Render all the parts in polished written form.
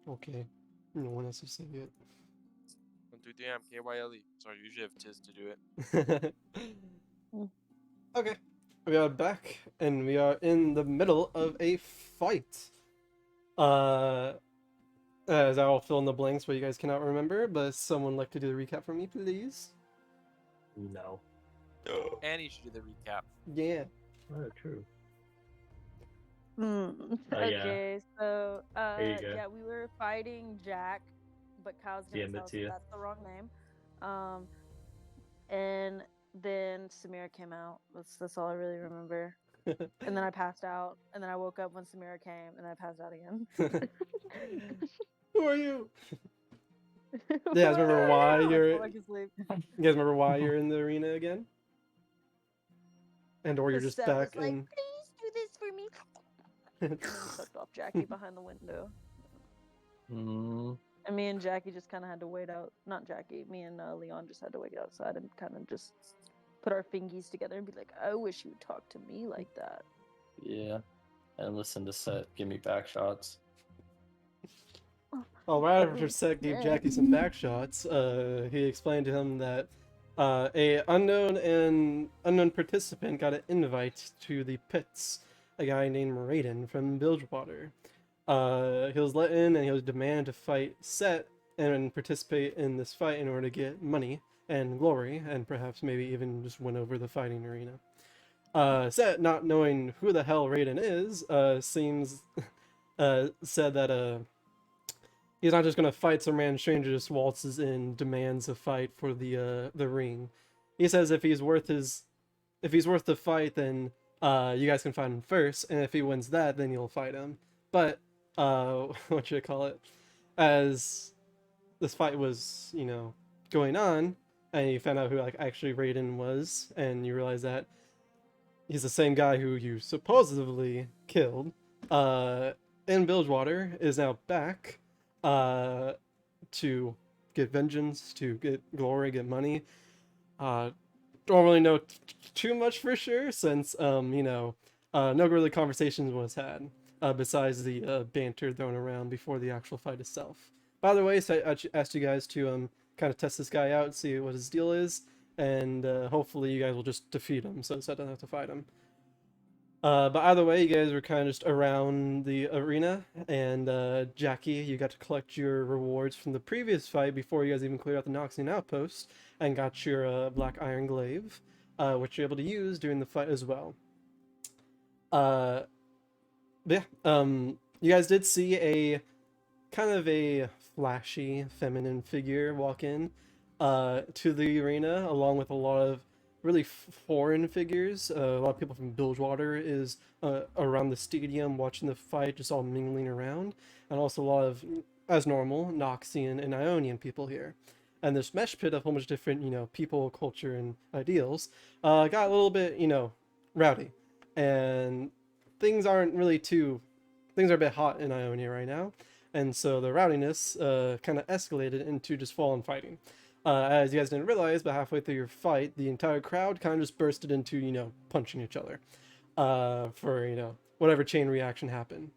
Okay. No one has to say it. 1, 2, 3, I'm KYLE. Sorry, usually have Tiz to do it. Okay. We are back, and we are in the middle of a fight. Uh, as I'll fill in the blanks where you guys cannot remember, but someone like to do the recap for me, please? No. Annie should do the recap. Yeah. Oh, true. Mm. Oh, yeah. Okay, so There you go. yeah, we were fighting Jack, but Kyle's gonna DM it tell us to you. that's the wrong name. And then Samira came out. That's all I really remember. And then I passed out, and then I woke up when Samira came, and I passed out again. Who are you? You guys remember why I you're? fell back asleep. You guys remember why you're in the arena again? And or you're just Seth back was like, in? please do this for me. And then he sucked off Jackie behind the window. Mm. And me and Jackie just kind of had to wait out. Not Jackie, me and Leon just had to wait outside and kind of just put our fingies together and be like, I wish you would talk to me like that. Yeah. And listen to Seth give me back shots. Well, right after Seth gave Jackie some back shots, he explained to him that a unknown participant got an invite to the pits. A guy named Raiden from Bilgewater. He was let in and he was demanded to fight Set and participate in this fight in order to get money and glory and perhaps maybe even just win over the fighting arena. Set, not knowing who the hell Raiden is, said that he's not just gonna fight some random stranger, just waltzes in, demands a fight for the ring. He says if he's worth the fight, then you guys can fight him first, and if he wins that, then you'll fight him. But what should I call it? As this fight was, going on, and you found out who actually Raiden was, and you realize that he's the same guy who you supposedly killed. In Bilgewater is now back to get vengeance, to get glory, get money. Don't really know too much for sure since no really conversations was had besides the banter thrown around before the actual fight itself. By the way, so I asked you guys to kind of test this guy out, see what his deal is, and hopefully you guys will just defeat him so Seth doesn't have to fight him. But either way, you guys were kind of just around the arena, and Jackie, you got to collect your rewards from the previous fight before you guys even cleared out the Noxian outpost, and got your Black Iron Glaive, which you're able to use during the fight as well. Yeah, you guys did see a kind of a flashy, feminine figure walk in to the arena, along with a lot of really foreign figures. A lot of people from Bilgewater is around the stadium watching the fight, just all mingling around, and also a lot of, as normal, Noxian and Ionian people here. And this mesh pit of a whole bunch of different, people, culture, and ideals got a little bit, rowdy, and things are a bit hot in Ionia right now, and so the rowdiness kind of escalated into just full-on fighting. As you guys didn't realize, but halfway through your fight, the entire crowd kind of just bursted into, punching each other for, whatever chain reaction happened.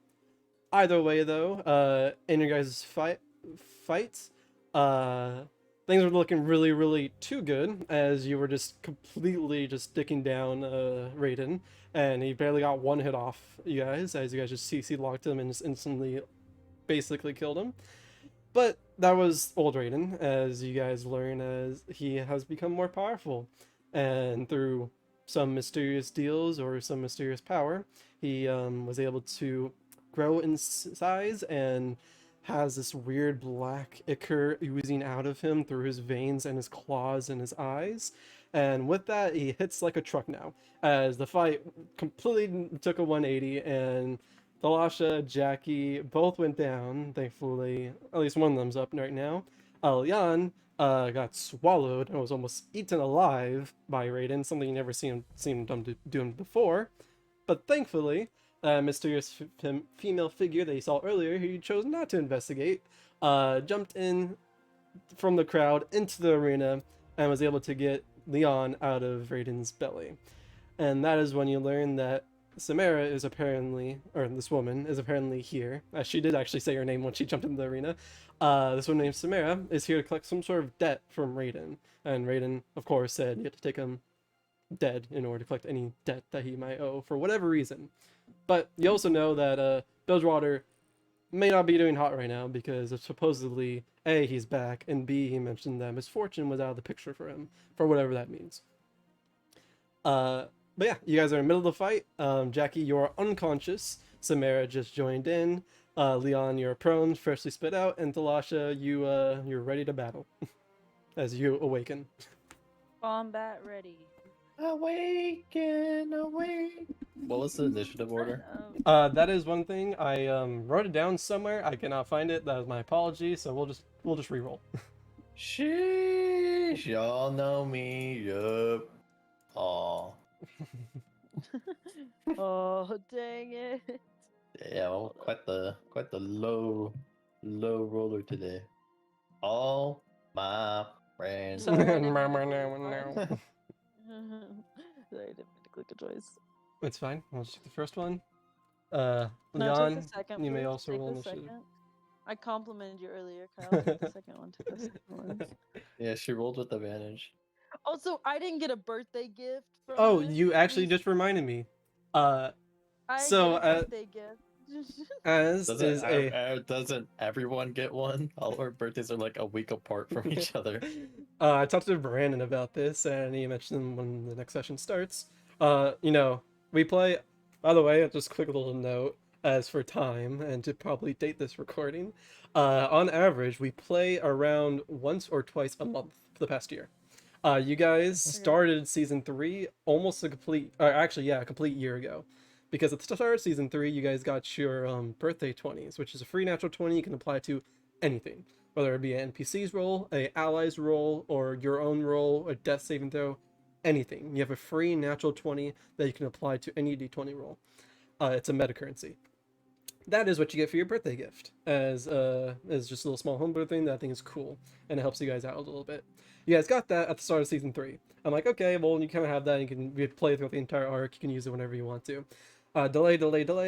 Either way, though, in your guys' fights, things were looking really, really too good, as you were just completely just sticking down Raiden, and he barely got one hit off you guys, as you guys just CC locked him and just instantly basically killed him. But that was old Raiden, as you guys learn, as he has become more powerful. And through some mysterious deals or some mysterious power, he was able to grow in size and has this weird black ichor oozing out of him through his veins and his claws and his eyes. And with that, he hits like a truck now, as the fight completely took a 180, and Thalasha, Jackie both went down, thankfully. At least one of them's up right now. Leon got swallowed and was almost eaten alive by Raiden, something you never seen him do before. But thankfully, a mysterious female figure that you saw earlier, who you chose not to investigate, jumped in from the crowd into the arena and was able to get Leon out of Raiden's belly. And that is when you learn that Samara is apparently, or this woman is apparently here. She did actually say her name when she jumped into the arena. This one named Samara is here to collect some sort of debt from Raiden. And Raiden, of course, said you have to take him dead in order to collect any debt that he might owe for whatever reason. But you also know that Bilgewater may not be doing hot right now because of supposedly A, he's back, and B, he mentioned that misfortune was out of the picture for him, for whatever that means. But yeah, you guys are in the middle of the fight. Jackie, you're unconscious. Samara just joined in. Leon, you're prone, freshly spit out, and Talasha, you're ready to battle as you awaken. Combat ready. Awaken, awake. What was the initiative order? That is one thing. I wrote it down somewhere. I cannot find it. That is my apology. So we'll just re-roll. Sheesh, y'all know me. Yup. Aw. Oh, dang it. Yeah, well, quite the low roller today. All my friends. Sorry, I didn't No. Sorry, I didn't mean to click a choice. It's fine. I'll just take the first one. No, Leon, take the second. you may please. also Take roll the initiative. second. I complimented you earlier, Kyle. Take the second one. Take the second one. Yeah, she rolled with advantage. Also, I didn't get a birthday gift from Oh, this. you actually Please- just reminded me. I so, get a birthday gift. as Doesn't, is a doesn't everyone get one? All our birthdays are like a week apart from each other. I talked to Brandon about this, and he mentioned them when the next session starts. We play. By the way, just a quick little note as for time and to probably date this recording. On average, we play around once or twice a month for the past year. You guys started season 3 almost a complete, a complete year ago. Because at the start of season 3, you guys got your birthday 20s, which is a free natural 20 you can apply to anything. Whether it be an NPC's roll, a ally's roll, or your own roll, a death saving throw, anything. You have a free natural 20 that you can apply to any d20 roll. It's a meta currency. That is what you get for your birthday gift, as just a little small homebrew thing that I think is cool, and it helps you guys out a little bit. You guys got that at the start of season 3. I'm like, okay, well, you kind of have that. You can play throughout the entire arc. You can use it whenever you want to. Delay,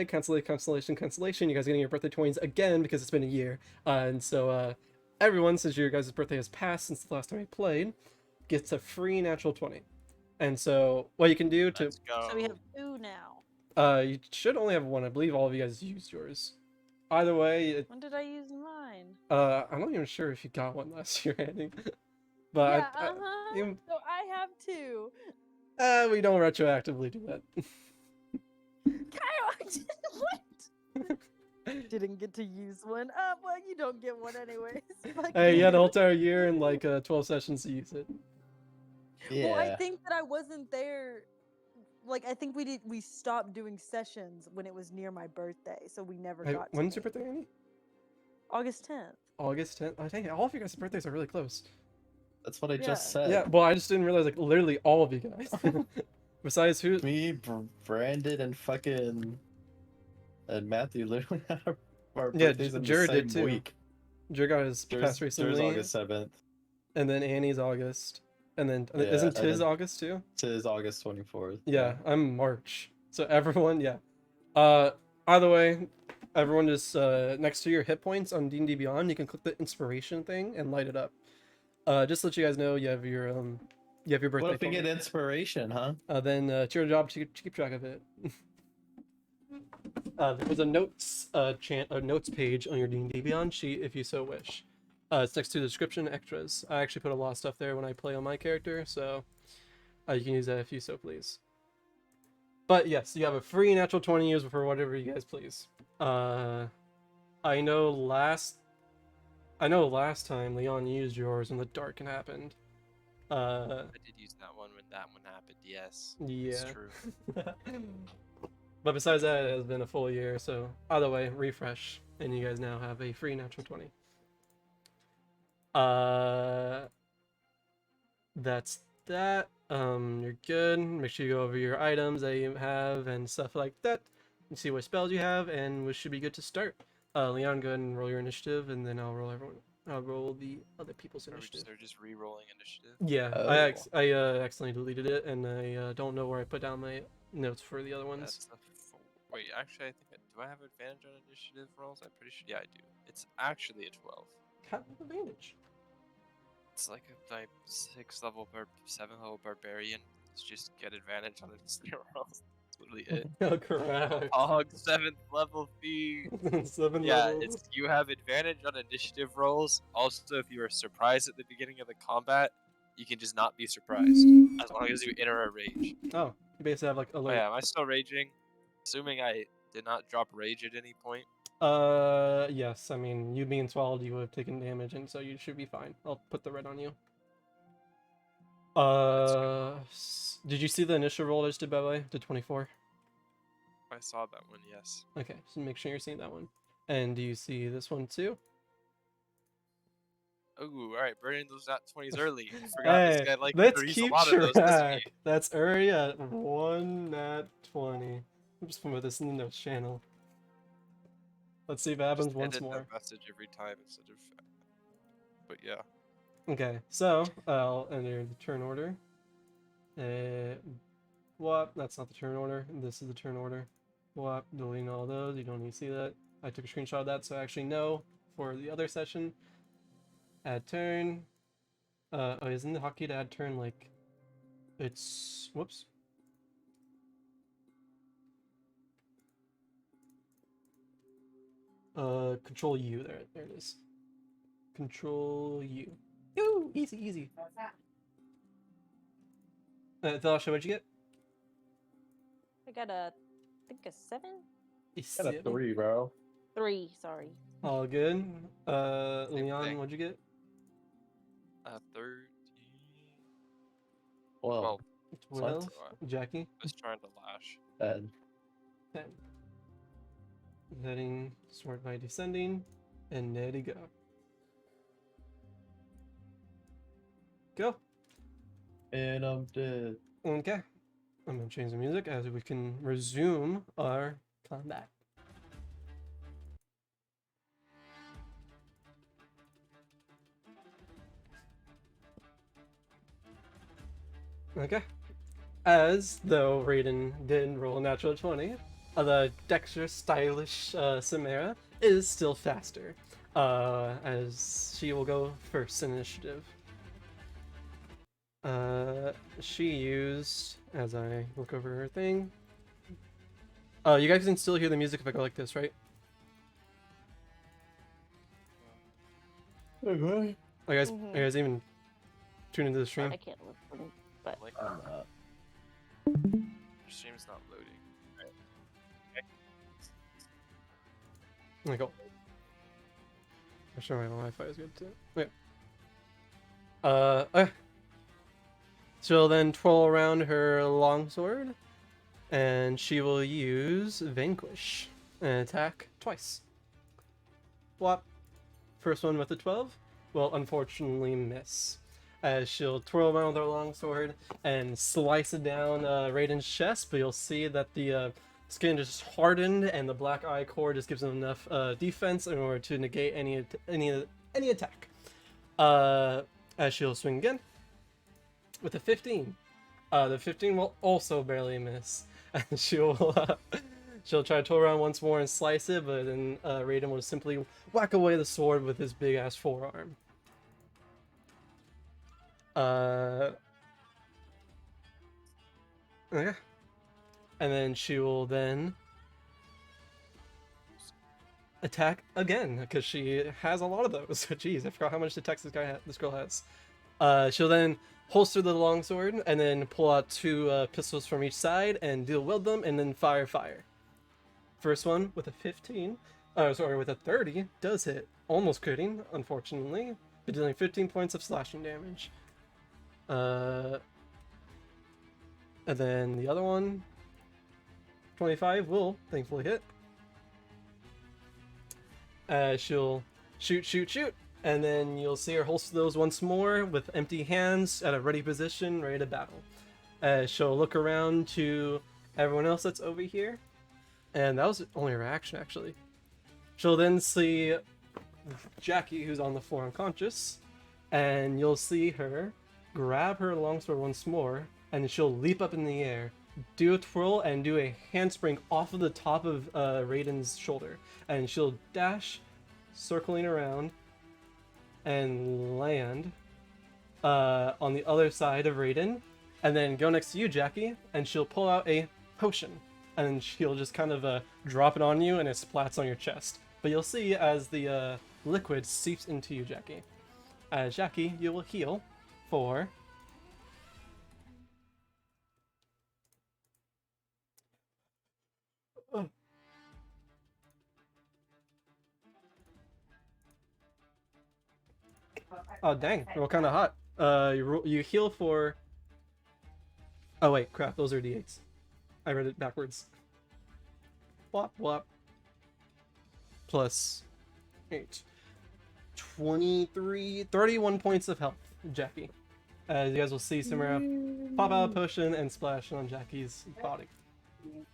cancellation. You guys are getting your birthday 20s again because it's been a year. And so everyone, since your guys' birthday has passed since the last time we played, gets a free natural 20. And so what you can do to... Let's go. So we have 2 now. You should only have 1. I believe all of you guys used yours. Either way... When did I use mine? I'm not even sure if you got one last year, Andy. But Yeah, so I have 2. we don't retroactively do that. Kyle, what? Didn't get to use one. Well, you don't get one anyways. Hey, you had a whole entire year and like 12 sessions to use it. Yeah. Well, I think that I wasn't there. Like, I think we stopped doing sessions when it was near my birthday, so we never Hey, got. when's your birthday, Andy? August 10th. August 10th. Oh, dang it, all of you guys' birthdays are really close. That's what I Yeah. just said. Yeah, well, I just didn't realize like literally all of you guys. Besides who? Me, Brandon, and fucking and Matthew literally had our Yeah, birthdays in the Jared same did too. week. Jer got his There's passed recently, August 7th. and then Annie's August, and then Yeah, isn't and Tiz then- August too? Tis August 24th. Yeah, I'm March. So everyone, yeah. Either way, everyone just next to your hit points on D&D Beyond, you can click the inspiration thing and light it up. Just to let you guys know, you have your birthday. What if we phone. get inspiration, huh? Then it's your job to keep track of it. There's a notes notes page on your D&D Beyond sheet if you so wish. It's next to the description extras. I actually put a lot of stuff there when I play on my character, so you can use that if you so please. But yes, you have a free natural 20 use for whatever you guys please. I know last time Leon used yours and the darken happened. I did use that one when that one happened. Yes. It's Yeah. true. But besides that, it has been a full year, so either way, refresh, and you guys now have a free natural 20. That's that. You're good. Make sure you go over your items that you have and stuff like that. And see what spells you have, and we should be good to start. Leon, go ahead and roll your initiative, and then I'll roll the other people's initiative. They're just re-rolling initiative. Yeah, Oh. I accidentally deleted it, and I don't know where I put down my notes for the other ones. That's the Wait, actually, I think do I have advantage on initiative rolls? I'm pretty sure. Yeah, I do. It's actually a 12. Have advantage. It's like a type 7 level barbarian. It's just get advantage on initiative rolls. That's literally it. Oh, correct. Hog 7th level fee. 7 Yeah, levels. it's you have advantage on initiative rolls. Also, if you are surprised at the beginning of the combat, you can just not be surprised as long as you enter a rage. Oh, you basically have like Oh alert. yeah, am I still raging? Assuming I did not drop rage at any point. Yes. I mean, you being swallowed, you would have taken damage, and so you should be fine. I'll put the red on you. Did you see the initial roll I just did, by the way? To 24. I saw that one, yes. Okay, so make sure you're seeing that one. And do you see this one too? Ooh, alright, burning those nat 20s early. Forgot this guy like let's to use a keep lot of those, doesn't track. he? That's already at 1 nat 20. I'm just putting this in the notes channel. Let's see if it happens Just once edit more. that message every time instead of. But yeah. Okay, so I'll enter the turn order. What? That's not the turn order. This is the turn order. What? Deleting all those. You don't need to see that. I took a screenshot of that, so I actually know for the other session. Add turn. Oh, isn't the hotkey to add turn like? It's whoops. Control U. There it is. Control U. Yoo! Easy, easy. Thalasha, what'd you get? I got a, I think a 7? Got a 3, bro. 3, sorry. All good. Same Leon, thing. what'd you get? 13. Well, 12. I Jackie? was trying to lash. 10. 10. Heading sort by descending, and there you go. Go. And I'm dead. Okay. I'm gonna change the music as we can resume our combat. Okay. As though Raiden did roll a natural 20, the dexterous, stylish Samara is still faster, as she will go first in initiative. She used, as I look over her thing. You guys can still hear the music if I go like this, right? Okay. Are you guys even tuned into the stream? I can't listen, but Like, I'm not. your stream's not loading. Okay, cool. I'm sure my Wi-Fi is good too. Okay. Okay. She'll then twirl around her longsword, and she will use Vanquish and attack twice. Whop. First one with a 12 will unfortunately miss, as she'll twirl around with her longsword and slice it down Raiden's chest, but you'll see that the skin just hardened and the black eye core just gives him enough defense in order to negate any attack. As she'll swing again with a 15. The 15 will also barely miss, and she'll try to twirl around once more and slice it, but then Raiden will simply whack away the sword with his big ass forearm. Okay. And then she will then attack again, because she has a lot of those. Jeez, I forgot how much attacks this girl has. She'll then holster the longsword and then pull out 2 pistols from each side and dual wield them and then fire. First one with a 15, with a 30 does hit, almost critting, unfortunately, but dealing 15 points of slashing damage. And then the other one, 25, will thankfully hit. She'll shoot, and then you'll see her holster those once more with empty hands at a ready position, ready to battle. She'll look around to everyone else that's over here, and that was only her action, actually. She'll then see Jackie, who's on the floor unconscious, and you'll see her grab her longsword once more, and she'll leap up in the air do a twirl and do a handspring off of the top of Raiden's shoulder, and she'll dash, circling around, and land on the other side of Raiden, and then go next to you, Jackie, and she'll pull out a potion, and she'll just kind of drop it on you, and it splats on your chest. But you'll see as the liquid seeps into you, Jackie. As Jackie, you will heal for... Oh dang, we're kind of hot. You heal for... Oh wait, crap, those are d8s. I read it backwards. Whop, whop. Plus 8. 23, 31 points of health, Jackie. As you guys will see Samara pop out a potion and splash on Jackie's body.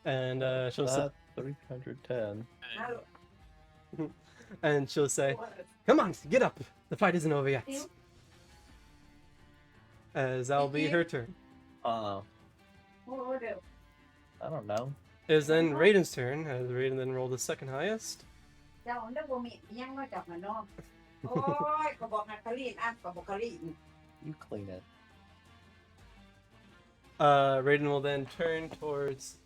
And she'll say... 310. And she'll say, "Come on, get up! The fight isn't over yet." As that'll be her turn. I don't know. It is then Raiden's turn, as Raiden then rolled the second highest. You clean it. Raiden will then turn towards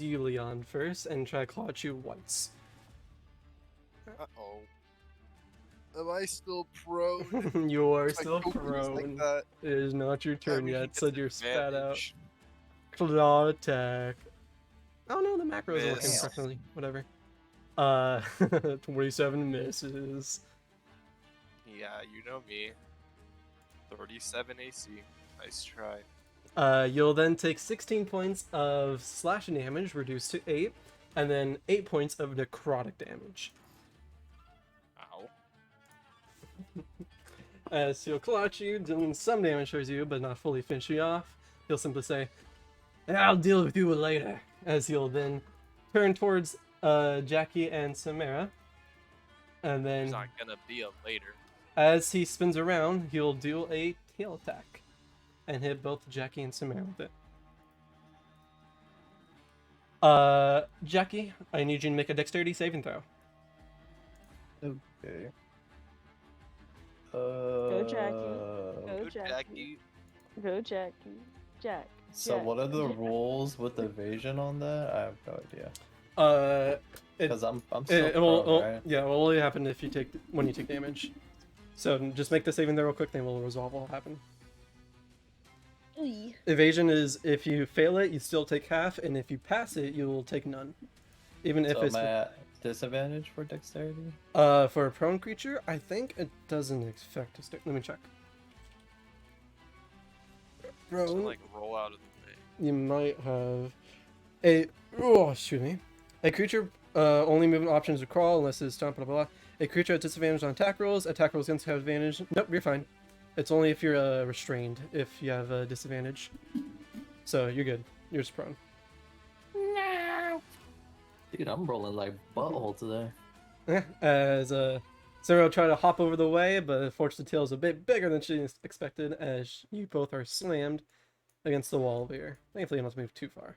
you, Leon, first, and try to claw at you once. Uh-oh. Am I still prone? You are Like, still nobody was like prone. that. It is not your That turn means he yet, gets so you're spat out. advantage. Claw attack. Oh no, the macros are working Miss. properly. Whatever. 27 misses. Yeah, you know me. 37 AC. Nice try. You'll then take 16 points of slashing damage, reduced to 8, and then 8 points of necrotic damage. Ow. As he'll claw at you, dealing some damage towards you, but not fully finish you off. He'll simply say, "I'll deal with you later," as he'll then turn towards Jackie and Samara. And then, There's not gonna be a later. as he spins around, he'll do a tail attack and hit both Jackie and Samara with it. Jackie, I need you to make a dexterity saving throw. Okay. Go Jackie. Go Good Jackie. Jackie. Go Jackie. Jack. So Jack, what are the Jack. rules with evasion on that? I have no idea. It, Because I'm still it will, prone, right? yeah, it will only happen if you take when you take damage. So just make the saving throw real quick, then we'll resolve what will happen. Oy. Evasion is if you fail it, you still take half, and if you pass it, you will take none. Even if So it's am I at disadvantage for dexterity? for a prone creature, I think it doesn't affect a stick. Let me check. So Prone, like roll out of the way. you might have a excuse me. A creature only movement options to crawl unless it's stomp, blah blah blah. A creature at disadvantage on attack rolls against have advantage. Nope, you're fine. It's only if you're restrained, if you have a disadvantage. So you're good. You're just prone. Dude, I'm rolling like butthole today. As Sarah will try to hop over the way, but unfortunately the tail is a bit bigger than she expected, as you both are slammed against the wall here. Thankfully you don't have to move too far.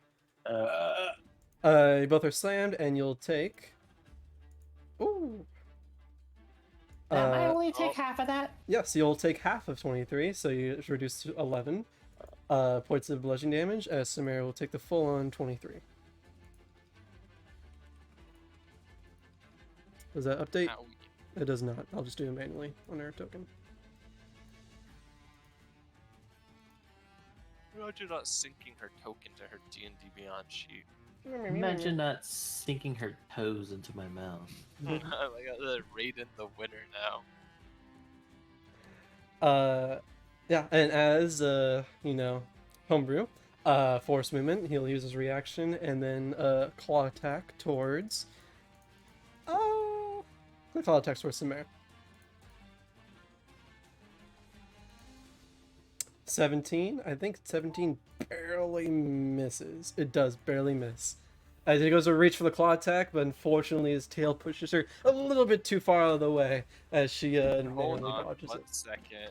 You both are slammed, and you'll take... Ooh! I only take half of that. Yes, you'll take half of 23, so it's reduced to 11 points of bludgeoning damage, as Samara will take the full on 23. Does that update? Ow. It does not. I'll just do it manually on our token. Imagine not syncing her token to her D&D Beyond sheet. Imagine not sinking her toes into my mouth. I got the Raiden the winner now. Yeah, and as homebrew, force movement, he'll use his reaction and then claw attack towards claw attack towards Samara. 17, I think 17 barely misses. It does barely miss. As he goes to reach for the claw attack, but unfortunately his tail pushes her a little bit too far out of the way as she Hold narrowly on dodges one it. second.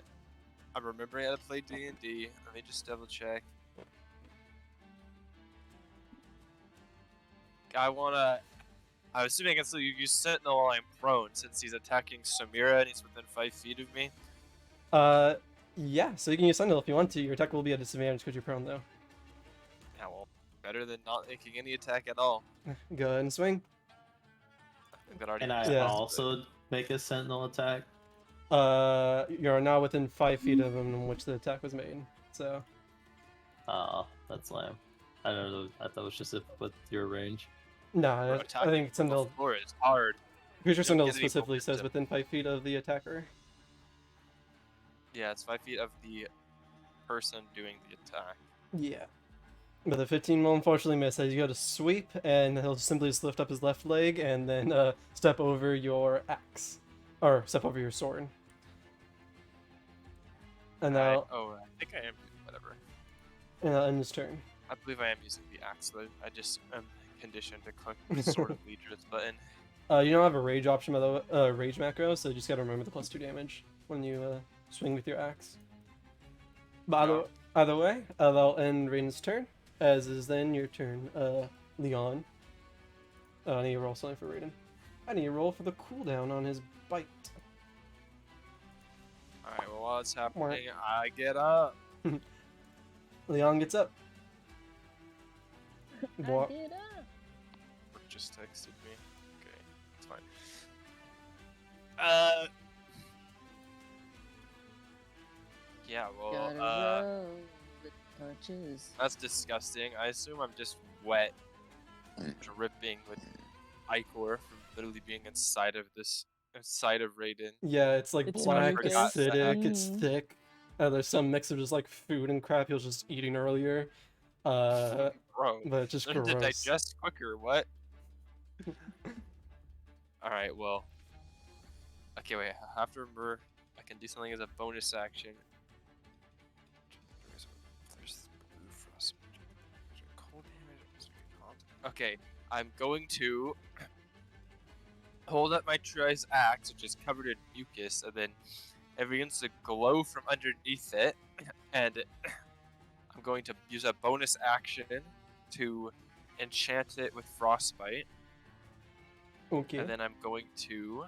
I'm remembering how to play D&D. Let me just double check. I wanna. I'm assuming I can still use Sentinel while I'm prone since he's attacking Samira and he's within 5 feet of me. Yeah, so you can use Sentinel if you want to. Your attack will be at a disadvantage because you're prone, though. Yeah, well, better than not making any attack at all. Go ahead and swing. I think that already Can I makes Yeah. sense, also make a sentinel attack? You're now within 5 feet of him in which the attack was made. So, Oh, that's lame. I don't know. I thought it was just with your range. but no, I attacking think from the Sentinel. floor is hard. Pretty sure You don't Sentinel get any specifically says momentum. within 5 feet of the attacker. Yeah, it's 5 feet of the person doing the attack. Yeah. But the 15 will unfortunately miss as you go to sweep, and he'll simply just lift up his left leg and then step over your axe. Or step over your sword. And now, Oh, I think I am. Whatever. and that'll end his turn. I believe I am using the axe though. I just am conditioned to click the Sword of Leaders button. You don't have a rage option by the rage macro, so you just gotta remember the +2 damage when you swing with your axe. But Oh. either way, that'll end Raiden's turn, as is then your turn, Leon. I need to roll something for Raiden. I need to roll for the cooldown on his bite. Alright, well, while it's happening, I get up. Leon gets up. I Wa- did up. Or just texted me. Okay, it's fine. Yeah, Gotta well, roll with punches. that's disgusting. I assume I'm just wet, dripping with ichor from literally being inside of Raiden. Yeah, it's like It's black, mucus. acidic, it's Mhm. thick. There's some mix of just like food and crap he was just eating earlier. But Bro, it's just learn to gross. digest quicker. What? All right, well. Okay, wait. I have to remember. I can do something as a bonus action. There's blue frost. Cold damage. Okay, I'm going to hold up my Trice axe, which is covered in mucus, and then it begins to glow from underneath it, and I'm going to use a bonus action to enchant it with frostbite, Okay. and then I'm going to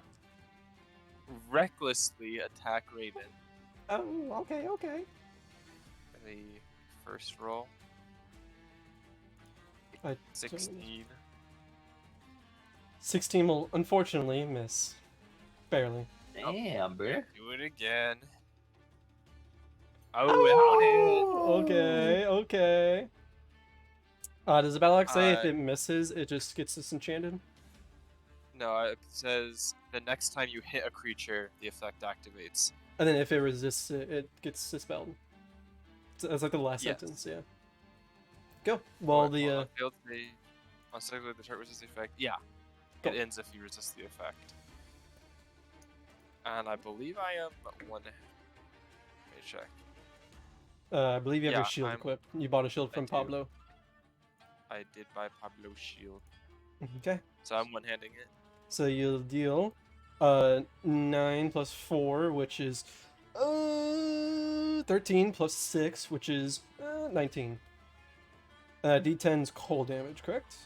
recklessly attack Raiden. Oh, okay. The first roll, I 16. 16 will unfortunately miss. Barely. Damn, bro. Do it again. Oh, Okay. Does the battle axe say if Uh, it misses, it just gets disenchanted? no, it says the next time you hit a creature, the effect activates. And then if it resists it, it gets dispelled. So that's like the last Yes. sentence, yeah. Go. Well, the failed the on secondly the target resists the effect. Yeah, Go. it ends if you resist the effect. And I believe I am one. Let me check. I believe you have your Yeah, shield I'm- equipped. You bought a shield I from do. Pablo. I did buy Pablo's shield, Okay. so I'm one-handing it. So you'll deal 9 plus 4, which is 13 plus 6, which is 19. D10's cold damage, correct?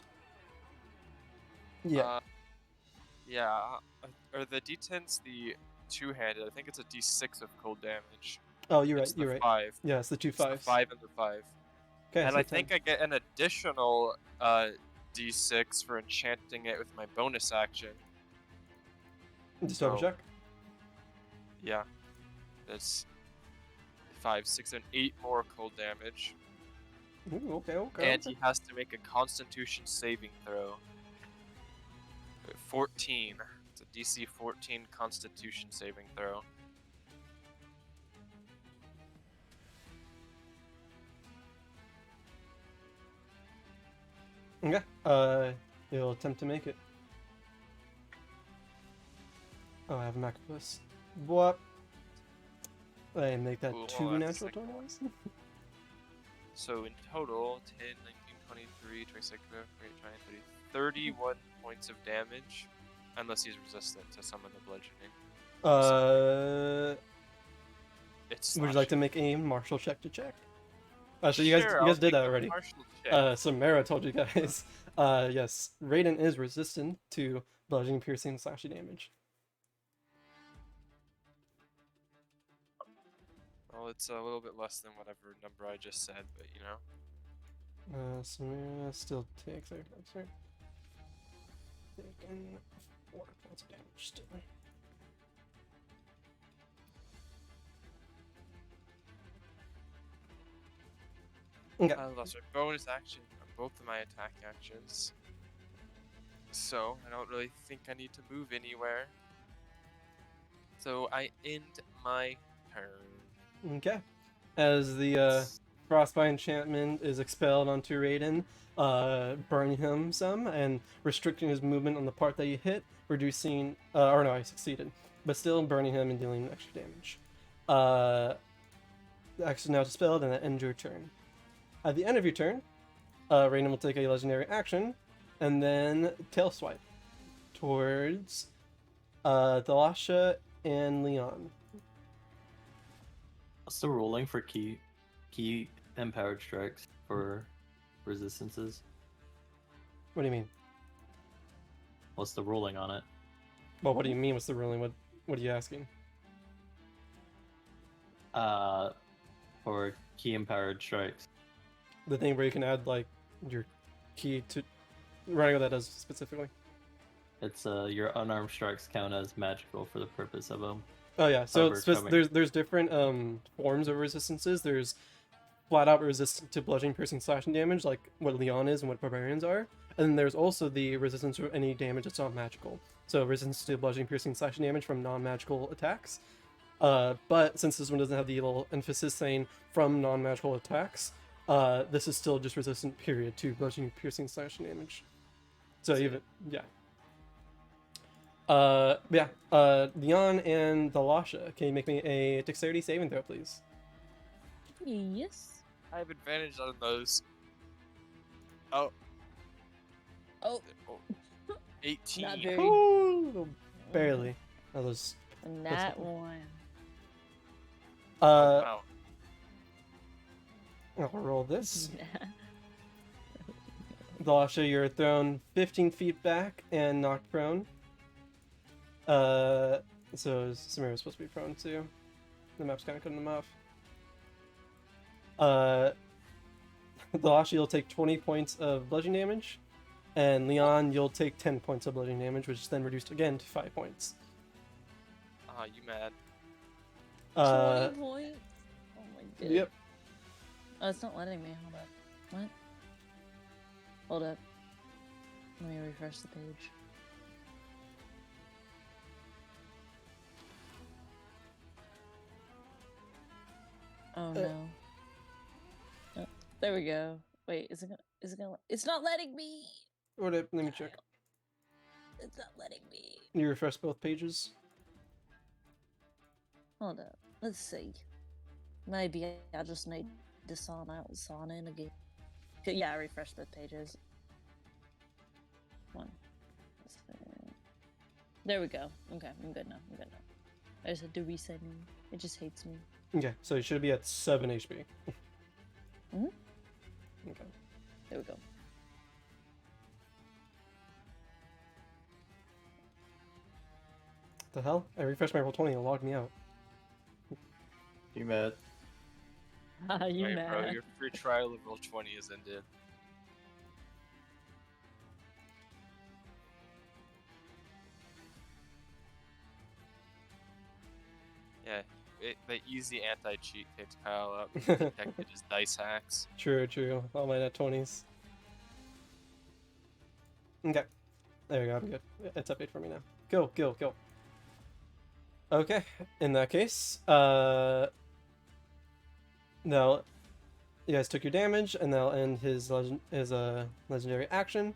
Yeah. Yeah. Are the D10s the two-handed? I think it's a D6 of cold damage. Oh, you're It's right. the You're right. 5. Yeah, it's the two It's the fives. 5 and the 5. Okay, And so I 10. think I get an additional D6 for enchanting it with my bonus action. Just double so- check. Yeah. That's 5, 6, and 8 more cold damage. Ooh, okay. And he has to make a Constitution saving throw. 14. It's a DC 14 Constitution saving throw. Okay. You'll attempt to make it. Oh, I have a macropus. What? I make that Ooh, 2 that's natural sick. totals? So in total, 10, 19, 23, 26, 28, 31 points of damage. Unless he's resistant to some of the bludgeoning. Would It's you like to make a martial check to check? Actually, you Sure, guys I'll did make that a already. partial check. So Mara told you guys. Yes, Raiden is resistant to bludgeoning, piercing, slashing damage. Well, it's a little bit less than whatever number I just said, but you know. So Mara still takes. I'm sorry. Taking 4 points of damage still. Okay. That's my bonus action on both of my attack actions. So I don't really think I need to move anywhere. So I end my turn. Okay. As the frostbite enchantment is expelled onto Raiden, burning him some and restricting his movement on the part that you hit, reducing. Or no, I succeeded, but still burning him and dealing extra damage. The action now dispelled, and that ends your turn. At the end of your turn, Raiden will take a legendary action, and then tail swipe towards Thalasha and Leon. What's the rolling for key empowered strikes for resistances? What do you mean? What's the rolling on it? Well, what do you mean? What's the ruling? What are you asking? For key empowered strikes. The thing where you can add like your key to running what that does specifically. It's your unarmed strikes count as magical for the purpose of them. Oh yeah, so Overcoming. there's different forms of resistances. There's flat out resistant to bludgeoning, piercing, slashing damage, like what Leon is and what barbarians are. And then there's also the resistance to any damage that's not magical. So resistance to bludgeoning, piercing, slashing damage from non-magical attacks. But since this one doesn't have the little emphasis saying from non-magical attacks, this is still just resistant period to bludgeoning, piercing, slashing damage. So even Leon and Thalasha, can you make me a dexterity saving throw, please? Yes. I have advantage on those. Oh. Oh. 18. Not very. Ooh, barely. That was. And that one. Wow. I'll roll this. Thalasha, you're thrown 15 feet back and knocked prone. So Samira's supposed to be prone too. The map's kind of cutting them off. Thalasha, you'll take 20 points of bludgeoning damage, and Leon, you'll take 10 points of bludgeoning damage, which is then reduced again to 5 points. Ah, you mad? 20 points? Oh my god. Yep. Oh, it's not letting me. Hold up. What? Hold up. Let me refresh the page. Oh no. Oh, there we go. Wait, is it gonna it's not letting me! Hold up, let me check. It's not letting me. You refresh both pages. Hold up. Let's see. Maybe I just need to sign out and sign in again. Yeah, I refreshed both pages. One. Let's see. There we go. Okay, I'm good now. I just had to reset me. It just hates me. Okay, so you should be at 7 HP. Mhm. Okay. There we go. The hell? I refreshed my roll 20 and it logged me out. You mad? You Right, bro, mad? your free trial of roll 20 is ended. Yeah, the easy anti-cheat picks pile up. Detected as dice hacks. True. All my net 20s. Okay. There we go, I'm good. It's update for me now. Go. Okay, in that case, now you guys took your damage, and that'll end his legendary action.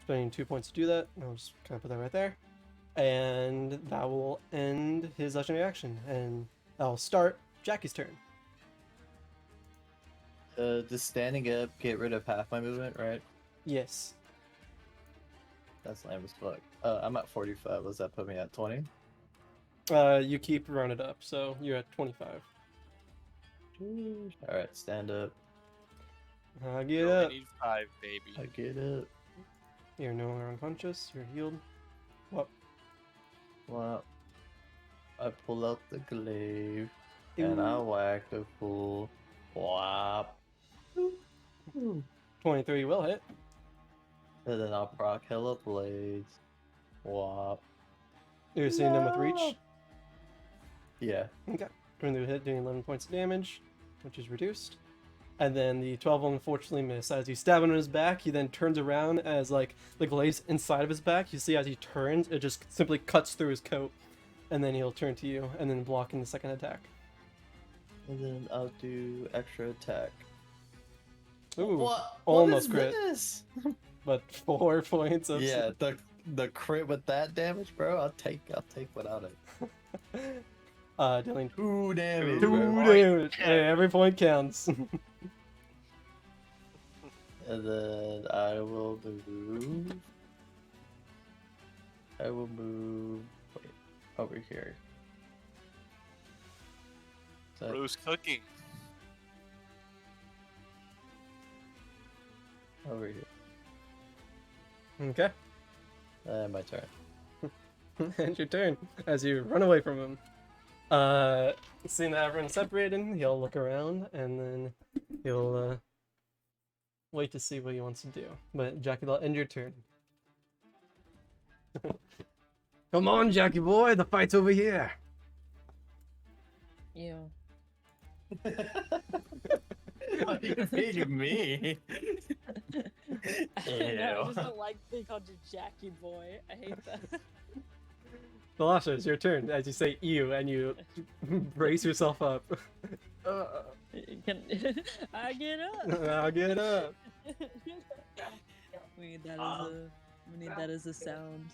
Spending 2 points to do that. I'll just kind of put that right there. And that will end his legendary action, and that'll start Jackie's turn. Does standing up get rid of half my movement, right? Yes. That's lame as fuck. I'm at 45. Does that put me at 20? You keep rounded up, so you're at 25. Alright, stand up. Get You only up. need 5, baby. I get it. You're no longer unconscious. You're healed. What? Well, I pull out the glaive and I whack the fool. Whop. 23 will hit. And then I'll proc hella blades. Whop. You're seeing them with reach. No. Yeah. Okay. Going to hit, doing 11 points of damage, which is reduced. And then the 12 will unfortunately miss. As you stab him in his back, he then turns around as like the glaive's inside of his back. You see as he turns, it just simply cuts through his coat. And then he'll turn to you and then block in the second attack. And then I'll do extra attack. Ooh, What? almost what is crit. This? But 4 points of Yeah, the crit with that damage, bro. I'll take without it. dealing 2 damage. 2 bro. damage. Hey, every point counts. And then I will move. Wait, over here. So, Bro's cooking. over here. Okay. My turn. And your turn as you run away from him. Seeing that everyone's separated, he'll look around and then he'll wait to see what he wants to do. But Jackie, that'll end your turn. Come on, Jackie boy, the fight's over here. Ew. How do you think of me? I just don't like being called you Jackie boy. I hate that. Velasha, it's your turn as you say ew and you brace yourself up. Can I get up? I'll get up. We need that as a sound.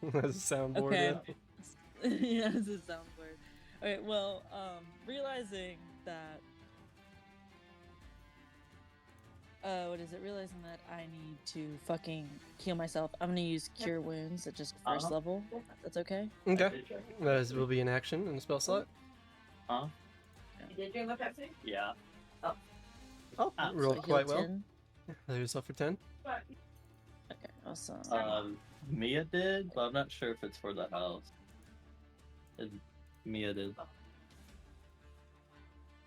That's a soundboard. Okay. Yeah. Yeah, as a soundboard. Okay, well, realizing that what is it? Realizing that I need to fucking heal myself. I'm gonna use Cure Wounds at just first level. That's okay. Okay. That will be an action in the spell slot. You did drink the Pepsi? Yeah. Oh, So rolled heal quite well. 10. Heal yourself for 10. Okay, awesome. Mia did, but I'm not sure if it's for the house. Mia did.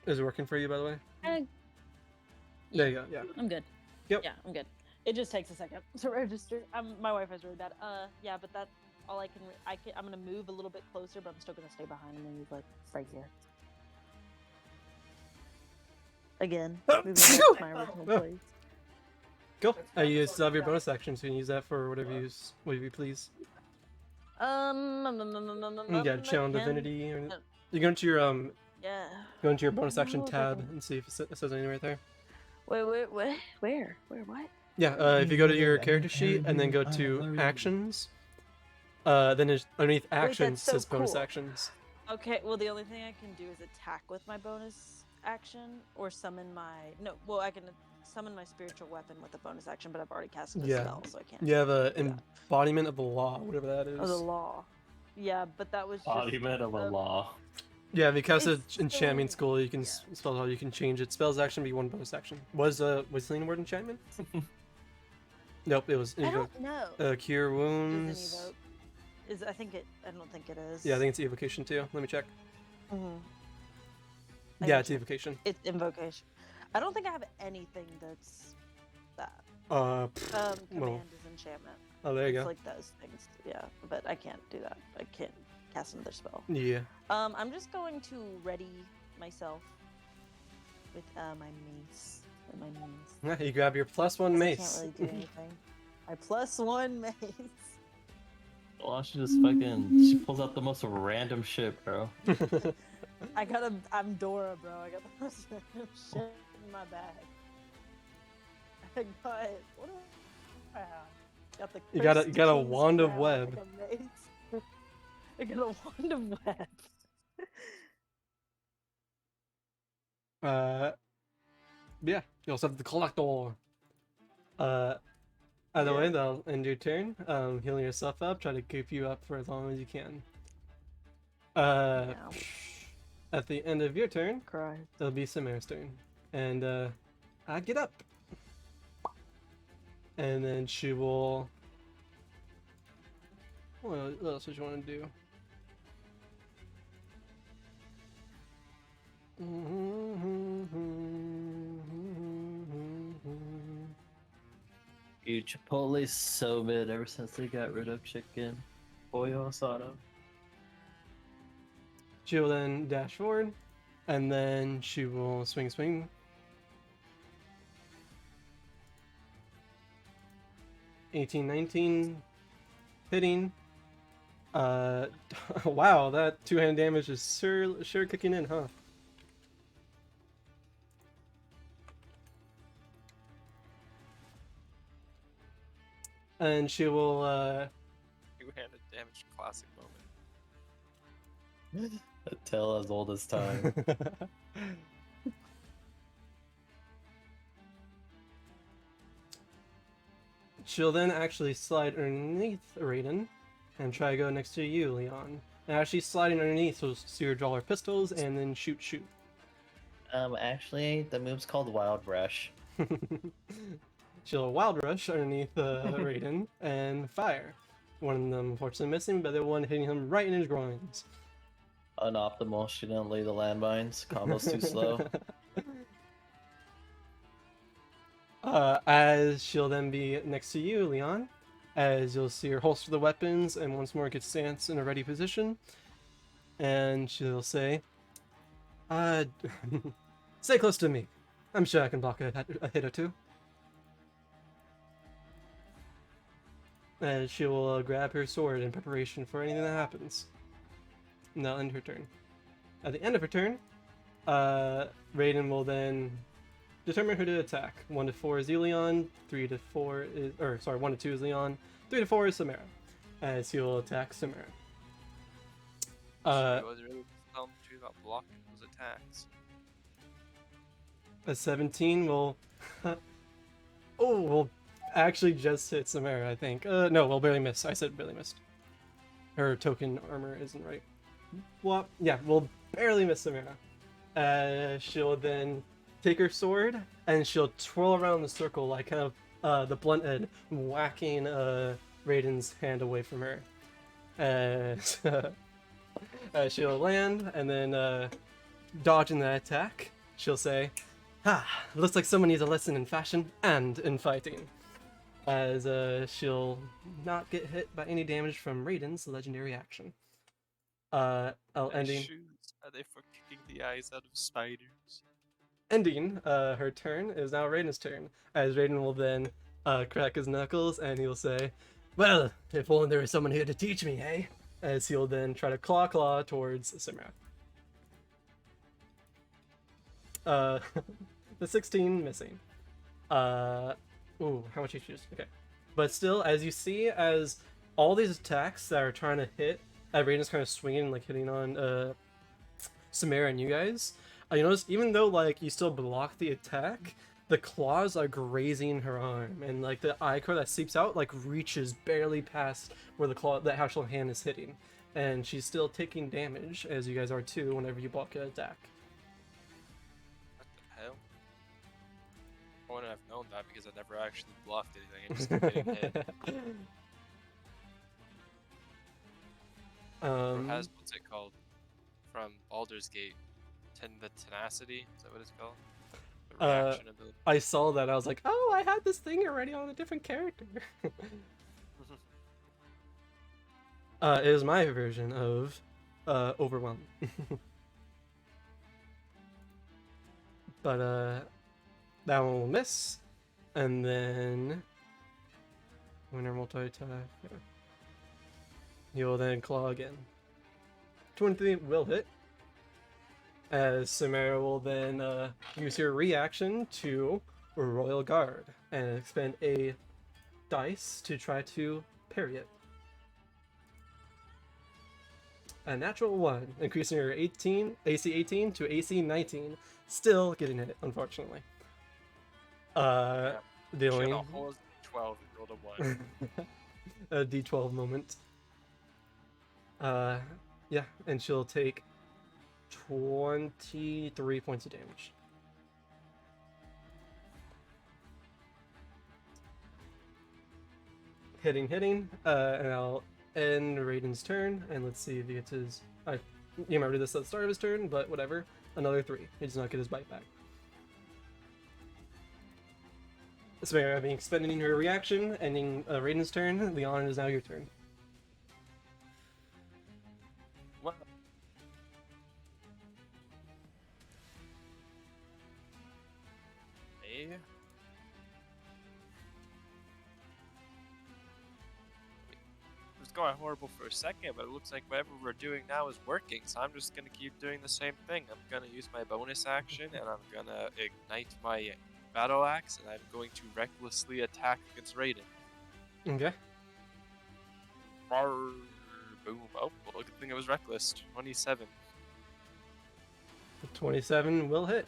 Is it working for you, by the way? Uh, There you go. Yeah. I'm good. Yep. Yeah, I'm good. It just takes a second to register. My Wi-Fi's really bad. Yeah, but that's all I can. I'm gonna move a little bit closer, but I'm still gonna stay behind him and move like right here. Again, moving back to my original place. Cool. You still have your bonus action, so you can use that for whatever you please. Yeah, channel divinity. Or... You go into your Yeah. Go into your bonus action tab and see if it says anything right there. Wait, where? What? Yeah, if you go to your character sheet and then go to actions, then there's, underneath actions so says bonus cool. actions. Okay, well the only thing I can do is attack with my bonus action or summon my I can summon my spiritual weapon with a bonus action, but I've already casted a spell, so I can't. You have a do that. embodiment of the law, whatever that is. Oh, the law. Yeah, but that was just Embodiment of a law. Yeah, because of It's enchantment still- school, you can spell it out. You can change it. Spells action be one bonus action. Was Selene word enchantment? Nope, it was I don't know. cure Is wounds. an evoke? I think it. I don't think it is. Yeah, I think it's evocation too. Let me check. Mhm. I Yeah, can it's check. evocation. It's invocation. I don't think I have anything that's that. Well, Command is enchantment. oh, there you It's go. like those things. Yeah, but I can't do that. I can't cast another spell. Yeah. I'm just going to ready myself with my mace. With my mace. Yeah, you grab your +1 mace. I can't really do anything. My +1 mace. Well, she just fucking. She pulls out the most random shit, bro. I'm Dora, bro. I got the most random shit in my bag. I got what do I have? Got the You got a Christine wand of crown, web. like a mace. I got a wand of web. Yeah. You also have the collector. Either way, they'll end your turn. Healing yourself up. Try to keep you up for as long as you can. Ow. At the end of your turn, Cry. it'll be Samara's turn, and I get up. and then she will. What else would you want to do? Dude, Chipotle's so mid ever since they got rid of chicken. Pollo asado. She will then dash forward, and then she will swing. 18, 19, hitting. Wow, that two-hand damage is sure kicking in, huh? And she will, Two-handed damage, classic moment. A tale as old as time. She'll then actually slide underneath Raiden and try to go next to you, Leon. And as she's sliding underneath, so see her draw her pistols and then shoot. Actually, the move's called Wild Rush. She'll wild rush underneath Raiden and fire. One of them unfortunately missing, but the other one hitting him right in his groins. Unoptimal, she didn't lay the landmines. Combo's too slow. As she'll then be next to you, Leon, as you'll see her holster the weapons and once more get stance in a ready position. And she'll say, stay close to me. I'm sure I can block a hit or two. And she will grab her sword in preparation for anything that happens. And that'll end her turn. At the end of her turn, Raiden will then determine who to attack. 1 to 4 is Leon, 3 to 4 is, 1 to 2 is Leon, 3 to 4 is Samara. As he will attack Samara. She was really telling the truth about blocking those attacks. A 17 will, will actually just hit Samara, I think. No, we'll barely miss. I said barely missed. Her token armor isn't right. Well, yeah, we'll barely miss Samara. She'll then take her sword and she'll twirl around the circle like kind of the blunt end, whacking Raiden's hand away from her. She'll land and then dodging that attack, she'll say, looks like someone needs a lesson in fashion and in fighting. As she'll not get hit by any damage from Raiden's legendary action. Ending. Shoes, are they for kicking the eyes out of spiders? Ending her turn is now Raiden's turn, as Raiden will then crack his knuckles and he'll say, well, if only there was someone here to teach me, hey? As he'll then try to claw towards Samara. The 16 missing. Ooh, how much you choose? Okay. But still, as you see, as all these attacks that are trying to hit, Raiden's kind of swinging, like hitting on Samara and you guys, you notice even though like you still block the attack, the claws are grazing her arm, and like the ichor that seeps out like reaches barely past where the actual hand is hitting, and she's still taking damage, as you guys are too, whenever you block an attack. What the hell? I wouldn't have known that because I never actually blocked anything. I just kept getting hit. Or has, what's it called? From Baldur's Gate. The tenacity? Is that what it's called? The reaction ability. I saw that. I was like, oh, I had this thing already on a different character. It is my version of Overwhelm. But that one will miss. And then winner multi-attack. Yeah. You'll then claw again. 23 will hit. As Samara will then use her reaction to Royal Guard and expend a dice to try to parry it. A natural 1, increasing her AC 18 to AC 19, still getting hit, unfortunately. Dealing a whole 12 and rolled a 1. a D12 moment. Yeah, and she'll take 23 points of damage. hitting. And I'll end Raiden's turn, and let's see if he gets his. You remember this at the start of his turn, but whatever. Another 3. He does not get his bite back. So having expended her reaction, ending Raiden's turn. Leon, it is now your turn. What? Me? It was going horrible for a second, but it looks like whatever we're doing now is working, so I'm just gonna keep doing the same thing. I'm gonna use my bonus action, and I'm gonna ignite my battle axe, and I'm going to recklessly attack against Raiden. Okay. Rawr, boom. Oh, well, good thing it was reckless. 27. 27 will hit.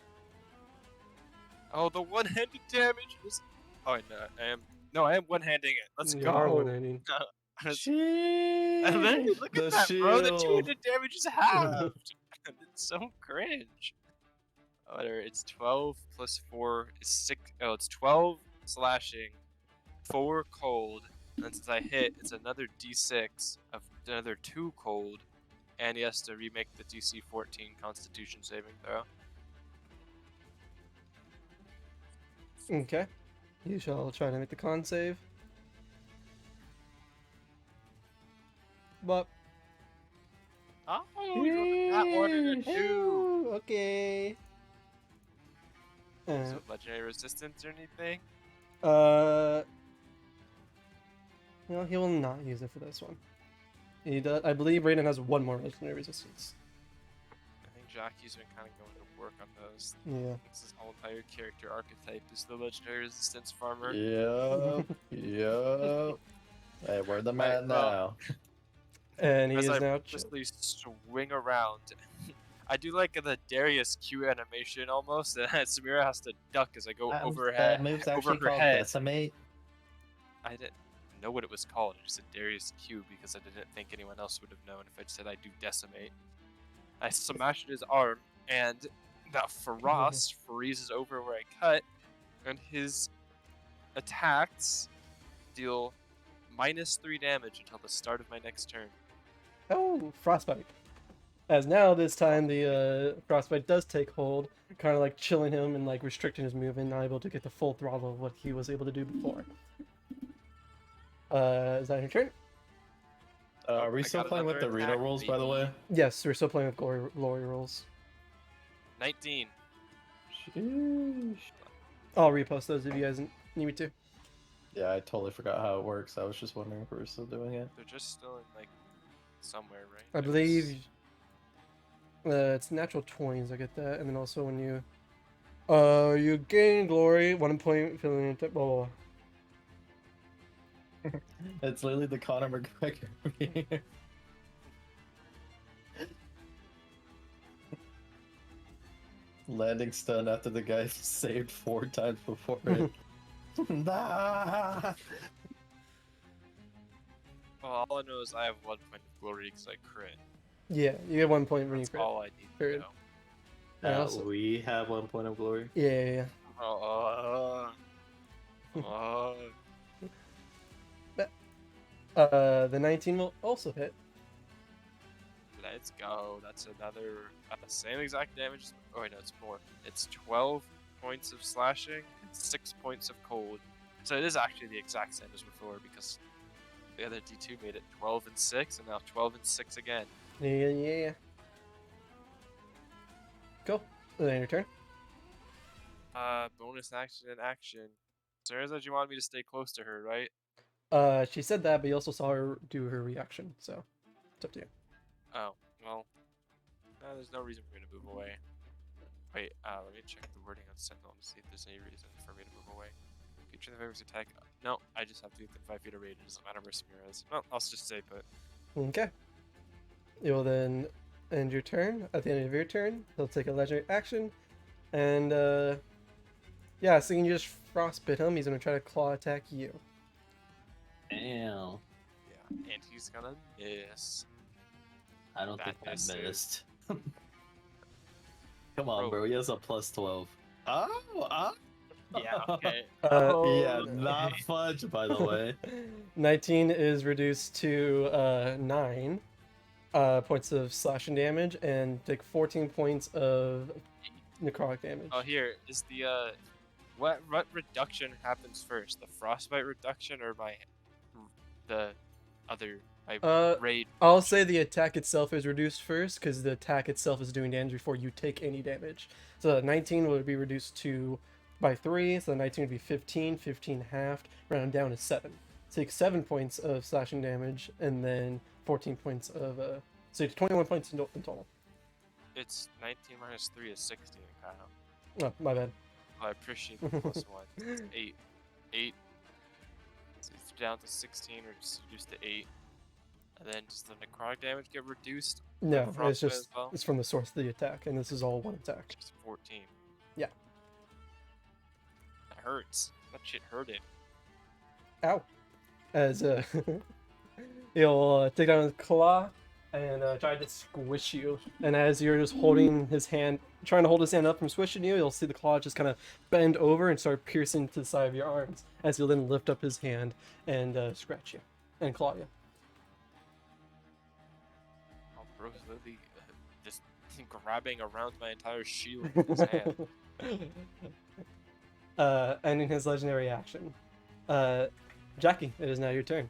Oh, the one-handed damage was. Oh, no, I am. No, I am one-handing it. Let's You go. are one-handing. And then Jeez, look at the that, bro. The shield. 200 damage is halved. It's so cringe. Whatever. It's 12 plus 4 is 6. Oh, it's 12 slashing, 4 cold, and then since I hit, it's another d6 of another 2 cold, and he has to remake the DC 14 Constitution saving throw. Okay. You shall try to make the con save. But Oh, you got that one and a 2. okay. So legendary resistance or anything? No, he will not use it for this one. He does. I believe Raiden has 1 more legendary resistance. I think Jackie's been kind of going to work on those. Yeah. It's his whole entire character archetype is the legendary resistance farmer. Yep. Yep. Hey, where the Right, man well, now? And he As is I now. recklessly swing around, I do like the Darius Q animation almost, and Samira has to duck as I go over her That head. move's over actually her called head. Decimate. I didn't know what it was called. I just said Darius Q because I didn't think anyone else would have known if I said I do decimate. I smashed his arm, and that Frost freezes over where I cut, and his attacks deal -3 damage until the start of my next turn. Oh, frostbite. As now this time the frostbite does take hold, kind of like chilling him and like restricting his movement, not able to get the full throttle of what he was able to do before. Is that your turn? Are we I still got playing with the another Reno attack, rules, by the baby. way? Yes, we're still playing with glory rolls. 19. Sheesh. I'll repost those if you guys need me to. Yeah, I totally forgot how it works. I was just wondering if we were still doing it. They're just still in like somewhere, right? I It was- believe it's natural 20s. I get that, and then also when you gain glory 1 point filling blah, blah, blah. It's literally the Conor McGregor meme. Landing stun after the guy saved 4 times before it. Nah. Well, all I know is I have 1 point of glory because I crit. Yeah, you get 1 point when you That's crit. all I need to Period. know. I also- We have 1 point of glory. Yeah. The 19 will also hit. Let's go. That's another same exact damage. Oh wait, no, it's more. It's 12 points of slashing, 6 points of cold. So it is actually the exact same as before because the other D2 made it 12 and 6, and now 12 and 6 again. Yeah. Cool. Then your turn. Bonus action and action. Sarah said you wanted me to stay close to her, right? She said that, but you also saw her do her reaction, so it's up to you. Oh, well. There's no reason for me to move away. Wait, let me check the wording on Sentinel to see if there's any reason for me to move away. Feature the favors attack. No, I just have to be within 5 feet of range. It doesn't matter where Samira is. Well, I'll just stay put. Okay. You will then end your turn. At the end of your turn, he'll take a legendary action, and yeah, seeing you just frostbite him, he's gonna try to claw attack you. Damn. Yeah, and he's gonna miss. I don't That think I misses. missed. Come on, Bro. bro. He has a +12. Oh, Yeah, okay. Uh, yeah, not fudge, by the way. 19 is reduced to 9 points of slashing damage and take 14 points of necrotic damage. Oh, here is the what reduction happens first? The frostbite reduction or the other raid? I'll say the attack itself is reduced first because the attack itself is doing damage before you take any damage. So 19 would be reduced to by 3, so 19 would be 15, 15 halved, round down to 7. Take 7 points of slashing damage and then 14 points of so 21 points in total. It's 19 minus 3 is 16, Kyle. Oh, my bad. Oh, I appreciate the plus 1. It's 8. 8. So it's down to 16 or just reduced to 8. And then does the necrotic damage get reduced? No, Frostbite it's just as well? it's from the source of the attack, and this is all one attack. Just 14. Yeah. That hurts. That shit hurted. Ow. As he'll take down his claw and try to squish you. And as you're just holding his hand, trying to hold his hand up from squishing you, you'll see the claw just kind of bend over and start piercing to the side of your arms. As he'll then lift up his hand and scratch you and claw you. Oh, bro's literally just grabbing around my entire shield with his hand. Ending his legendary action. Jackie, it is now your turn.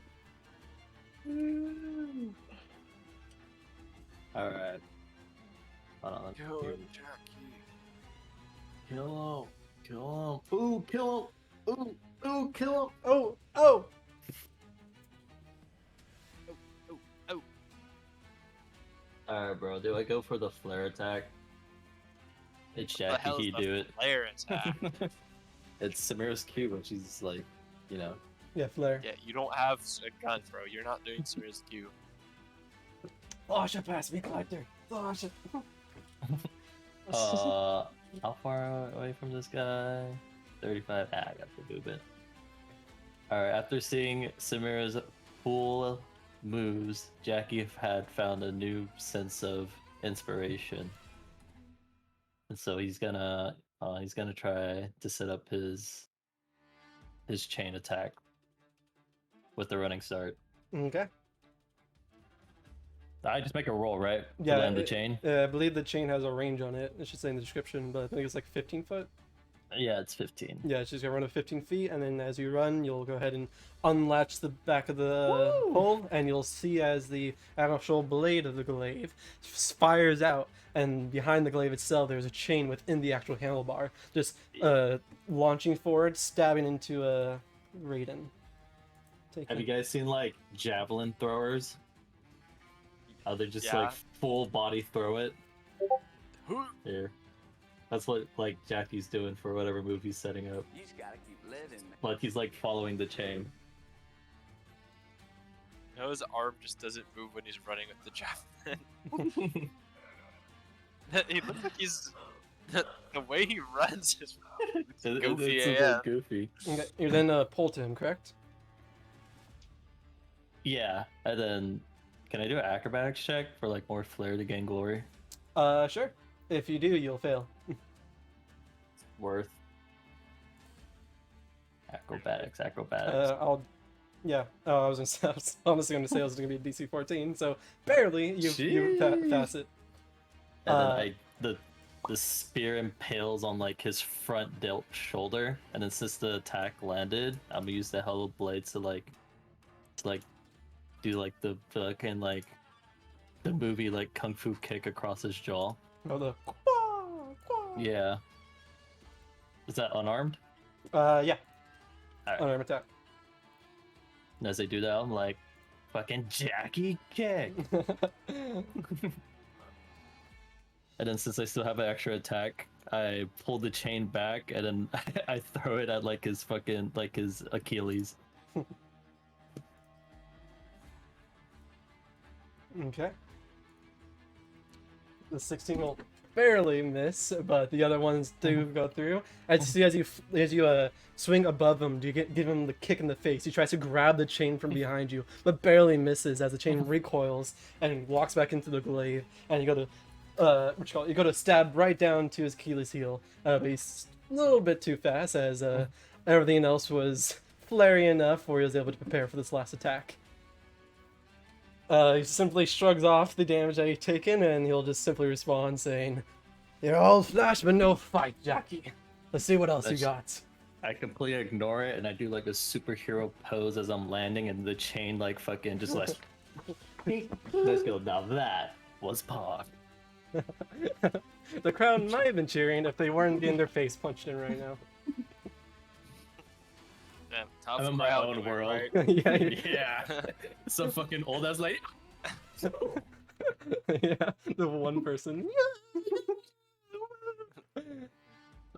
Alright. Hold on. Kill Here. him, Jackie. Kill him. Kill him. Ooh, kill him. Ooh, ooh, kill him. Oh, oh! Alright, bro. Do I go for the flare attack? It's What the hell Jackie, is he the do it. flare attack? It's Samira's Q, but she's like, you know. Yeah, flare. Yeah, you don't have a gun, bro. You're not doing Sirius Q. Flash it past me, collector. Flash it. How far away from this guy? 35. Ah, I got the movement. Alright, after seeing Samira's cool moves, Jackie had found a new sense of inspiration. And so he's gonna try to set up his chain attack with the running start. Okay. I just make a roll, right? Yeah, To land the chain? I believe the chain has a range on it. It should say in the description, but I think it's like 15 foot. Yeah, it's 15. Yeah, it's just gonna run at 15 feet, and then as you run, you'll go ahead and unlatch the back of the hole, and you'll see as the actual blade of the glaive fires out, and behind the glaive itself, there's a chain within the actual handlebar, just launching forward, stabbing into Raiden. Have you guys seen like javelin throwers? How they just Yeah. like full body throw it? Here. That's what like Jackie's doing for whatever move he's setting up. You just gotta keep living, man. But he's like following the chain. You know, his arm just doesn't move when he's running with the javelin. He looks like he's. The way he runs is goofy It's a AF. bit goofy. Okay, you then pull to him, correct? Yeah, and then can I do an acrobatics check for like more flair to gain glory? Sure. If you do, you'll fail. Worth. Acrobatics. Yeah. Oh, I was honestly gonna say it was gonna be a DC 14, so barely you pass it. And then the spear impales on like his front delt shoulder, and then since the attack landed, I'm gonna use the hollow blade to do like the fucking like the movie like kung fu kick across his jaw. Oh, the Yeah. Is that unarmed? yeah. Alright. Unarmed attack. And as I do that, I'm like, fucking Jackie kick. And then since I still have an extra attack, I pull the chain back and then I throw it at like his fucking like his Achilles. Okay. The 16 will barely miss, but the other ones do go through. As you swing above him, do you give him the kick in the face? He tries to grab the chain from behind you, but barely misses as the chain recoils and walks back into the glaive. And you go to you go to stab right down to his Achilles heel, but he's a little bit too fast as everything else was flary enough where he was able to prepare for this last attack. He simply shrugs off the damage that he's taken, and he'll just simply respond saying, "You're all flash, but no fight, Jackie. Let's see what else you got." I completely ignore it and I do like a superhero pose as I'm landing and the chain like fucking just like let's go. Now that was Pog. The crowd might have been cheering if they weren't getting their face punched in right now. Damn, tough I'm in my crowd, own am I world. right? Yeah, Yeah. Some fucking old ass lady. yeah, the one person.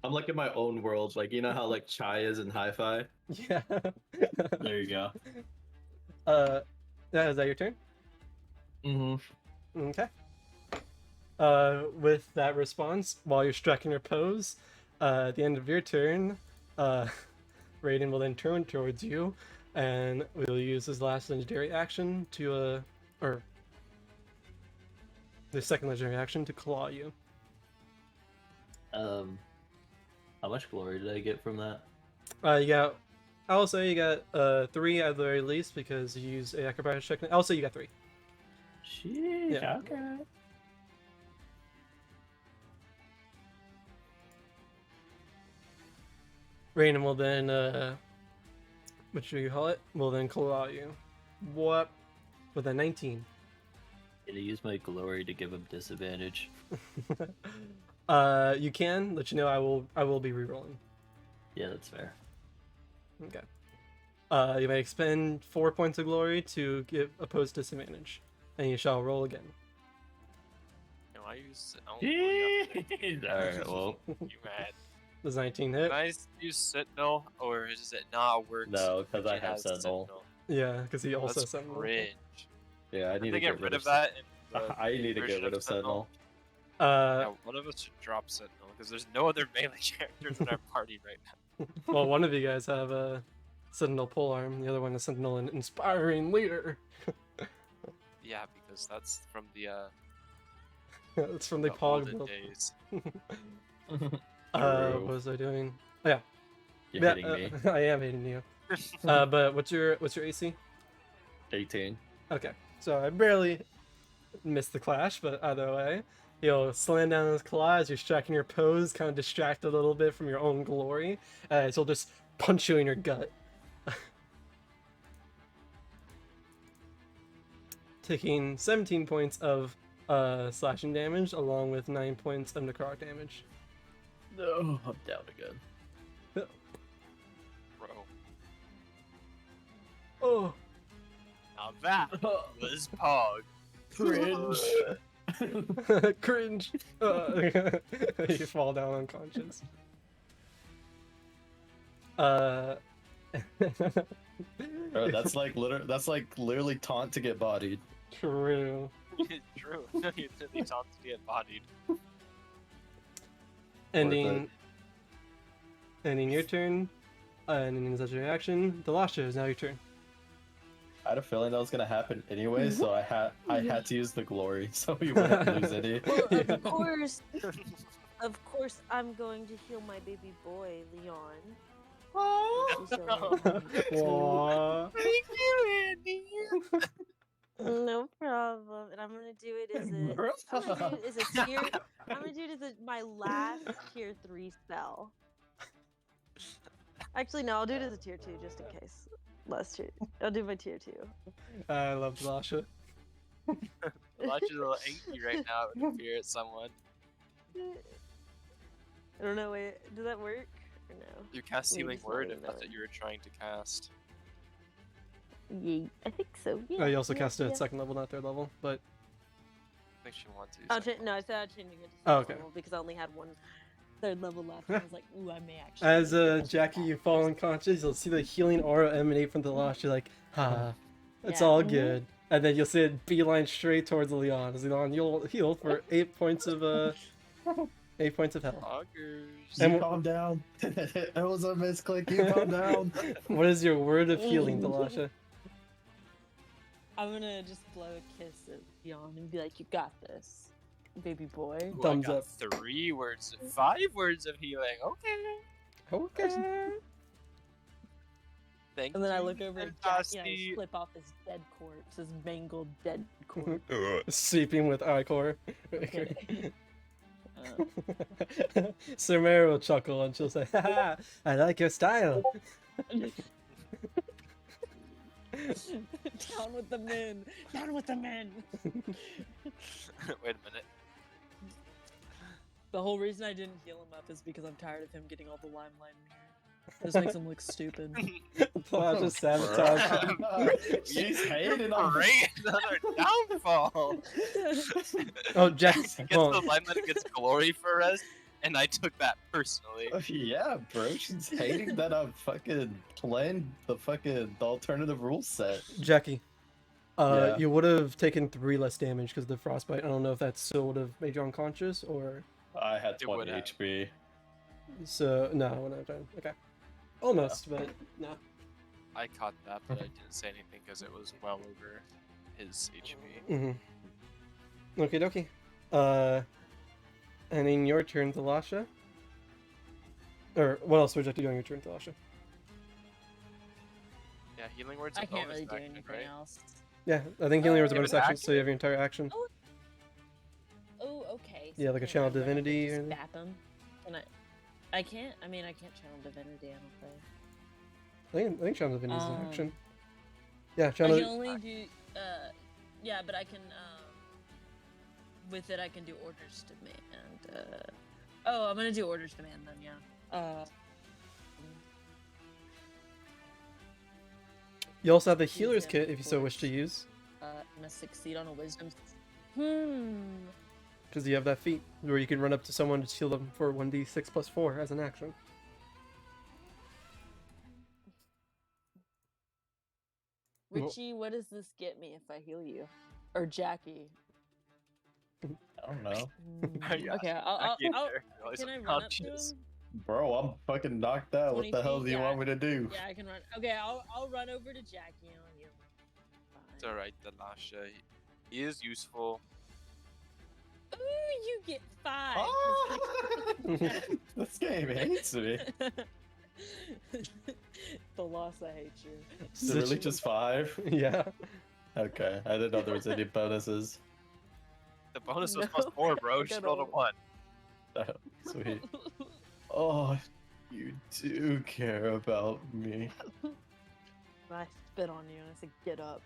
I'm like in my own world, like you know how like Chai is in Hi-Fi? Yeah. There you go. Yeah, is that your turn? Mm-hmm. Okay. With that response, while you're striking your pose, at the end of your turn, Raiden will then turn towards you, and we'll use his last legendary action to, or the second legendary action to claw you. How much glory did I get from that? You got, I'll say you got 3 at the very least because you used a acrobatics check. I'll say you got 3. Sheesh, Yeah. okay. Raiden will then, what should you call it? Will then claw you. What? With a 19. Did I use my glory to give him disadvantage? You can let you know I will be rerolling. Yeah, that's fair. Okay. You may expend 4 points of glory to give opposed disadvantage, and you shall roll again. Can I use? Oh, Alright, well. you mad? Does 19 hit? Can I use Sentinel, or does it not work? No, because I It have has Sentinel. Yeah, because he also That's has cringe. Yeah, I Did need they to get rid of that? In the I need to version get rid of Sentinel. Uh, Yeah, one of us should drop Sentinel because there's no other melee characters in our party right now. well, one of you guys have a Sentinel polearm, the other one is Sentinel an inspiring leader. Yeah, because that's from the It's from the Pog olden build. days. What was I doing? Oh, yeah. You're Yeah, hitting me. I am hitting you. But what's your AC? 18. Okay, so I barely missed the clash, but either way, he'll slam down his claw as you're striking your pose, kind of distract a little bit from your own glory, as he'll just punch you in your gut. Taking 17 points of slashing damage, along with 9 points of necrotic damage. No, I'm down again. Bro. Oh, Now that was Pog. Cringe. cringe! You fall down unconscious. Bro, that's like literally taunt to get bodied. True. True. You really taught to get bodied. Ending your turn, and then as your reaction, Delasha, is now your turn. I had a feeling that was gonna happen anyway, so I had to use the glory, so we wouldn't lose any. Well, of course, I'm going to heal my baby boy, Leon. Aw. Thank you, Andy. No problem. And I'm gonna do it as a tier. I'm gonna do it as my last tier 3 spell. Actually, no, I'll do it as a tier 2 just in case. Last tier. I'll do my tier 2. I love Delasha. Elijah's a little angry right now. It would appear at someone. I don't know. Wait, does that work or no? You cast Maybe Healing it's not Word even if that's that what you were trying to cast. Yeah, I think so. Yeah. Oh, you also yeah, cast it yeah. at 2nd level, not 3rd level, but I think she wants to. Oh, no, I said changing it to Oh, 3rd okay. level because I only had one 3rd level left. And I was like, ooh, I may actually. as make it Jackie, back. you fall unconscious, you'll see the healing aura emanate from Delasha. You're like, it's Yeah. all Mhm. good. And then you'll see it beeline straight towards Leon. As Leon, you'll heal for 8 points of 8 points of health. Augers. And You calm down. It was a misclick. You calm down. What is your word of healing, Delasha? I'm gonna just blow a kiss at Leon and be like, you got this, baby boy. Ooh, Thumbs I got up. 5 words of healing. Okay. Okay. Thank And then I you, look over at Jackie and I Fantasy. just flip off his dead corpse, his mangled dead corpse. Sleeping with Icor. Kidding. Sir Mary will chuckle and she'll say, "Haha, I like your style." Down with the men! Down with the men! Wait a minute. The whole reason I didn't heal him up is because I'm tired of him getting all the limelight in here. This makes him look stupid. Flash of sabotage. He's hating on Great, another downfall. Oh, Jack. Gets Well, the limelight, gets glory for us, and I took that personally. Yeah, bro, she's hating that I'm fucking playing the alternative rule set. Jackie. Yeah. You would have taken 3 less damage because of the frostbite. I don't know if that still would have made you unconscious or. I had It 20 would have. HP. So no, it wouldn't have done. Okay. Almost, but no. I caught that, but I didn't say anything because it was well over his HP. Mm-hmm. Okie dokie. And in your turn, Thalasha. Or what else would you like to do on your turn, Thalasha? Yeah, healing words. I a can't bonus really do action, anything right? else. Yeah, I think healing was a Give bonus an action, so you have your entire action. Oh, okay. Yeah, like a can channel I run up and divinity or just anything? Bap him? Can I can't. I mean, I can't channel divinity. I don't think. I think Channel Divinity is an Um, action. Yeah, I Channel. can only do. Yeah, but I can. With it, I can do orders demand. Oh, I'm gonna do orders demand then. Yeah. You also have the Use healer's him kit if you so for- wish to use, I'm gonna succeed on a wisdom. because you have that feat where you can run up to someone to heal them for 1d6 plus 4 as an action. Well- Richie, what does this get me if I heal you? Or Jackie? I don't know. Yeah, Okay, I'll, can I run up to him? Bro, I'm fucking knocked out. What 20 the hell feet? do you Yeah. want me to do? Yeah, I can run. Okay, I'll run over to Jackie and I'll heal him. It's alright, Lasha. He is useful. Ooh, you get 5. Ah! This game hates me. The loss, I hate you. Is it really just 5? Yeah. Okay, I didn't know there was any bonuses. The bonus was No, plus 4, bro. I She got rolled a all- 1. Oh, sweet. Oh, you do care about me. I spit on you and I said, get up.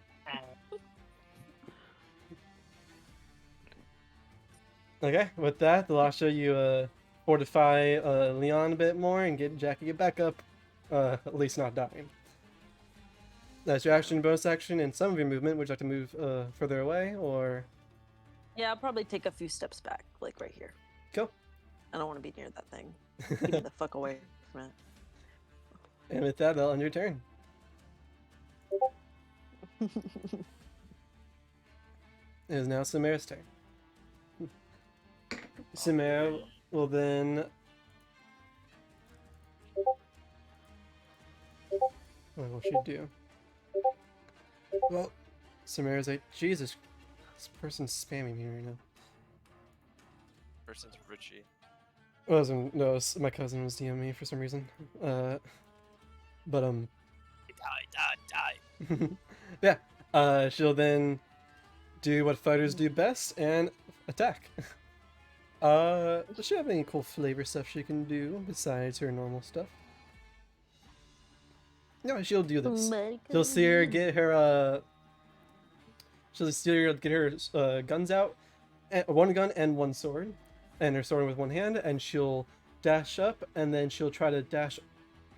Okay, with that, Thalasha, you fortify Leon a bit more and get Jackie back up, at least not dying. That's your action, bonus action, and some of your movement. Would you like to move further away, or? Yeah, I'll probably take a few steps back, like right here. Cool. I don't want to be near that thing. Get me the fuck away from it. And with that, that'll end your turn. It is now Samara's turn. Samara will then. What will she do? Well, Samara's like, Jesus, this person's spamming me right now. Person's Richie. It wasn't, no, my cousin was DMing me for some reason. But Die. yeah, she'll then do what fighters do best and attack. Does she have any cool flavor stuff she can do besides her normal stuff? No, she'll do this. She'll see her get her she'll see her get her guns out, one gun and one sword, and her sword with one hand, and she'll dash up, and then she'll try to dash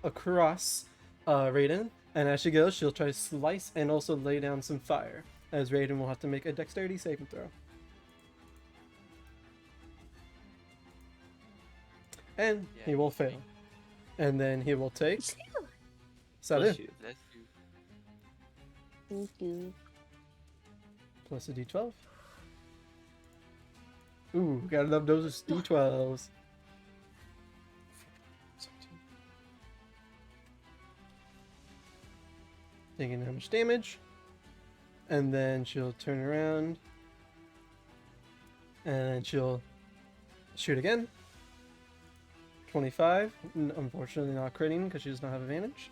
across Raiden, and as she goes, she'll try to slice and also lay down some fire, as Raiden will have to make a dexterity saving throw. And he will fail. And then he will take... Salut. Bless you. Thank you. Plus a d12. Ooh, gotta love those d12s. Taking how much damage. And then she'll turn around. And she'll shoot again. 25. Unfortunately not critting because she does not have advantage.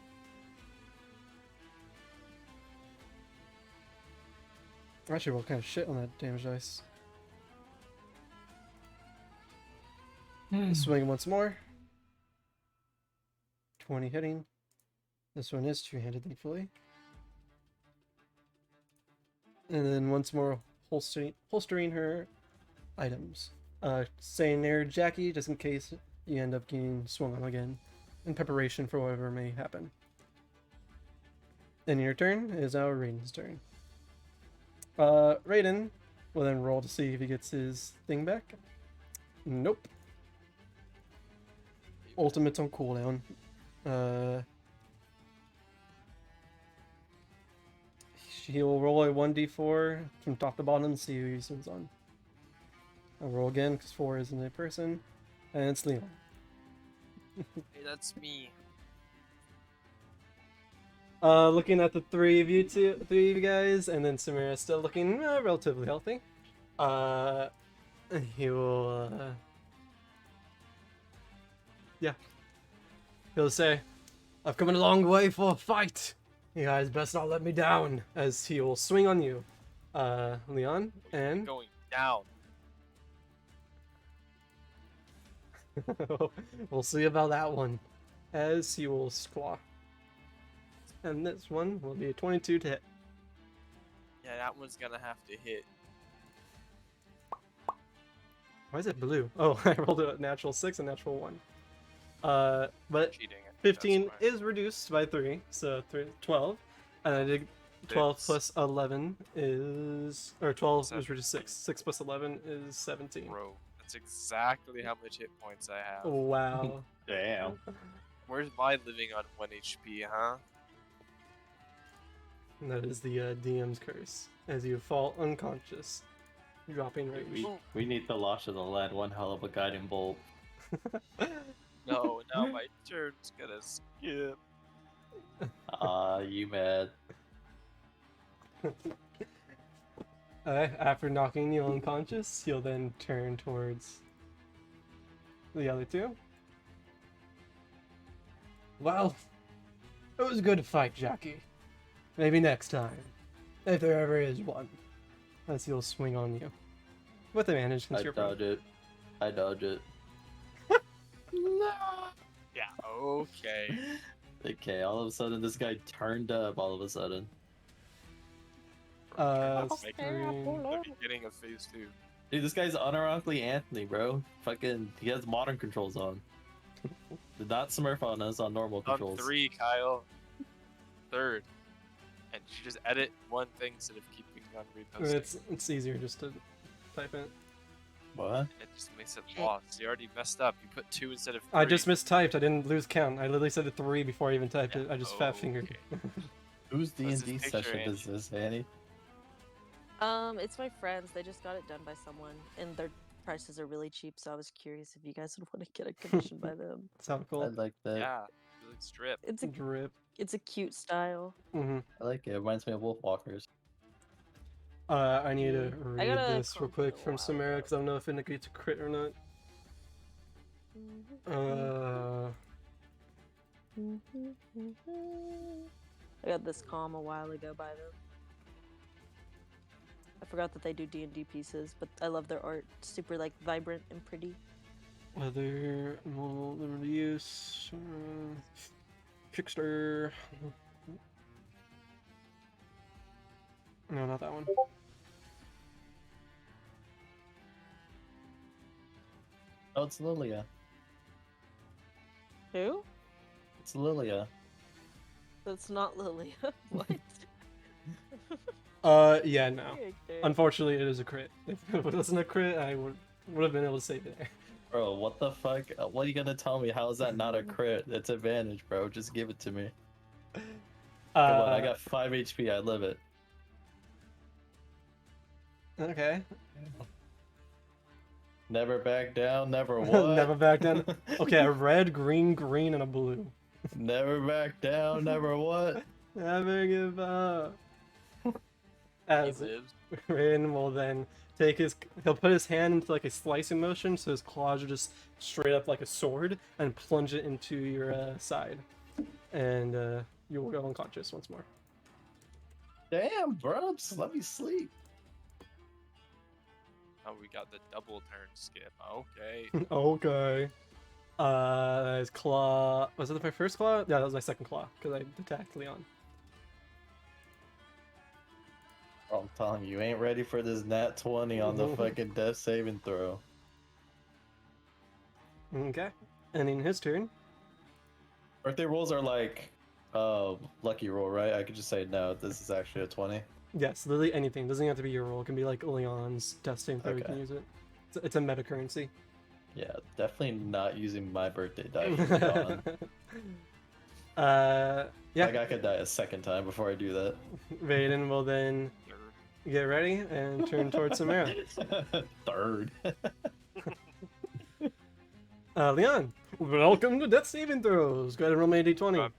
I actually rolled kind of shit on that damage dice. Swing once more. 20 hitting. This one is two-handed, thankfully. And then once more, holstering her items. Staying near Jackie, just in case you end up getting swung on again, in preparation for whatever may happen. And your turn is now Raiden's turn. Raiden will then roll to see if he gets his thing back. Nope. Ultimate's on cooldown. He'll roll a 1d4 from top to bottom to see who he swings on. I'll roll again because 4 isn't a person. And it's Leon. Hey, that's me. Looking at the three of you guys, and then Samira still looking relatively healthy. He will, yeah. He'll say, I've come a long way for a fight. You guys best not let me down, as he will swing on you, Leon, and Going down. we'll see about that one, as he will squaw. And this one will be a 22 to hit. Yeah, that one's gonna have to hit. Why is it blue? Oh, I rolled a natural 6 and natural 1. But Cheating. I think 15 that's why. is reduced by 3, so 12. And I did 12 Six. plus 11 is... Or 12 is Seven. reduced 6. 6 plus 11 is 17. Bro, that's exactly how much hit points I have. Oh, wow. Damn. Where's my living on 1 HP, huh? And that is the DM's curse, as you fall unconscious, dropping rage. We need the Lash of the Land, one hell of a guiding bolt. No, now my turn's gonna skip. You mad. After knocking you unconscious, he'll then turn towards the other two. Well, it was a good fight, Jackie. Maybe next time, if there ever is one, as he'll swing on you. With advantage, since I you're dodge it. I dodge it. Yeah, okay. Okay, all of a sudden this guy turned up all of a sudden. Let's screen. the beginning of phase 2. Dude, this guy's unironically Anthony, bro. Fucking, he has modern controls on. Did not smurf on us on normal On controls. 3, Kyle. 3rd. And you just edit one thing instead of keeping on reposting. It's easier just to type it. What? It just makes it lost. You already messed up. You put 2 instead of 3. I just mistyped. I didn't lose count. I literally said 3 before I even typed Yeah, it. I just fat fingered. okay. Whose What's D&D his picture, session is Angie? this, Annie? It's my friends. They just got it done by someone, and their prices are really cheap. So I was curious if you guys would want to get a commission by them. Sound I cool? like that. Yeah. You look strip. Drip. It's a cute style. Mm-hmm. I like it. It reminds me of Wolfwalkers. I need to I read got a this real comp quick a from while Samara ago. because I don't know if it negates a crit or not. I got this calm a while ago by them. I forgot that they do D&D pieces, but I love their art. Super like vibrant and pretty. Whether normal limited use, trickster. No, not that one. Oh, it's Lilia. Who? It's Lilia. That's not Lilia. What? Yeah, no. Character. Unfortunately, it is a crit. If it wasn't a crit, I would have been able to save it there. Bro, what the fuck? What are you gonna tell me? How is that not a crit? It's advantage, bro. Just give it to me. Come on, I got 5 HP. I live it. Okay. Never back down. Never what? Never back down. Okay, a red, green, green, and a blue. Never back down. Never what? Never give up. As He lives. Raiden will then he'll put his hand into like a slicing motion, so his claws are just straight up like a sword, and plunge it into your side, and you will go unconscious once more. Damn, bro. Just let me sleep. Oh, we got the double turn skip. Okay. Okay. It's claw. Was it my first claw? Yeah, that was my second claw because I attacked Leon. I'm telling you, you ain't ready for this nat 20 on the fucking death saving throw. Okay. And in his turn, Birthday rolls are like lucky roll, right? I could just say no, this is actually a 20. yes, literally anything. Doesn't have to be your roll. It can be like Leon's testing throw. You can Okay. use it. It's a meta currency. Yeah, definitely not using my birthday die for Leon. Yeah. Like I could die a second time before I do that. Vaden will then get ready and turn towards Samara. Third. Leon, welcome to Death Saving Throws. Go ahead and roll me a d20.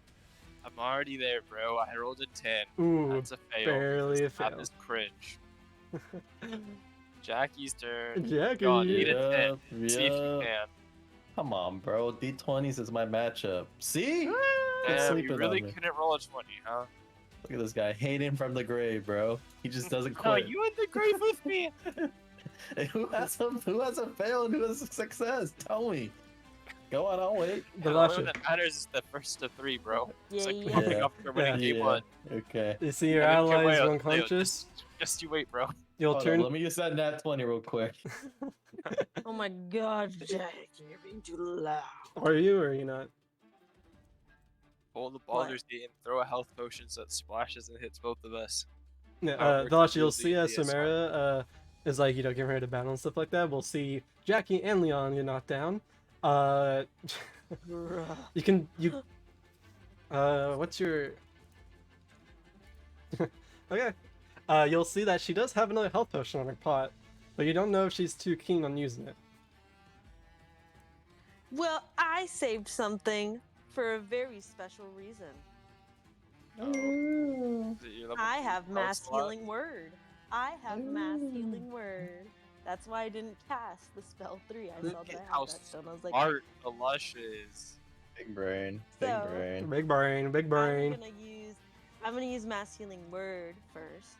I'm already there, bro. I rolled a 10. Ooh, That's a fail. barely a This map fail. is cringe. Jackie's turn. Jackie. Go on, eat a 10. Yep, See if you yep. can. Come on, bro. D20s is my matchup. See? Quit Damn, sleeping you really on me. couldn't roll a 20, huh? Look at this guy hating from the grave, bro. He just doesn't No, quit. you in the grave with me. Who has a fail and who has a success? Tell me. Go on, I'll wait. The The last only one that matters is the first of 3, bro. It's like Yeah, popping yeah. up for winning game 1. Okay. You see your And then allies Leo, unconscious. Just you wait, bro. You'll Hold turn. on, let me use that nat 20 real quick. Oh my god, Jack, you're being too loud. Are you or are you not? Pull the Baldur's Gate and throw a health potion so it splashes and hits both of us. Yeah, How it works Dalasha, with you'll the see as DSR. Samara is like, getting ready to battle and stuff like that. We'll see Jackie and Leon get knocked down. You can, what's your... Okay. You'll see that she does have another health potion on her pot, but you don't know if she's too keen on using it. Well, I saved something for a very special reason. Is it your level I 2 have spell mass slot? healing word. I have mass healing word. That's why I didn't cast the spell 3. I saw Look that at I how had that stone. I was like, smart the lush is. Big brain. Big So- brain. Big brain, big brain. I'm gonna use mass healing word first,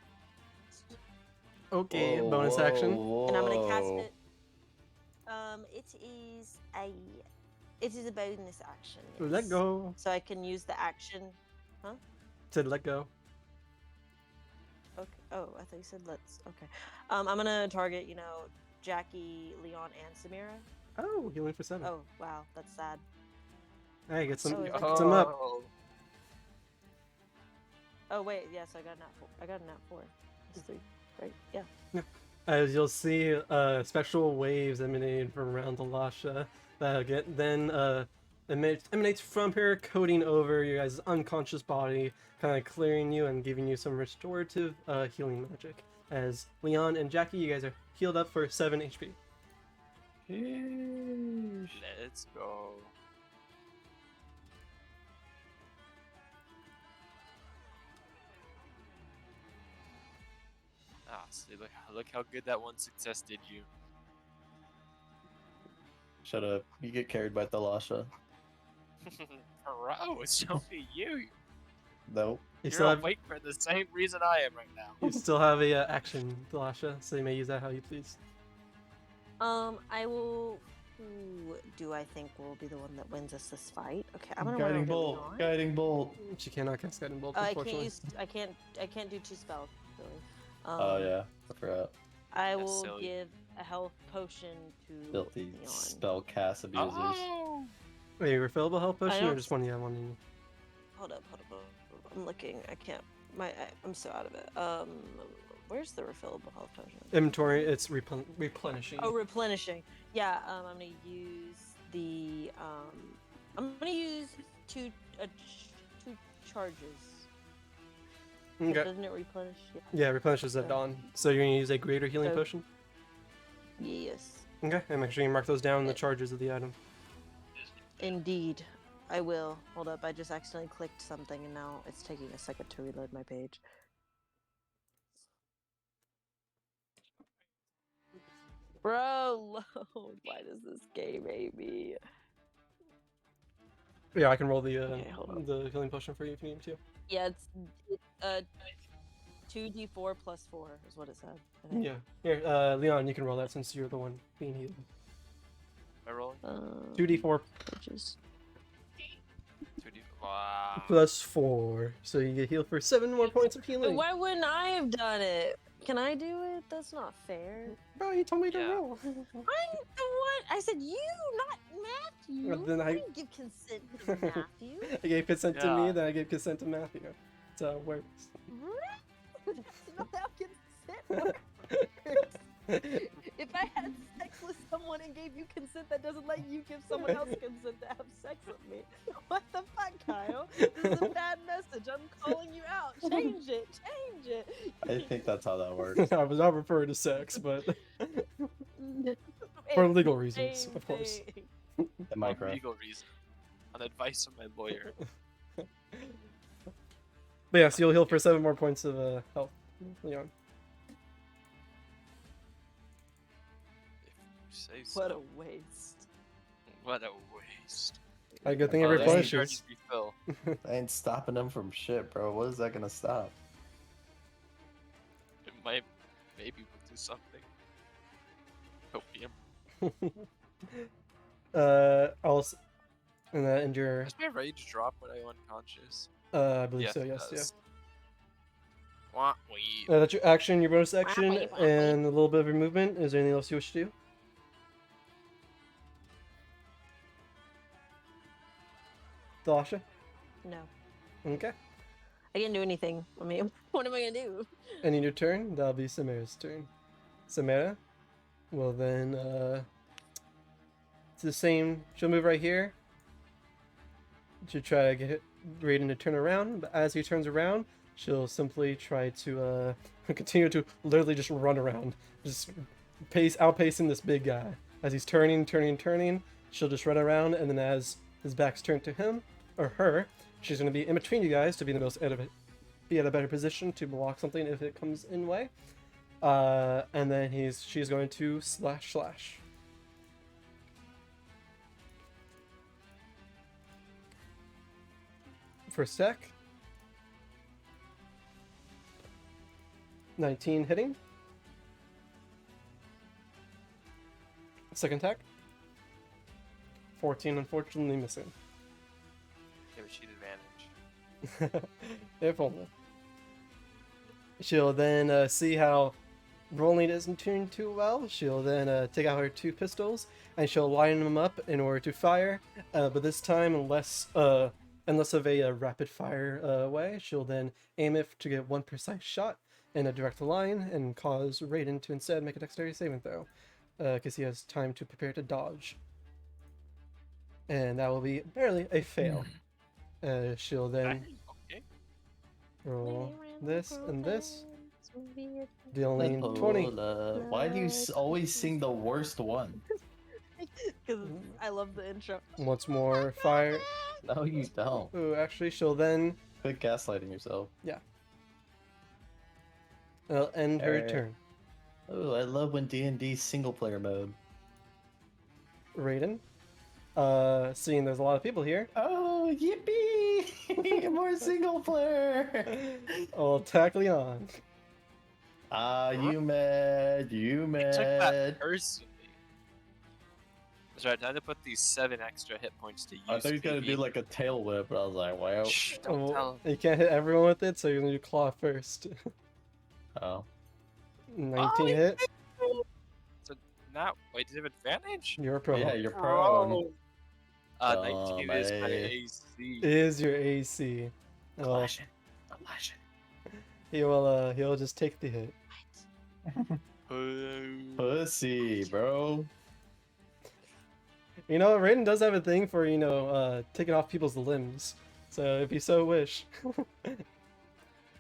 Okay, Whoa, bonus whoa, action. and I'm gonna cast whoa. it. It is a bonus action. Let yes. go. So I can use the action. Said let go. Okay. Oh, I thought you said let's. Okay. I'm gonna target, Jackie, Leon, and Samira. Oh, healing for 7. Oh, wow, that's sad. Hey, get some, Oh, is get that some up. Oh wait, yes, I got a nat 4. I got a nat 4. It's 3, right? Yeah. As you'll see, special waves emanating from around Dalasha that emanates from her, coating over your guys' unconscious body, kind of clearing you and giving you some restorative healing magic. As Leon and Jackie, you guys are healed up for 7 HP. Let's go. Ah, see, look how good that one success did you. Shut up. You get carried by Thalasha. Bro, it's only you. Nope. You You're still have, awake for the same reason I am right now. you still have a action, Dalasha, so you may use that how you please. I will. Who do I think will be the one that wins us this fight? Okay, I'm gonna Guiding run over to bolt. Leon. Guiding bolt. She cannot cast Guiding Bolt, I unfortunately. can't do 2 spells really. Oh yeah, I forgot. I That's will silly. give a health potion to Filthy Leon. spell cast abusers. Oh! Wait, refillable health potion or don't- just one you have on you? Hold up. I'm looking. I can't. I'm so out of it. Where's the refillable health potion? Inventory, it's replenishing. Oh, replenishing. Yeah. I'm gonna use the. I'm gonna use 2 charges. Okay. Doesn't it replenish? Yeah, replenishes at dawn. So you're gonna use a greater healing So- potion? Yes. Okay, and make sure you mark those down in the charges of the item. Indeed. I will. Hold up. I just accidentally clicked something and now it's taking a second to reload my page. Bro, load. Why does this game hate me? Yeah, I can roll the Okay, hold on. the healing potion for you if you need me to. Yeah, it's 2d4 plus 4 is what it said. I think. Yeah. Here, Leon, you can roll that since you're the one being healed. Am I rolling? 2d4 Which is 2D. Wow. plus 4. So you get healed for 7 more points of But healing. why wouldn't I have done it? Can I do it? That's not fair. Bro, you told me to Yeah. roll. I'm the one. I said you, not Matthew. Well, then I I- didn't give consent to Matthew. I gave consent to me, Yeah. then I gave consent to Matthew. That's how it works. That's not how consent works. If I had sex with someone and gave you consent, that doesn't let you give someone else consent to have sex with me. What the fuck, Kyle? This is a bad message. I'm calling you out. Change it. Change it. I think that's how that works. I was not referring to sex, but for legal reasons, Same of course. thing. In On Minecraft. legal reason. On advice from my lawyer. But yeah, so you'll heal for 7 more points of health, Leon. If you say so. What a waste. What a waste. A good thing it Oh, that's Charges replenishes. refill. I ain't stopping them from shit, bro. What is that gonna stop? It might, maybe we'll do something. Copium. Also, and that endure. Does my rage drop when I'm unconscious? I believe Yes, so. it Yes, yeah. does. Wah, wee. That's your action, your bonus action, wait, wait. and a little bit of your movement. Is there anything else you wish to do? Thalasha? No. Okay. I didn't do anything. I mean, what am I gonna do? And in your turn, that'll be Samara's turn. Samara will then, it's the same. She'll move right here. She'll try to get Raiden to turn around, but as he turns around, she'll simply try to continue to literally just run around, just outpacing this big guy as he's turning. She'll just run around, and then as his back's turned to him or her, she's going to be in between you guys to be be at a better position to block something if it comes in way. And then she's going to slash. First attack. 19 hitting. Second attack. 14 unfortunately missing. Give a cheat advantage. If only. She'll then see how rolling isn't doing too well. She'll then take out her 2 pistols and she'll line them up in order to fire. But this time, unless of a rapid fire way, she'll then aim it to get 1 precise shot in a direct line and cause Raiden to instead make a dexterity saving throw, because he has time to prepare to dodge. And that will be barely a fail. She'll then Okay. roll this and this, dealing 20. Why do you always sing the worst one? Because I love the intro. Once more fire. No, you don't. Ooh, actually, she'll then Quit gaslighting yourself. end her Alright. turn. Oh, I love when D&D single player mode. Raiden, seeing there's a lot of people here, Oh, yippee! More single player. I'll attack Leon. You mad? You I took that mad? personally. That's right, time to put these 7 extra hit points to use. I thought he was gonna PV. do like a tail whip, but I was like, wow. Shh, don't Oh, tell. you can't hit everyone with it, so you're gonna do claw first. Oh, 19 he hit. So now, wait, does it have advantage? You're a pro. yeah, you're prone. 19 is my mate. AC. Is your AC. Well, Elijah. he'll just take the hit. Pussy, bro. You know, Raiden does have a thing for, taking off people's limbs. So if you so wish.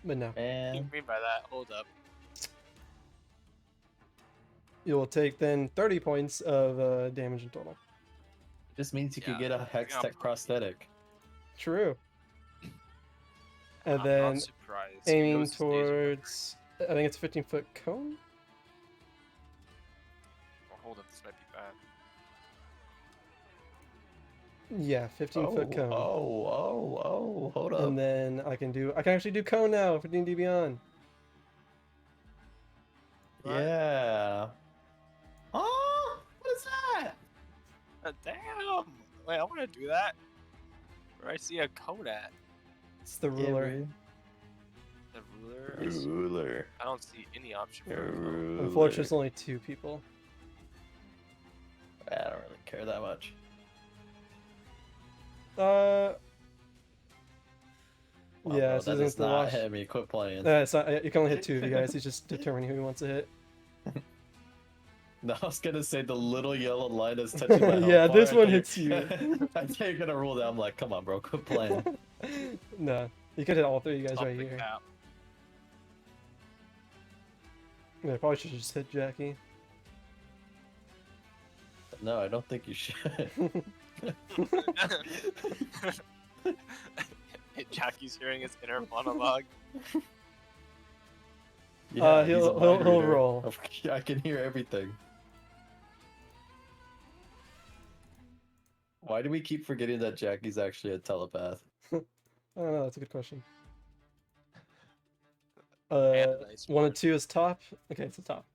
But no. What do you And mean by that? Hold up. You will take then 30 points of damage in total. this means you could Yeah, get a Hex yeah. Tech prosthetic. True. And I'm then not surprised. He aiming goes to stage one. towards, I think it's a 15-foot cone. Oh, hold up, this might be bad. Yeah, 15-foot cone. Oh, hold up. And then I can actually do cone now for D&D Beyond. What? Yeah. Oh, what is that? Damn! Wait, I want to do that. Where I see a code at? It's the Yeah, ruler. man. The ruler? Ruler. I don't see any option for a vote. Ruler. Unfortunately, it's only 2 people. I don't really care that much. Uh. Wow, Yeah, bro, this that isn't does the not wash. hit me. Quit playing. It's not, you can only hit 2 of you guys. He's just determining who he wants to hit. No, I was gonna say the little yellow line that's touching my health Yeah, bar. this I one thought hits you. I thought you're gonna roll that. I'm like, come on, bro, quit playing. No, you could hit all 3 of you guys Up right the here. cap. Yeah, probably should just hit Jackie. No, I don't think you should. Jackie's hearing his inner monologue. Yeah, he'll- he's a mind he'll reader. roll. I can hear everything. Why do we keep forgetting that Jackie's actually a telepath? I don't know, that's a good question. And a nice 1 and 2 is top. Okay, it's the top.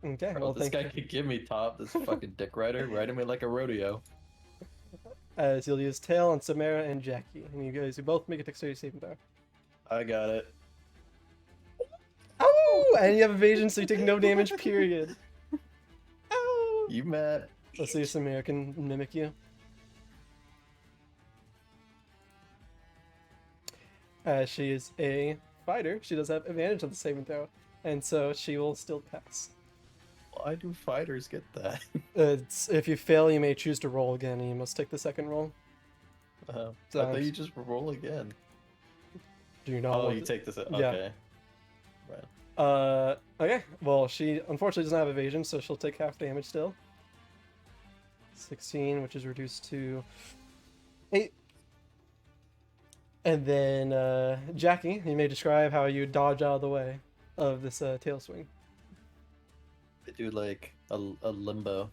Okay, Bro, well, this thank guy you. could give me top. This fucking dick rider riding me like a rodeo. As you'll use tail on Samara and Jackie, and you guys, you both make a dexterity saving throw. I got it. Oh, and you have evasion, so you take no damage. Period. Oh. You mad? Let's see if Samara can mimic you. As she is a fighter, she does have advantage on the saving throw, and so she will still pass. Why do fighters get that? If you fail, you may choose to roll again, and you must take the second roll. I So- thought you just roll again. Do you know? Oh, what you the- take this. Yeah. Okay. Okay. Well, she unfortunately doesn't have evasion, so she'll take half damage still. 16, which is reduced to 8. And then, Jackie, you may describe how you dodge out of the way of this tail swing. I do like a limbo.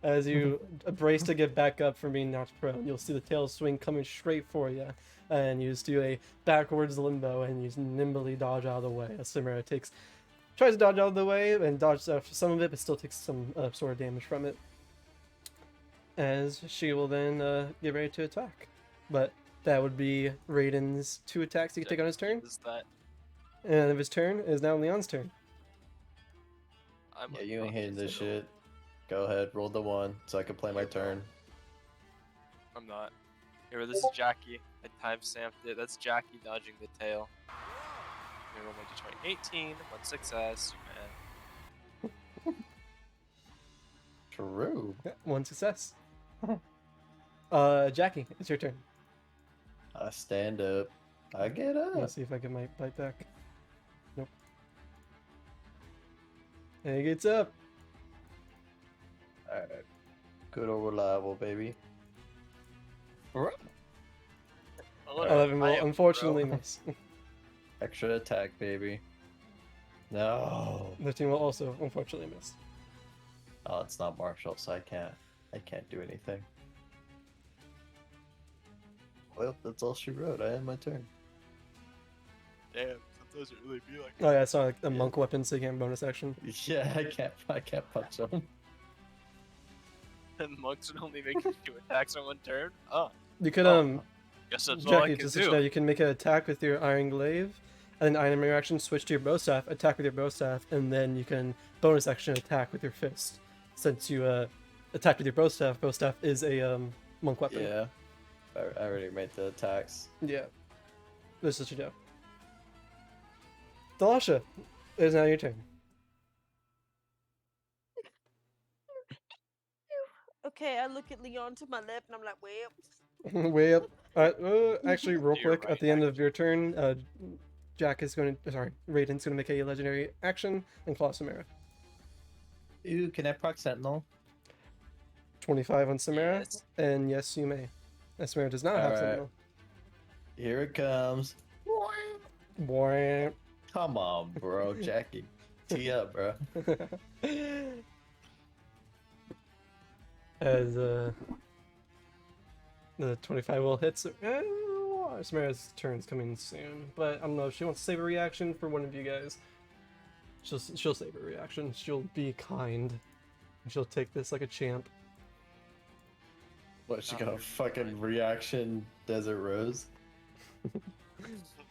As you brace to get back up from being knocked prone, you'll see the tail swing coming straight for you. And you just do a backwards limbo and you just nimbly dodge out of the way. As Samara tries to dodge out of the way and dodges out for some of it, but still takes some sort of damage from it. As she will then get ready to attack. But that would be Raiden's 2 attacks he can take on his turn. Is that? And of his turn is now Leon's turn. I'm Yeah, a you ain't fucking hitting this fiddle. shit. Go ahead, roll the 1 so I can play my turn. I'm not. Here, this is Jackie. I timestamped it. That's Jackie dodging the tail. I'm gonna roll my d20. 18, 1 success, man. True. Yeah, 1 success. Jackie, it's your turn. I stand up. I get up. Let's see if I get my bite back. Nope. And he gets up. Alright. Good old reliable, baby. Oh, look, 11 I will am unfortunately pro. miss. Extra attack, baby. No. 13 will also unfortunately miss. Oh, it's not martial, so I can't do anything. Well, that's all she wrote. I had my turn. Damn, sometimes it really be like Oh yeah, it's not like a Yeah. monk weapon, so you can't bonus action. Yeah, I can't punch him. and monks would only make 2 attacks on 1 turn. Oh, You could guess that's all I Jackie, can just so you do. know, you can make an attack with your Iron Glaive, and then item reaction switch to your bow staff, attack with your bow staff, and then you can bonus action attack with your fist. Since you attacked with your bow staff is a monk weapon. Yeah. I already made the attacks. Yeah. This is what you know. Dalasha, it is now your turn. Okay, I look at Leon to my left and I'm like, well, Way up. Actually, real You're quick, at right, the end of your turn, Raiden's going to make a legendary action and claw Samara. Ooh, can I proc sentinel? 25 on Samara, Yes. and yes, you may. Samara does not have Alright. Sentinel. Here it comes. Boy. Come on, bro. Jackie. Tee up, bro. As the 25 will hit. Samara's turn's coming soon, but I don't know if she wants to save a reaction for one of you guys. She'll save a reaction. She'll be kind. She'll take this like a champ. What, she Not got a really fucking fine. reaction Desert Rose?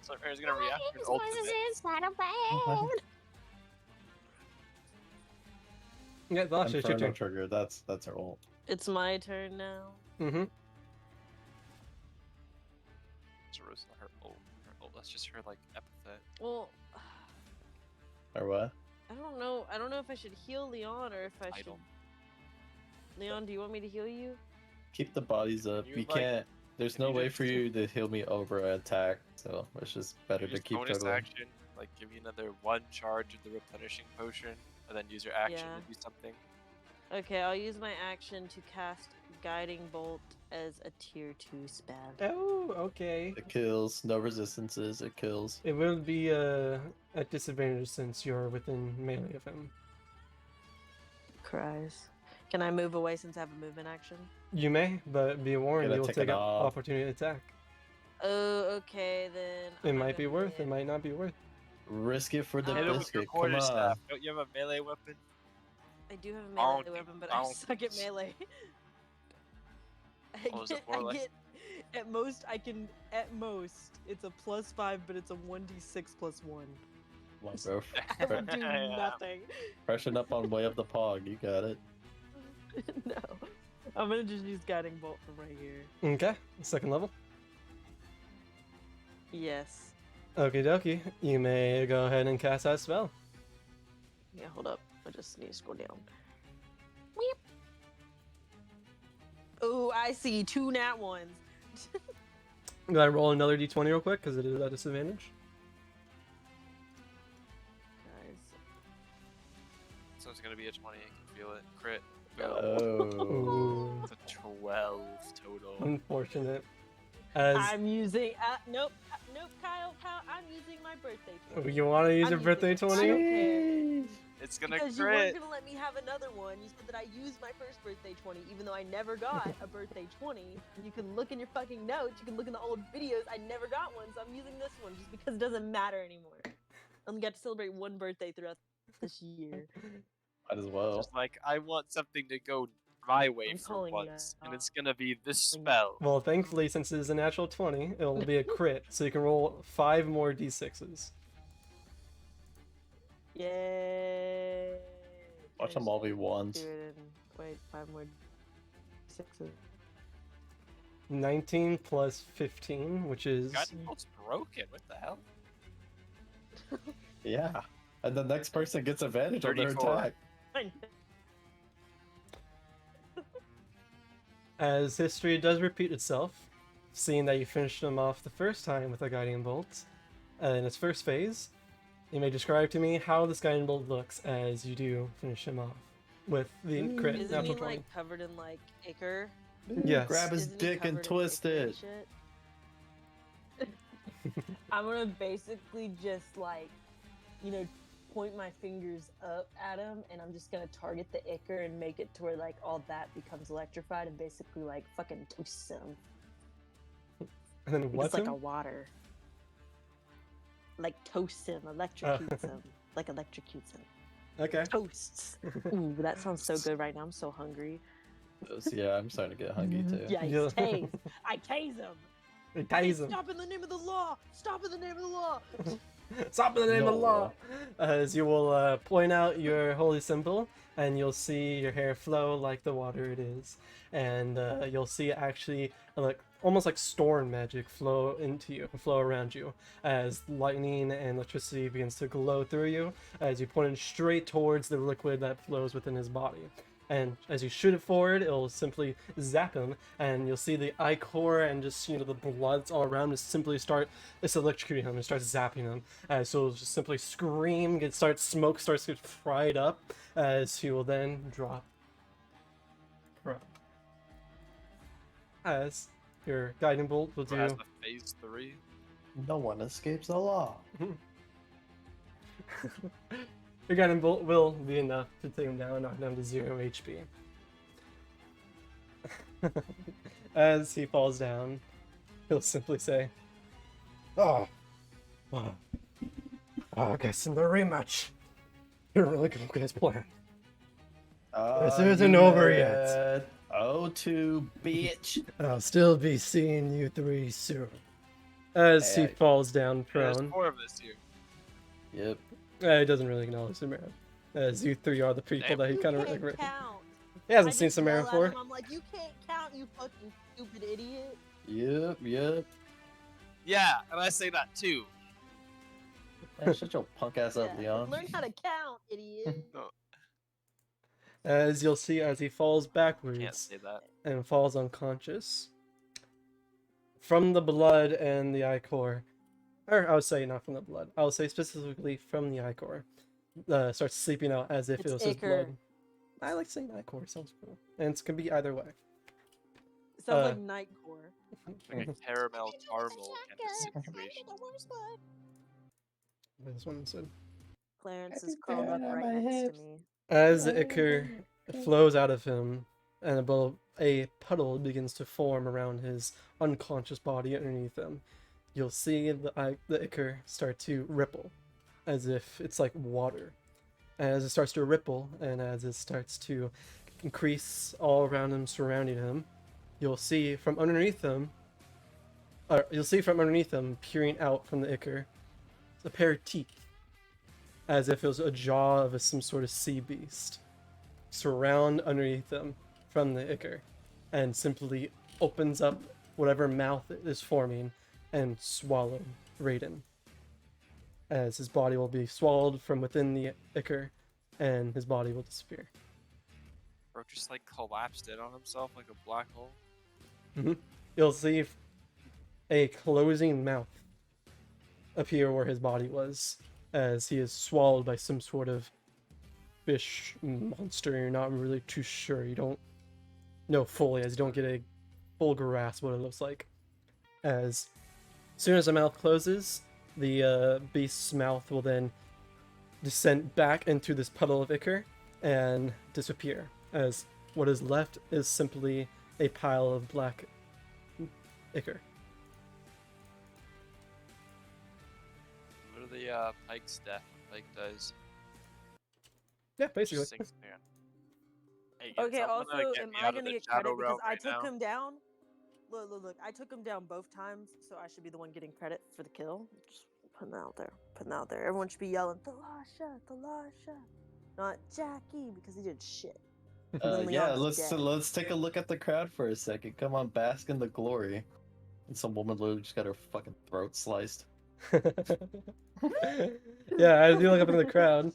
So Mary's gonna react to an ultimate. Yeah, Valasha, it's your Inferno turn. trigger, that's her ult. It's my turn now. Mm-hmm. So Rose, not her ult. Her ult. That's just her like epithet. Well, Or what? I don't know. I don't know if I should heal Leon or if I should. Idle. Leon, do you want me to heal you? Keep the bodies up. You, You like- can't. There's can no you way just- for you to heal me over an attack, so it's just better You to just keep bonus juggling. action, like give you another one charge of the replenishing potion, and then use your action Yeah. to do something. Okay, I'll use my action to cast Guiding Bolt as a tier 2 spell. Oh, okay. It kills. No resistances. It kills. It will be at disadvantage since you're within melee of him. Cries. Can I move away since I have a movement action? You may, but be warned, Gotta you'll take take it an off. opportunity attack. Oh, okay then. It I'm not might be gonna worth, hit. it might not be worth. Risk it for the Hit Hit it with your biscuit. Come quarterstaff. on. Don't you have a melee weapon? I do have a melee Bonk, weapon, but I bonk. suck at melee. Oh, is it more like- at most it's a +5, but it's a 1d6 +1. Come on, bro. I will do Yeah. nothing. Freshen up on Way of the Pog. You got it. No. I'm gonna just use Guiding Bolt from right here. Okay, second level. Yes. Okie dokie, you may go ahead and cast that spell. Yeah, hold up. I just need to scroll down. Oh, I see 2 nat ones. Did I roll another d20 real quick because it is at disadvantage? Guys. So it's gonna be a 20. I can feel it. Crit. Oh. Ooh, It's a 12 total. unfortunate. As I'm using. Nope. Nope, Kyle. I'm using my birthday. 20. you want to use I'm your birthday using- 20? I don't care. It's gonna Because you crit. weren't gonna let me have another one. You said that I used my first birthday 20, even though I never got a birthday 20. You can look in your fucking notes. You can look in the old videos. I never got one, so I'm using this one just because it doesn't matter anymore. I only got to celebrate one birthday throughout this year. Might as well. Just like I want something to go my way I'm for calling you once, out. and it's gonna be this spell. Well, thankfully, since it is a natural 20, it will be a crit, so you can roll 5 more d6s. Yay! Watch them all be ones. Do it in, wait, 5 more 6s. 19 plus 15, which is... Guiding bolt's broken. What the hell? Yeah. And the next person gets advantage on their 34. attack. As history does repeat itself, seeing that you finished him off the first time with a Guiding Bolt in its first phase, you may describe to me how this Guiding Bolt looks as you do finish him off with the crit Isn't natural he 20. like covered in like ichor? Yes. Grab his Isn't he dick and covered in twist ichor and it. shit? I'm gonna basically just like, point my fingers up at him, and I'm just gonna target the ichor and make it to where like all that becomes electrified and basically like fucking toasts him. And then It's what? like a water. Like toasts him, electrocutes him, like electrocutes him. Okay. Toasts. Ooh, that sounds so good right now. I'm so hungry. Yeah, I'm starting to get hungry too. Yeah, Yeah. tase. I tase him. It ties him. Stop in the name of the law! Stop in the name of the law! Stop in the name of the No. law! As you will point out your holy symbol, and you'll see your hair flow like the water it is. And you'll see actually like almost like storm magic flow into you, flow around you, as lightning and electricity begins to glow through you, as you point it straight towards the liquid that flows within his body. And as you shoot it forward, it'll simply zap him, and you'll see the ichor and just, the bloods all around just simply it's electrocuting him and starts zapping him. So he'll just simply scream, smoke starts to get fried up, as he will then drop. As your guiding bolt will So do. as the phase 3. No one escapes the law. Your guiding bolt will be enough to take him down, knock him down to 0 HP. As he falls down, he'll simply say, Oh, I guess in the rematch, you're really gonna get his plan. This isn't over yet. 0-2, bitch. I'll still be seeing you three soon. As he Hey, falls down There's prone, 4 of us here. Yep. he doesn't really acknowledge Samara. As you three are the people Damn. that he You kind of. can't count. He hasn't I seen just Samara yell at before. him, I'm like, you can't count, you fucking stupid idiot. Yep. Yeah, and I say that too. Man, shut your punk ass up, Yeah, Leon. learn how to count, idiot. As you'll see, as he falls Can't backwards say that. and falls unconscious, from the blood and the ichor, or I would say not from the blood, I would say specifically from the ichor, starts sleeping out as if It's it was his ichor. blood. I like saying ichor, sounds cool. And it can be either way. It sounds Uh, like Nightcore. Like a caramel caramel kind of situation. This one said. Clarence is curled up right next to me. As the ichor flows out of him, and a puddle begins to form around his unconscious body underneath him, you'll see the ichor start to ripple, as if it's like water. And as it starts to ripple, and as it starts to increase all around him, surrounding him, you'll see from underneath him, peering out from the ichor, a pair of teeth, as if it was a jaw of some sort of sea beast, surround underneath them from the ichor, and simply opens up whatever mouth it is forming and swallow Raiden. As his body will be swallowed from within the ichor, and his body will disappear. Bro just like collapsed in on himself like a black hole. You'll see a closing mouth appear where his body was, as he is swallowed by some sort of fish monster. You're not really too sure. You don't know fully, as you don't get a full grasp what it looks like. As soon as the mouth closes, the beast's mouth will then descend back into this puddle of ichor and disappear, as what is left is simply a pile of black ichor. What are the Pike's death? Pike does. Yeah, basically. Just sinks there. Hey, can Okay, someone, also, get am me I out of gonna the get shadow credit because realm I right took now? him down? Look, I took him down both times, so I should be the one getting credit for the kill. Just putting that out there. Everyone should be yelling, Thalasha, not Jackie, because he did shit. Then Yeah, Leon's dead. let's take a look at the crowd for a second. Come on, bask in the glory. And some woman literally just got her fucking throat sliced. Yeah, as you look up in the crowd,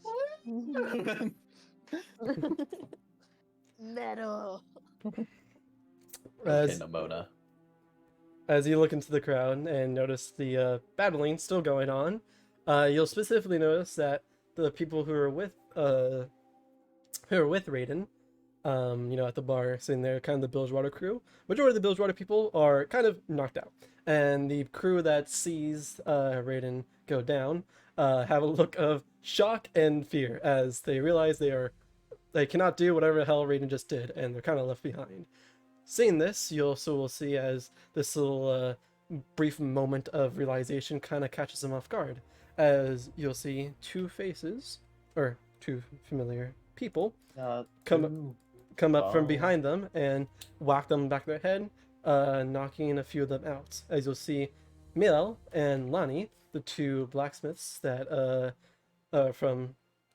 Metal. Okay, as Namona. as you look into the crowd and notice the battling still going on, you'll specifically notice that the people who are with Raiden, at the bar sitting there, kind of the Bilgewater crew. Majority of the Bilgewater people are kind of knocked out, and the crew that sees Raiden go down have a look of shock and fear as they realize they cannot do whatever the hell Raiden just did, and they're kind of left behind. Seeing this, you also will see as this little brief moment of realization kind of catches them off guard, as you'll see two faces, or two familiar people, come up from behind them and whack them back their head, knocking a few of them out. As you'll see, Mil and Lani, the two blacksmiths that from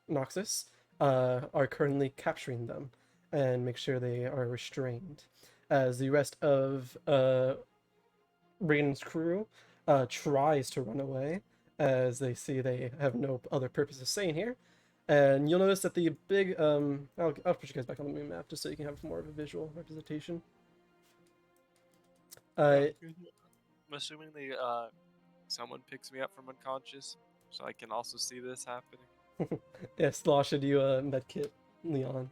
Noxus, are currently capturing them and make sure they are restrained. As the rest of Raiden's crew tries to run away, as they see they have no other purpose of staying here. And you'll notice that the big, I'll put you guys back on the moon map just so you can have more of a visual representation. I'm assuming someone picks me up from unconscious, so I can also see this happening. Yeah, Slosh, do you medkit Leon?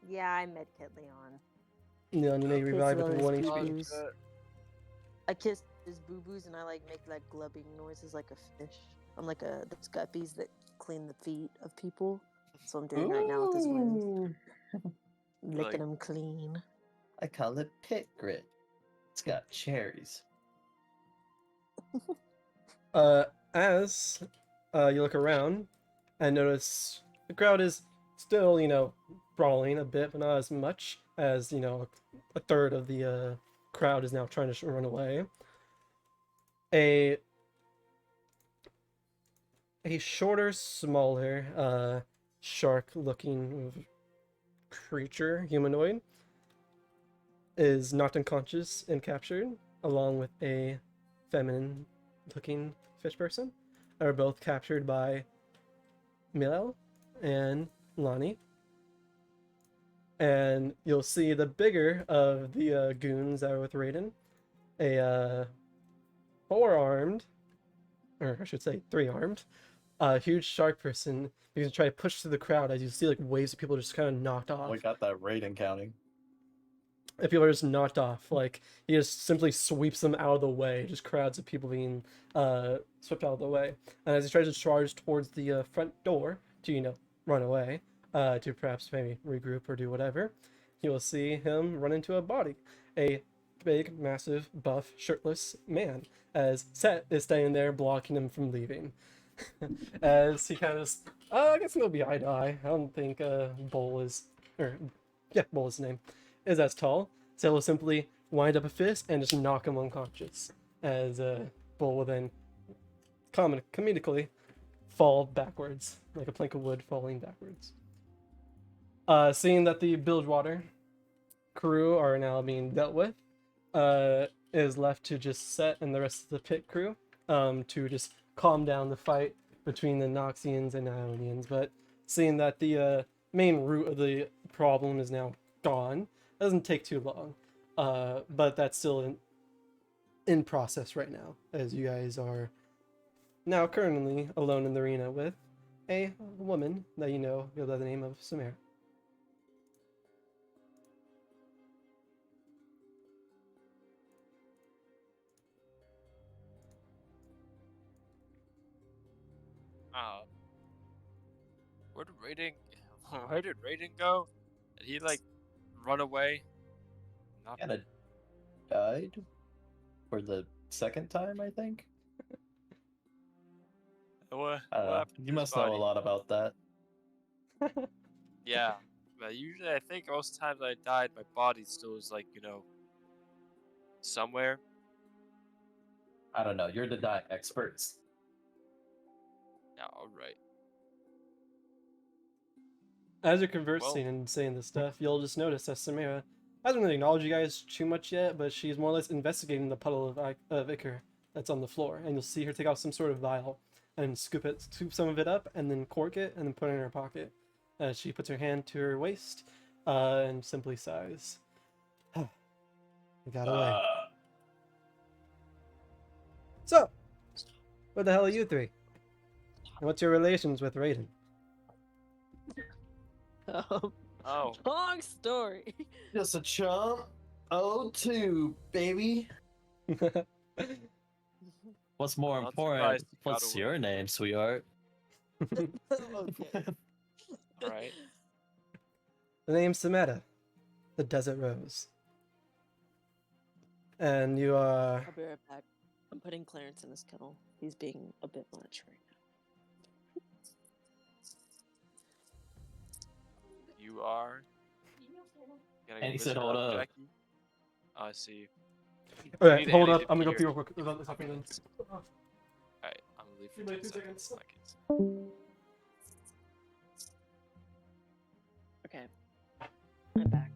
Yeah, I medkit Leon. Leon, you may revive with Kiss 1 Lotus HP. boo-boos. I kiss his boo-boos and I make like glubbing noises like a fish. I'm like those guppies that clean the feet of people. That's what I'm doing right now with his wounds. Licking them clean. I call it pit grit. It's got cherries. As you look around and notice the crowd is still, brawling a bit, but not as much as, a third of the crowd is now trying to run away. A shorter, smaller, shark-looking creature, humanoid, is knocked unconscious and captured, along with a feminine-looking fish person. Are both captured by Milel and Lonnie. And you'll see the bigger of the goons that are with Raiden, a four-armed, or I should say three-armed, huge shark person. You can try to push through the crowd as you see like waves of people just kind of knocked off. We got that Raiden counting. And people are just knocked off. Like he just simply sweeps them out of the way. Just crowds of people being swept out of the way. And as he tries to charge towards the front door to run away, to perhaps maybe regroup or do whatever, you will see him run into a body, a big, massive, buff, shirtless man. As Set is standing there blocking him from leaving. As he kind of, I guess it'll be eye to eye. I don't think Bull is, Bull is his name, is as tall. So he'll simply wind up a fist and just knock him unconscious. As Bull will then comedically fall backwards, like a plank of wood falling backwards. Seeing that the Bilgewater crew are now being dealt with, it is left to just Set and the rest of the pit crew to just calm down the fight between the Noxians and Ionians. But seeing that the main root of the problem is now gone, it doesn't take too long. But that's still in process right now, as you guys are now currently alone in the arena with a woman that you know goes by the name of Samara. Where did Raiden? Where did Raiden go? Did he like run away? Not Kinda died for the second time, I think. what? I don't know. happened to You his must know a body? lot about that. Yeah, but usually I think most times I died, my body still is like somewhere. I don't know. You're the dying experts. Yeah, all right. As you're conversing and saying this stuff, you'll just notice that Samara hasn't really acknowledged you guys too much yet, but she's more or less investigating the puddle of ichor that's on the floor. And you'll see her take out some sort of vial and scoop some of it up, and then cork it, and then put it in her pocket. As she puts her hand to her waist and simply sighs. We got away. So, what the hell are you three? And what's your relations with Raiden? Oh, Long story. Just a chump. Oh, two, baby. What's more Not important? surprised you got What's away. your name, sweetheart? Okay. all right. The name's Sameta, the Desert Rose. And you are... I'll be right back. I'm putting Clarence in his kennel. He's being a bit much right now. You are. Gonna And he visit said, "Hold up." Jackie? Oh, I see. Alright, Need hold Annie up. to I'm be gonna go pee here. real quick. Without this happening. Alright, I'm gonna leave for Wait, 2 2 seconds. seconds. Okay. I'm back.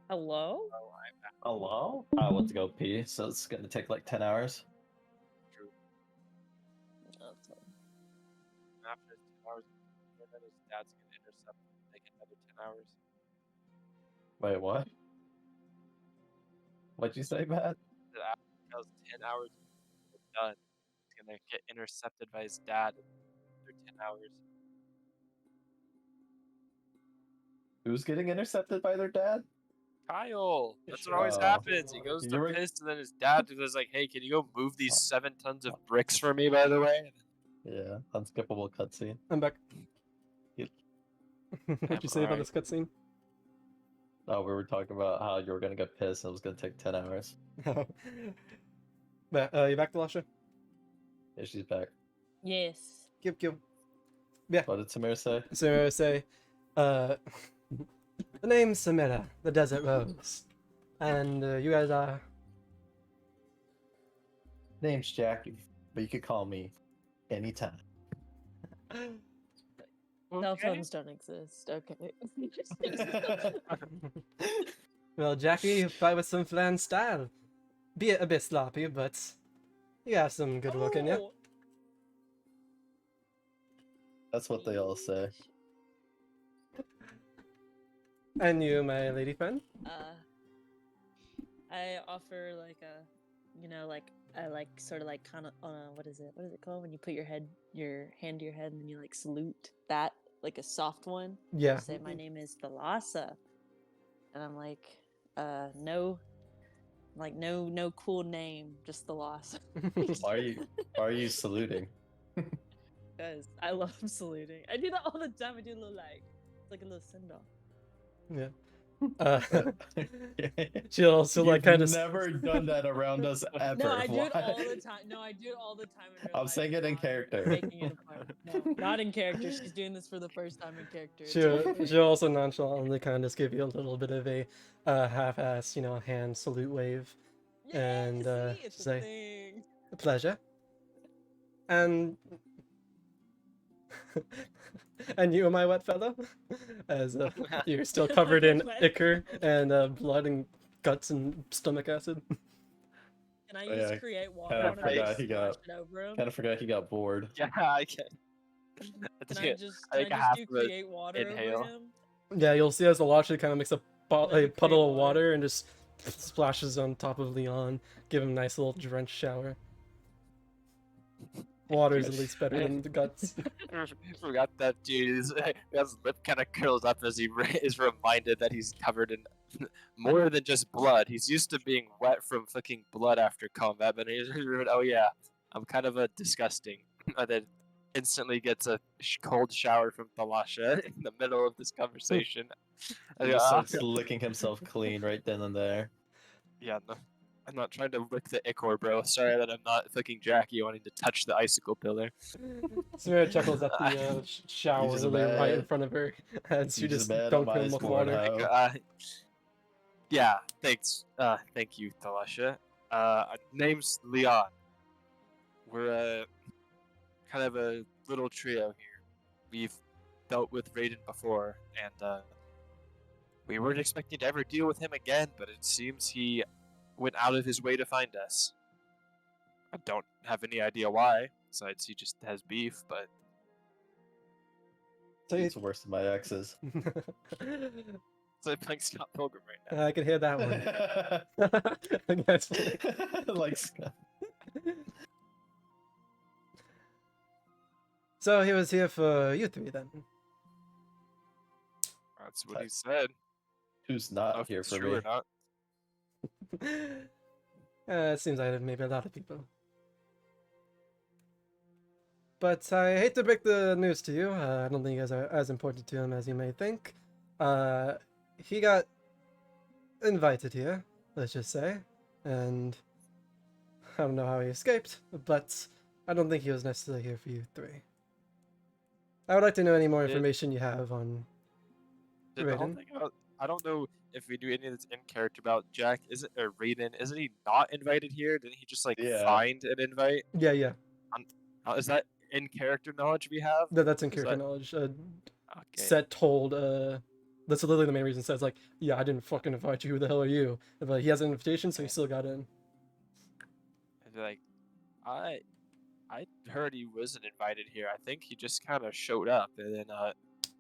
Hello? Hello? I went to go pee, so it's gonna take like 10 hours. awesome. After his 10 hours, then his dad's gonna intercept like another 10 hours. Wait, what? What'd you say, Matt? That after Cal's 10 hours is done, he's gonna get intercepted by his dad after 10 hours. Who's getting intercepted by their dad? Kyle! That's what always Oh. happens. He goes You to were- piss, and then his dad was like, "Hey, can you go move these 7 tons of bricks for me, by the way?" Yeah, unskippable cutscene. I'm back. Yep. What'd you say about Alright. this cutscene? Oh, we were talking about how you were gonna get pissed and it was gonna take 10 hours. But you back, Lasha? Yeah, she's back. Yes. Give. What did Samir say? So say, the name's Samira, the Desert Rose, and you guys are. Name's Jackie, but you could call me anytime. Cell phones don't exist. Okay. Well, Jackie, you fight with some flan style. Be a bit sloppy, but you have some good work in you. Oh, That's what they all say. And you, my lady friend? I offer like a, like I like sort of like kind of what is it? What is it called when you put your hand to your head and then you like salute that, like a soft one? Yeah. I say my name is Thalassa, and I'm like, no cool name, just Thalassa. Why are you saluting? Guys, I love saluting. I do that all the time. I do a little it's like a little send off. Yeah. She'll also like kind of. never done that around us ever. No, I do it Why? all the time. No, I do it all the time in real I'm life, saying it in not character. Making it a part. No, not in character. She's doing this for the first time in character. It's She'll, okay. she'll also nonchalantly kind of just give you a little bit of a half-ass, hand salute wave. Yeah, and, see, it's say- a thing. A pleasure. And and you, my wet fellow, as you're still covered in Wet ichor fellow. and blood and guts and stomach acid. Can I Oh, use yeah, create water kinda on him forgot and he splash got- it over him? Kind of forgot he got bored. Yeah, I can. Can I just I think do half of it create water inhale. over him? Yeah, you'll see as the watcher kind of makes a Let me puddle create of water. water and just splashes on top of Leon, give him a nice little drenched shower. Water is at least better than the guts. Forgot that dude. His lip kind of curls up as he is reminded that he's covered in more than just blood. He's used to being wet from fucking blood after combat, but he's oh yeah, I'm kind of a disgusting. And then instantly gets a cold shower from Thalasha in the middle of this conversation. He just starts licking himself clean right then and there. Yeah, no, I'm not trying to lick the ichor, bro. Sorry that I'm not fucking Jackie wanting to touch the icicle pillar. Samira chuckles at the shower just literally right in mad. front of her as you You just just mad dunk on my him with score, water. huh? Yeah, thanks. Thank you, Thalasha. Name's Leon. We're kind of a little trio here. We've dealt with Raiden before, and we weren't expecting to ever deal with him again, but it seems he went out of his way to find us. I don't have any idea why, besides he just has beef, but So It's worse than my exes. it's like playing Scott Pilgrim right now. I can hear that one. That's funny. Like Scott. So he was here for you three then. That's what he said. Who's I don't know not if here it's for true me? or not. It seems like maybe a lot of people. But I hate to break the news to you. I don't think you guys are as important to him as you may think. He got invited here, let's just say, and I don't know how he escaped, but I don't think he was necessarily here for you three. I would like to know any more Did- information you have on Did the whole Raiden. thing about, I don't know if we do any of this in character about Jack. Is it or Raiden? Isn't he not invited here? Didn't he just like Yeah. find an invite? Yeah. Is that in character knowledge we have? That's in Is character that- knowledge. Okay. Set told, that's literally the main reason. Says like, yeah, I didn't fucking invite you. Who the hell are you? But he has an invitation, so he Okay. still got in. I'd be like, I I heard he wasn't invited here. I think he just kind of showed up, and then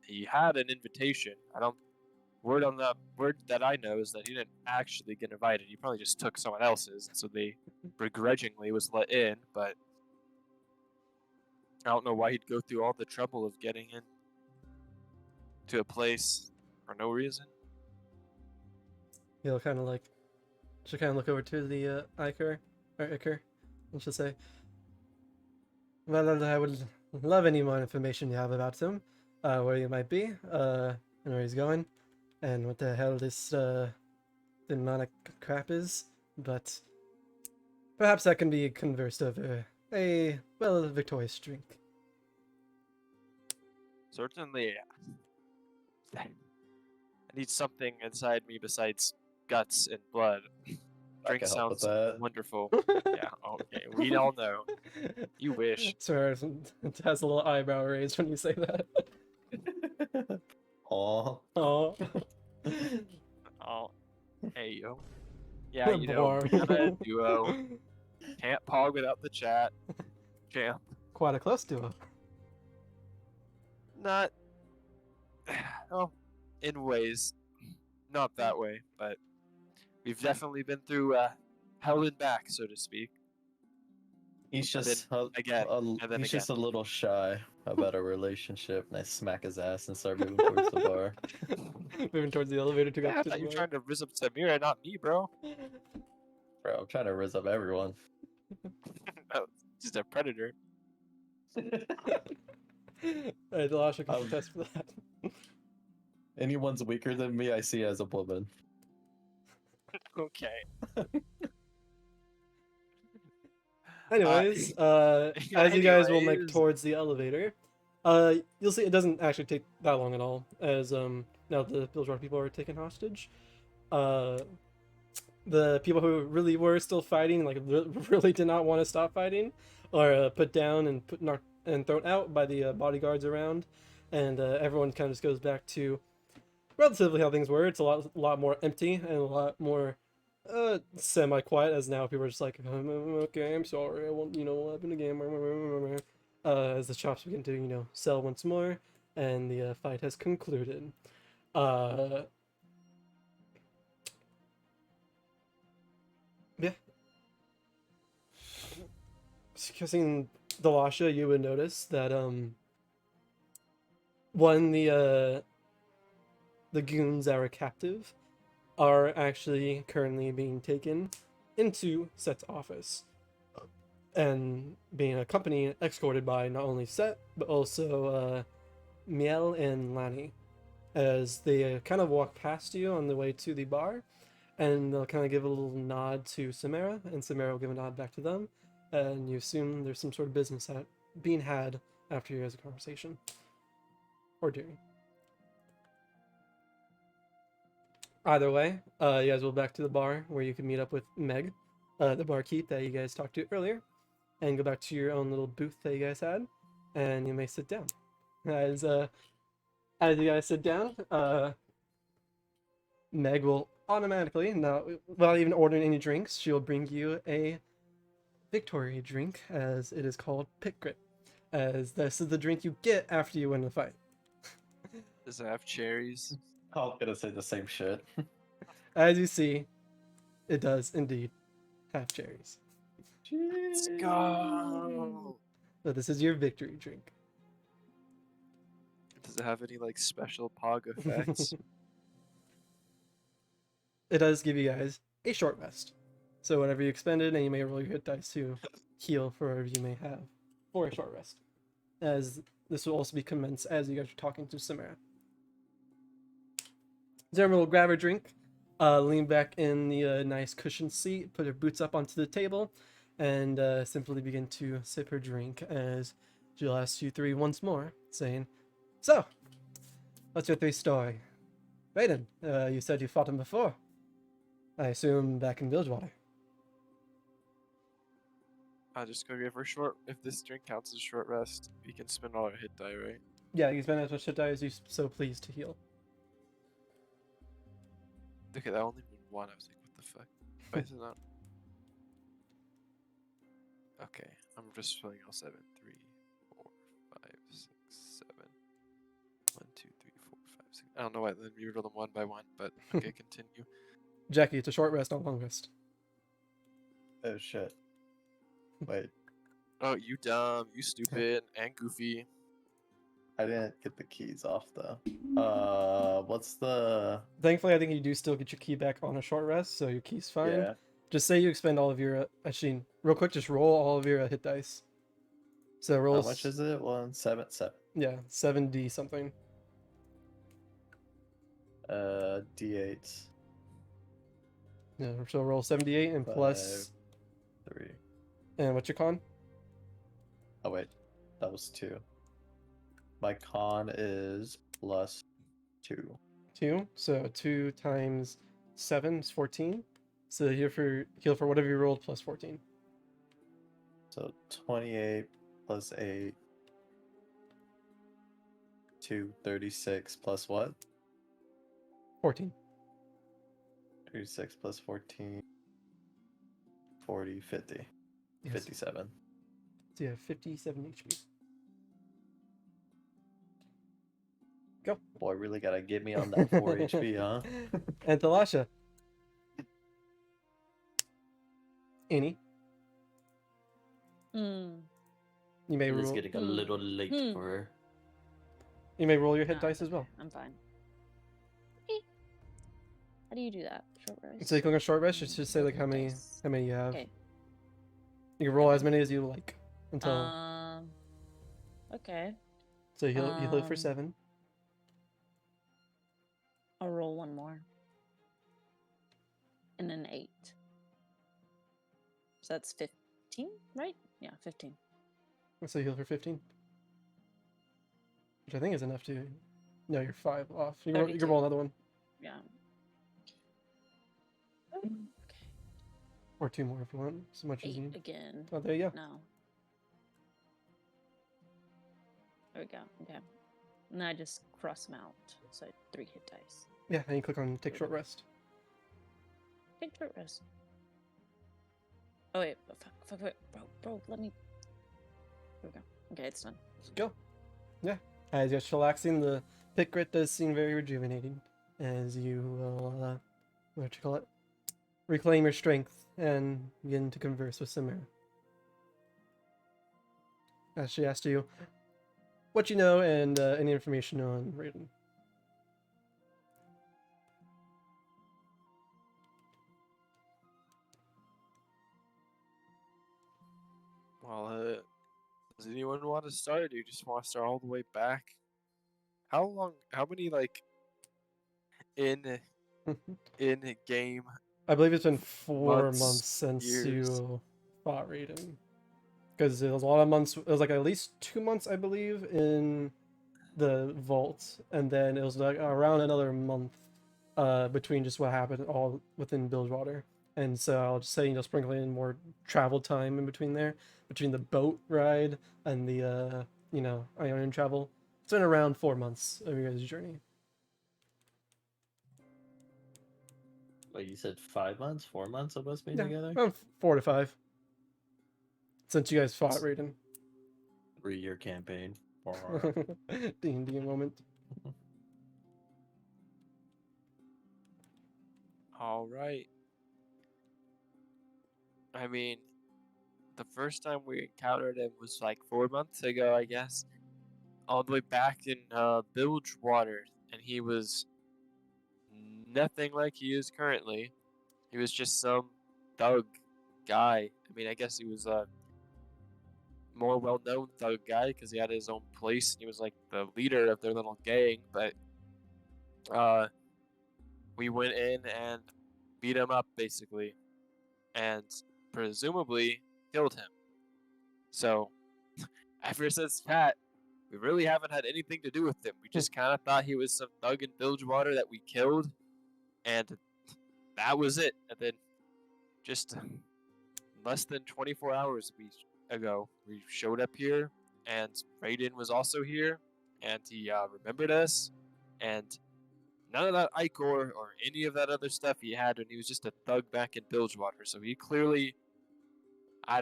he had an invitation. I don't. Word that I know is that he didn't actually get invited. He probably just took someone else's, and so they begrudgingly was let in. But I don't know why he'd go through all the trouble of getting in to a place for no reason. He'll kind of like, she'll kind of look over to the Iker, and she'll say, "Well, I would love any more information you have about him, where he might be, and where he's going, and what the hell this demonic crap is. But perhaps that can be conversed over a victorious drink." Certainly, I need something inside me besides guts and blood. I Drink can help with sounds that. wonderful. Yeah, okay, we all know. You wish. Swear, it has a little eyebrow raised when you say that. Aw. Oh. Oh, hey yo. Yeah, you know, Bar. we're kind of a duo. Can't pog without the chat. Champ. Quite a close duo. Not. Oh, in ways. Not that way, but we've definitely been through hell and back, so to speak. He's And just then again, and then he's again. just a little shy about a relationship, and I smack his ass and start moving towards the bar. Moving towards the elevator to go Yeah, I to thought the you were bar. trying to rizz up Samira, not me, bro. Bro, I'm trying to rizz up everyone. Oh, just a predator. Alright, the Lasha can Um, contest for that. Anyone's weaker than me, I see as a woman. Okay. Anyways, as you guys will make towards the elevator, you'll see it doesn't actually take that long at all, as now the Bilgewater people are taken hostage. The people who really were still fighting, like really did not want to stop fighting, are put down and thrown out by the bodyguards around, and everyone kind of just goes back to relatively how things were. It's a lot more empty and a lot more semi-quiet, as now people are just like, okay, I'm sorry, I won't, what happened again, as the shops begin to, sell once more, and the fight has concluded. Yeah. Discussing Dalasha, you would notice that, the goons that were captive are actually currently being taken into Set's office and being accompanied, escorted by not only Set, but also Miel and Lani, as they kind of walk past you on the way to the bar, and they'll kind of give a little nod to Samara, and Samara will give a nod back to them, and you assume there's some sort of business being had after you guys' conversation. Or during. Either way, you guys will back to the bar where you can meet up with Meg, the barkeep that you guys talked to earlier, and go back to your own little booth that you guys had, and you may sit down. As you guys sit down, Meg will automatically, now without even ordering any drinks, she will bring you a victory drink, as it is called Pit Grit, as this is the drink you get after you win the fight. Does it have cherries? I was gonna say the same shit. As you see, it does indeed have cherries. Let's go. But this is your victory drink. Does it have any like special pog effects? It does give you guys a short rest. So whenever you expend it, and you may roll your hit dice to heal for whatever you may have for a short rest. As this will also be commenced as you guys are talking to Samara. Zerma will grab her drink, lean back in the nice cushioned seat, put her boots up onto the table, and simply begin to sip her drink as she'll ask you three once more, saying, "So, what's your three story? Raiden, you said you fought him before. I assume back in Bilgewater." I'll just go give her short. If this drink counts as a short rest, we can spend all our hit die, right? Yeah, you spend as much hit die as you're so pleased to heal. Okay, that only meant one. I was like, what the fuck? Why is it not? Okay. I'm just filling out 7, 3, 4, 5, 6, 7. 1, 2, 3, 4, 5, 6. I don't know why then you roll them one by one, but okay, continue. Jackie, it's a short rest, not a long rest. Oh shit. Wait, Oh, you dumb, you stupid, and goofy. I didn't get the keys off though. What's the? Thankfully, I think you do still get your key back on a short rest, so your key's fine. Yeah. Just say you expend all of your. Actually, real quick, just roll all of your hit dice. So roll. How much is it? 177. Yeah, 7d something. D8. Yeah, so roll 78 and plus. 3. And what's your con? Oh wait, that was 2. My con is plus 2. 2. So 2 times 7 is 14. So heal for whatever you rolled plus 14. So 28 plus 8. 36 plus what? 14. 36 plus 14. 40, 50. Yes. 57. So you have 57 HP. Go. Boy, really gotta get me on that 4 HP, huh? And Thalasha. Annie, Hmm. you may It is roll. getting a little late Hmm. for her. You may roll your hit No, dice it's as well. okay. I'm fine. Okay. How do you do that? Short rest. So you click on short rest. Just say like how many Dice. you have. Okay. You can roll as many as you like until. Okay. So you heal for um, 7. I'll roll one more. And an 8. So that's 15, right? Yeah, 15. So you heal for 15. Which I think is enough to. No, you're 5 off. You can 32. roll another one. Yeah. Okay. Or 2 more if you want. As much as 8 you need. again. Oh, there you go. No. There we go. Okay. And I just cross them out. So 3 hit dice. Yeah, and you click on take short rest. Take short rest. Oh wait, fuck, bro, let me. There we go. Okay, it's done. Go. Yeah. As you're chillaxing, the pit grit does seem very rejuvenating. As you will, what you call it? Reclaim your strength and begin to converse with Samira. As she asked you what you know and any information on Raiden. Well, does anyone want to start, or do you just want to start all the way back? How many, like, in game I believe it's been 4 months, months since years? you fought Raiden. Because it was a lot of months. It was like at least 2 months, I believe, in the vault, and then it was like around another month between just what happened all within Bilgewater. And so I'll just say, sprinkle in more travel time in between there, between the boat ride and the Ionian travel. It's been around 4 months of your guys' journey. Like you said, 5 months, 4 months of us being Yeah, together. around 4 to 5 since you guys fought Raiden. 3-year campaign. D&D moment. All right. I mean, the first time we encountered him was like 4 months ago, I guess. All the way back in Bilgewater, and he was nothing like he is currently. He was just some thug guy. I mean, I guess he was a more well-known thug guy because he had his own place. He was like the leader of their little gang, but we went in and beat him up basically, and presumably killed him. So ever since that, we really haven't had anything to do with him. We just kind of thought he was some thug in Bilgewater that we killed, and that was it. And then just less than 24 hours ago, we showed up here, and Raiden was also here, and he remembered us, and none of that Icor or any of that other stuff he had when he was just a thug back in Bilgewater. So he clearly, I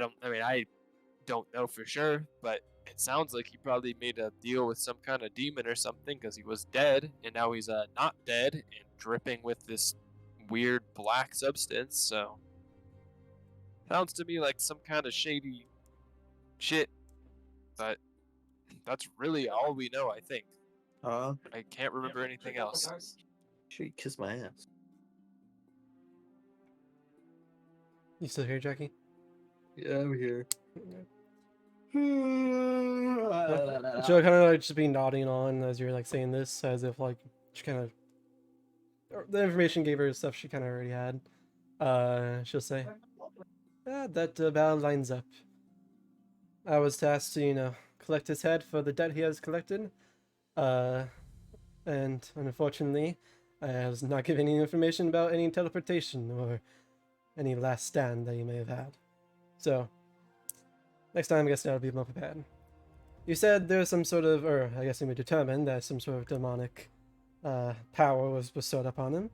don't know for sure, but it sounds like he probably made a deal with some kind of demon or something because he was dead and now he's not dead and dripping with this weird black substance. So sounds to me like some kind of shady shit, but that's really all we know, I think. I can't remember anything else. Should kiss my ass. You still here, Jackie? Yeah, I'm here. She'll kind of like just be nodding on as you're like saying this, as if like she kind of the information gave her stuff she kind of already had. She'll say, that about lines up. I was tasked to, collect his head for the debt he has collected. And unfortunately, I was not given any information about any teleportation or any last stand that he may have had. So, next time I guess I'll be more prepared. You said there's some sort of, or I guess you may determine that some sort of demonic power was bestowed upon him.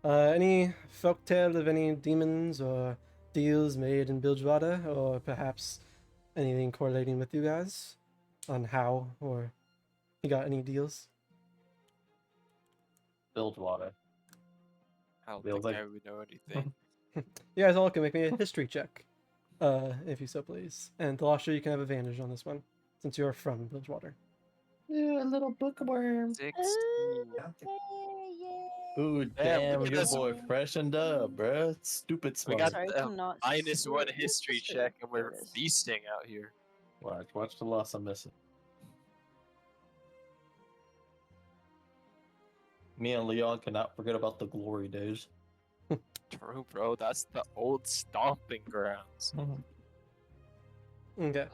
Any folktale of any demons or deals made in Bilgewater, or perhaps anything correlating with you guys on how or you got any deals? Bilgewater. I don't Feels think like- I would know anything. You guys all can make me a history check, if you so please. And Thalasha, you can have advantage on this one, since you're from Bilgewater. Ooh, a little bookworm. 16. Ooh, Damn, damn, look at your this. boy freshened up, bruh. Stupid We smart. got Sorry, the cannot minus see one it. history History. check, and we're There it is. feasting out here. Watch the loss I'm missing. Me and Leon cannot forget about the glory days. True, bro. That's the old stomping grounds. Okay.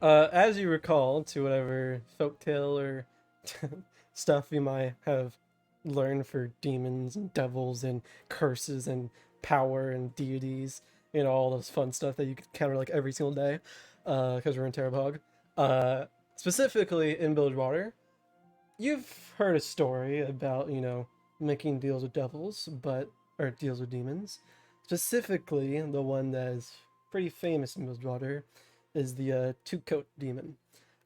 As you recall, to whatever folktale or stuff you might have learned for demons and devils and curses and power and deities, all those fun stuff that you could counter like every single day, because we're in Terrabog. Specifically in Bilgewater, you've heard a story about, making deals with devils, or deals with demons. Specifically, the one that is pretty famous in Bilgewater is the two-coat demon,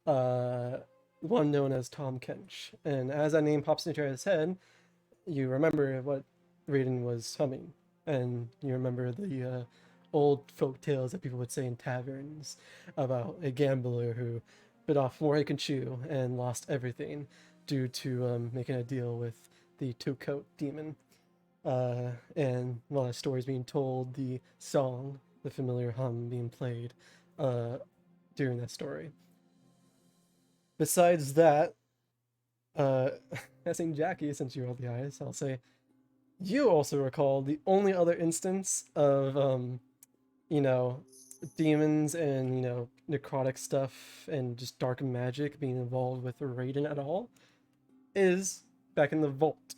one known as Tom Kench. And as that name pops into his head, you remember what Raiden was humming, and you remember the old folk tales that people would say in taverns about a gambler who bit off more he could chew and lost everything due to making a deal with the two-coat demon. And while that story's being told, the song, the familiar hum being played during that story. Besides that, asking Jackie, since you rolled the eyes, I'll say, you also recall the only other instance of, demons and, necrotic stuff and just dark magic being involved with Raiden at all is back in the vault.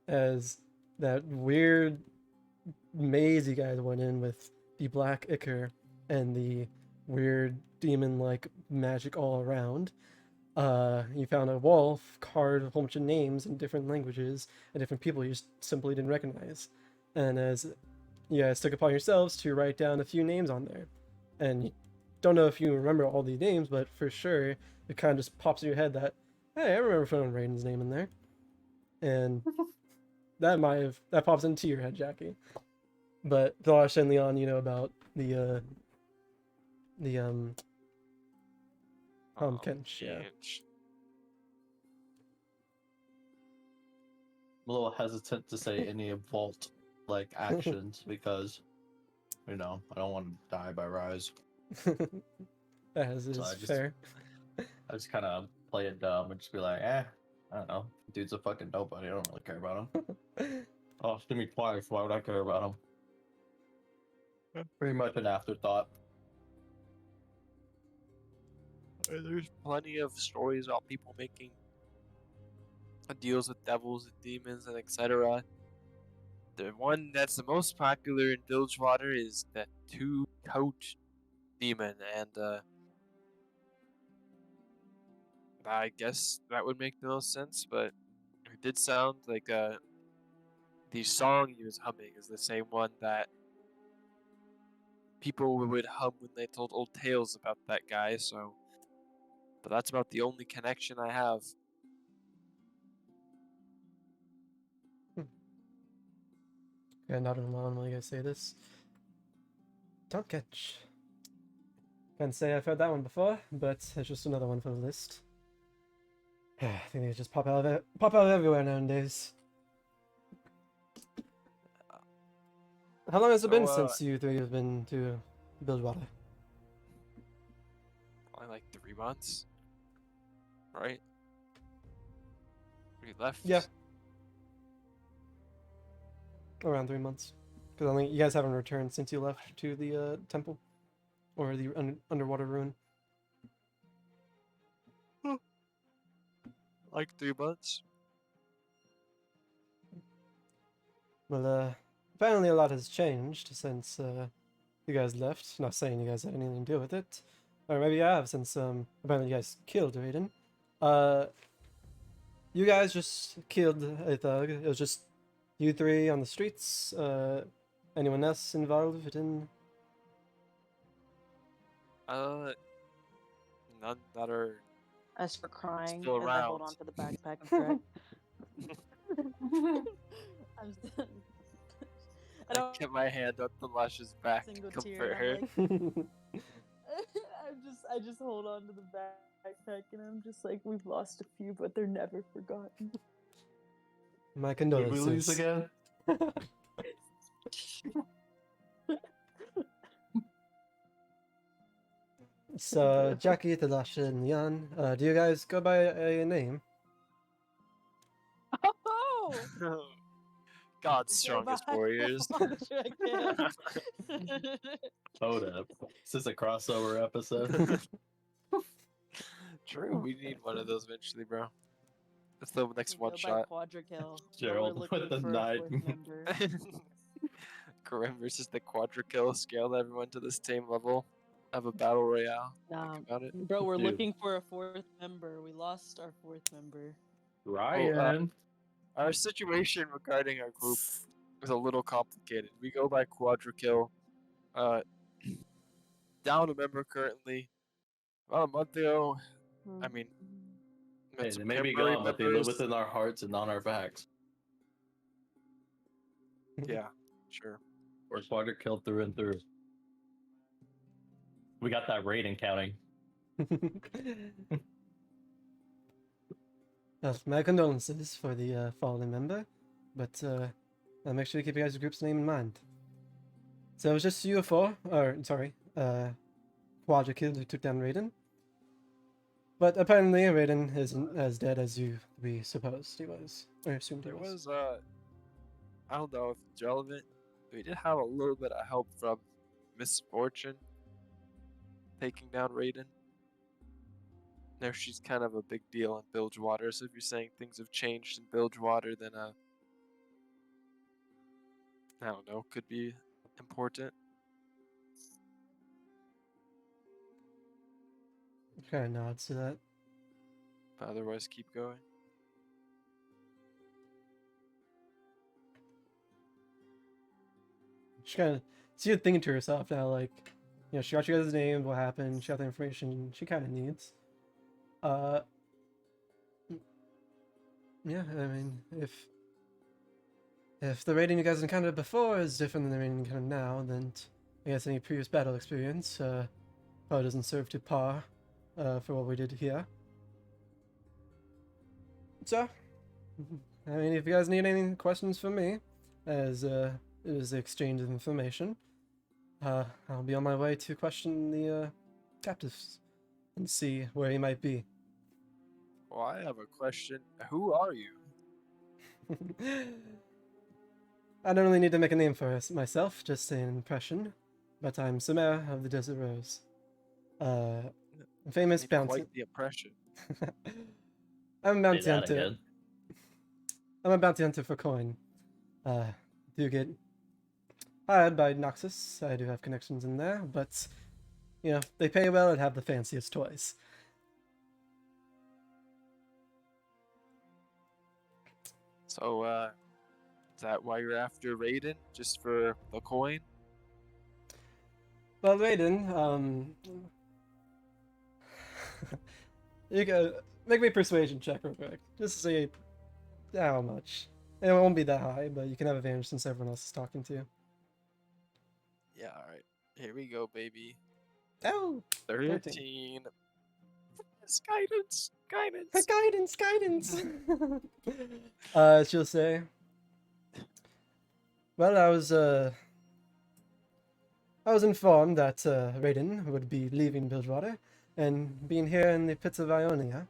As that weird maze you guys went in with the black ichor and the weird demon-like magic all around, you found a wall carved with a whole bunch of names in different languages and different people you just simply didn't recognize. And as you guys took upon yourselves to write down a few names on there, and you don't know if you remember all the names, but for sure it kind of just pops in your head that, hey, I remember putting Raiden's name in there, and that pops into your head, Jackie. But Thalash and Leon, about the Kench, yeah. Kench. I'm a little hesitant to say any vault like actions because, I don't want to die by Rise. As is So I just- fair. I just kind of play it dumb and just be like, I don't know. Dude's a fucking nobody. I don't really care about him. Oh, shoot me twice. Why would I care about him? Pretty much an afterthought. There's plenty of stories about people making deals with devils and demons and etc. The one that's the most popular in Bilgewater is the two-coat demon, and I guess that would make the most sense, but it did sound like the song he was humming is the same one that people would hum when they told old tales about that guy. So, but that's about the only connection I have. Yeah, not alone while you guys say this. Don't catch. Can't say I've heard that one before, but it's just another one for the list. I think they just pop out everywhere nowadays. How long has it been since you three have been to Bilgewater? Probably like 3 months, right? We left. Yeah. Around 3 months. Because I think you guys haven't returned since you left to the temple. Or the underwater ruin. Like 3 months. Well, apparently a lot has changed since you guys left. Not saying you guys had anything to do with it. Or maybe you have, since apparently you guys killed Raiden. You guys just killed a thug. It was just you three on the streets. Anyone else involved in? None that are As for crying, still as I hold around. on to the backpack and cry. I'm still, I I don't kept my hand up the Lush's back to single comfort tear. her. I'm like, I just hold on to the backpack and I'm just like, we've lost a few, but they're never forgotten. My Did we lose condolences. again? So, Jackie, Tadasha, and Yan, do you guys go by a name? Oh! God's strongest warriors. Hold up. Is this a crossover episode? True, we need one of those eventually, bro. That's the next one By shot. Quadra kill. Gerald We're with looking the for a knife. fourth member. Karim versus the Quadra kill. Scale everyone to the same level. Have a battle royale. Think about it. Bro, we're Dude. looking for a fourth member. We lost our fourth member. Ryan. Our situation regarding our group is a little complicated. We go by Quadra kill. Down a member currently. About a month ago. I mean, met Hey, some they may be temporary gone, but they live members. within our hearts and on our backs. Yeah, sure. We're Quadra killed through and through. We got that rating counting. Well, my condolences for the fallen member, but I'll make sure to keep you guys' group's name in mind. So it was just you four, or sorry, Quadra killed who took down Raiden. But apparently Raiden isn't as dead as we supposed he was, or assumed he There was. was I don't know if it's relevant. We did have a little bit of help from Misfortune taking down Raiden. Now she's kind of a big deal in Bilgewater, so if you're saying things have changed in Bilgewater, then I don't know, could be important. Kind of nods to that. But otherwise, keep going. She kind of, so you're thinking to herself now, like, you know, she got you guys' names, what happened, she got the information she kind of needs. Yeah, I mean, if the rating you guys encountered before is different than the rating you encountered now, then I guess any previous battle experience probably doesn't serve to par for what we did here. So, I mean, if you guys need any questions from me, as it was the exchange of information, I'll be on my way to question the captives and see where he might be. Well, I have a question. Who are you? I don't really need to make a name for myself, just an impression. But I'm Sumer of the Desert Rose. Famous Made bounty. quite the impression. I'm a Say bounty that hunter. again. I'm a bounty hunter for coin. Do get hired by Noxus. I do have connections in there, but you know, they pay well and have the fanciest toys. So, is that why you're after Raiden? Just for the coin? Well, Raiden, you can make me a persuasion check real quick. Just to see how much. It won't be that high, but you can have advantage since everyone else is talking to you. Yeah, alright. Here we go, baby. Oh! 13. Guidance. Guidance. Guidance! She'll say, well, I was informed that Raiden would be leaving Bilgewater and being here in the pits of Ionia.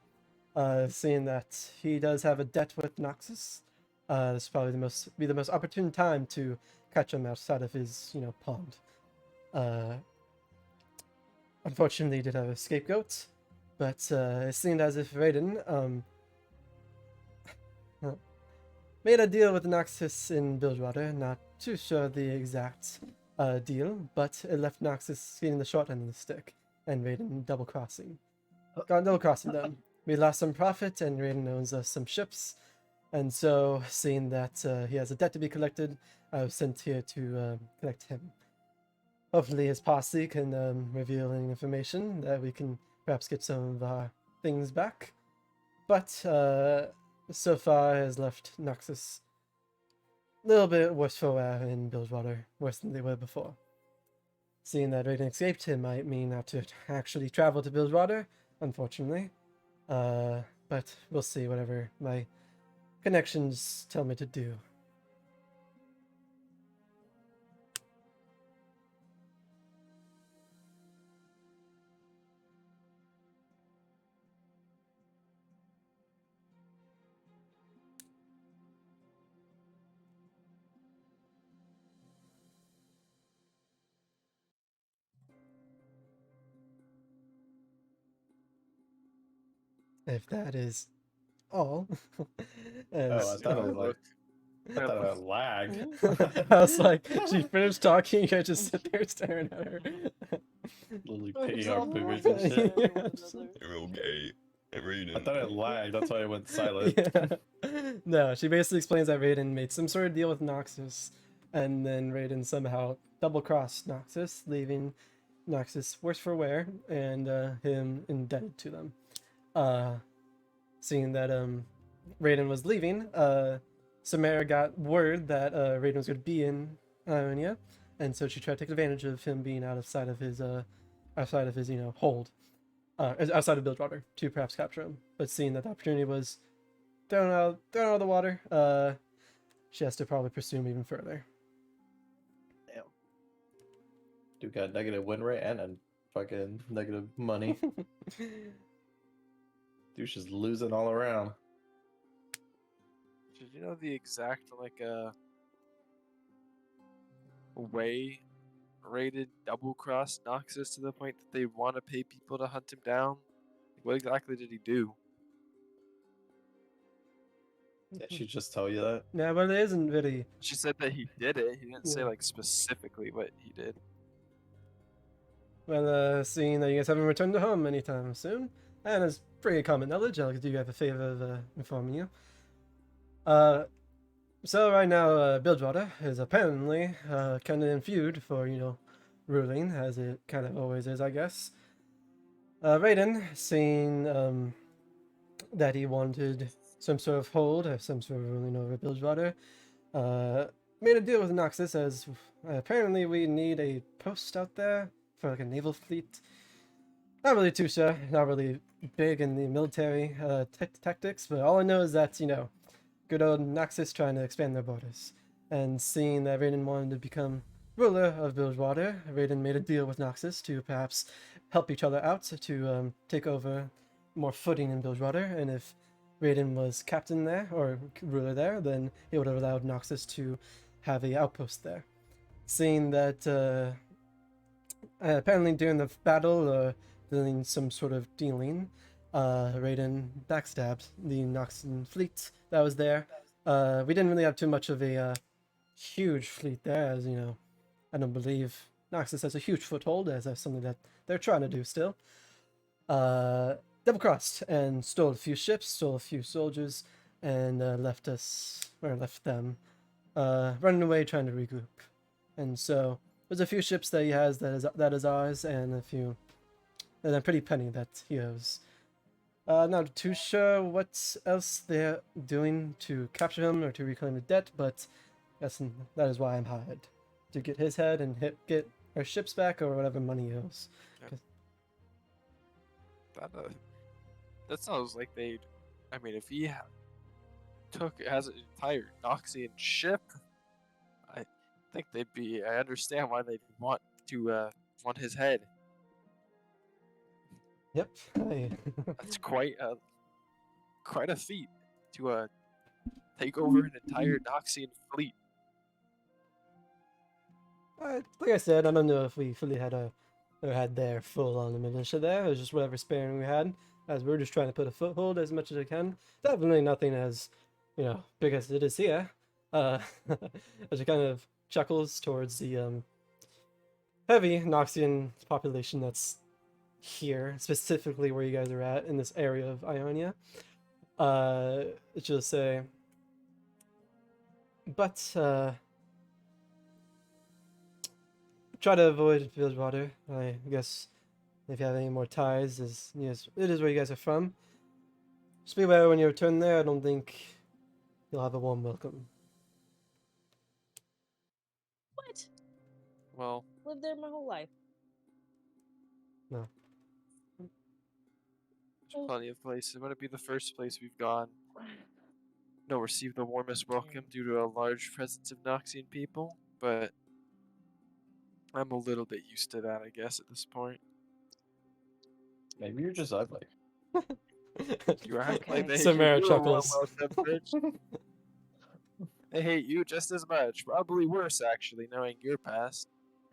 Seeing that he does have a debt with Noxus, this is probably the most opportune time to catch him outside of his, pond. Unfortunately, he did have a scapegoat, but it seemed as if Raiden made a deal with Noxus in Bilgewater. Not too sure the exact deal, but it left Noxus getting the short end of the stick, and Raiden double crossing them. We lost some profit, and Raiden owns us some ships, and so seeing that he has a debt to be collected, I was sent here to collect him. Hopefully his posse can reveal any information that we can perhaps get some of our things back. But so far has left Noxus a little bit worse for wear in Bilgewater, worse than they were before. Seeing that Raiden escaped, it might mean I have to actually travel to Bilgewater, unfortunately. But we'll see whatever my connections tell me to do. If that is all. Oh, I thought it Look. lagged. I was like, she finished talking, you guys just sit there staring at her. Literally We're picking just our all boogers looking and shit. at one Yeah. another. You're okay. I thought it lagged, that's why I went silent. Yeah. No, she basically explains that Raiden made some sort of deal with Noxus, and then Raiden somehow double-crossed Noxus, leaving Noxus worse for wear, and him indebted to them. Seeing that Raiden was leaving, Samara got word that Raiden was going to be in Ionia, and so she tried to take advantage of him being outside of his hold, outside of Bilgewater, to perhaps capture him. But seeing that the opportunity was thrown out of the water, she has to probably pursue him even further. Damn. Dude got negative win rate and a fucking negative money. Dude's just losing all around. Did you know the exact way Rated double cross Noxus to the point that they want to pay people to hunt him down? What exactly did he do? Did she just tell you that? Yeah, but it isn't really. She said that he did it. He didn't say Yeah. specifically what he did. Well, seeing that you guys haven't returned to home anytime soon, and it's pretty common knowledge, I'll do you have a favor of informing you. So right now, Bilgewater is apparently kind of in feud for, ruling, as it kind of always is, I guess. Raiden, seeing that he wanted some sort of hold or some sort of ruling over Bilgewater, made a deal with Noxus, as apparently we need a post out there for like a naval fleet. Not really too sure, not really big in the military tactics, but all I know is that, good old Noxus trying to expand their borders. And seeing that Raiden wanted to become ruler of Bilgewater, Raiden made a deal with Noxus to perhaps help each other out to take over more footing in Bilgewater. And if Raiden was captain there, or ruler there, then it would have allowed Noxus to have a outpost there. Seeing that apparently during the battle, doing some sort of dealing, Raiden backstabbed the Noxian fleet that was there. We didn't really have too much of a huge fleet there, as I don't believe Noxus has a huge foothold, as that's something that they're trying to do still. Double crossed and stole a few ships, stole a few soldiers, and left them running away trying to regroup. And so it there's a few ships that he has that is ours, and a pretty penny that he owes. Not too sure what else they're doing to capture him or to reclaim the debt, but that is why I'm hired, to get his head and get our ships back or whatever money he owes. That sounds like they'd. I mean, if he has an entire Noxian ship, I think they'd be. I understand why they'd want his head. Yep. That's quite a feat to take over an entire Noxian fleet. Like I said, I don't know if we fully had their full-on militia there. It was just whatever sparing we had, as we were just trying to put a foothold as much as we can. Definitely nothing as, big as it is here. As it kind of chuckles towards the heavy Noxian population that's here, specifically where you guys are at in this area of Ionia. She'll say, but try to avoid Bilgewater. I guess if you have any more ties, yes, it is where you guys are from. Just be aware when you return there. I don't think you'll have a warm welcome. What? Well, Lived there my whole life. No. there's plenty of places. It would be the first place we've gone. Receive the warmest welcome due to a large presence of Noxian people, but I'm a little bit used to that, I guess, at this point. Maybe you're just ugly. You act like they Samara hate you a warm chuckles. welcome, bitch. They hate you just as much, probably worse, actually, knowing your past.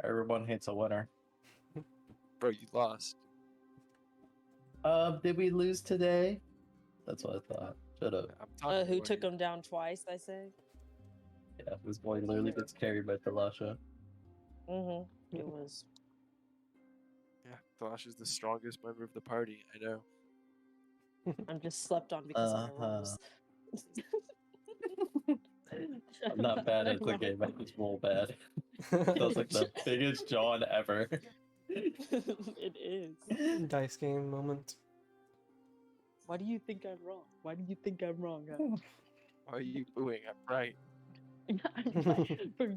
Everyone hates a winner. Bro, you lost. Did we lose today? That's what I thought. Shut up. I'm talking Who about took you. him down twice, I say? Yeah, this boy literally gets carried by Thalasha. Mm-hmm. It was. Yeah, Thalash is the strongest member of the party, I know. I'm just slept on because of my Uh-huh. rules. I'm not bad at the game, I just roll bad. That was like the biggest John ever. It is. Dice game moment. Why do you think I'm wrong? Why do you think I'm wrong? Huh? Why are you booing? I'm right. Bro,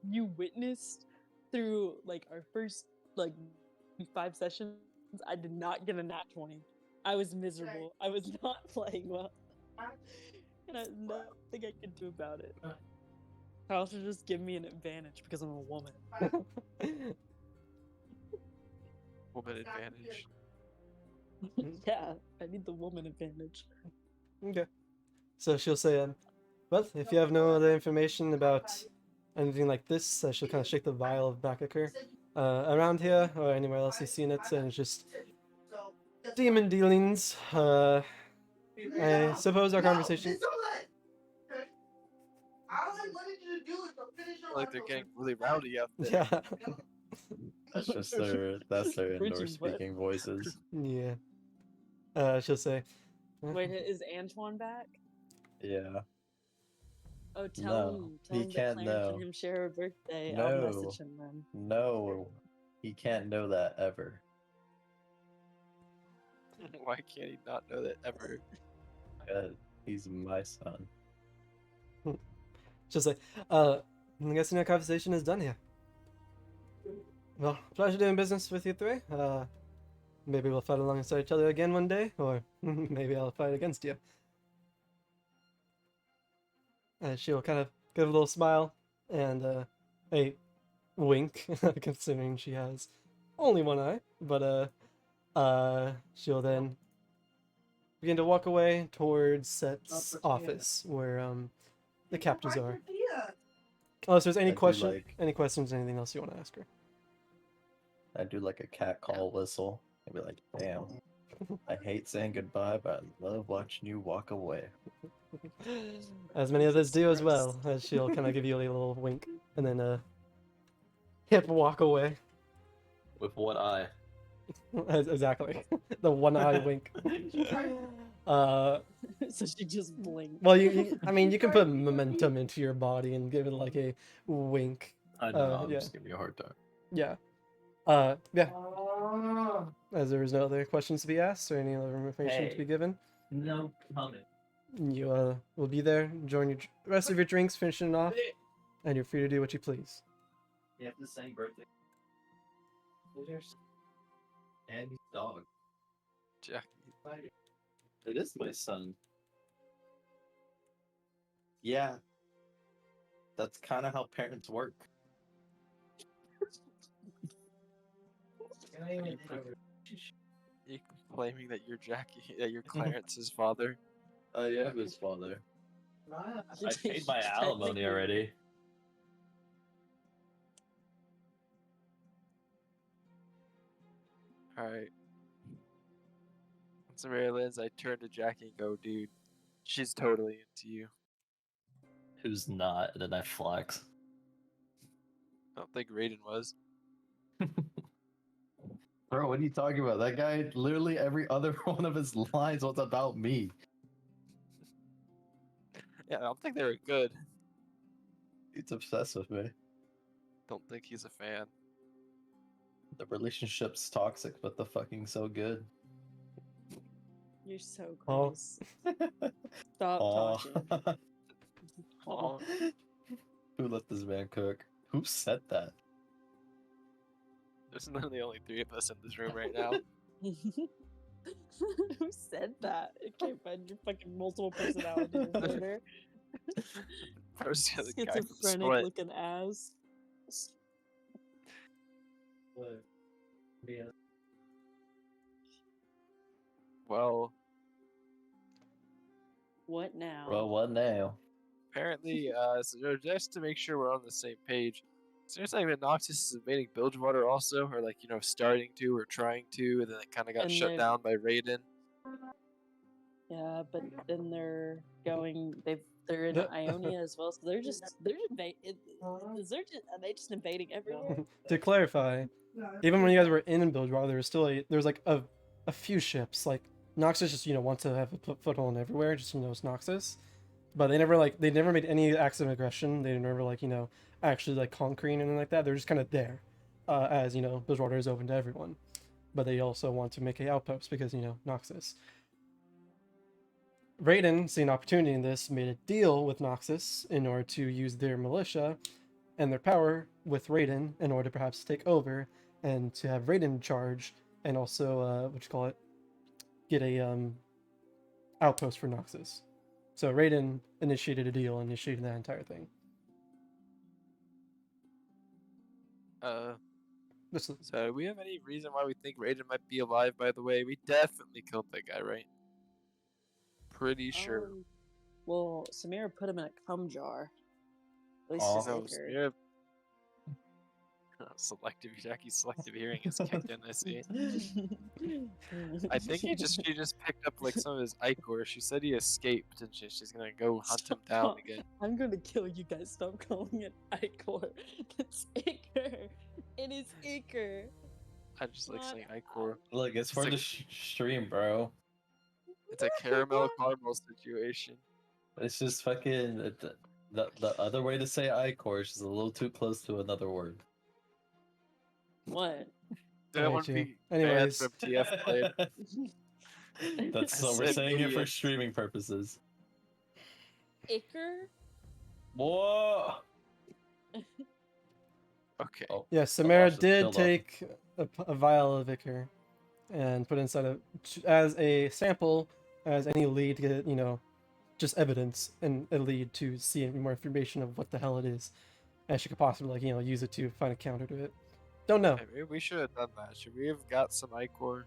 you witnessed through like our first like 5 sessions. I did not get a nat 20. I was miserable. I was not playing well, and I had nothing I could do about it. Kyle should just give me an advantage because I'm a woman. Woman advantage. Yeah, I need the woman advantage. Okay. So she'll say, well, if you have no other information about anything like this, she'll kind of shake the vial of Bakakir around here or anywhere else you've seen it, and it's just demon dealings. I suppose our conversation. I feel like they're getting really rowdy out there. Yeah. That's just their Preaching, indoor but- speaking voices. Yeah. She'll say, Wait, is Antoine back? Yeah. Oh, tell No, him. he Tell him can't that Clarence know. and him share her birthday. No. I'll message him then. No, he can't know that ever. Why can't he not know that ever? He's my son. she'll say, I'm guessing our conversation is done here. Well, pleasure doing business with you three. Maybe we'll fight alongside each other again one day, or maybe I'll fight against you. She'll kind of give a little smile and a wink, considering she has only one eye. But she'll then begin to walk away towards Set's office, where the captives are. Unless there's I any do any questions, anything else you want to ask her. I do like a cat call whistle. I'd be like, damn. I hate saying goodbye, but I love watching you walk away. As many of us do as well. As she'll kind of give you a little wink and then hip walk away. With one eye. Exactly, the one eye wink. So she just blinked. Well, I mean, you can put momentum into your body and give it like a wink. I know, I'm Yeah. just giving you a hard time. Yeah. Yeah. As there is no other questions to be asked or any other information to Hey. be given, No comment. you will be there, enjoying your rest of your drinks, finishing it off, and you're free to do what you please. You have the same birthday. And his dog. Jack. It is my son. Yeah. That's kind of how parents work. You claiming that you're Jackie, that you're Clarence's father? I am his father. I paid my alimony already. Alright. Once Mary lands, I turn to Jackie and go, dude, she's totally into you. Who's not? And then I flex. I don't think Raiden was. Bro, what are you talking about? That guy, literally every other one of his lines was about me. Yeah, I don't think they were good. He's obsessed with me. Don't think he's a fan. The relationship's toxic, but the fucking so good. You're so Oh. gross. Stop Aw. talking. Oh, Who let this man cook? Who said that? there's literally only 3 of us in this room right now. Who said that? It can't find your fucking multiple personality disorder. First, the other guy from Schizophrenic Split. looking ass. Well, What now? Well, what now? apparently, so just to make sure we're on the same page, is there something that Noxus is invading Bilgewater also, or like starting to or trying to, and then it kind of got And shut they're- down by Raiden? Yeah, but then they're going. They're in The- Ionia as well, so they're invading. Are they just invading everywhere? To clarify, even when you guys were in Bilgewater, there was still there was like a few ships. Like Noxus just wants to have a foothold everywhere, just it's Noxus. But they never made any acts of aggression. They never actually like conquering anything like that. They're just kind of there, as Bilgewater is open to everyone. But they also want to make a outpost because Noxus. Raiden, seeing opportunity in this, made a deal with Noxus in order to use their militia and their power with Raiden in order to perhaps take over and to have Raiden charge and also get a outpost for Noxus. So Raiden initiated a deal, initiated that entire thing. So do we have any reason why we think Raiden might be alive? By the way, we definitely killed that guy, right? Pretty sure. Well, Samira put him in a cum jar. At least Aw. his No, acre. yeah. Selective Jackie's selective hearing is kicked in. I see. I think she just picked up like some of his Ichor. She said he escaped, and she's gonna go hunt him down Stop. again. I'm gonna kill you guys. Stop calling it Ichor. It's Ichor. It is Ichor. I just like Not- saying Ichor. Look, it's for like- the stream, bro. It's a caramel caramel situation. It's just fucking the other way to say Icor is just a little too close to another word. What? Don't I want to hate you. be Anyways. banned from TF played. That's I so we're said saying it for idiot. streaming purposes. Ichor? Whoa! Okay. Oh, Yeah, watch Samara this did kill off. take a vial of Ichor and put it inside as a sample, as any lead to get, just evidence and a lead to see any more information of what the hell it is. And she could possibly, use it to find a counter to it. Don't know. Hey, maybe we should have done that. Should we have got some Ichor?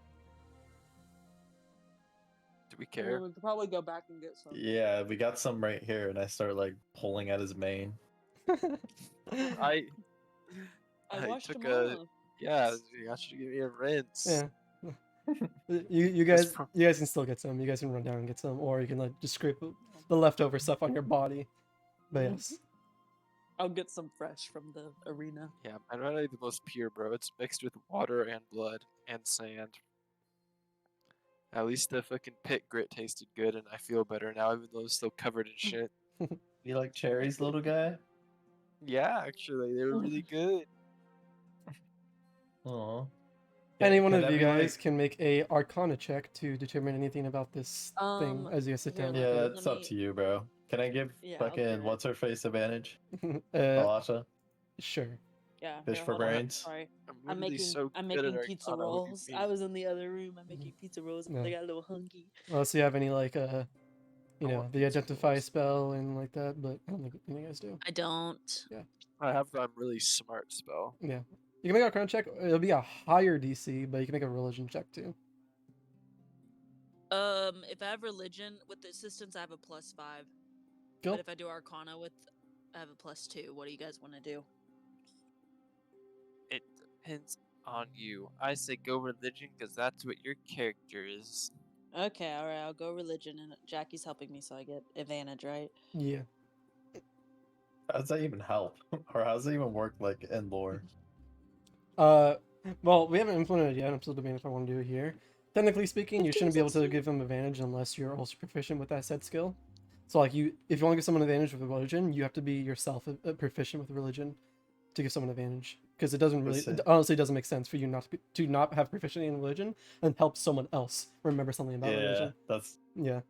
Do we care? We could probably go back and get some. Yeah, we got some right here, and I start like pulling at his mane. I I washed took them off. yeah. You should give me a rinse. Yeah. You guys can still get some. You guys can run down and get some, or you can just scrape the leftover stuff on your body. But yes. I'll get some fresh from the arena. Yeah, I'm really the most pure, bro. It's mixed with water and blood and sand. At least the fucking pit grit tasted good, and I feel better now, even though it's still covered in shit. You like cherries, little guy? Yeah, actually, they were really good. Aw. Any one Can of that you be, guys like- can make a Arcana check to determine anything about this thing as you guys sit here, down. let Yeah, me- it's up to you, bro. Can I give Yeah, I'll do fucking it. what's her face advantage? uh, Alasha? sure. Yeah, Fish here, for hold on. brains? Sorry. I'm I'm really making so I'm good at making pizza Arcana, what do you rolls. mean? I was in the other room. I'm making pizza rolls. Yeah. They got a little hungry. Unless you have any like you I know, want the pizza identify rolls. spell and like that, but I don't think any of you guys do. I don't. I have the I'm really smart spell. Yeah. You can make a Arcana check. It'll be a higher DC, but you can make a religion check too. If I have religion with the assistance, I have a +5. Cool. But if I do Arcana with, I have a +2. What do you guys want to do? It depends on you. I say go religion because that's what your character is. Okay, all right. I'll go religion, and Jackie's helping me, so I get advantage, right? Yeah. How does that even help? Or how does it even work, like, in lore? Well, we haven't implemented it yet. I'm still debating if I want to do it here. Technically speaking, you shouldn't be able to Jesus. give them advantage unless you're also proficient with that said skill. So, like, if you want to give someone advantage with religion, you have to be yourself proficient with religion to give someone advantage. Because it doesn't really, Listen. it honestly doesn't make sense for you not to not have proficiency in religion and help someone else remember something about Yeah, religion. that's Yeah.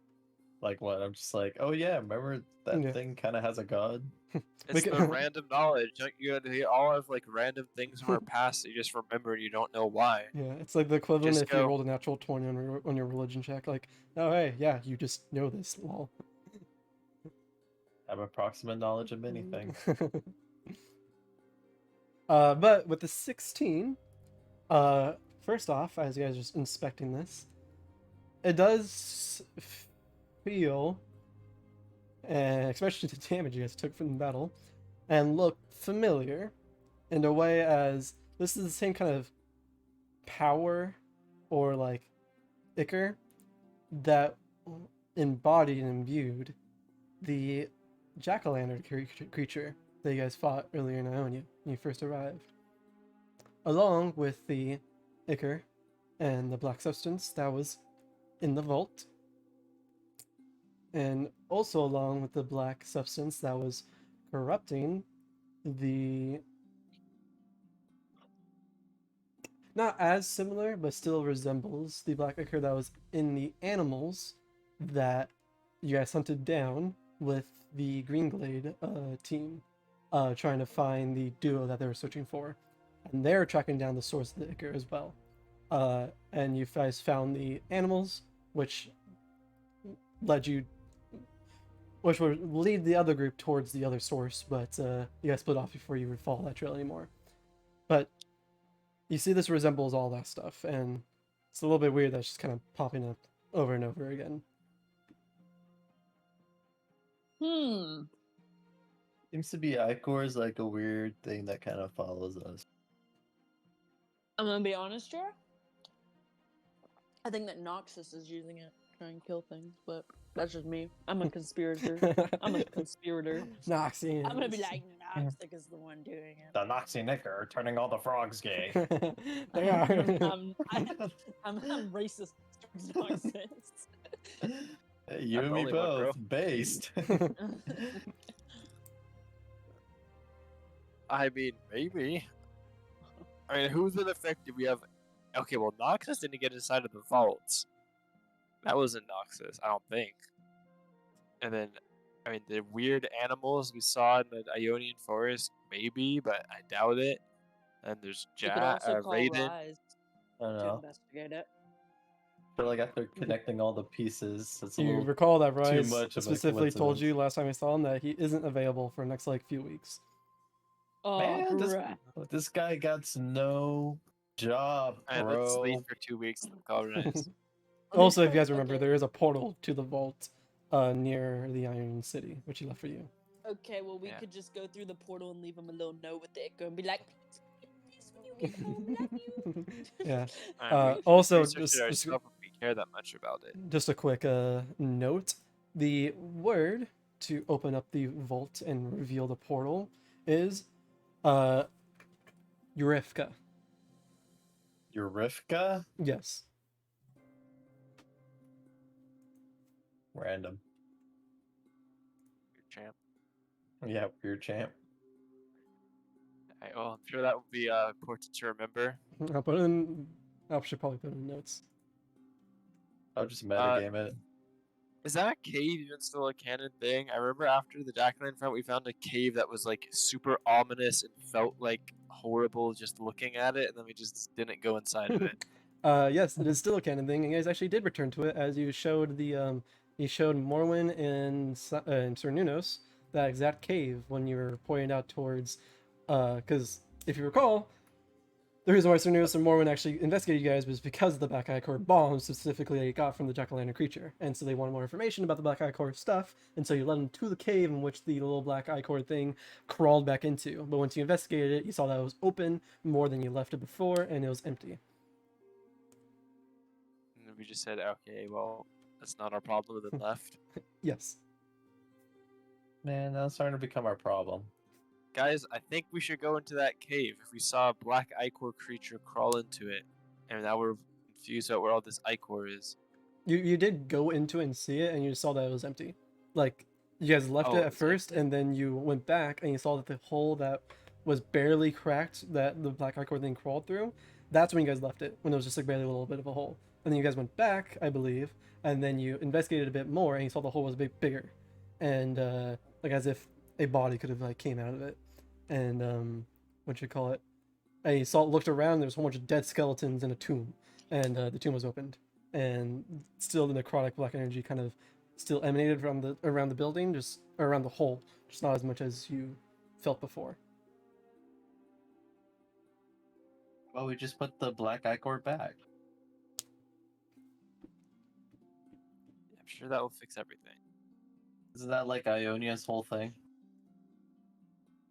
like what? I'm just like, oh yeah, remember that Yeah. thing kind of has a god? It's can- the random knowledge. Don't you? They all have like random things from our past that you just remember and you don't know why. Yeah, it's like the equivalent Just if you go. rolled a natural 20 on your religion check. Like, oh hey, yeah, you just know this. Lol. Have approximate knowledge of anything. But with the 16, first off, as you guys are just inspecting this, it does feel, especially the damage you guys took from the battle, and look familiar in a way as this is the same kind of power or like ichor that embodied and imbued the jack-o'-lantern creature that you guys fought earlier in Ionia when you first arrived, along with the ichor and the black substance that was in the vault, and also along with the black substance that was corrupting the, not as similar but still resembles the black ichor that was in the animals that you guys hunted down with the Green Glade team, trying to find the duo that they were searching for, and they're tracking down the source of the ichor as well. And you guys found the animals, which would lead the other group towards the other source, but you guys split off before you would follow that trail anymore. But you see, this resembles all that stuff, and it's a little bit weird that it's just kind of popping up over and over again. Seems to be Ichor's like a weird thing that kind of follows us. I'm gonna be honest here. I think that Noxus is using it to try and kill things, but that's just me. I'm a conspirator. I'm a conspirator. Noxians. I'm gonna be like, Noxus is the one doing it. The Noxy Ichor turning all the frogs gay. They are. I'm racist towards Noxus. You I'm and the me only one, bro. both. Based. I mean, maybe. I mean, who's been affected? We have. Okay, well, Noxus didn't get inside of the vaults. That wasn't Noxus, I don't think. And then, I mean, the weird animals we saw in the Ionian forest, maybe, but I doubt it. And there's You could also call Raiden. Rise I don't to know. investigate it. I feel like after connecting all the pieces, it's a You little recall that Rise much of a specifically told you coincidence. last time we saw him that he isn't available for the next like few weeks. Oh, Man, crap. this guy got no job, And let's bro. leave for 2 weeks and call Rise. Also, if you guys remember, Okay. there is a portal to the vault near the Iron City, which he left for you. Okay, well, we Yeah. could just go through the portal and leave him a little note with the echo and be like, "Please, when you get home, love you." Yeah. We Also, researched it ourselves if we care that much about it. just a quick note: the word to open up the vault and reveal the portal is Eurifka. Eurifka? Yes. Random. Your champ. Yeah, weird champ. Alright, well, I'm sure that will be important to remember. I'll put it in. I should probably put it in notes. I'll just metagame it. Is that cave even still a canon thing? I remember after the Jack-o'-lantern fight, we found a cave that was like super ominous and felt like horrible just looking at it, and then we just didn't go inside of it. Yes, it is still a canon thing, and you guys actually did return to it as you showed you showed Morwen and Sir Nunos that exact cave when you were pointing out towards, because if you recall, the reason why Sir Nunos and Morwen actually investigated you guys was because of the Black Eye Core bomb specifically they got from the Jack-o'-lantern creature, and so they wanted more information about the Black Eye Core stuff, and so you led them to the cave in which the little Black Eye Core thing crawled back into. But once you investigated it, you saw that it was open more than you left it before, and it was empty. And then we just said, okay, well, that's not our problem, and then left. Yes. Man, that's starting to become our problem. Guys, I think we should go into that cave. If we saw a black ichor creature crawl into it, and now we're confused about where all this ichor is. You did go into it and see it, and you saw that it was empty. Like, you guys left Oh, it at it's first, empty. and then you went back, and you saw that the hole that was barely cracked, that the Black Eye Core thing crawled through, that's when you guys left it, when it was just like barely a little bit of a hole. And then you guys went back, I believe, and then you investigated a bit more, and you saw the hole was a bit bigger. And, like, as if a body could have, like, came out of it. And, what you call it? And you looked around, there was a whole bunch of dead skeletons in a tomb, and the tomb was opened. And still the necrotic black energy kind of still emanated from around the building, just around the hole, just not as much as you felt before. Well, we just put the black ichor back. I'm sure that will fix everything. Isn't that like Ionia's whole thing?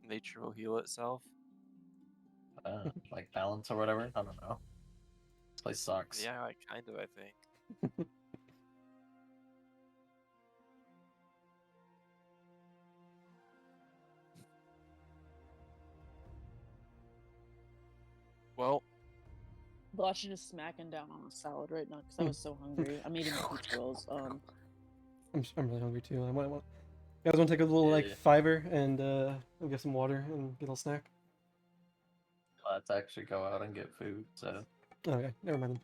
Nature will heal itself. Like balance or whatever? I don't know. This place sucks. Yeah, like, kind of, I think. Well, Watching just smacking down on a salad right now because I was so hungry. I'm eating pizza rolls. I'm really hungry too. I might want. You guys want to take a little like Yeah. fiver and get some water and get a little snack? Let's actually go out and get food. So Okay, never mind.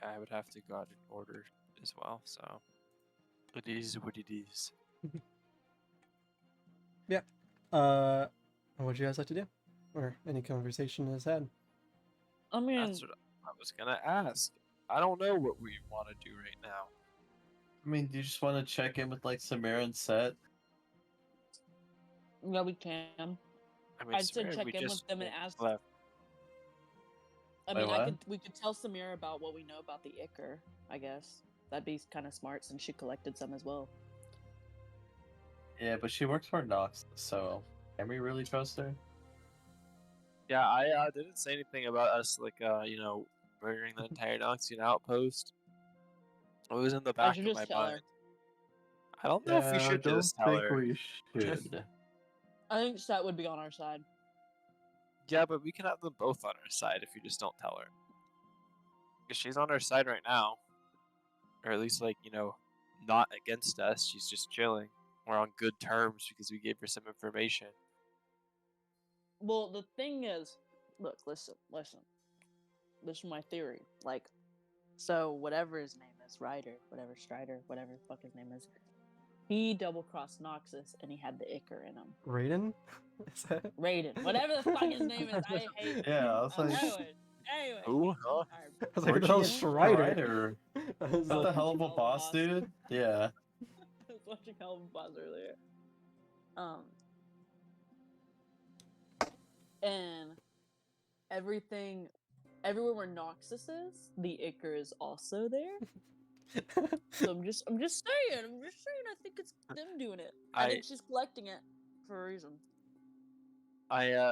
yeah, I would have to go out and order as well, so it is what it is. What would you guys like to do, or any conversation is had? I mean, That's what I was gonna ask. I don't know what we want to do right now. I mean, do you just want to check in with like Samira and Set? yeah, we can. I mean, I'd say Samira, check we in with just them and ask. left. I Wait, mean, what? we could tell Samira about what we know about the Ichor. I guess that'd be kind of smart since she collected some as well. Yeah, but she works for Nox, so can we really trust her? Yeah, I didn't say anything about us, like, murdering the entire Noxian outpost. It was in the back should of just my tell her. mind. I don't know if we should just tell her. we should. I think Seth would be on our side. Yeah, but we can have them both on our side if you just don't tell her. Because she's on our side right now. Or at least, like, not against us. She's just chilling. We're on good terms because we gave her some information. Well, the thing is, look, listen. This is my theory. Like, so whatever his name is, Strider, whatever the fuck his name is, he double-crossed Noxus and he had the Ichor in him. Raiden? Is that? Raiden, whatever the fuck his name is, I hate. Yeah, I was like, Anyway. Who? Huh? I was like, that was Strider. I was What the like, hell of a boss, dude? Yeah. I was watching Hell of a Boss earlier. And everywhere where Noxus is, the Ichor is also there. So I'm just saying. I think it's them doing it. I think she's collecting it for a reason. Can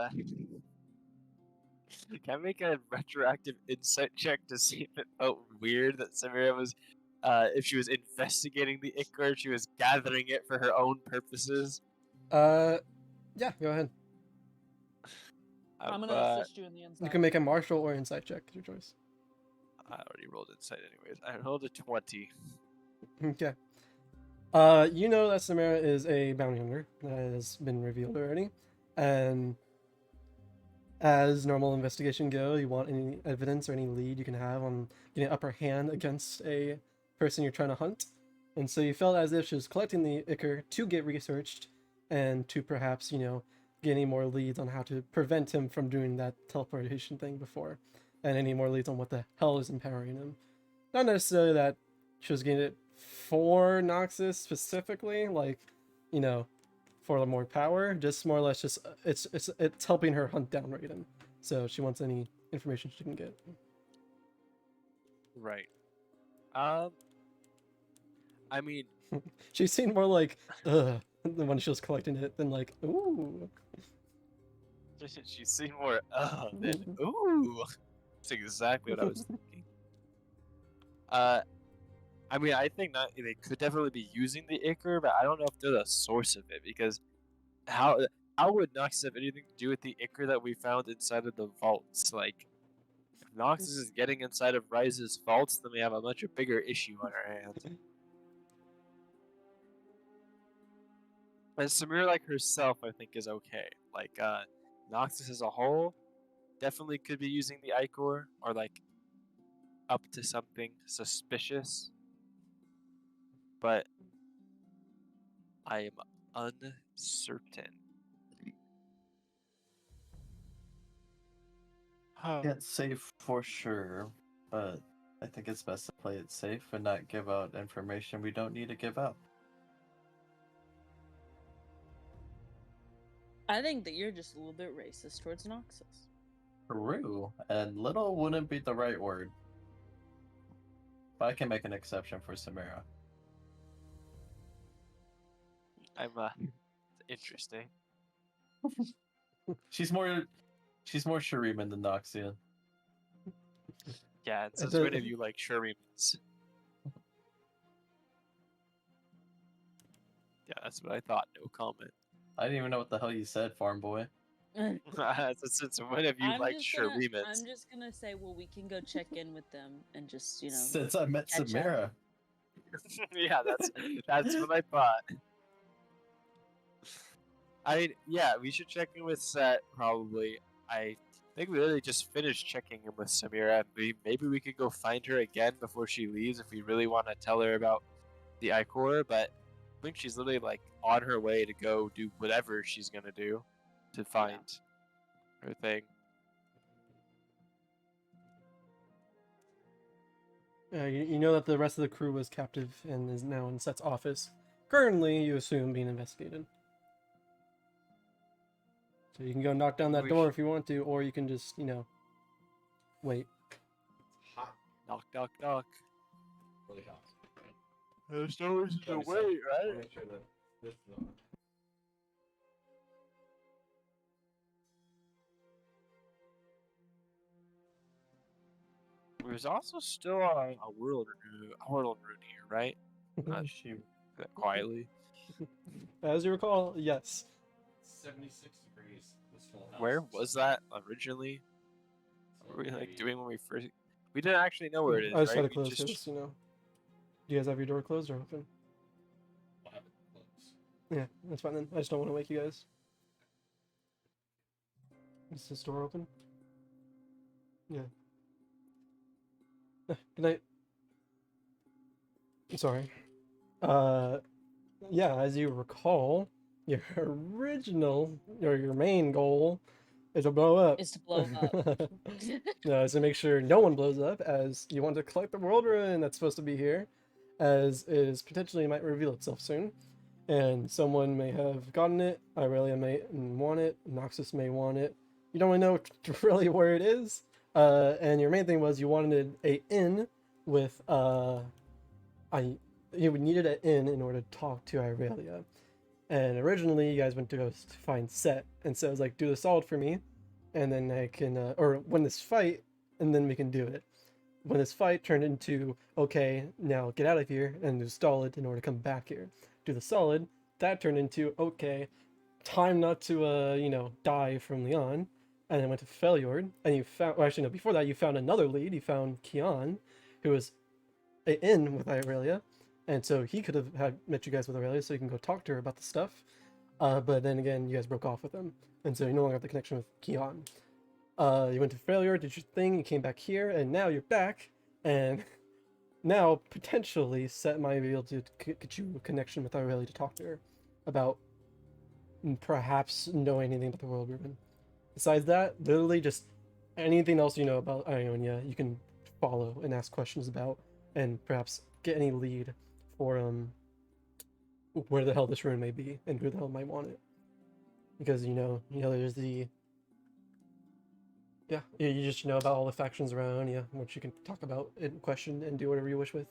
I make a retroactive insight check to see if it felt weird that Samira was, if she was investigating the Ichor, if she was gathering it for her own purposes? Yeah, go ahead. I'm gonna assist you in the inside. You can make a martial or insight check, your choice. I already rolled insight anyways. I rolled a 20. Okay. You know that Samara is a bounty hunter. That has been revealed already. And as normal investigation go, you want any evidence or any lead you can have on getting an upper hand against a person you're trying to hunt. And so you felt as if she was collecting the ichor to get researched and to perhaps, get any more leads on how to prevent him from doing that teleportation thing before. And any more leads on what the hell is empowering him. Not necessarily that she was getting it for Noxus specifically, like, for more power, just more or less just it's helping her hunt down Raiden. So she wants any information she can get. Right. I mean, She seemed more like when she was collecting it than like ooh. she seemed more than ooh. That's exactly what I was thinking. I mean, I think not. They could definitely be using the ichor, but I don't know if they're the source of it because how would Noxus have anything to do with the ichor that we found inside of the vaults? Like, if Noxus is getting inside of Rise's vaults, then we have a much bigger issue on our hands. And Samira, like herself, I think is okay. Like, Noxus as a whole definitely could be using the ichor or like up to something suspicious, but I am uncertain. Can't say for sure, but I think it's best to play it safe and not give out information we don't need to give out. I think that you're just a little bit racist towards Noxus. True, and little wouldn't be the right word. But I can make an exception for Samira. I'm interesting. She's more Shuriman than Noxian. Yeah, and since when have you like Shurimans? Yeah, that's what I thought. No comment. I didn't even know what the hell you said, farm boy. Since when have you liked Shurimans? I'm just gonna say, well, we can go check in with them and just, Since I met catch up. Samira. Yeah, that's what I thought. I mean, yeah, we should check in with Set probably. I think we really just finished checking in with Samira. Maybe we could go find her again before she leaves if we really want to tell her about the Ichor, but I think she's literally like on her way to go do whatever she's gonna do to find her thing. You know that the rest of the crew was captive and is now in Set's office. Currently, you assume being investigated. So you can go knock down that door if you want to, or you can just, wait. Hot. Knock, knock, knock. Really hot. There's no reason to wait, right? Make sure that this is on. There's also still a world rune here, right? Shoot. Quietly. As you recall, yes. 76 degrees. This full house. Where was that originally? What were we like doing when we first? We didn't actually know where it is, I just right? had to close this, Do you guys have your door closed or open? I'll have it closed. Yeah, that's fine then. I just don't want to wake you guys. Is this door open? Yeah. Good night. I'm sorry. Yeah, as you recall, your original, or your main goal is to blow up. Is to blow up. No, is to make sure no one blows up, as you want to collect the world rune that's supposed to be here, as it is potentially might reveal itself soon. And someone may have gotten it, Irelia may want it, Noxus may want it. You don't really know really where it is. And your main thing was you wanted a inn with you needed an inn in order to talk to Irelia. And originally you guys went to go find Set, and so it was like, do the solid for me, and then I can or win this fight, and then we can do it. When this fight turned into, okay, now get out of here and do solid in order to come back here. Do the solid, that turned into, okay, time not to die from Leon. And then went to Feliord, and you found, well, actually no, before that you found another lead. You found Kian, who was in with Irelia, and so he could have met you guys with Irelia, so you can go talk to her about the stuff. But then again, you guys broke off with him, and so you no longer have the connection with Kian. You went to failure, did your thing, you came back here, and now you're back, and now potentially Set might be able to get you a connection with Aurelia to talk to her about perhaps knowing anything about the world we're in. Besides that, literally just anything else you know about Ionia, you can follow and ask questions about, and perhaps get any lead for where the hell this rune may be and who the hell might want it. Because there's the you just know about all the factions around, which you can talk about and question and do whatever you wish with.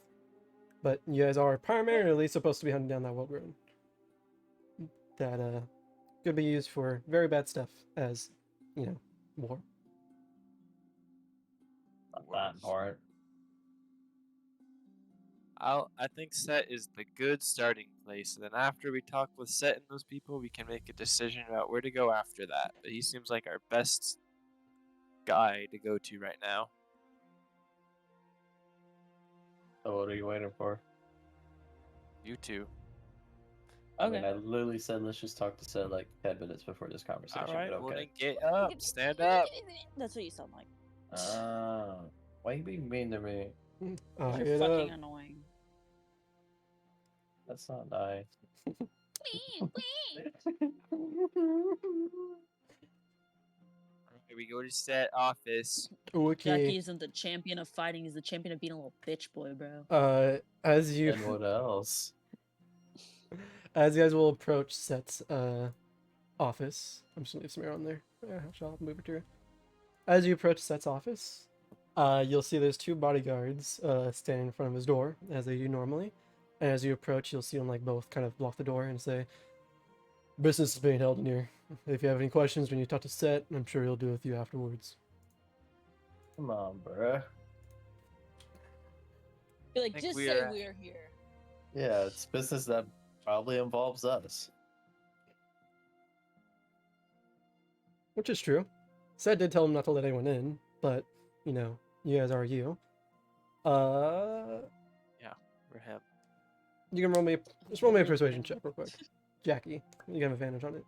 But you guys are primarily supposed to be hunting down that world rune. That could be used for very bad stuff, as war. Not that hard. I think Set is the good starting place, and then after we talk with Set and those people, we can make a decision about where to go after that. But he seems like our best guy to go to right now. So what are you waiting for? You two. I mean, I literally said let's just talk to Seth like 10 minutes before this conversation. All right, but well then okay. get up, stand up. That's what you sound like. Why you being mean to me? You're fucking annoying. That's not nice. We go to Set office. Okay. Jackie isn't the champion of fighting, he's the champion of being a little bitch boy, bro. As you And what else? as you guys will approach Set's office, I'm just gonna leave some air on there. I'll move it to her. As you approach Set's office, you'll see there's two bodyguards standing in front of his door, as they do normally. And as you approach, you'll see them both kind of block the door and say, "Business is being held in here. If you have any questions when you talk to Set, I'm sure he'll do it with you afterwards." Come on, bruh. Be like, think just we say are- we're here. Yeah, it's business that probably involves us. Which is true. Set did tell him not to let anyone in, but you guys are you. For him. You can roll me a persuasion check real quick. Jackie, you have advantage on it.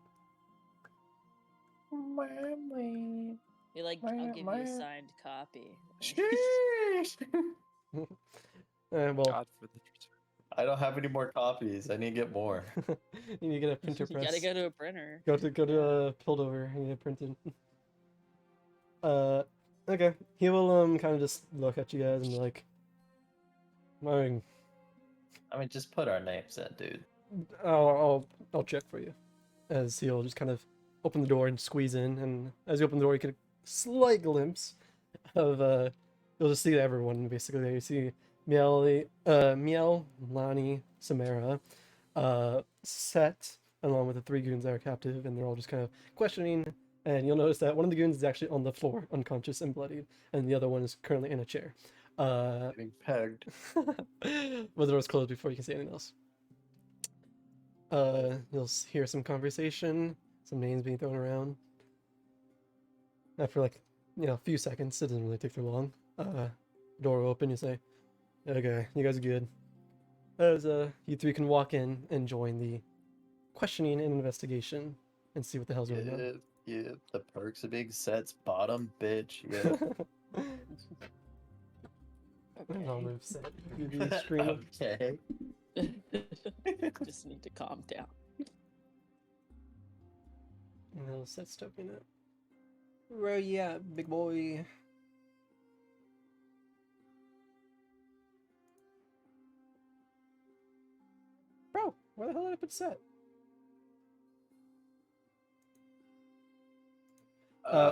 Be like, I'll give you a signed copy. Well, God for the I don't have any more copies. I need to get more. you need to get a printer You press. gotta go to a printer. Go to Pildover and get it printed. Okay. He will kind of just look at you guys and be like, I mean, just put our names in, dude. I'll check for you. As he'll just kind of open the door and squeeze in, and as you open the door, you get a slight glimpse of you'll just see everyone basically there. You see Miel, Lani, Samara, Set, along with the three goons that are captive, and they're all just kind of questioning. And you'll notice that one of the goons is actually on the floor, unconscious and bloodied, and the other one is currently in a chair. Getting pegged. But the door's closed before you can say anything else. You'll hear some conversation, some names being thrown around. After a few seconds, it doesn't really take too long. Door will open, you say, "Okay, you guys are good." As you three can walk in and join the questioning and investigation and see what the hell's going on. Yeah, the perks of being Set's bottom bitch. Yeah. I'll move Set. Give you a scream. Okay. Just need to calm down. And he'll Set stoking it. Where you at, big boy? Bro, where the hell did I put Set?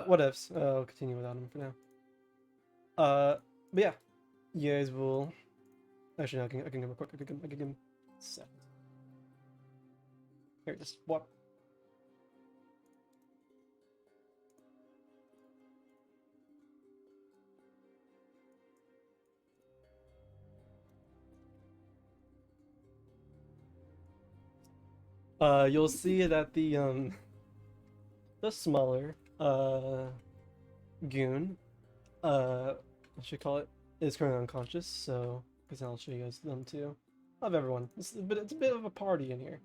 What ifs? I'll continue without him for now. But yeah, you guys will. Actually, no, I can give him a quick. I can give him Set. Here, just walk. You'll see that the smaller goon, what should I call it, is currently unconscious. So, because I'll show you guys them too. Of everyone, it's a bit of a party in here.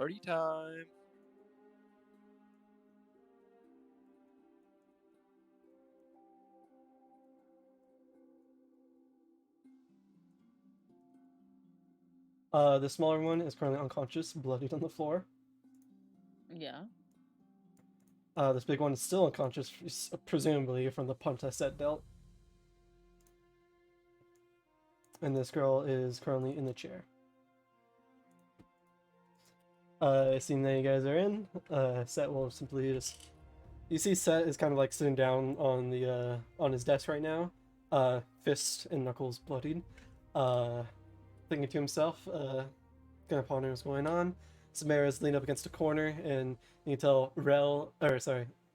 Party time. The smaller one is currently unconscious, bloodied on the floor. Yeah. This big one is still unconscious, presumably from the punch I set dealt. And this girl is currently in the chair. Seeing that you guys are in, Set will simply just... You see Set is kind of like sitting down on the on his desk right now, fist and knuckles bloodied, thinking to himself, kind of pondering what's going on. Samara's leaned up against a corner, and you can tell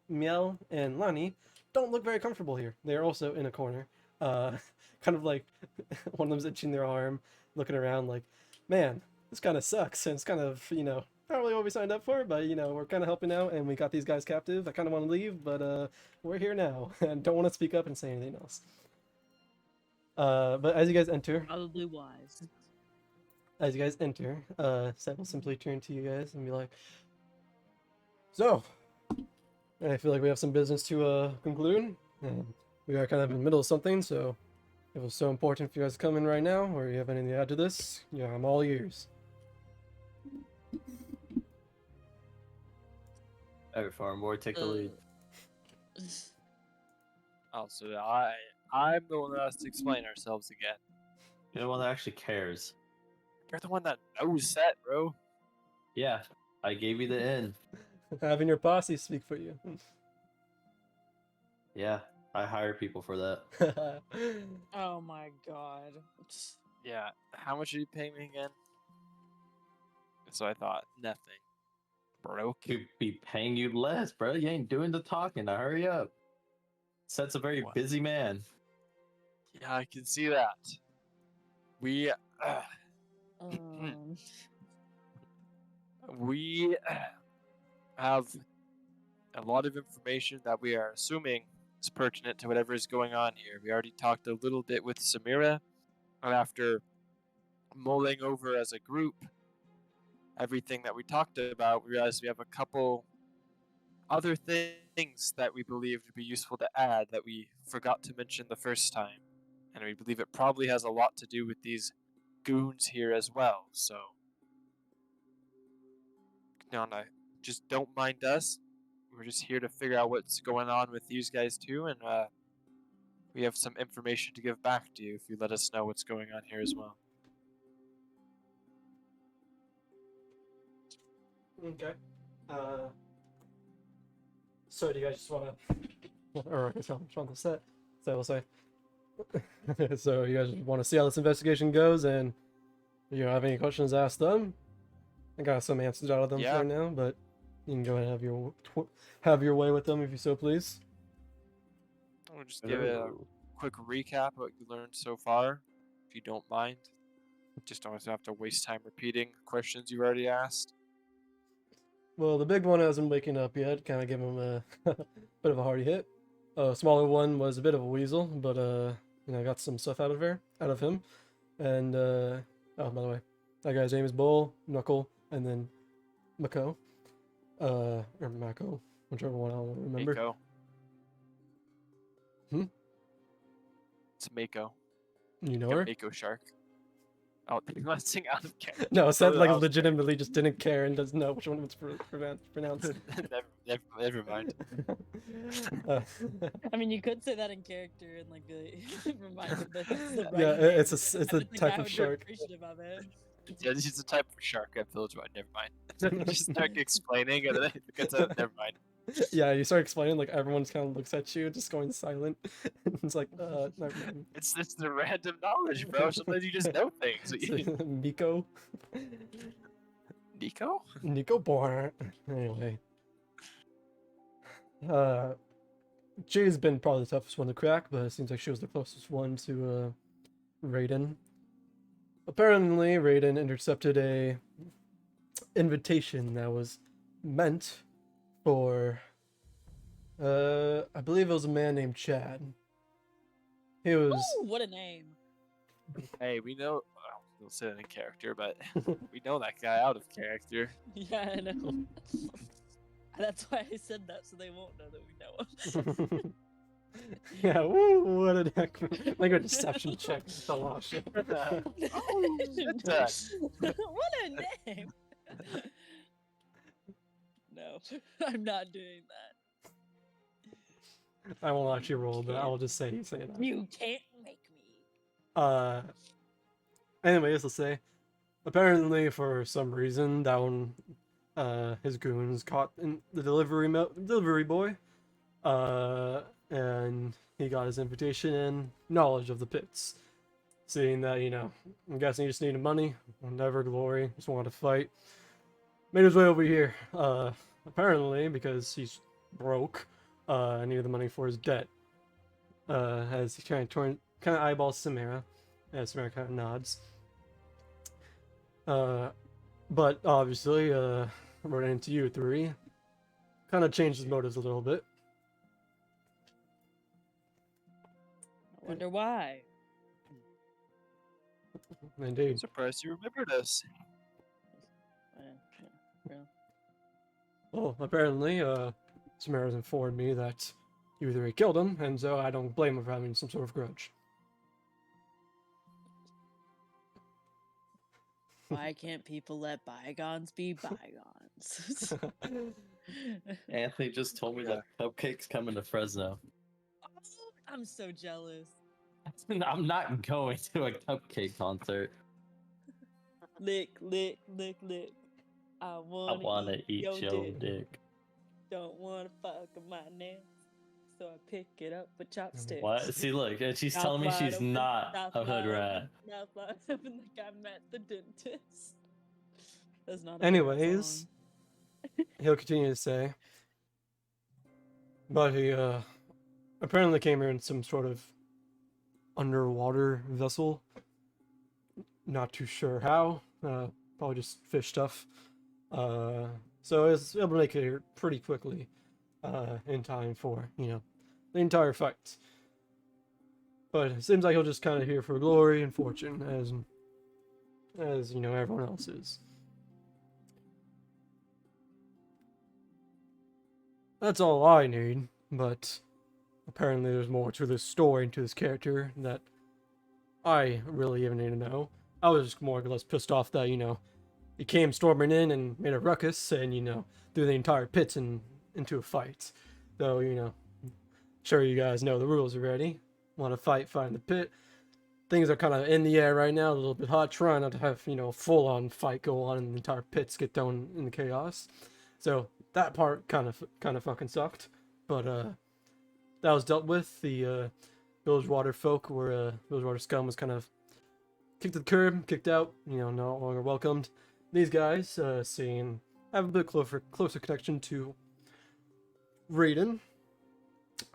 Miel and Lani don't look very comfortable here. They're also in a corner, kind of like one of them's itching their arm, looking around like, man, this kind of sucks, and it's kind of, not really what we signed up for, but, we're kind of helping out, and we got these guys captive. I kind of want to leave, but we're here now, and don't want to speak up and say anything else. But as you guys enter, Probably wise. Seth will simply turn to you guys and be like, so, I feel like we have some business to conclude, and we are kind of in the middle of something, so if it was so important for you guys to come in right now, or you have anything to add to this, I'm all ears. Every farm boy, take the lead. Also, I'm the one that has to explain ourselves again. You're the one that actually cares. You're the one that knows Set, bro. Yeah, I gave you the in. Having your posse speak for you. Yeah, I hire people for that. Oh my god. Yeah, how much are you paying me again? So I thought, nothing. Broke. Could be paying you less, bro. You ain't doing the talking. Now hurry up. Set's a very What? busy man. Yeah, I can see that. We we have a lot of information that we are assuming is pertinent to whatever is going on here. We already talked a little bit with Samira, and after mulling over as a group everything that we talked about, we realized we have a couple other things that we believe would be useful to add that we forgot to mention the first time. And we believe it probably has a lot to do with these goons here as well. So, no, just don't mind us. We're just here to figure out what's going on with these guys too, and we have some information to give back to you if you let us know what's going on here as well. Okay. So do you guys just want to... Or, I just want to set. So we'll say... So you guys want to see how this investigation goes, and if you have any questions, ask them. I got some answers out of them for now, but you can go ahead and have your way with them if you so please. I'll just give it a quick recap of what you learned so far, if you don't mind. Just don't have to waste time repeating questions you already asked. Well, the big one hasn't waking up yet. Kind of give him a bit of a hardy hit. Smaller one was a bit of a weasel, but I got some stuff out of him. And oh, by the way, that guy's name is Bull, Knuckle, and then Mako. Or Mako, whichever one I don't remember. Mako. Hmm? It's Mako. You know Like a her? Mako shark. Oh, let's sing out of character. No, Seth Oh, like I was legitimately just didn't care and doesn't know which one was pronounced. never mind. I mean, you could say that in character and like be like, remind him that it's the right Yeah, name. it's a I think type I of would be shark. appreciative of it. Yeah, this is a type of shark at Village One. Never mind. Just start explaining, and then it gets out. Never mind. Yeah, you start explaining, like everyone kind of looks at you, just going silent. It's like, never mind. It's the random knowledge, bro. Sometimes you just know things. Nico. Nico? Nico born. Anyway. Jay's been probably the toughest one to crack, but it seems like she was the closest one to Raiden. Apparently, Raiden intercepted a invitation that was meant for I believe it was a man named Chad. He was Ooh, what a name. Hey, we know. He'll sit in character, but we know that guy out of character. Yeah, I know. That's why I said that, so they won't know that we know him. Yeah, woo, what an heck. Like a deception check. The lost shit. Oh, shit. What a name! No, I'm not doing that. I won't actually roll, but I will just say that. You can't make me. Anyways, let's say, apparently for some reason, that one, his goons caught in the delivery boy, and he got his invitation and knowledge of the pits. Seeing that, I'm guessing he just needed money, never glory, just wanted to fight. Made his way over here, apparently because he's broke, needed the money for his debt. As he kind of eyeballs Samara, as Samara kind of nods. But obviously, running into you three, kind of changed his motives a little bit. I wonder why. Indeed. Surprised you remembered us. Yeah. Well, apparently, Samara's informed me that you three killed him, and so I don't blame him for having some sort of grudge. Why can't people let bygones be bygones? Anthony just told me that Cupcake's coming to Fresno. I'm so jealous. I'm not going to a Cupcake concert. Lick, lick, lick, lick. I wanna eat your dick. Don't wanna fuck with my nails, so I pick it up with chopsticks. What? See, look, and she's Mouth telling me wide she's open, not mouth a hood wide rat. open, mouth wide open like I'm at the dentist. That's not a Anyways, he'll continue to say, but he apparently came here in some sort of underwater vessel. Not too sure how. Probably just fish stuff. So I was able to make it here pretty quickly, in time for, the entire fight. But it seems like he'll just kind of here for glory and fortune, as everyone else is. That's all I need, but apparently there's more to this story and to this character that I really even need to know. I was just more or less pissed off that, he came storming in and made a ruckus and, threw the entire pit into a fight. Though, sure you guys know the rules already. Want to fight in the pit. Things are kind of in the air right now, a little bit hot, trying not to have, full-on fight go on and the entire pits get thrown in the chaos. So that part kind of fucking sucked. But, that was dealt with. The, Bilgewater folk were, Bilgewater scum was kind of kicked to the curb, kicked out, no longer welcomed. These guys, have a bit closer connection to Raiden,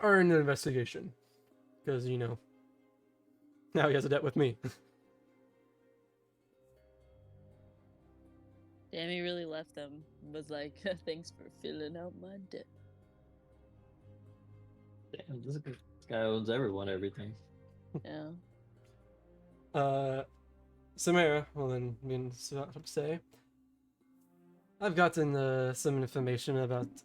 are in an investigation. Because, now he has a debt with me. Damn, he really left them. Was like, thanks for filling out my debt. Damn, this guy owns everyone everything. Yeah. Samara will then begin to say, I've gotten some information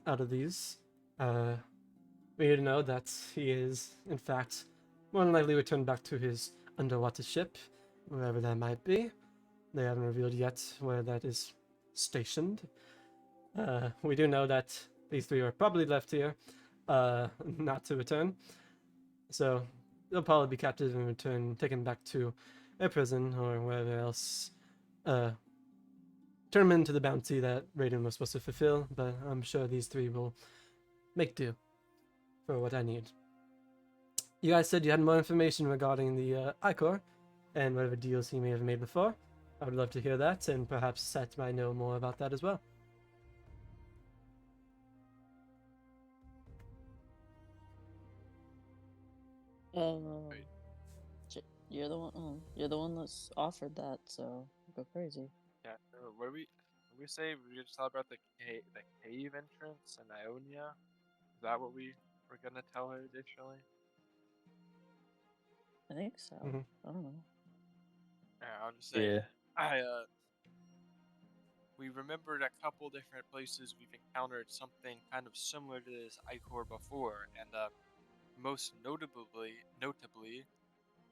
out of these. We need to know that he is, in fact, more than likely returned back to his underwater ship, wherever that might be. They haven't revealed yet where that is stationed. We do know that these three are probably left here, not to return. So they'll probably be captured and returned, taken back to a prison or wherever else. Turn them into the bounty that Raiden was supposed to fulfill, but I'm sure these three will make do for what I need. You guys said you had more information regarding the Icor and whatever deals he may have made before. I would love to hear that, and perhaps Seth might know more about that as well. You're the one. You're the one that's offered that, so go crazy. Yeah. What did we say? We just talked about the cave entrance in Ionia. Is that what we were gonna tell her additionally? I think so. Mhm. I don't know. I'll just say, Yeah. we remembered a couple different places we've encountered something kind of similar to this ichor before, and most notably,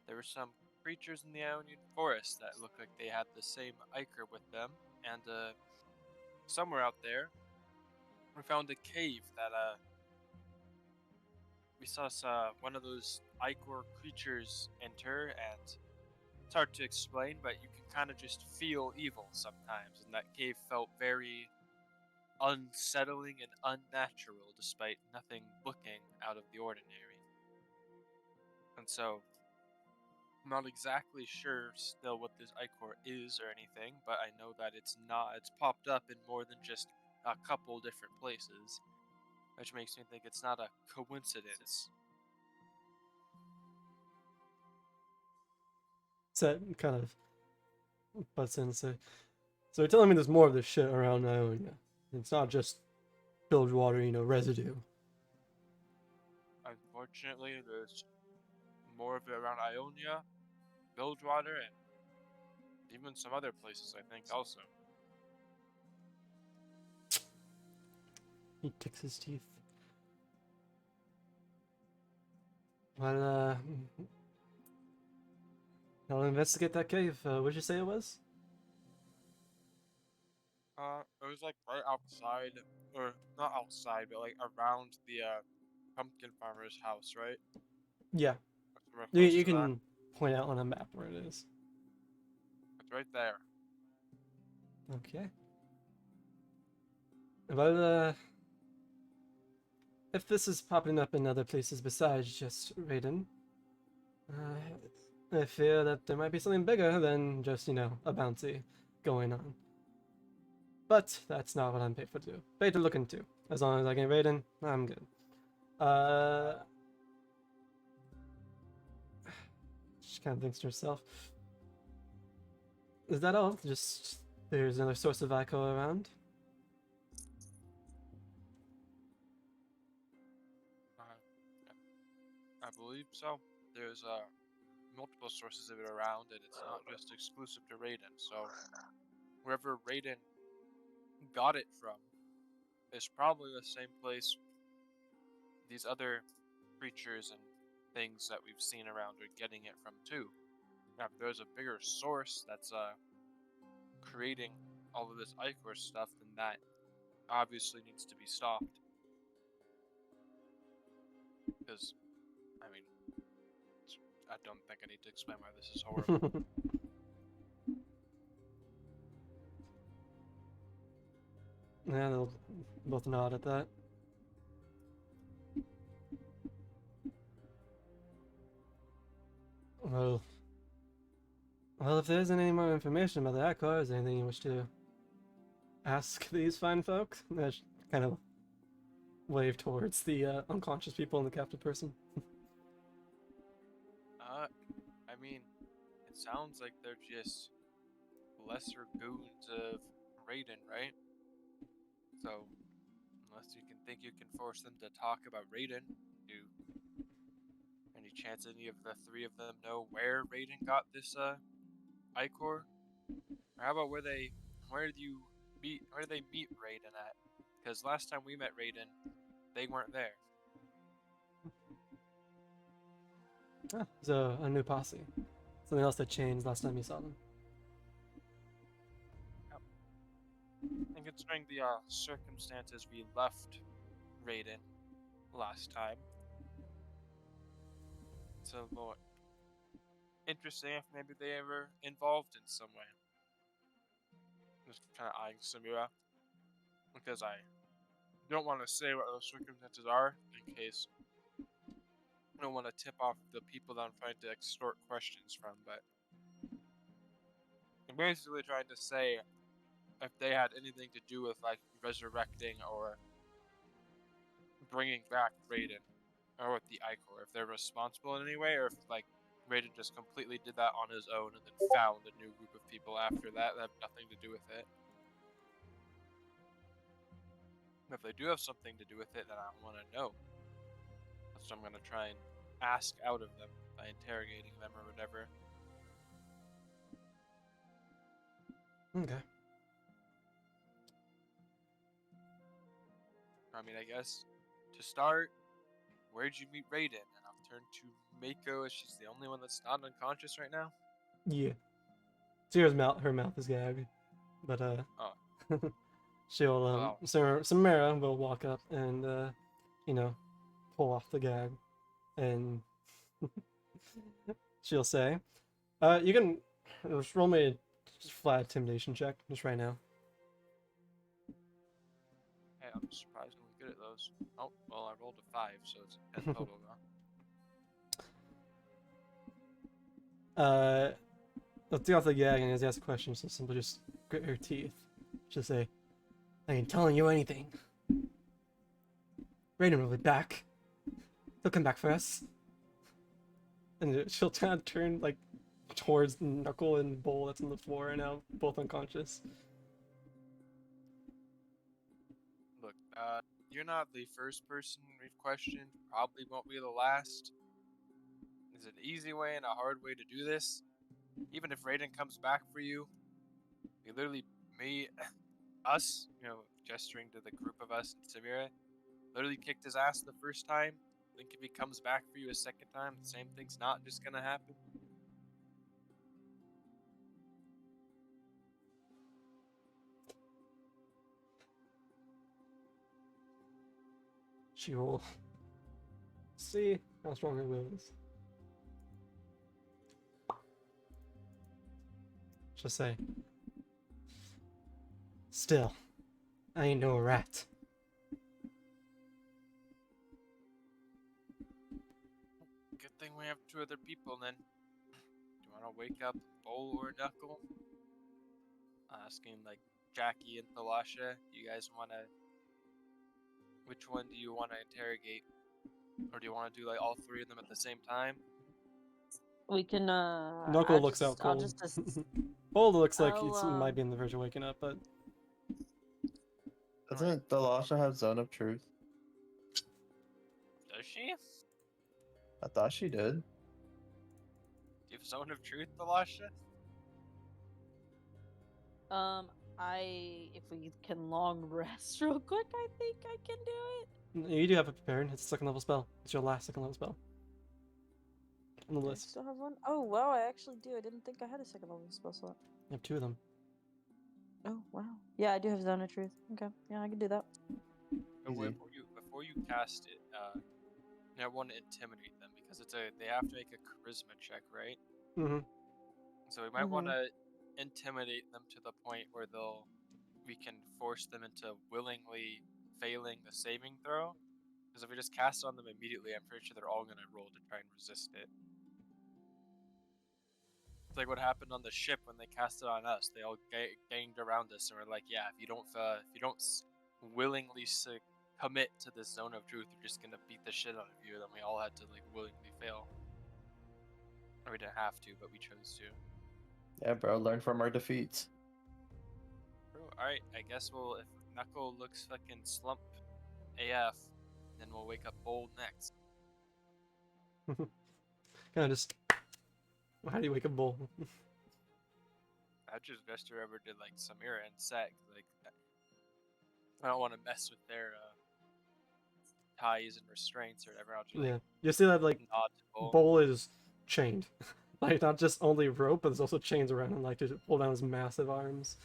there were some creatures in the Ionian forest that looked like they had the same ichor with them, and somewhere out there, we found a cave that we saw one of those ichor creatures enter, and it's hard to explain, but you can kind of just feel evil sometimes, and that cave felt very unsettling and unnatural despite nothing looking out of the ordinary. And so, I'm not exactly sure still what this ichor is or anything, but I know that it's popped up in more than just a couple different places, which makes me think it's not a coincidence. Set kind of butts in and say, so you're telling me there's more of this shit around Ionia. It's not just Bilgewater, residue. Unfortunately, there's more of it around Ionia, Bilgewater, and even some other places, I think, also. He ticks his teeth. Well, I'll investigate that cave. What'd you say it was? It was like right outside, or not outside, but like around the pumpkin farmer's house, right? Yeah. We're You, close you to that. can point out on a map where it is. It's right there. Okay. Well, if this is popping up in other places besides just Raiden, I fear that there might be something bigger than just, a bounty going on. But that's not what I'm paid for to do. Paid to look into. As long as I get Raiden, I'm good. She kind of thinks to herself. Is that all? Just there's another source of Ico around? I believe so. There's multiple sources of it around, and it's not just exclusive to Raiden. So wherever Raiden got it from is probably the same place these other creatures and things that we've seen around are getting it from too. Now, if there's a bigger source that's creating all of this ichor stuff, then that obviously needs to be stopped. Because, I mean, I don't think I need to explain why this is horrible. Yeah, they'll both nod at that. Well, if there isn't any more information about the Ico, is there anything you wish to ask these fine folk? I kind of wave towards the unconscious people and the captive person. I mean, it sounds like they're just lesser goons of Raiden, right? So, unless you can think you can force them to talk about Raiden, any chance any of the three of them know where Raiden got this ichor? Or how about where did they meet Raiden at? Because last time we met Raiden, they weren't there. Ah, so a new posse. Something else that changed last time you saw them. And considering the circumstances we left Raiden last time, it's a little interesting if maybe they ever involved in some way. Just kind of eyeing Samira, because I don't want to say what those circumstances are in case I don't want to tip off the people that I'm trying to extort questions from, but I'm basically trying to say if they had anything to do with like resurrecting or bringing back Raiden, or with the ichor, if they're responsible in any way, or if like Raiden just completely did that on his own and then found a new group of people after that have nothing to do with it. If they do have something to do with it, then I want to know. So I'm going to try and ask out of them by interrogating them or whatever. Okay. I mean, I guess to start, where'd you meet Raiden? And I'll turn to Mako as she's the only one that's not unconscious right now. Yeah. Sierra's mouth, her mouth is gagged, but Oh. she'll Wow. Samara will walk up and you know, pull off the gag, and she'll say, you can just roll me a flat intimidation check just right now. Hey, I'm surprisingly good at those. Oh, well, I rolled a 5, so it's a 10 total now. Let's take off the gag, and as he asks a question, she'll simply just grit her teeth. She'll say, I ain't telling you anything. Raiden will be back. He'll come back for us. And she'll kind of turn like towards Knuckle and Bull that's on the floor and now both unconscious. Look, you're not the first person we've questioned. Probably won't be the last. There's an easy way and a hard way to do this. Even if Raiden comes back for you, we literally, us, gesturing to the group of us and Samira, literally kicked his ass the first time. Think if he comes back for you a second time, the same thing's not just gonna happen? She will see how strong her will is. She'll say, still, I ain't no rat. Good thing we have 2 other people then. Do you want to wake up Bull or Knuckle? Asking like Jackie and Thalasha, do you guys want to... Which one do you want to interrogate? Or do you want to do like all 3 of them at the same time? We can. Knuckle looks out I'll cold. just. Bull looks like he I'll, might be on the verge of waking up, but Doesn't Dalasha have Zone of Truth? Does she? I thought she did. Do you have Zone of Truth, Thalasha? If we can long rest real quick, I think I can do it. you do have it prepared. It's a second level spell. It's your last second level spell on the I list. still have one. Oh wow, I actually do. I didn't think I had a second level spell slot. You have 2 of them. Oh wow. Yeah, I do have Zone of Truth. Okay, yeah, I can do that. But Easy. before you cast it, I want to intimidate them because they have to make a charisma check, right? Mm-hmm. So we might want to intimidate them to the point where we can force them into willingly failing the saving throw. Because if we just cast it on them immediately, I'm pretty sure they're all gonna roll to try and resist it. It's like what happened on the ship when they cast it on us. They all ganged around us and were like, "Yeah, if you don't willingly commit to this Zone of Truth, we're just gonna beat the shit out of you." Then we all had to like willingly fail. Or we didn't have to, but we chose to. Yeah, bro, learn from our defeats. Alright, I guess if Knuckle looks fucking slump AF, then we'll wake up Bold next. Kind of just. How do you wake up Bull? I just best ever did like Samira and Sek. Like, I don't want to mess with their ties and restraints or whatever. I'll just Yeah, you see that like nod to Bull. Bull is chained, like not just only rope, but there's also chains around him, like to hold down his massive arms.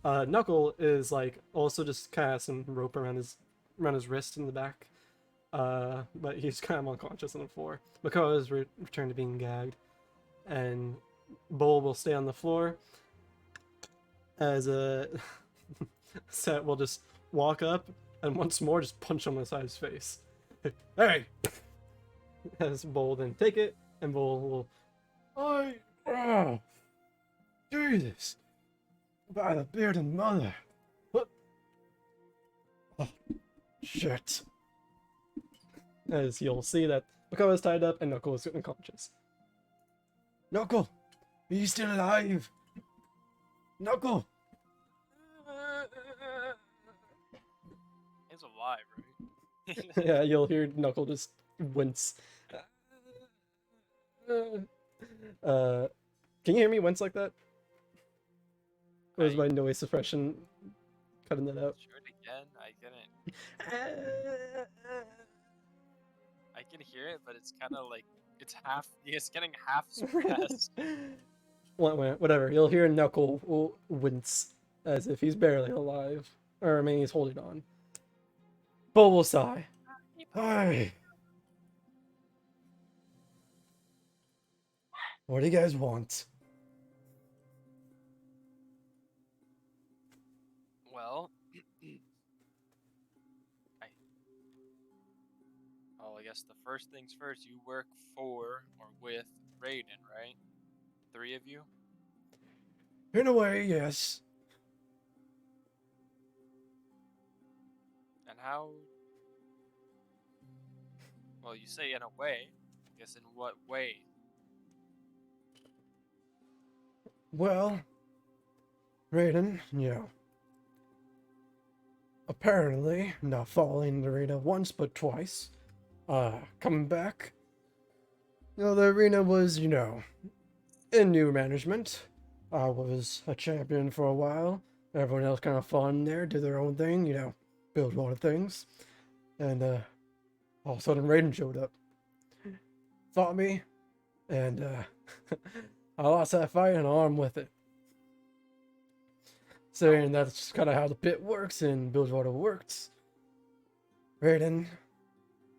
Knuckle is like also just kind of some rope around his wrist in the back, but he's kind of unconscious on the floor. Mako has returned to being gagged, and Bull will stay on the floor. As a Set will just walk up and once more just punch him on the side of his face. Hey! As Bull then take it, and Bull will, Jesus! By the bearded mother! What? Oh, shit! As you'll see that Mako is tied up and Knuckle is unconscious. Knuckle! Are you still alive? Knuckle! He's alive, right? Yeah, you'll hear Knuckle just wince. Can you hear me wince like that? was my noise suppression cutting that out? Show it again. I can hear it, but it's kind of like it's half. It's getting half suppressed. Whatever. You'll hear Knuckle wince as if he's barely alive, or I mean, he's holding on. Bull will sigh. Hi. What do you guys want? Well, I guess the first things first. You work for or with Raiden, right? 3 of you. In a way, yes. And how? Well, you say in a way. I guess in what way? Well, Raiden, apparently not following the arena once but twice. Coming back. The arena was, in new management. I was a champion for a while. Everyone else kind of fought in there, did their own thing, build a lot of things. And all of a sudden Raiden showed up. Fought me, and I lost that fight and armed with it. Saying that's kind of how the pit works and Bilgewater works. Raiden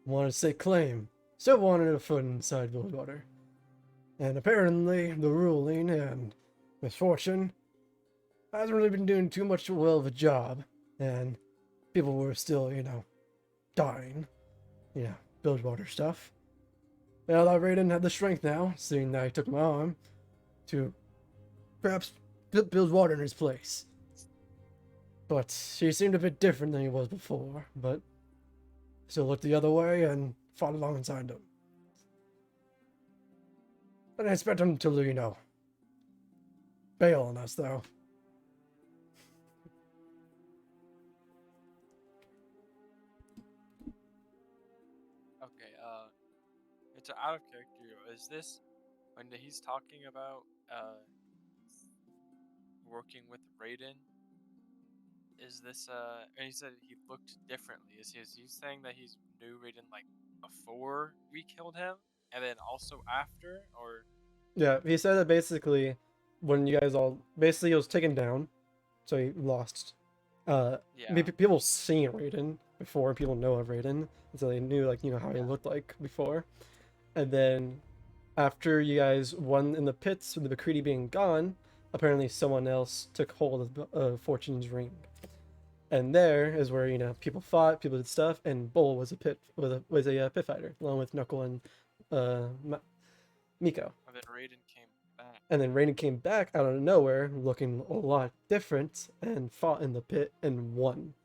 wanted to stake claim. Still wanted a foot inside Bilgewater. And apparently the ruling and misfortune hasn't really been doing too much well of a job. And people were still, dying. Bilgewater stuff. Well, that Raiden had the strength now, seeing that I took my arm, to perhaps build water in his place. But he seemed a bit different than he was before, but still looked the other way and fought alongside him. And I expect him to, bail on us, though. Okay. It's out of character. Is this when he's talking about working with Raiden? Is this and he said he looked differently. Is he saying that he's knew Raiden like before we killed him, and then also after, or? Yeah, he said that basically when you guys basically he was taken down, so he lost. Yeah. People seen Raiden before, people know of Raiden, so they knew how he looked like before. And then after you guys won in the pits with the McCready being gone, apparently someone else took hold of Fortune's ring. And there is where people fought, people did stuff, and Bull was a pit fighter along with Knuckle and Miko. And then Raiden came back. And then Raiden came back out of nowhere, looking a lot different, and fought in the pit and won.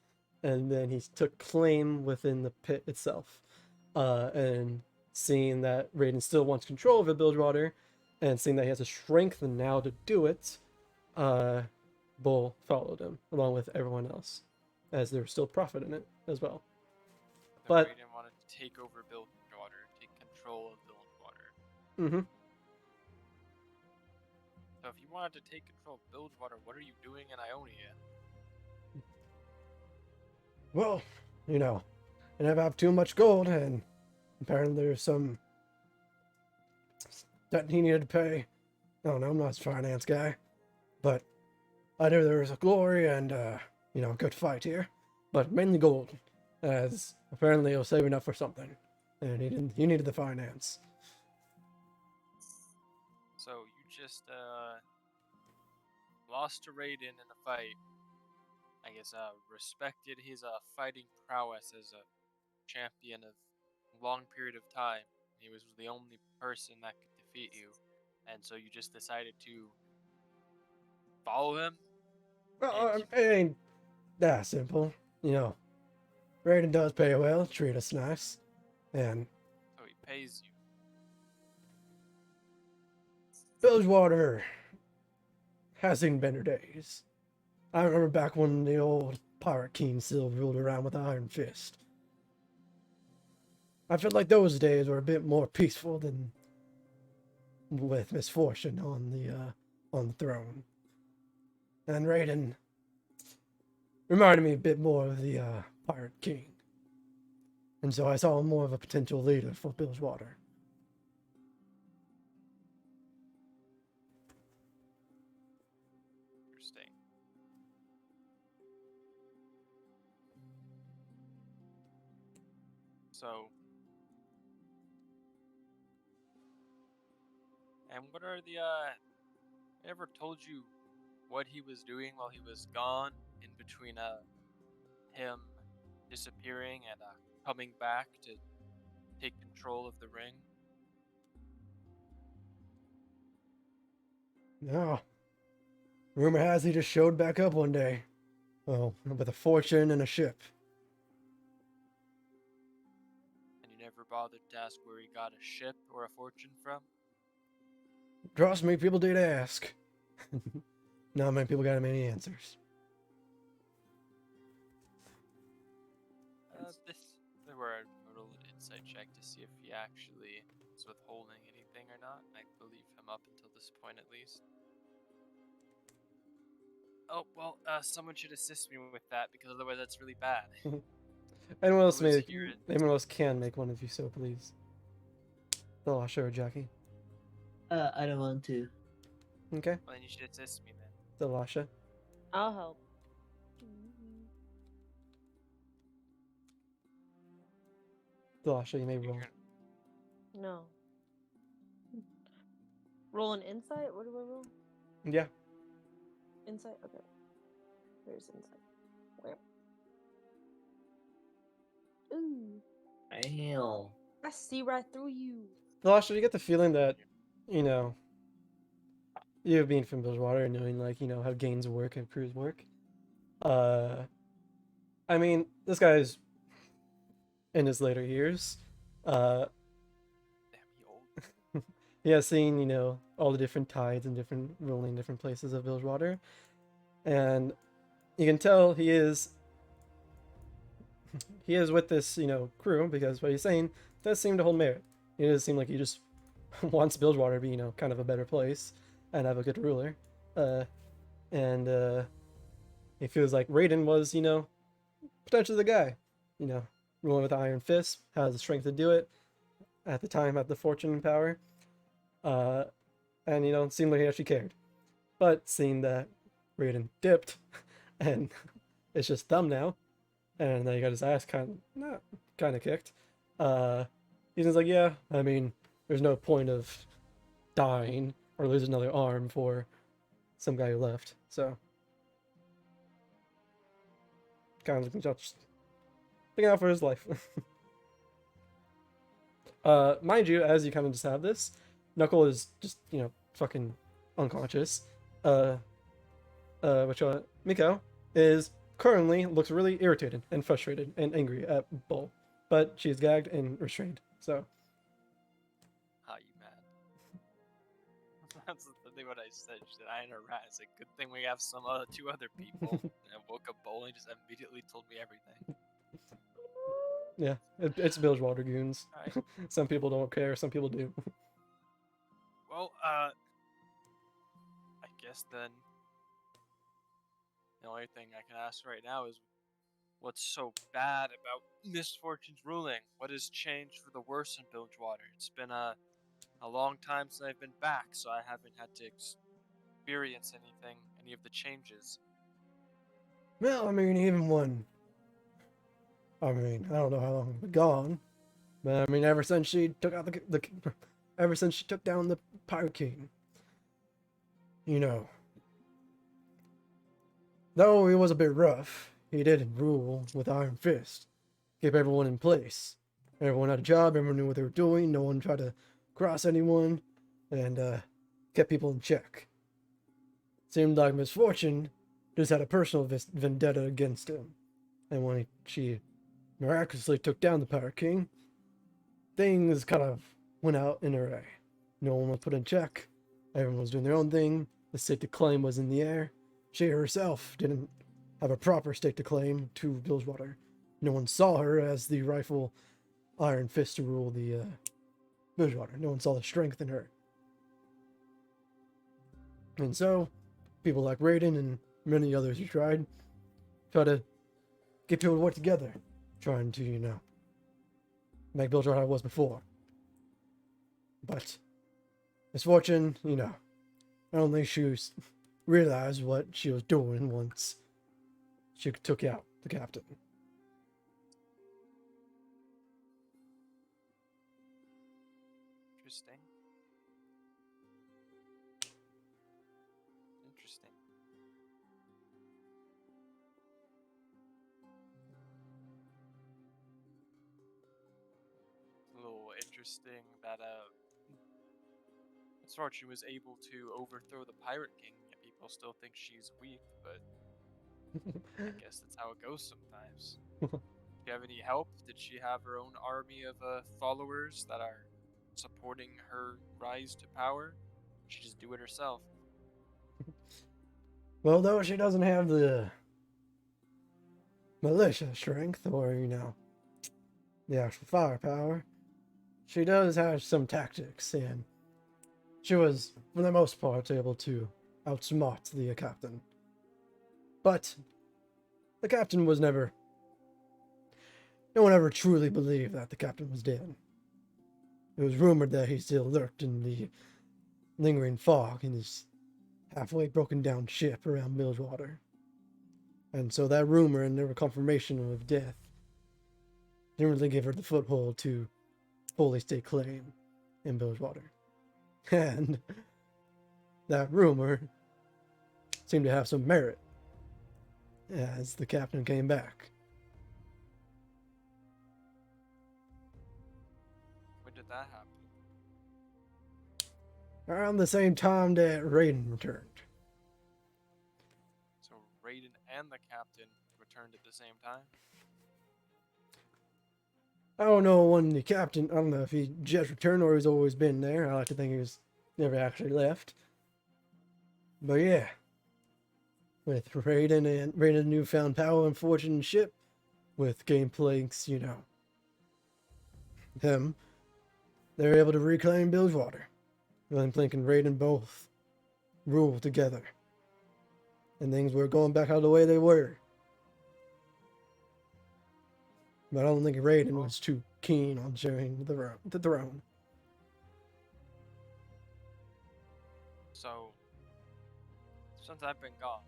And then he took claim within the pit itself, and seeing that Raiden still wants control over Bilgewater, and seeing that he has the strength now to do it, Bull followed him along with everyone else, as there was still profit in it as well. But Raiden wanted to take over Bilgewater, take control of Bilgewater. Mm-hmm. So if you wanted to take control of Bilgewater, what are you doing in Ionia? Well, I never have too much gold, and apparently there's some that he needed to pay. I don't know, I'm not a finance guy, but I knew there was a glory and, good fight here, but mainly gold, as apparently he was saving up for something, and he needed the finance. So you just lost to Raiden in a fight. I guess respected his fighting prowess as a champion of a long period of time. He was the only person that could defeat you, and so you just decided to follow him. Well, it ain't that simple, Raiden does pay well, treat us nice, and So he pays you. Bilgewater has seen better days. I remember back when the old Pirate King still ruled around with an iron fist. I felt like those days were a bit more peaceful than with misfortune on the throne. And Raiden reminded me a bit more of the Pirate King. And so I saw him more of a potential leader for Bilgewater. Interesting. So, and what are the I ever told you what he was doing while he was gone in between him disappearing and coming back to take control of the ring? No. Rumor has he just showed back up one day. Well, with a fortune and a ship. And you never bothered to ask where he got a ship or a fortune from? Trust me, people did ask. Not many people got many answers. There were a little insight check to see if he actually was withholding anything or not. I believe him up until this point at least. Oh, well, someone should assist me with that because otherwise that's really bad. Anyone else Who is may, here? anyone else can make one if you so please. Oh, sure, Jackie. I don't want to. Okay. Well, then you should assist me then. Delasha. I'll help. Delasha, you may roll. No. Roll an insight? What do I roll? Yeah. Insight? Okay. There's insight. Where? Ooh. Damn. I see right through you. Delasha, you get the feeling that, you know, you being from Bilgewater and knowing, like, you know, how gains work and crews work. I mean, this guy's in his later years. Damn, he old. He has seen, you know, all the different tides and different rolling different places of Bilgewater. And you can tell he is with this, you know, crew, because what he's saying does seem to hold merit. It does seem like he just wants Bilgewater to be, you know, kind of a better place and have a good ruler. And he feels like Raiden was, you know, potentially the guy. You know, ruling with Iron Fist, has the strength to do it. At the time, had the fortune and power. And, you know, it seemed like he actually cared. But seeing that Raiden dipped, and it's just thumb now, and then he got his ass kind of kicked. He's just like, yeah, I mean, there's no point of dying or losing another arm for some guy who left. So, kind of just looking out for his life. Mind you, as you kind of just have this, Knuckle is just, you know, fucking unconscious. Miko is currently looks really irritated and frustrated and angry at Bull, but she's gagged and restrained. So, How you mad? That's literally what I said. She said, I ain't a rat. It's a good thing we have some two other people. And I woke up Bull and he just immediately told me everything. yeah, it's Bilgewater goons. Alright. Some people don't care, some people do. Well, I guess then the only thing I can ask right now is what's so bad about Misfortune's ruling? What has changed for the worse in Bilgewater? It's been a long time since I've been back, so I haven't had to experience any of the changes. Well, I mean, even one. I mean, I don't know how long we've been gone, but I mean, ever since she took out ever since she took down the Pirate King, you know. Though he was a bit rough, he did rule with Iron Fist, keep everyone in place. Everyone had a job, everyone knew what they were doing, no one tried to cross anyone, and kept people in check. Seemed like Misfortune just had a personal vendetta against him, and when she miraculously took down the Pirate King, things kind of went out in array. No one was put in check, everyone was doing their own thing, the stake to claim was in the air. She herself didn't have a proper stake to claim to Bilgewater. No one saw her as the rightful Iron Fist to rule the Bilgewater. No one saw the strength in her. And so, people like Raiden and many others who try to get people to work together, trying to, make Bilgewater how it was before. But misfortune, I don't think she realized what she was doing once she took out the captain. Interesting. Interesting. A little interesting that Misfortune was able to overthrow the Pirate King, yet people still think she's weak, but I guess that's how it goes sometimes. Do you have any help? Did she have her own army of followers that are supporting her rise to power? She just do it herself. Well, though she doesn't have the militia strength or, the actual firepower, she does have some tactics, and she was, for the most part, able to outsmart the captain. But the captain was never... No one ever truly believed that the captain was dead. It was rumored that he still lurked in the lingering fog in his halfway broken down ship around Bilgewater. And so that rumor and never confirmation of death didn't really give her the foothold to fully stake claim in Bilgewater. And that rumor seemed to have some merit as the captain came back. When did that happen? Around the same time that Raiden returned. So Raiden and the captain returned at the same time? I don't know when the captain, I don't know if he just returned or he's always been there. I like to think he was never actually left. But yeah, with Raiden's newfound power and fortune and ship, with Gameplank's, him, they're able to reclaim Bilgewater. Gameplank and Raiden both rule together. And things were going back out the way they were. But I don't think Raiden was too keen on sharing the throne. So, since I've been gone,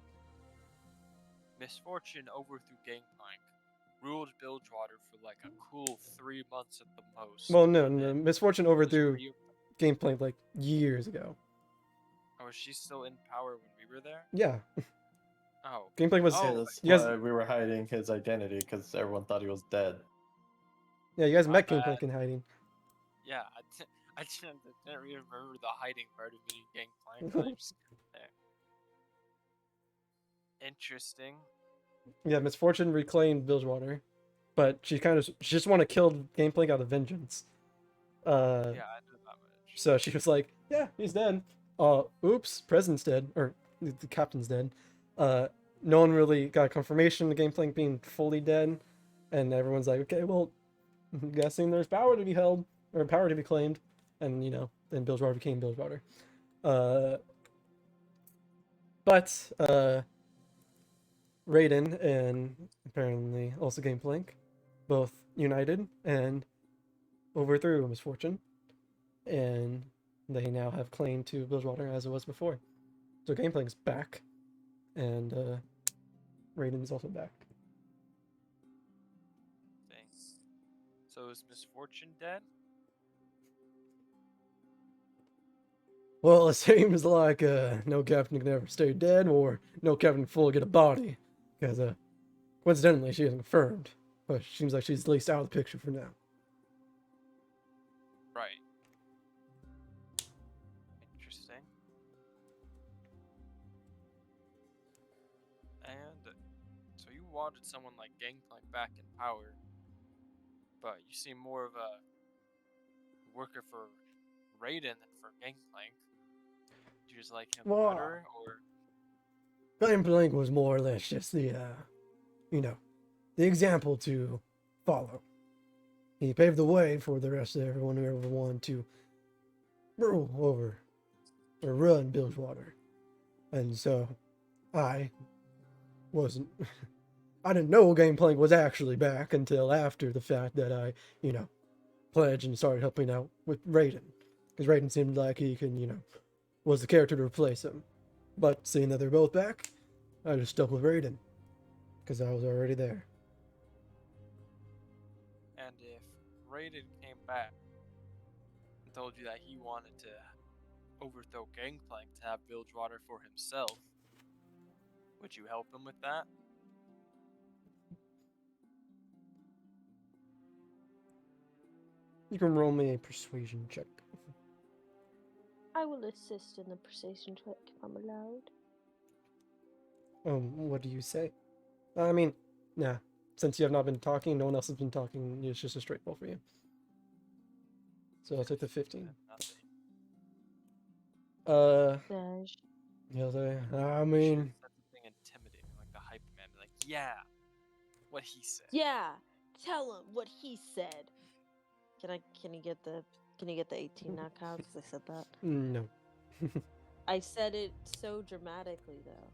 Misfortune overthrew Gangplank, ruled Bilgewater for like a cool 3 months at the most. Well, no, and then Misfortune was overthrew re- Gameplank like years ago. Oh, was she still in power when we were there? Yeah, Oh. Gameplank was. Yeah, Oh, that's you guys, why we were hiding his identity because everyone thought he was dead. yeah, you guys My met bad. Gameplank in hiding. Yeah, I didn't even remember the hiding part of meeting Gangplank. I just there. Interesting. Yeah, Misfortune reclaimed Bilgewater, but she just want to kill Gameplank out of vengeance. Yeah, I know that much. So she was like, "Yeah, he's dead. Oops, President's dead, or the captain's dead." No one really got confirmation of Gameplank being fully dead, and everyone's like, "Okay, well, I'm guessing there's power to be held or power to be claimed," and then Bilgewater became Bilgewater. But Raiden and apparently also Gameplank both united and overthrew Misfortune, and they now have claim to Bilgewater as it was before. So Gameplank's back, and Raiden's also back. Thanks. So is Misfortune dead? Well, it seems like no captain can ever stay dead, or no captain can fully get a body, because coincidentally she isn't confirmed, but it seems like she's at least out of the picture for now. Right. Interesting. And so you wanted someone like Gangplank back in power, but you seem more of a worker for Raiden than for Gangplank. Do you just like him Well, better, or Gameplank was more or less just the example to follow. He paved the way for the rest of everyone who ever wanted to rule over or run Bilgewater. And so I, wasn't. I didn't know Gangplank was actually back until after the fact that I, pledged and started helping out with Raiden. Because Raiden seemed like he can, was the character to replace him. But seeing that they're both back, I just stuck with Raiden. Because I was already there. And if Raiden came back and told you that he wanted to overthrow Gangplank to have Bilgewater for himself, would you help him with that? You can roll me a persuasion check. I will assist in the persuasion check if I'm allowed. What do you say? I mean, nah. Since you have not been talking, no one else has been talking, it's just a straight roll for you. So I'll take the 15. Nothing. Dash. He'll say, I You mean, should've said something intimidating, like the hype man, be like, yeah, what he said. Yeah, tell him what he said. Can you get the 18 now, Kyle? Because I said that. no. I said it so dramatically though.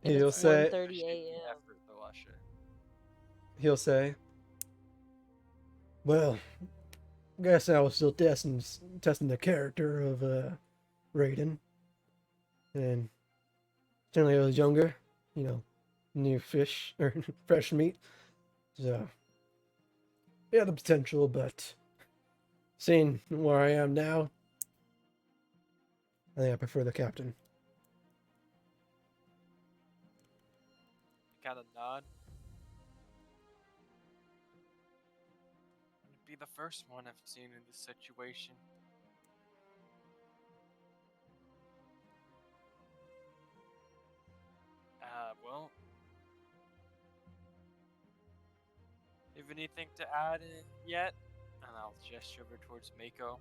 He'll It's say, 1:30 Appreciate the a.m. effort, though, Usher. he'll say, well, guess I was still testing the character of Raiden. And generally I was younger, new fish or fresh meat. So he had the potential, but seeing where I am now, I think I prefer the captain. You got a nod. You'd be the first one I've seen in this situation. Well, you have anything to add yet? And I'll gesture over towards Mako.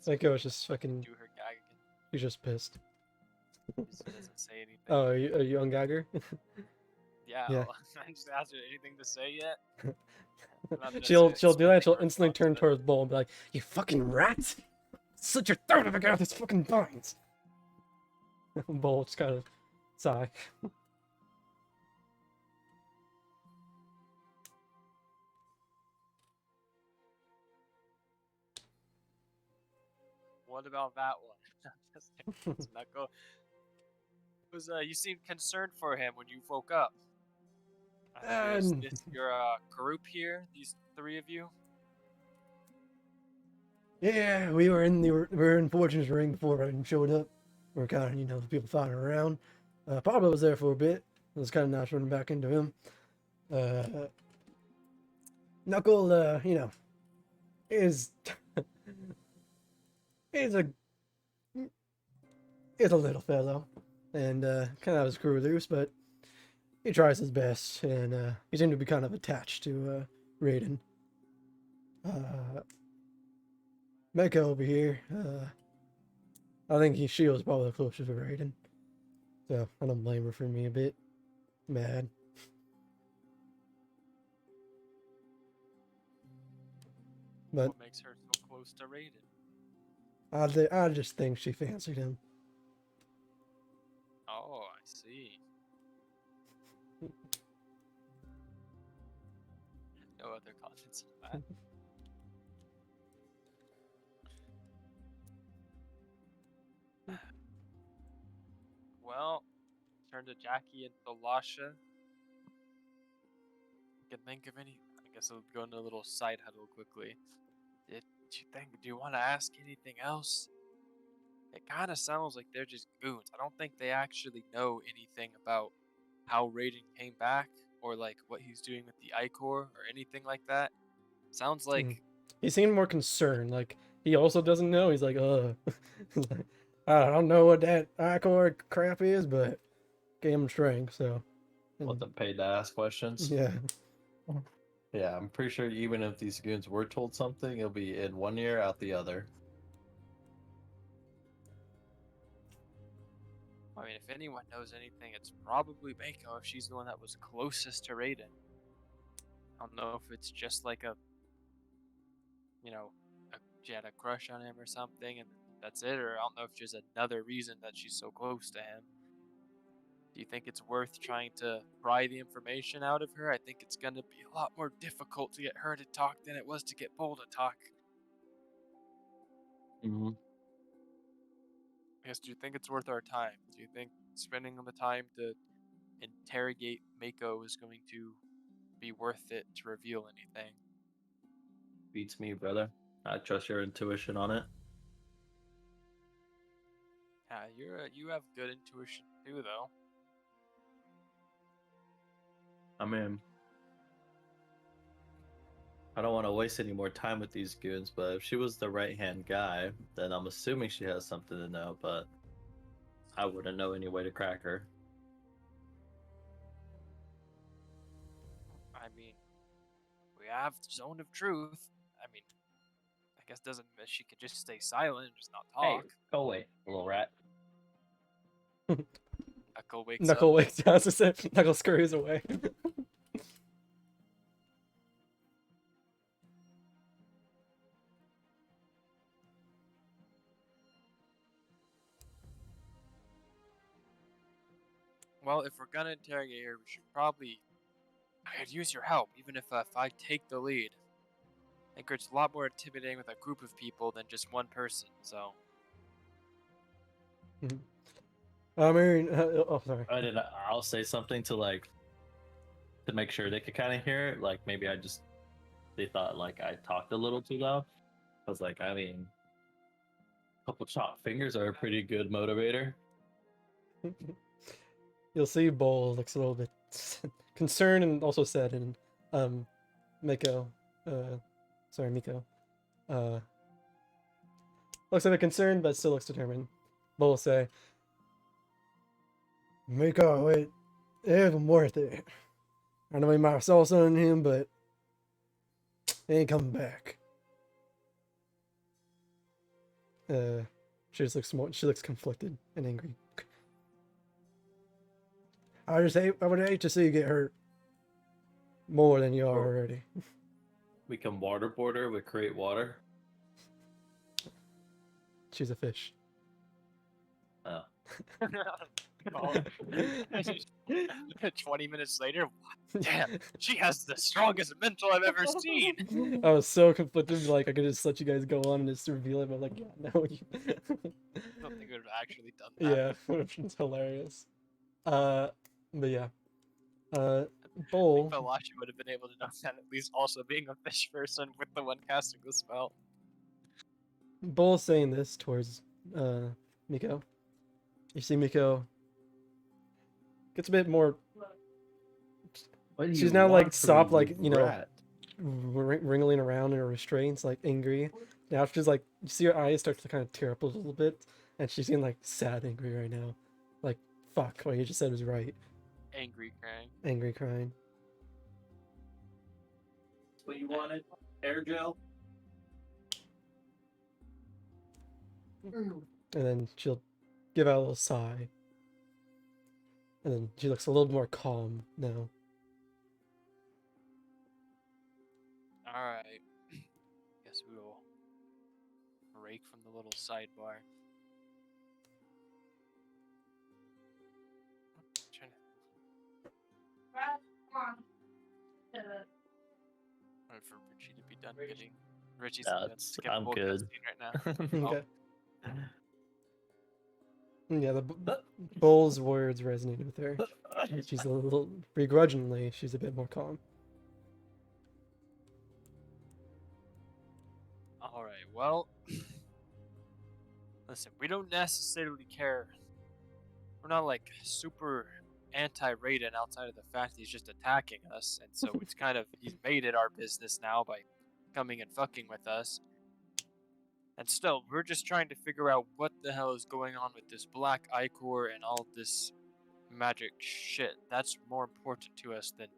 Psycho was just fucking, Do her gag again. he's just pissed. Just doesn't say anything. Oh, are you on Gagger? Yeah, yeah. I just asked her anything to say yet. she'll do that, she'll instantly turn towards Bull and be like, you fucking rat! Slit your throat if I get out this fucking vines! Bull just kind of sigh. What about that one? Just kidding. It's Mako. You seemed concerned for him when you woke up. Is this your group here? These three of you? Yeah, we were in Fortune's Ring before Raiden showed up. We were kind of, the people fighting around. Pablo was there for a bit. It was kind of nice running back into him. Knuckle, is is a little fellow, and kind of has screw loose, but he tries his best, and he seemed to be kind of attached to Raiden. Mecca over here, I think she was probably the closest to Raiden, so I don't blame her for being a bit mad. But What makes her so close to Raiden? I just think she fancied him. Oh, I see. No other comments on that. Well, turn to Jackie and Thalasha. Can think of any? I guess I'll go into a little side huddle quickly. Do you want to ask anything else? It kind of sounds like they're just goons. I don't think they actually know anything about how Raiden came back or like what he's doing with the Icor or anything like that. Sounds like He seemed more concerned. Like he also doesn't know. He's like, I don't know what that Icor crap is, but gave him strength. So Wasn't paid to ask questions. yeah. Yeah, I'm pretty sure even if these goons were told something, it'll be in one ear, out the other. I mean, if anyone knows anything, it's probably Mako if she's the one that was closest to Raiden. I don't know if it's just like she had a crush on him or something, and that's it, or I don't know if there's another reason that she's so close to him. Do you think it's worth trying to pry the information out of her? I think it's gonna be a lot more difficult to get her to talk than it was to get Bull to talk. Mm-hmm. I guess, do you think it's worth our time? Do you think spending the time to interrogate Mako is going to be worth it to reveal anything? Beats me, brother. I trust your intuition on it. Yeah, you have good intuition too, though. I mean, I don't want to waste any more time with these goons, but if she was the right-hand guy, then I'm assuming she has something to know, but I wouldn't know any way to crack her. I mean, we have the zone of truth. I mean, I guess doesn't mean she could just stay silent and just not talk. Hey, go away, little rat. Knuckle wakes Knuckle up. wakes down. As I said, Knuckle scurries away. Well, if we're gonna interrogate her, we should probably. I could use your help, even if I take the lead. I think it's a lot more intimidating with a group of people than just one person. So I mean, oh sorry. I'll say something to make sure they could kind of hear it. Like maybe they thought like I talked a little too loud. I was like, I mean, a couple chopped fingers are a pretty good motivator. You'll see Bull looks a little bit concerned and also sad, and Miko, Miko, looks a bit concerned but still looks determined. Bull will say, Miko, it isn't worth it. I know we might have saw something in him, but he ain't coming back. She just looks she looks conflicted and angry. I would hate to see you get hurt more than you are already. We can waterboard her with create water. She's a fish. Oh. 20 minutes later, damn, she has the strongest mental I've ever seen. I was so conflicted, like I could just let you guys go on and just reveal it, but like, yeah, no. I don't think we would have actually done that. Yeah, it's hilarious. But yeah. I Bull. think Velasha would have been able to know that, at least also being a fish person with the one casting the spell. Bull's saying this towards Miko. You see Miko gets a bit more. She's now like stopped, like, you know, wriggling around in her restraints, like angry. Now she's like, you see her eyes start to kind of tear up a little bit, and she's getting like sad, angry right now. Like, fuck, what you just said was right. Angry crying. Angry crying. What you wanted? Air gel? And then she'll give out a little sigh. And then she looks a little more calm now. Alright. Guess we will break from the little sidebar. Wait for Richie to be done getting. Richie's skip I'm full good. cutscene right now. Okay. Yeah, the Bull's words resonated with her. She's a little begrudgingly. She's a bit more calm. All right. Well, listen. We don't necessarily care. We're not like super anti-Raiden outside of the fact he's just attacking us, and so it's kind of he's made it our business now by coming and fucking with us. And still, we're just trying to figure out what the hell is going on with this black ichor and all this magic shit. That's more important to us than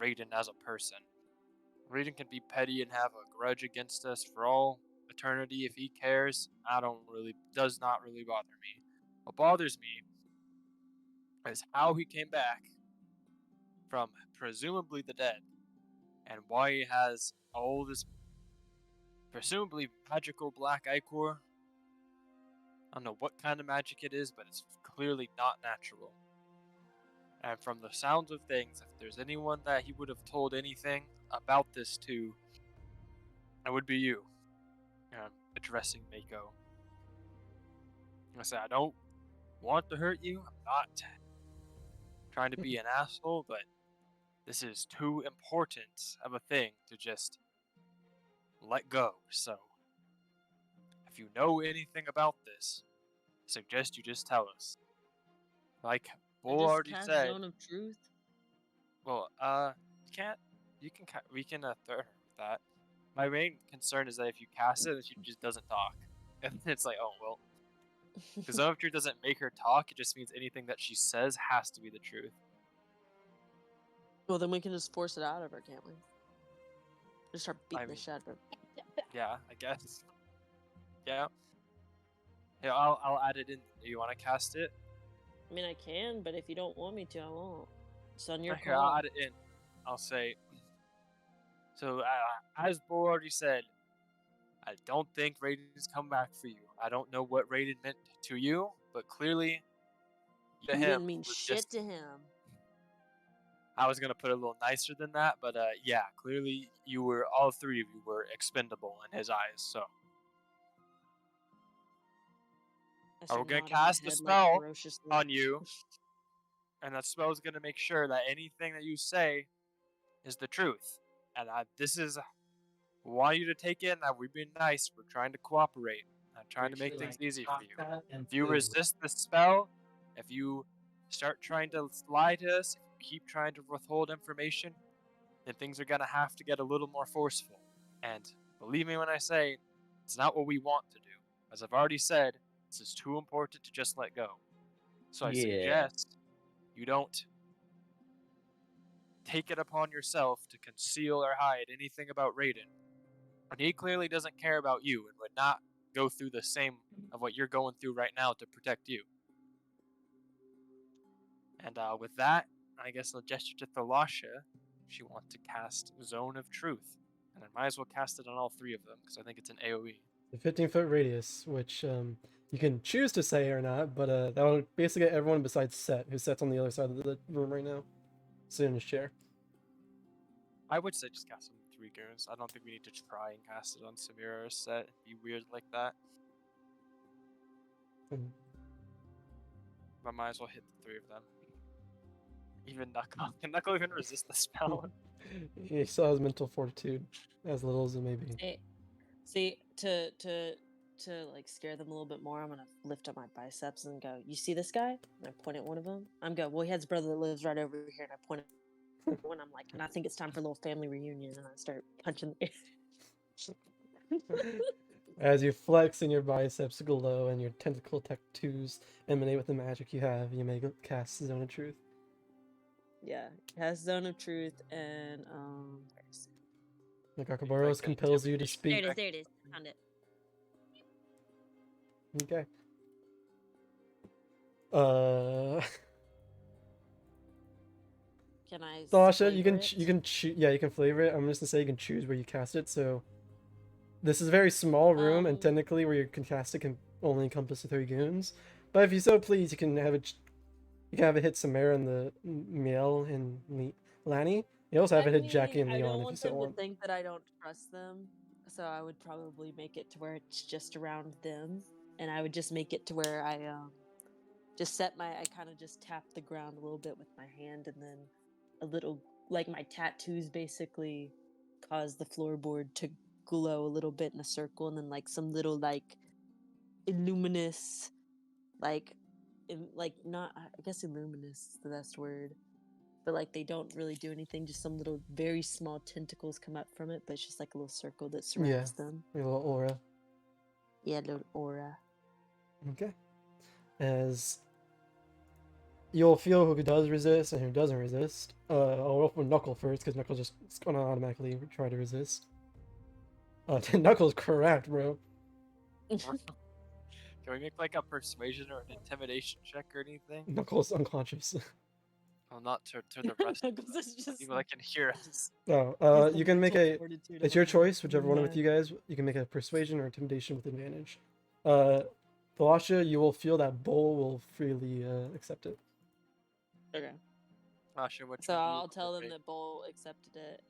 Raiden as a person. Raiden can be petty and have a grudge against us for all eternity if he cares. Does not really bother me. What bothers me is how he came back from presumably the dead, and why he has all this presumably magical black ichor I don't know what kind of magic it is, but it's clearly not natural. And from the sounds of things, if there's anyone that he would have told anything about this to, it would be you. Addressing Mako. I said, I don't want to hurt you. I'm not trying to be an asshole, but this is too important of a thing to just let go. So, if you know anything about this, I suggest you just tell us. Like Bull Just already cast said. Zone of Truth. Well, you can't. We can throw her with that. My main concern is that if you cast it, she just doesn't talk, and it's like, oh well. Because Zone of Truth doesn't make her talk. It just means anything that she says has to be the truth. Well, then we can just force it out of her, can't we? Just start beating the mean- shit out of her. Yeah, I guess. Yeah. Yeah, I'll add it in. Do you want to cast it? I mean, I can, but if you don't want me to, I won't. It's on your Here, call. I'll add it in. I'll say. So, as Bull already said, I don't think Raiden's come back for you. I don't know what Raiden meant to you, but clearly, to You him, didn't mean was shit just. to him. I was gonna put it a little nicer than that, but yeah, clearly all three of you were expendable in his eyes. So, I we're start gonna nodding my cast a head, spell ferociously. on you, and that spell is gonna make sure that anything that you say is the truth. And this is want you to take it. Now we've been nice. We're trying to cooperate. I'm trying to make things easy for you. If you resist the spell, if you start trying to lie to us, if you keep trying to withhold information, then things are gonna have to get a little more forceful. And believe me when I say, it's not what we want to do. As I've already said, this is too important to just let go. So I Yeah. suggest you don't take it upon yourself to conceal or hide anything about Raiden. And he clearly doesn't care about you and would not go through the same of what you're going through right now to protect you. And with that, I guess I'll gesture to Thalasha. She wants to cast Zone of Truth. And I might as well cast it on all three of them, because I think it's an AoE. The 15-foot radius, which you can choose to say or not, but that would basically get everyone besides Set, who sits on the other side of the room right now, sitting in his chair. I would say just cast it on 3 goons. I don't think we need to try and cast it on Samira or Set. It'd be weird like that. Mhm. I might as well hit the 3 of them. Even Knuckle. Can Knuckle even resist the spell? He still has mental fortitude, as little as it may be. See, to like scare them a little bit more, I'm gonna lift up my biceps and go, "You see this guy?" And I point at one of them. I'm go, "Well, he has a brother that lives right over here," and I point at one. I'm like, "And I think it's time for a little family reunion," and I start punching. As you flex and your biceps glow and your tentacle tattoos emanate with the magic you have, you may cast Zone of Truth. Yeah, cast Zone of Truth and where's it? Nagakaboros compels you to There speak. it is. There it is. Found it. Okay. Can I? Sasha, you flavor can it? you can choose. Yeah, you can flavor it. I'm just gonna say you can choose where you cast it. So this is a very small room, and technically where you can cast it can only encompass the 3 goons. But if you so please, you can have it. You can have it hit Samara and the Miel and Lanny. You also have it hit Jackie and I Leon don't if you want so them to want. think that I don't trust them, so I would probably make it to where it's just around them, and I would just make it to where I just set my. I kind of just tap the ground a little bit with my hand, and then a little like my tattoos basically cause the floorboard to glow a little bit in a circle, and then like some little like illuminous, like not I guess illuminous is the best word. But like they don't really do anything, just some little very small tentacles come up from it, but it's just like a little circle that surrounds them. A little aura. Yeah, a little aura. Okay. As you'll feel who does resist and who doesn't resist. I'll open Knuckle first because Knuckle's just gonna automatically try to resist. Knuckle's correct, bro. Can we make like a persuasion or an intimidation check or anything? Knuckle's unconscious. Well, not to the rest of Knuckles us. is just People that can hear us. No, He's you the can make mental a. fortitude It's of your a man. choice, whichever one with you guys. You can make a persuasion or intimidation with advantage. Thalasha, you will feel that Bull will freely accept it. Okay. Lasha, which So one do you I'll tell them take? that Bull accepted it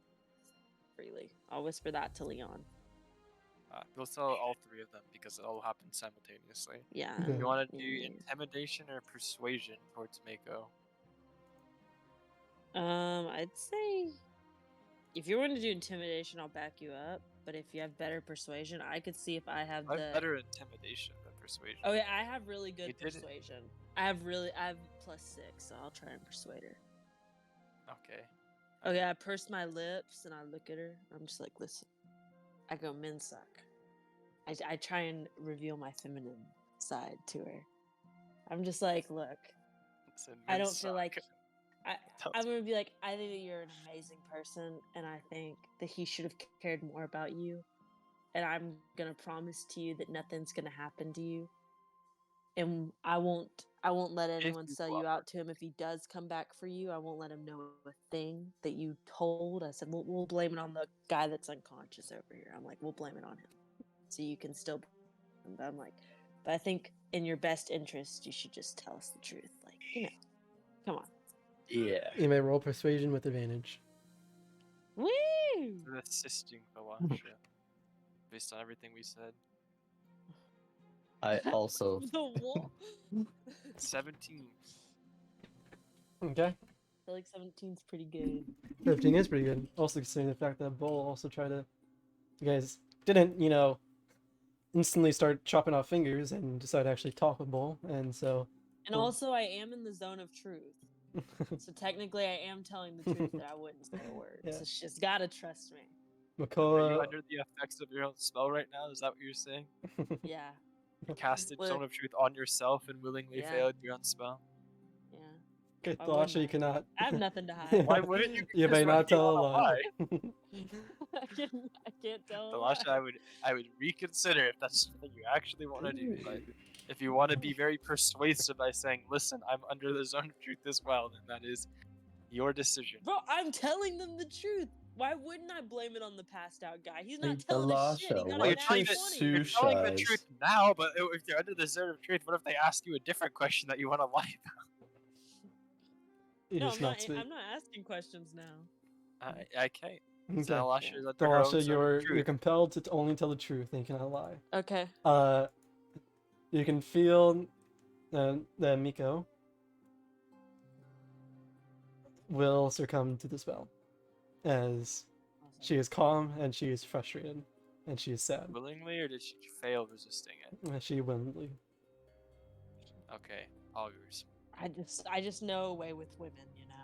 freely. I'll whisper that to Leon. We'll tell all three of them because it all happened simultaneously. Yeah. Okay. You want to do yeah. intimidation or persuasion towards Mako? I'd say if you want to do intimidation, I'll back you up. But if you have better persuasion, I could see if I have I the. have better intimidation than persuasion. Oh yeah, I have really good You did it. persuasion. I have +6, so I'll try and persuade her. Okay. Okay, I purse my lips and I look at her. I'm just like, listen. I go, men suck. I try and reveal my feminine side to her. I'm just like, look, Listen, I men don't feel suck. like Don't- I'm gonna be like, I think that you're an amazing person, and I think that he should have cared more about you. And I'm gonna promise to you that nothing's gonna happen to you. And I won't let anyone you sell you cooperate. out to him if he does come back for you. I won't let him know a thing that you told. I said, we'll blame it on the guy that's unconscious over here. I'm like, we'll blame it on him, so you can still. But I'm like, but I think in your best interest, you should just tell us the truth. Like, come on. Yeah. You may roll persuasion with advantage. Woo! You're assisting Thalasha based on everything we said. I also. The wall. 17. Okay. I feel like 17's pretty good. 15 is pretty good. Also considering the fact that Bull also tried to... You guys didn't, instantly start chopping off fingers and decide to actually talk with Bull, and so... And also, I am in the zone of truth. So technically, I am telling the truth that I wouldn't say a word. Yeah. So she's gotta trust me. Are you Makoa... under the effects of your own spell right now? Is that what you're saying? Yeah, You casted Well, Zone of Truth on yourself and willingly Yeah. failed your own spell? yeah. Okay, Why wouldn't Thalasha, you I? cannot... I have nothing to hide. Why wouldn't you? You may Because not you tell a wanna lie. I can't tell. a Thalasha, lie. I would reconsider if that's something you actually want to do. But if you want to be very persuasive by saying, "Listen, I'm under the Zone of Truth as well," then that is your decision. Bro, I'm telling them the truth. Why wouldn't I blame it on the passed out guy? He's not Hey, telling us shit. He Thalasha, got Well, a you're what's nat your telling 20. You're telling the size? truth now, but if you're under the Zone of Truth, what if they ask you a different question that you want to lie You No, just not speak. I'm not asking questions now. about? Okay. Okay. Thalasha is under her own Thalasha, Zone of you're Truth. compelled to only tell the truth and you cannot lie. Okay. You can feel that Miko will succumb to the spell, as she is calm and she is frustrated and she is sad. Willingly, or did she fail resisting it? She willingly. Okay, all yours. I just know a way with women, Yeah,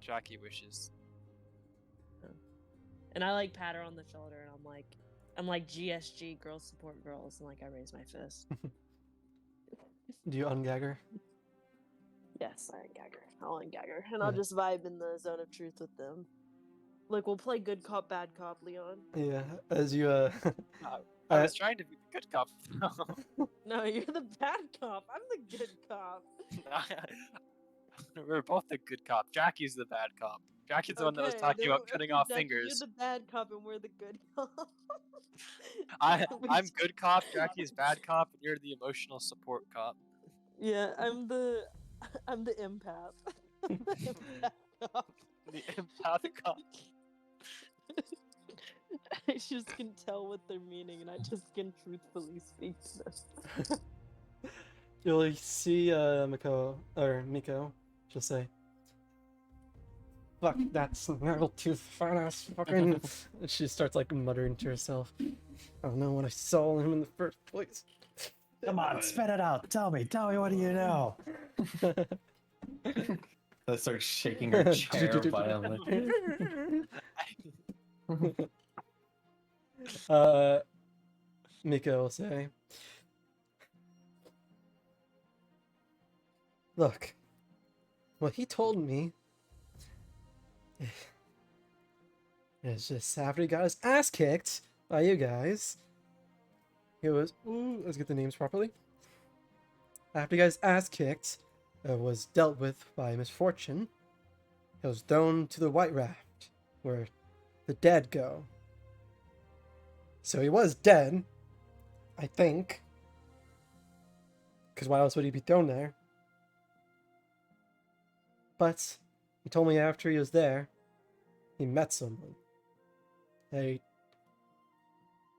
Jackie wishes. And I like pat her on the shoulder, and I'm like GSG, girls support girls, and like I raise my fist. Do you ungag her? Yes, I ungag her. I'll ungag her, and I'll just vibe in the zone of truth with them. Like we'll play good cop, bad cop, Leon. Yeah, as you I was trying to be the good cop. No, you're the bad cop. I'm the good cop. We're both the good cop. Jackie's the bad cop. Jackie's the one that was talking then about cutting after off Jackie, fingers. You're the bad cop, and we're the good cop. I'm good cop, Jackie's bad cop, and you're the emotional support cop. Yeah, I'm the empath. Empath cop. The empath cop. I just can tell what they're meaning, and I just can truthfully speak to them. You'll see Miko. She'll say, "Fuck that snaggletooth fat ass fucking." And she starts like muttering to herself. I don't know when I saw him in the first place. Come on, spit it out. Tell me, what do you know? I start shaking her chair violently. Miko will say, "Look, what he told me is just after he got his ass kicked by you guys, it was, let's get the names properly. After he got his ass kicked, it was dealt with by misfortune. He was thrown to the White Raft, where the dead go. So he was dead, I think. Because why else would he be thrown there? But he told me after he was there, he met someone. A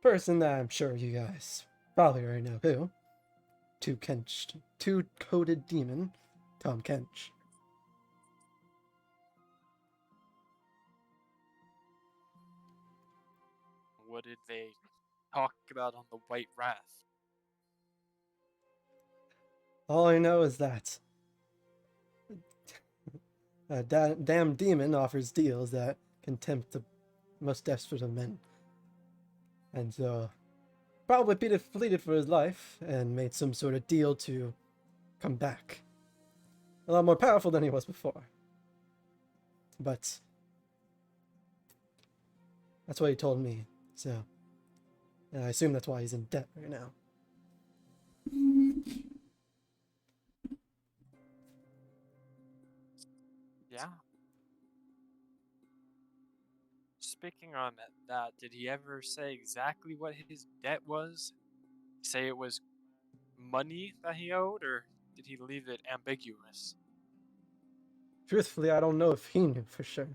person that I'm sure you guys probably already know who. Two-coded demon, Tom Kench. What did they talk about on the White Wrath? All I know is that a damn demon offers deals that can tempt the most desperate of men. And so, probably pleaded for his life and made some sort of deal to come back. A lot more powerful than he was before. But that's what he told me. So, and I assume that's why he's in debt right now. Yeah. Speaking on that, did he ever say exactly what his debt was? Say it was money that he owed, or did he leave it ambiguous? Truthfully, I don't know if he knew for sure.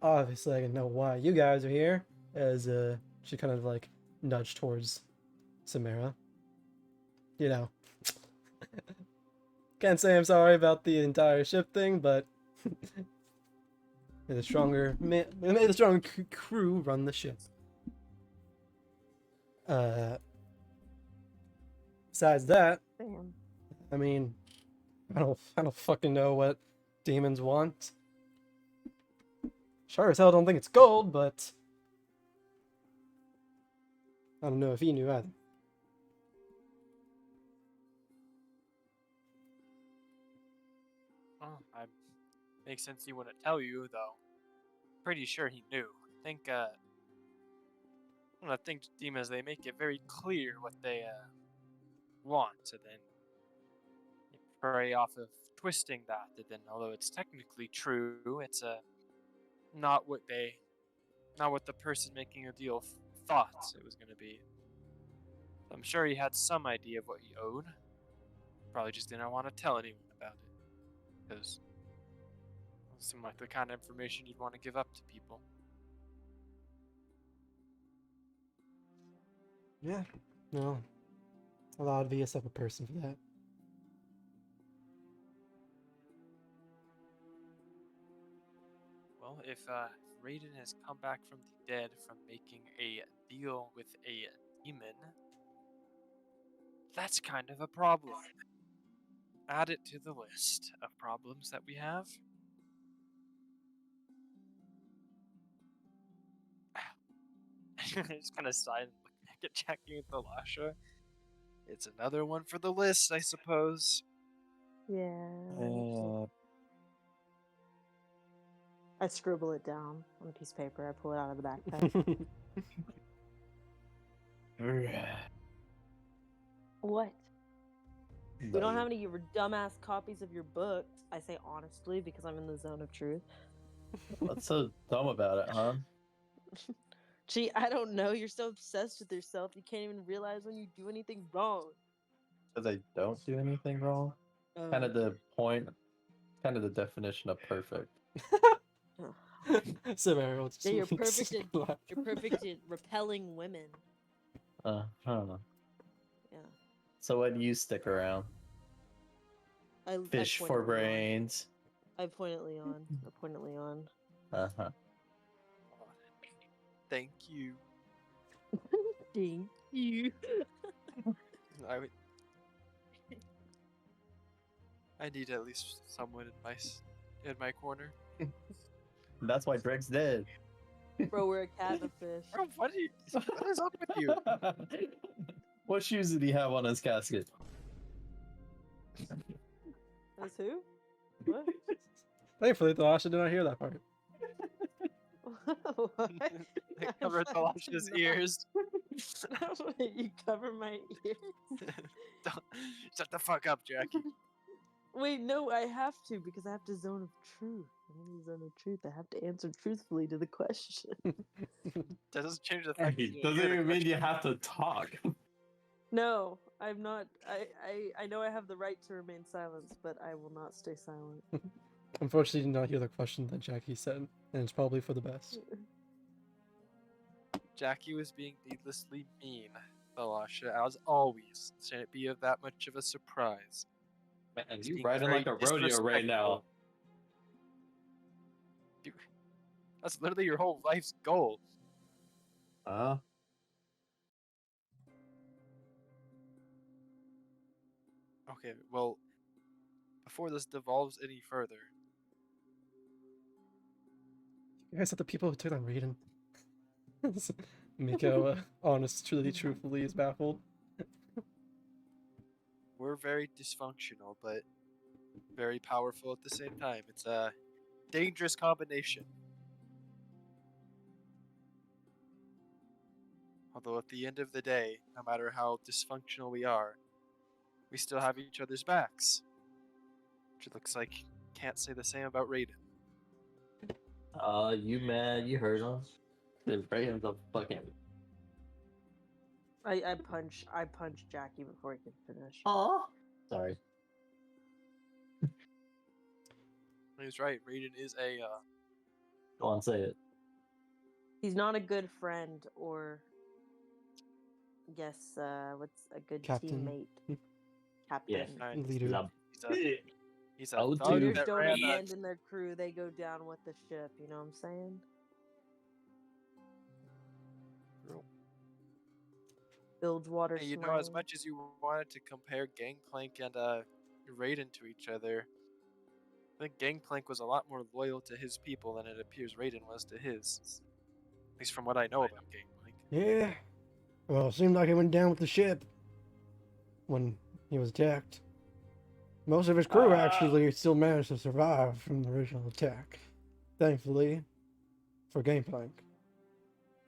Obviously I know why you guys are here, as she kind of like nudged towards Samara. You know. Can't say I'm sorry about the entire ship thing, but may the stronger crew run the ship. Besides that, Damn. I mean, I don't fucking know what demons want. Sure as hell don't think it's gold, but I don't know if he knew either. Oh, I makes sense he wouldn't tell you, though. Pretty sure he knew. I think demons, they make it very clear what they want, and then they prey off of twisting that. And then, although it's technically true, it's not what the person making a deal thought it was going to be. I'm sure he had some idea of what he owed. Probably just didn't want to tell anyone about it, because it seemed like the kind of information you'd want to give up to people. Yeah, no, a lot of VS of a person for that. Well, if Raiden has come back from the dead from making a deal with a demon, that's kind of a problem. Add it to the list of problems that we have. Just kind of sigh and look back at Jackie and Thalasha. It's another one for the list, I suppose. Yeah. I scribble it down on a piece of paper. I pull it out of the backpack. What? We don't have any of your dumbass copies of your books. I say honestly because I'm in the zone of truth. What's so dumb about it, huh? Gee, I don't know. You're so obsessed with yourself, you can't even realize when you do anything wrong. Because I don't do anything wrong. Kind of the point, kind of the definition of perfect. Samara Yeah, you're perfect at repelling women. Huh. Yeah. So when you stick around, I fish point for at Leon. brains. I point at Leon. Uh-huh. Thank you. Thank you. I need at least someone in my corner. That's why Dreg's dead. Bro, we're a cat and a fish. Bro, what is up with you? What shoes did he have on his casket? As who? What? Thankfully, Thalasha did not hear that part. What? They covered Thalasha's ears. Wait, you cover my ears? Shut the fuck up, Jackie. Wait, no, I have to because I have to zone of truth. I'm in the zone of truth. I have to answer truthfully to the question. That doesn't change the fact. Hey, that you doesn't had a even mean you question. have to talk. No, I'm not. I know I have the right to remain silent, but I will not stay silent. Unfortunately, you did not hear the question that Jackie said, and it's probably for the best. Jackie was being needlessly mean, Alasha, as always. Shouldn't it be of that much of a surprise? Man, He's you being riding very like a rodeo right now. disrespectful. That's literally your whole life's goal. Okay, well, before this devolves any further, You guys are the people who took that reading. Miko, truthfully is baffled. we're very dysfunctional, but very powerful at the same time. It's a dangerous combination. Although at the end of the day, no matter how dysfunctional we are, we still have each other's backs. Which it looks like can't say the same about Raiden. You mad? You heard him. The Raiden's a fucking. I punch Jackie before he can finish. Oh, sorry. He's right. Raiden is a Go on, say it. He's not a good friend or, I guess, what's a good Captain. teammate? Captain. Fine. Leader. He's a Oh, thug dude. Leaders that don't ran abandon their crew; they go down with the ship. You know what I'm saying? Bilgewater Hey, you slang. know, as much as you wanted to compare Gangplank and Raiden to each other, I think Gangplank was a lot more loyal to his people than it appears Raiden was to his. At least from what I know about Gangplank. Yeah. Well, it seemed like he went down with the ship when he was attacked. Most of his crew actually still managed to survive from the original attack. Thankfully, for Gangplank.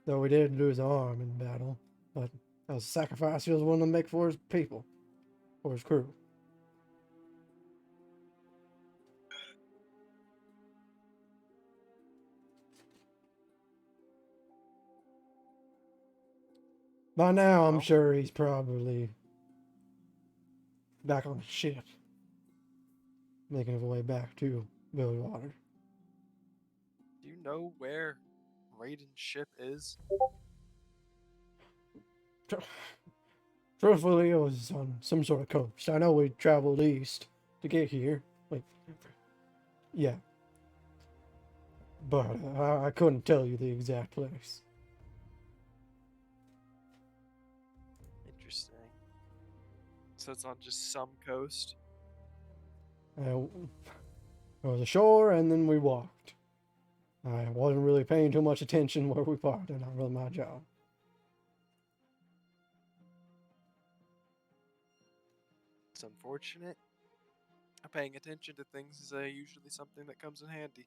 Though we did lose an arm in battle, but that was a sacrifice he was willing to make for his people, for his crew. By now, I'm Well. sure he's probably back on the ship, making his way back to Bilgewater. Do you know where Raiden's ship is? Truthfully, it was on some sort of coast. I know we traveled east to get here. Wait, yeah. But I couldn't tell you the exact place. Interesting. So it's on just some coast? It was ashore, and then we walked. I wasn't really paying too much attention where we parked, and not really my job. It's unfortunate. Paying attention to things is usually something that comes in handy.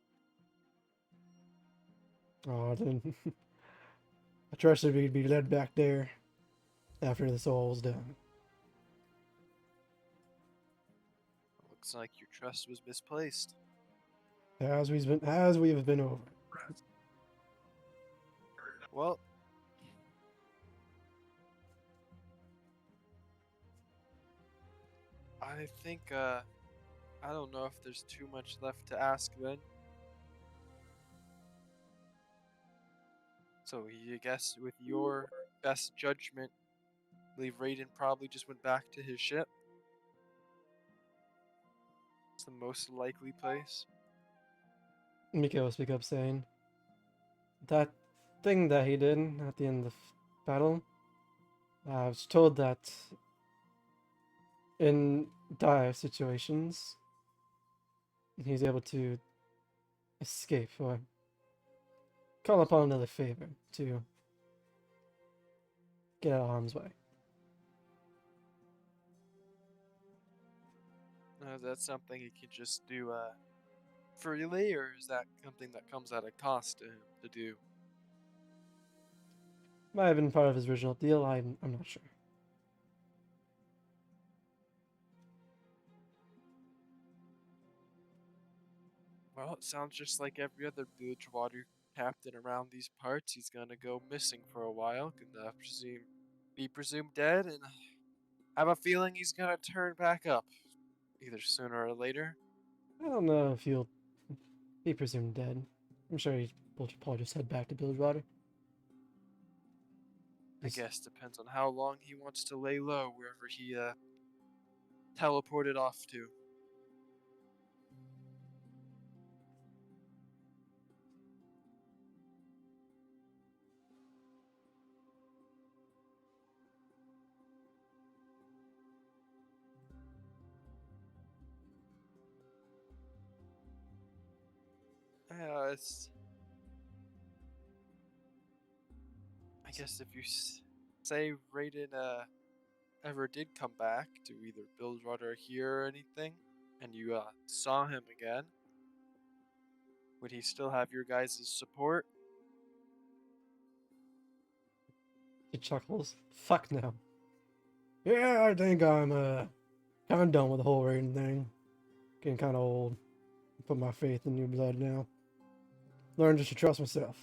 Oh, then I trusted we'd be led back there after this all was done. Looks like your trust was misplaced. As we have been over. Well, I think, I don't know if there's too much left to ask then. So you guess with your best judgment, believe Raiden probably just went back to his ship? It's the most likely place. Miko speak up saying, that thing that he did at the end of the battle, I was told that in dire situations, he's able to escape or call upon another favor to get out of harm's way. Is that something he could just do freely, or is that something that comes at a cost to him to do? Might have been part of his original deal, I'm not sure. Well, it sounds just like every other Bilgewater captain around these parts. He's gonna go missing for a while. Can be presumed dead, and I have a feeling he's gonna turn back up, either sooner or later. I don't know if he'll be presumed dead. I'm sure he will probably just head back to Bilgewater. I guess depends on how long he wants to lay low wherever he teleported off to. It's. I guess if you say Raiden ever did come back to either Bilgewater here or anything, and you saw him again, would he still have your guys' support? He chuckles. Fuck no. Yeah, I think I'm kind of done with the whole raiding thing. Getting kind of old. Put my faith in new blood now. Learn just to trust myself.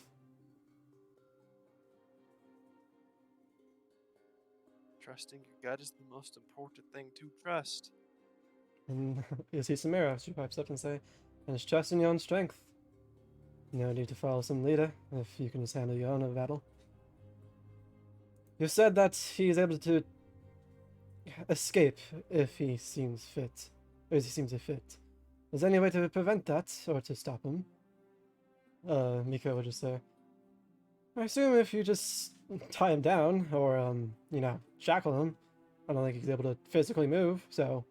Trusting your gut is the most important thing to trust. And you see Samira, she pipes up and say, and it's trusting your own strength. No need to follow some leader if you can just handle your own battle. You said that he is able to escape if he seems fit. Or if he seems fit. Is there any way to prevent that or to stop him? Miko would just say, I assume if you just tie him down or, you know, shackle him. I don't think he's able to physically move, so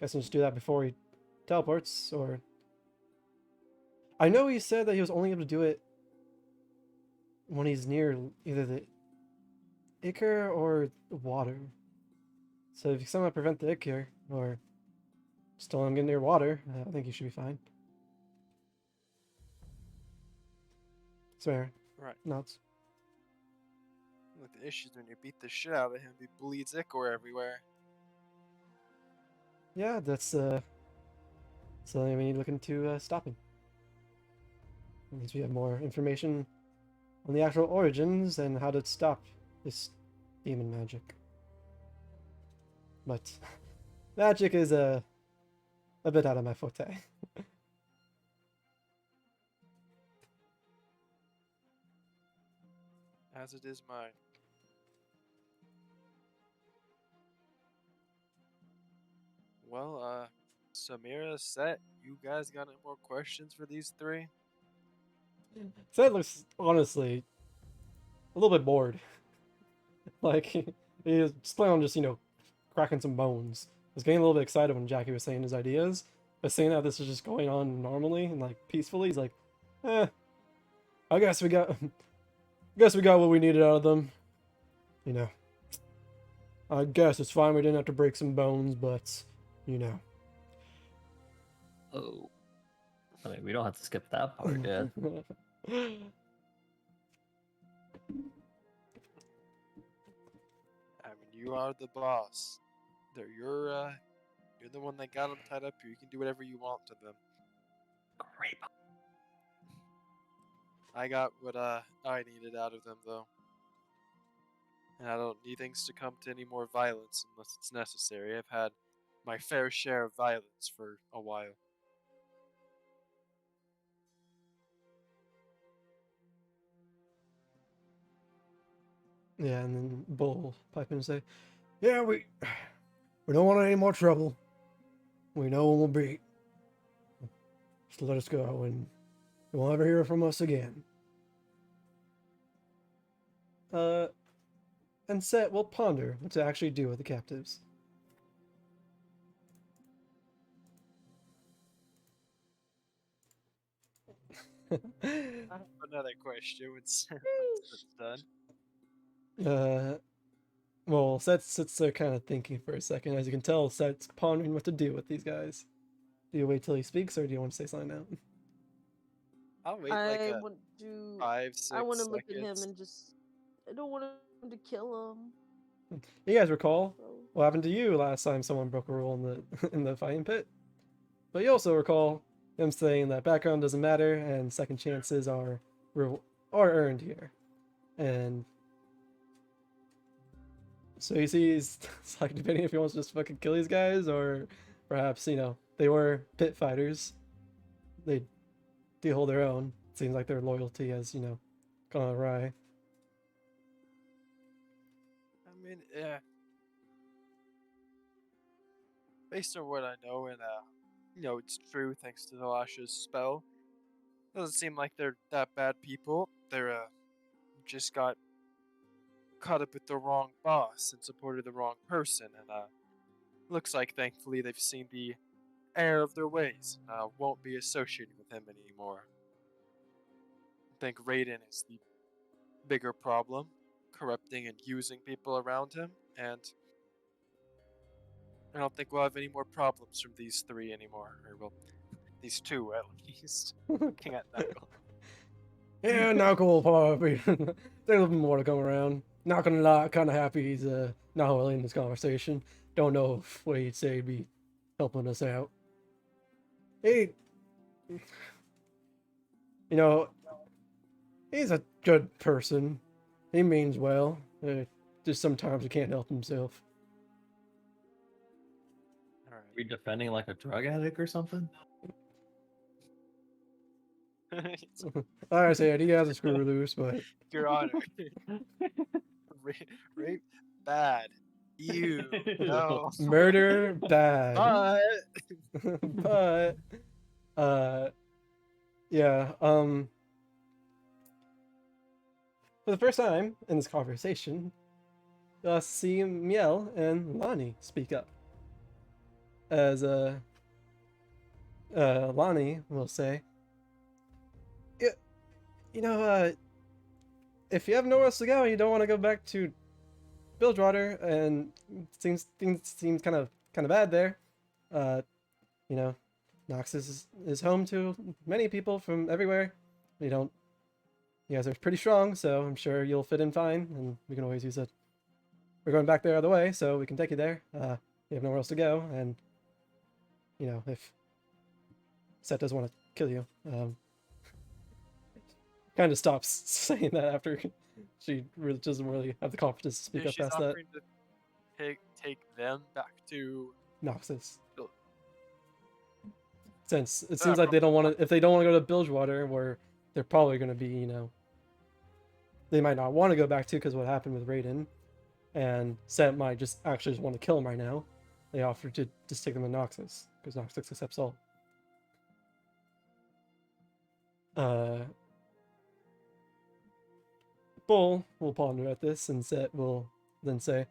guess I'll just do that before he teleports, or... I know he said that he was only able to do it when he's near either the Ichor or the water. So if you somehow prevent the Ichor, or just don't let him get near water, I think he should be fine. Swear. Right. Nuts. Look, the issue is when you beat the shit out of him, he bleeds Ichor everywhere. Yeah, that's so we need to look into stopping. Once we have more information on the actual origins and how to stop this demon magic. But magic is a bit out of my forte. As it is mine. Well, Samira, Set, you guys got any more questions for these three? Seth looks honestly a little bit bored. Like he is planning on just, you know, cracking some bones. I was getting a little bit excited when Jackie was saying his ideas, but saying that this is just going on normally and like peacefully, he's like, I guess we got what we needed out of them. You know. I guess it's fine we didn't have to break some bones, but you know. Oh. I mean, we don't have to skip that part yet. I mean, you are the boss. You're the one that got them tied up here. You can do whatever you want to them. Great. I got what I needed out of them, though. And I don't need things to come to any more violence unless it's necessary. I've had my fair share of violence for a while. Yeah, and then Bull will pipe in and say, yeah, we don't want any more trouble. We know when we'll beat. Just let us go, and you won't ever hear from us again. And Set will ponder what to actually do with the captives. Another question when it's done. Well, Set sits there kind of thinking for a second. As you can tell, Set's pondering what to do with these guys. Do you wait till he speaks, or do you want to say something now? I'll wait like I want to. 5, 6 I want to seconds. look at him and just. I don't want him to kill him. You guys recall So. what happened to you last time someone broke a rule in the in the fighting pit? But you also recall him saying that background doesn't matter and second chances are earned here. And so you see, it's like depending if he wants to just fucking kill these guys or perhaps, they were pit fighters. They do hold their own. Seems like their loyalty has, gone awry. I mean, yeah. Based on what I know, and it's true thanks to Lasha's spell. Doesn't seem like they're that bad people. They're just got caught up with the wrong boss and supported the wrong person, and looks like thankfully they've seen the error of their ways. Won't be associating with him anymore. I think Raiden is the bigger problem, corrupting and using people around him, and I don't think we'll have any more problems from these three anymore. Or, well, these two at least. Looking at Knuckle. Yeah, Knuckle will probably. There's a little bit more to come around. Not gonna lie, kind of happy he's not really in this conversation. Don't know what he'd say he'd be helping us out. He, he's a good person. He means well. Just sometimes he can't help himself. Alright. Are we defending like a drug addict or something? Like I said, he has a screw loose, but Your Honor. Rape, bad. Ew. No. murder bad. But But yeah, for the first time in this conversation, see Miel and Lonnie speak up. As Lonnie will say, if you have nowhere else to go and you don't want to go back to Bilgewater and things seem kind of bad there, Noxus is home to many people from everywhere. You guys are pretty strong, so I'm sure you'll fit in fine, and we can always use it. We're going back the other way, so we can take you there. You have nowhere else to go, and if Set doesn't want to kill you, kind of stops saying that after she really doesn't really have the confidence to speak up she's past that. offering to take them back to Noxus. Bil- Since it seems like they don't want to, if they don't want to go to Bilgewater, where they're probably going to be, they might not want to go back to because what happened with Raiden, and Set might just want to kill him right now. They offered to just take them to Noxus because Noxus accepts all. Bull will ponder at this, and Set will then say,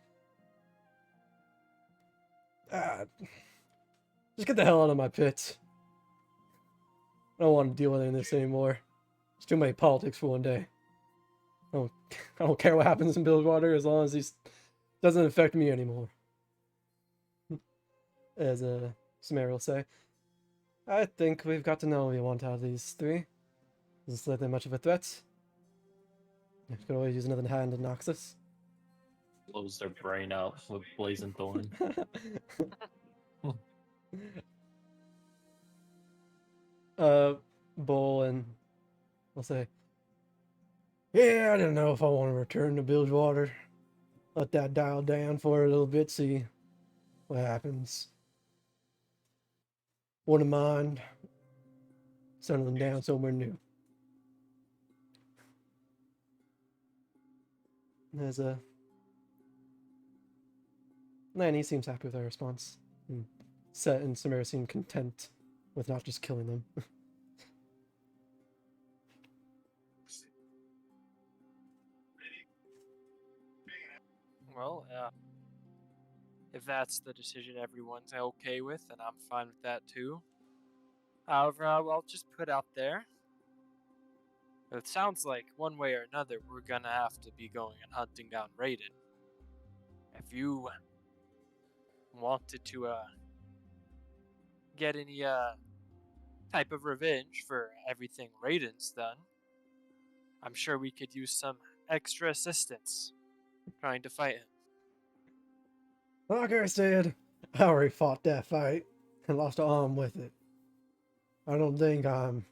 just get the hell out of my pit. I don't want to deal with any of this anymore. It's too many politics for one day. I don't care what happens in Bilgewater as long as he doesn't affect me anymore. As Samara will say, I think we've got to know what we want out of these three. Doesn't seem like they're much of a threat. You could always use another hand in Noxus. Blows their brain out with blazing thorn. Bull and I'll say, yeah, I don't know if I want to return to Bilgewater. Let that dial down for a little bit, see what happens. Wouldn't mind settling down somewhere new. There's Lanny seems happy with our response. Set and Samara seem content with not just killing them. Well, if that's the decision everyone's okay with, then I'm fine with that too. However, I'll just put out there. It sounds like one way or another we're gonna have to be going and hunting down Raiden. If you wanted to get any type of revenge for everything Raiden's done, I'm sure we could use some extra assistance trying to fight him. Like I said, I already fought that fight and lost an arm with it. I don't think I'm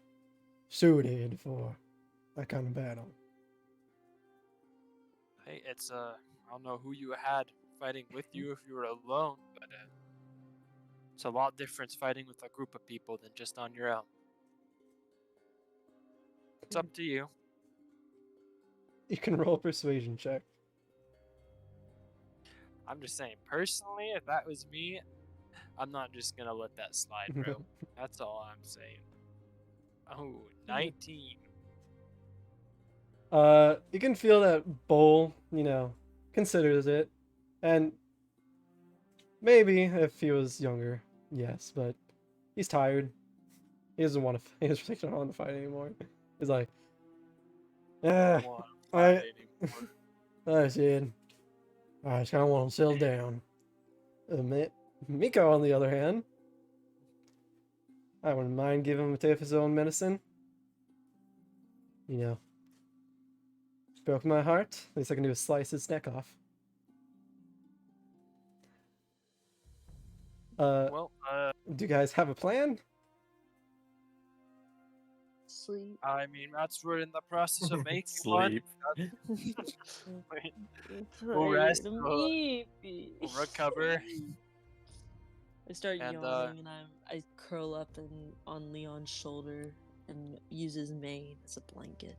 suited for that kind of battle. Hey, it's I don't know who you had fighting with you if you were alone, but it's a lot different fighting with a group of people than just on your own. It's up to you. You can roll a persuasion check. I'm just saying, personally, if that was me, I'm not just gonna let that slide, bro. That's all I'm saying. Oh, 19. You can feel that Bull, considers it, and maybe if he was younger, yes, but he's tired. He doesn't want to. He doesn't really want to fight anymore. He's like, I ah, don't want to I, fight anymore. I said, I just kind of want to settle down. Miko, on the other hand, I wouldn't mind giving him a taste of his own medicine. Broke my heart. Least I can do is slice his neck off. Well, Do you guys have a plan? Sleep. I mean, that's we're in the process of making one. Sleep. We'll rest, I'm we'll sleepy. recover, I start and yawning and I curl up on Leon's shoulder and use his mane as a blanket.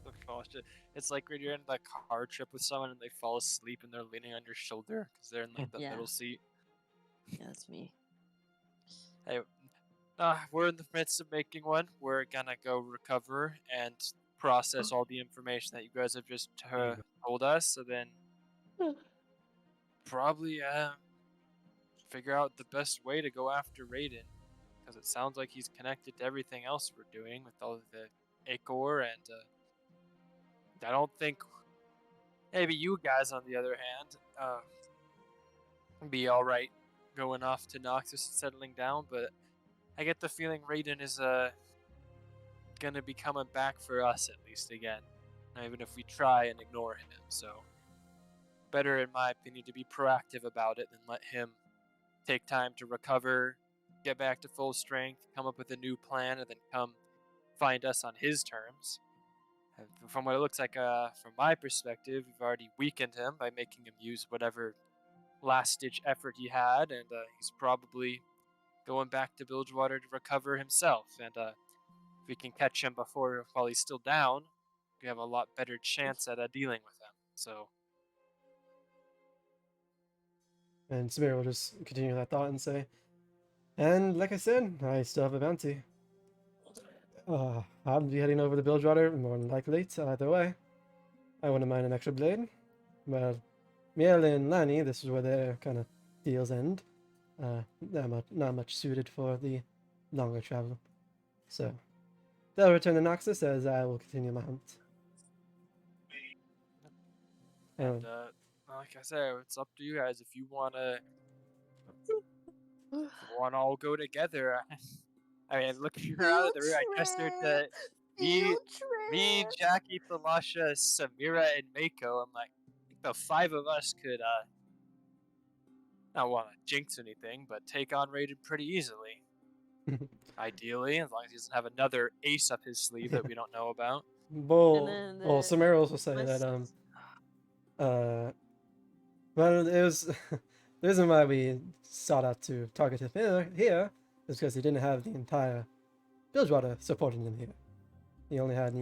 oh gosh, it's like when you're in the car trip with someone and they fall asleep and they're leaning on your shoulder because they're in like the Yeah. middle seat. Yeah, that's me. Hey, we're in the midst of making one. We're gonna go recover and process all the information that you guys have just told us, so then probably figure out the best way to go after Raiden, because it sounds like he's connected to everything else we're doing with all of the Acor, and I don't think maybe you guys, on the other hand, be all right going off to Noxus and settling down, but I get the feeling Raiden is gonna be coming back for us at least again, even if we try and ignore him. So better, in my opinion, to be proactive about it than let him take time to recover, get back to full strength, come up with a new plan, and then come find us on his terms. And from what it looks like, from my perspective, we've already weakened him by making him use whatever last-ditch effort he had, and he's probably going back to Bilgewater to recover himself. And if we can catch him while he's still down, we have a lot better chance at dealing with him. So And Samir will just continue that thought and say, and like I said, I still have a bounty. I'll be heading over to Bilgewater more than likely to either way. I wouldn't mind an extra blade. But Miele and Lani, this is where their kind of deals end. Not much suited for the longer travel. So they'll return to Noxus as I will continue my hunt. and like I said, it's up to you guys if you wanna all go together. I mean, looking around the room, I just heard that me, Jackie, Thalasha, Samira, and Mako. I'm like, I think the five of us could, not want to jinx anything, but take on Raiden pretty easily. Ideally, as long as he doesn't have another ace up his sleeve that we don't know about. Well, Samira also say that well, it was the reason why we sought out to target him here is because he didn't have the entire Bilgewater supporting him here. He only had,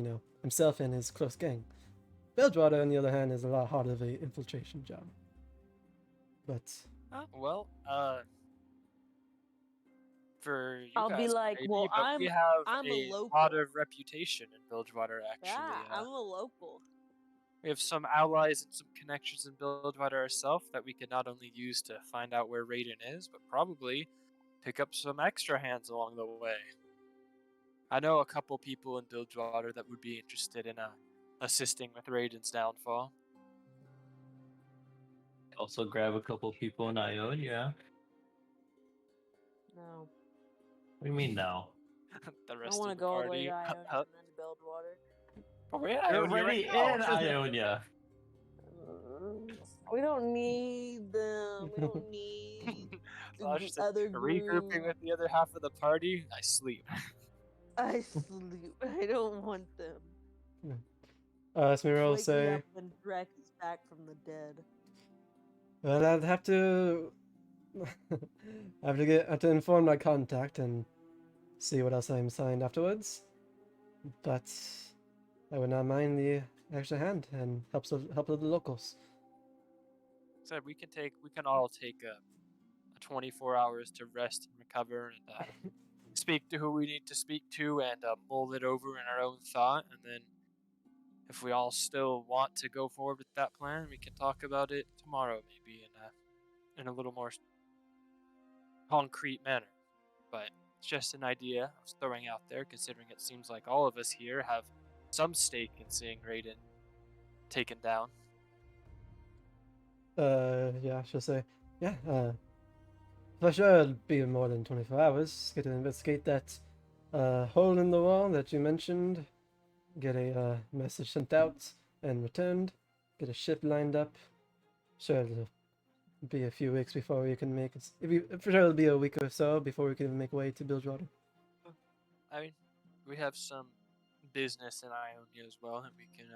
himself and his close gang. Bilgewater, on the other hand, is a lot harder of a infiltration job. But for you I'll guys, be like, maybe, well, but we have I'm a local. lot of reputation in Bilgewater. Actually, Yeah, I'm a local. we have some allies and some connections in Bilgewater ourselves that we could not only use to find out where Raiden is, but probably pick up some extra hands along the way. I know a couple people in Bilgewater that would be interested in assisting with Raiden's downfall. Also grab a couple people in Ionia. No. What do you mean no? The I rest don't want to of the go all the way party. to Ionia and then to Bilgewater. Oh, we're You're already in Ionia. We don't need them. We don't need Slash said, other regrouping groom. with the other half of the party. I sleep. I sleep. I don't want them. Smear will Wake me say, up when Drex is back from the dead. well, I'd have to have to inform my contact and see what else I'm assigned afterwards. But I would not mind the extra hand and help of the locals. Said we can all take a 24 hours to rest and recover and speak to who we need to speak to and mull it over in our own thought. And then if we all still want to go forward with that plan, we can talk about it tomorrow, maybe in a little more concrete manner. But it's just an idea I was throwing out there, considering it seems like all of us here have some stake in seeing Raiden taken down. Yeah, she'll say, yeah, for sure it'll be more than 24 hours. Get to investigate that hole in the wall that you mentioned. Get a message sent out and returned. Get a ship lined up. Sure, it'll be a few weeks before we can make it. For sure, it'll be a week or so before we can make way to Bilgewater. I mean, we have some business in Ionia as well, and we can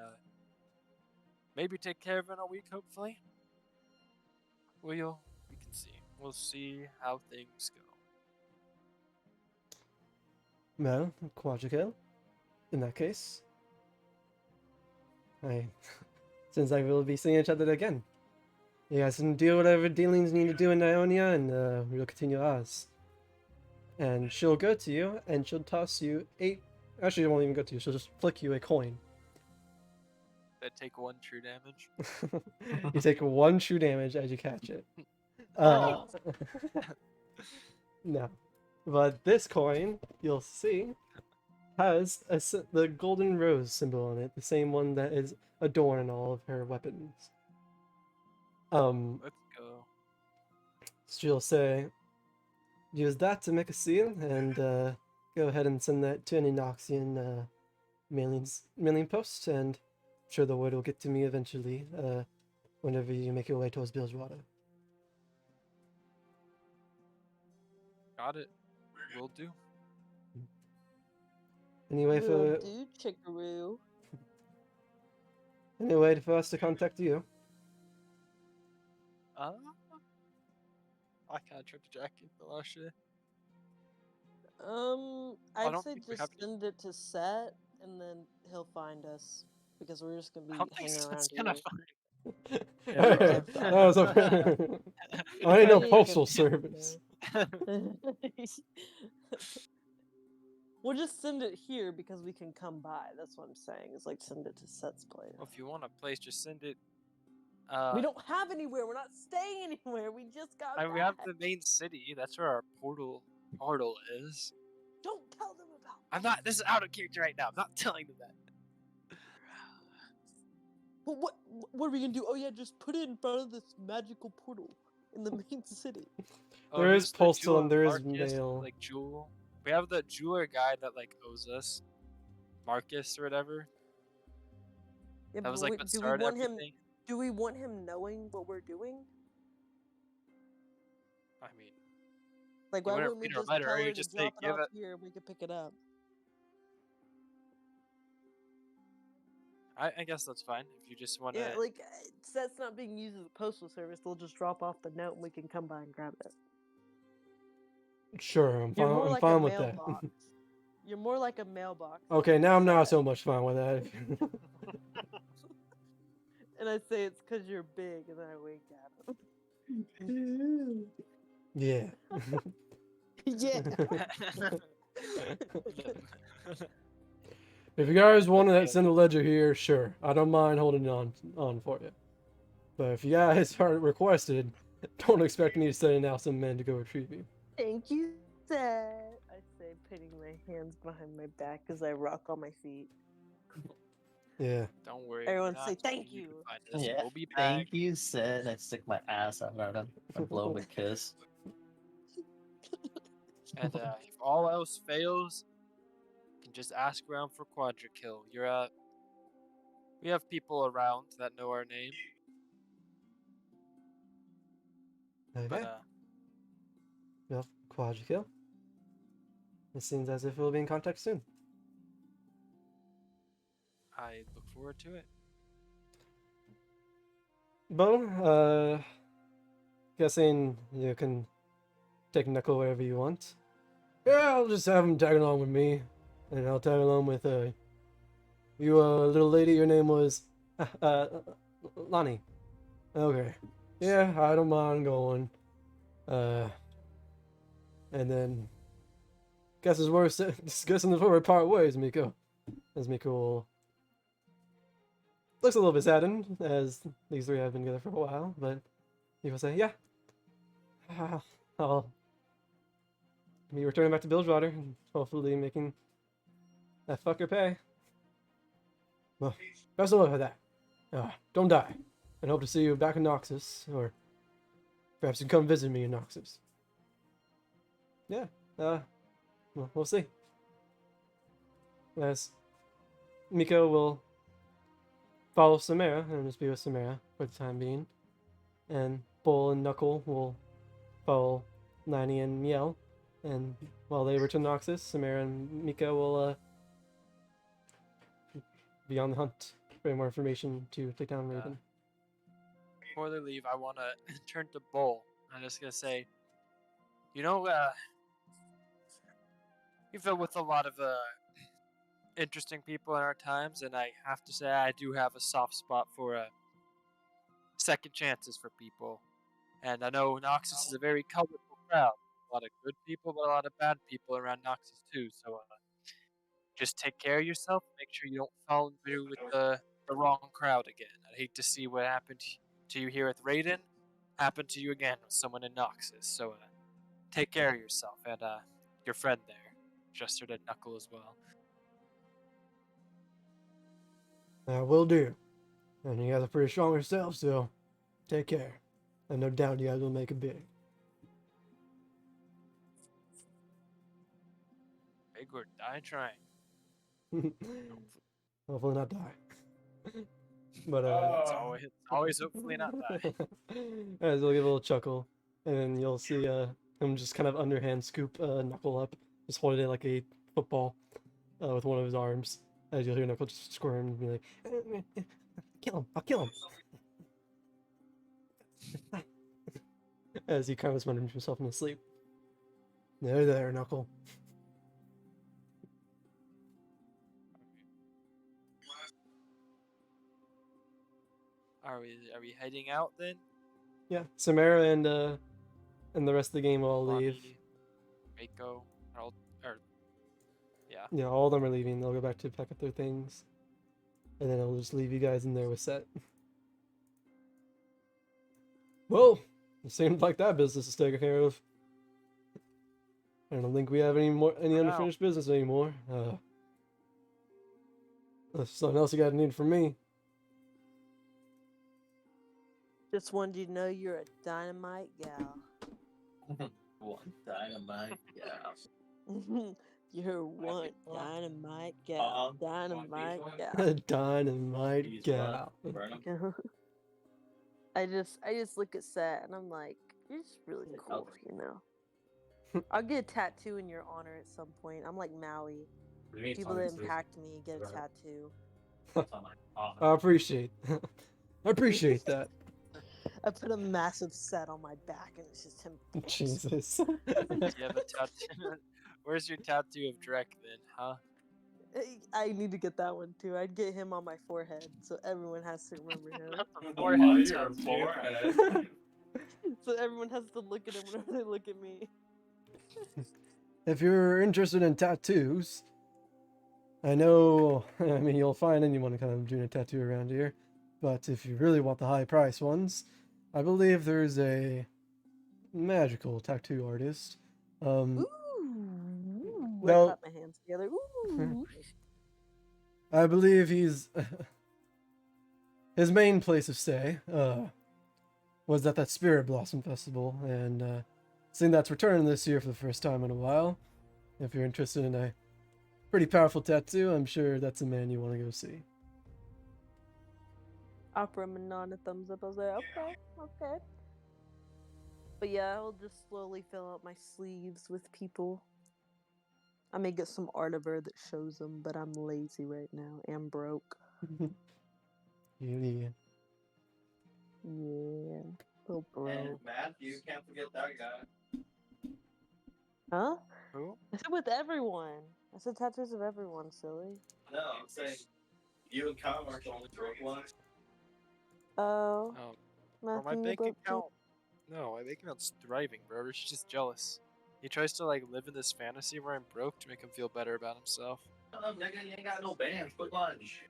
maybe take care of it in a week, hopefully. We can see. We'll see how things go. Well, Quadra, in that case, since I will be seeing each other again, you guys can do whatever dealings you need to do in Ionia, and we'll continue ours. And she'll go to you, and she'll toss you 8. Actually, she won't even go to you. She'll just flick you a coin. That take 1 true damage. You take 1 true damage as you catch it. No, but this coin you'll see has the golden rose symbol on it, the same one that is adorning all of her weapons. Let's go. She'll say, use that to make a seal, and go ahead and send that to an Inoxian mailing post, and I'm sure the word will get to me eventually, whenever you make your way towards Bilgewater. Got it. Will do. Anyway, Will do, Chickaroo. any way for us to contact you? I kind of tripped Jackie the last year. I'd don't say think we just have to- send it to Set, and then he'll find us because we're just gonna I be don't think hanging so. around It's here. kind of fun. That was a... I ain't no postal service. We'll just send it here because we can come by. That's what I'm saying. It's like send it to Set's place. Well, if you want a place, just send it. We don't have anywhere. We're not staying anywhere. We just got back. We have the main city. That's where our portal is. Don't tell them about. I'm not. This is out of character right now. I'm not telling them that. Well, what are we gonna do? Oh yeah, just put it in front of this magical portal in the main city. There is who's the postal and there is Marcus, mail. Like Jewel. We have the jeweler guy that like owes us, Marcus or whatever. Yeah, That was but like what do we started want him? everything. Do we want him knowing what we're doing? I mean, Like, You why wouldn't wouldn't we read our just letter, tell you her to just say, drop it "Give off it." here and we can pick it up? I guess that's fine if you just want to. Yeah, like that's not being used as a postal service. They'll just drop off the note and we can come by and grab it. Sure, I'm You're fine, more I'm like fine a with that. mailbox. You're more like a mailbox. Okay, now I'm not so much fine with that. And I say it's because you're big, and then I wink at him. Yeah. Yeah. If you guys want to send a ledger here, sure. I don't mind holding it on for you. But if you guys are requested, don't expect me to send out some men to go retrieve you. Thank you, Seth. I say, putting my hands behind my back as I rock on my feet. Yeah. Don't worry. Everyone we're not say thank leaving. you. Can find us. Yeah, We'll be back. thank you, said. I stick my ass out at him and blow him a kiss. And if all else fails, you can just ask around for Quadra Kill. We have people around that know our name. Okay. But Well, Quadra kill. It seems as if we'll be in contact soon. I look forward to it. Bo, guessing you can take Knuckle wherever you want. Yeah, I'll just have him tag along with me. And I'll tag along with, you, little lady, your name was, uh, Lonnie. Okay. Yeah, I don't mind going. And then, guess it's worth, guessing before we part ways, Miko. As Miko will, looks a little bit saddened, as these three have been together for a while, but he will say, yeah, I'll be returning back to Bilgewater and hopefully making that fucker pay. Well, best of luck with that. Don't die. And hope to see you back in Noxus, or perhaps you can come visit me in Noxus. Yeah, well, we'll see. As Miko will follow Samara and just be with Samara for the time being. And Bull and Knuckle will follow Lanny and Miel. And while they return to Noxus, Samara and Miko will be on the hunt for more information to take down Raven. Before they leave, I want to turn to Bull. I'm just going to say, you know, we filled with a lot of interesting people in our times, and I have to say I do have a soft spot for second chances for people. And I know Noxus is a very colorful crowd. A lot of good people, but a lot of bad people around Noxus too. So just take care of yourself. Make sure you don't fall through with the wrong crowd again. I'd hate to see what happened to you here with Raiden happen to you again with someone in Noxus. So take care of yourself and your friend there. Just heard a Knuckle as well. I will do. And you guys are pretty strong yourself, so take care. And no doubt you guys will make it big. Big or die trying. Hopefully not die. But It's always hopefully not die. as you'll give a little chuckle, and then you'll see him just kind of underhand scoop Knuckle up, just holding it like a football with one of his arms. As you'll hear Knuckle just squirm and be like, kill him, I'll kill him. As he kind of mutters himself in his sleep. There, Knuckle. Are we heading out then? Yeah, Samara and the rest of the game will all leave. Lonnie, Mako, yeah. Yeah, all of them are leaving. They'll go back to pack up their things. And then I'll just leave you guys in there with Set. Well, it seems like that business is taken care of. I don't think we have any unfinished business anymore. There's something else you got to need from me. Just wanted you to know you're a dynamite gal. One dynamite, yeah. You're one dynamite gal. Dynamite gal. A dynamite gal. I just look at Seth and I'm like, you're just really cool, you know. I'll get a tattoo in your honor at some point. I'm like Maui. People that impact me get a tattoo. I appreciate that. I put a massive set on my back and it's just him. Jesus. Do you have a tattoo? Where's your tattoo of Drek then, huh? I need to get that one too. I'd get him on my forehead so everyone has to remember him. Forehead. So everyone has to look at him whenever they look at me. If you're interested in tattoos, I know, you'll find anyone kind of doing a tattoo around here. But if you really want the high price ones, I believe there's a magical tattoo artist. Ooh. Well, I clap my hands together. Ooh. I believe he's his main place of stay was at that Spirit Blossom Festival, and seeing that's returning this year for the first time in a while. If you're interested in a pretty powerful tattoo, I'm sure that's a man you want to go see. Opera and nod a thumbs up. I was like, okay. But yeah, I'll just slowly fill out my sleeves with people. I may get some art of her that shows them, but I'm lazy right now and broke. Yeah. Yeah, so And broke. Matthew, can't forget that guy. Huh? Who? I said with everyone. I said tattoos of everyone, silly. No, I'm saying you and Kyle aren't the only broke ones. Oh, Bro, my Matthew, you bank broke too? account. No, my bank account's thriving, bro. She's just jealous. He tries to like live in this fantasy where I'm broke to make him feel better about himself. Shut up, nigga. You ain't got no bands. Quit lunch.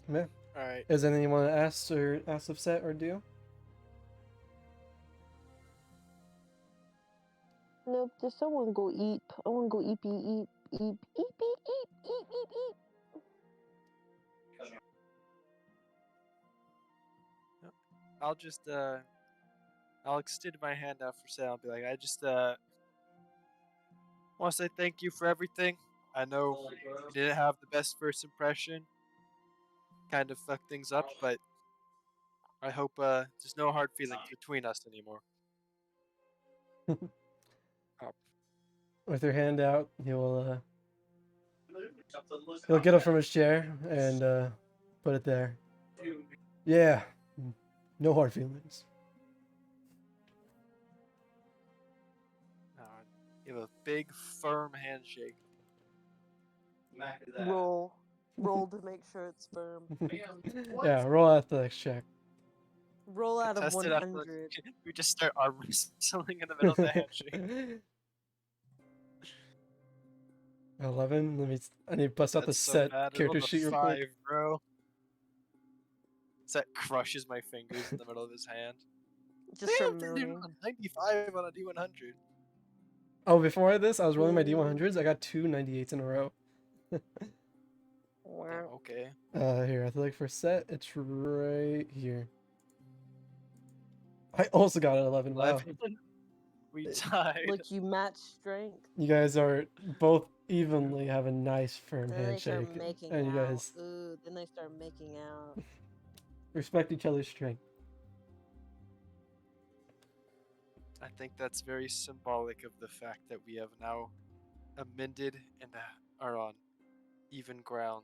Yeah. All right. Is anyone asked of set or do? Nope, just someone go eat. I wanna go eat, eat, eat, eat. I'll just I'll extend my hand out for sale and be like, I just want to say thank you for everything. I know you didn't have the best first impression. Kind of fucked things up, but I hope there's no hard feelings between us anymore. With your hand out, he'll get up from his chair and put it there. Yeah, no hard feelings. You have a big, firm handshake. Roll to make sure it's firm. Yeah, roll athletics check. Roll out of Contested 100. we just start arm wrestling in the middle of the handshake. 11. I need to bust out the That's so set bad. I character rolled a sheet real 5, quick. bro. Set crushes my fingers in the middle of his hand. Just start moaning. 95 on a D100. Oh, before this, I was rolling my D100s. I got 2 98s in a row. Damn, okay. Here, athletic for set. It's right here. I also got an 11. Wow. 11. We tied. Look, you match strength. You guys are both evenly have a nice firm Then they start handshake. making And you out. guys Ooh, then they start making out. respect each other's strength. I think that's very symbolic of the fact that we have now amended and are on even ground.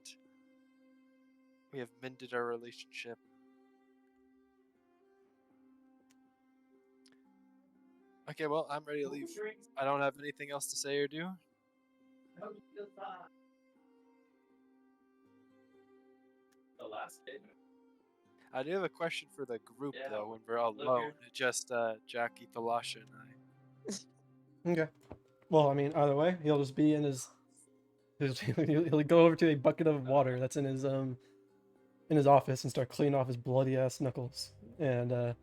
We have mended our relationship. Okay, well, I'm ready to leave. I don't have anything else to say or do. The last statement. I do have a question for the group, though, when we're all alone. Just Jackie, Talasha, and I. Okay. Well, I mean, either way, he'll just be in his. He'll go over to a bucket of water that's in his office and start cleaning off his bloody ass knuckles and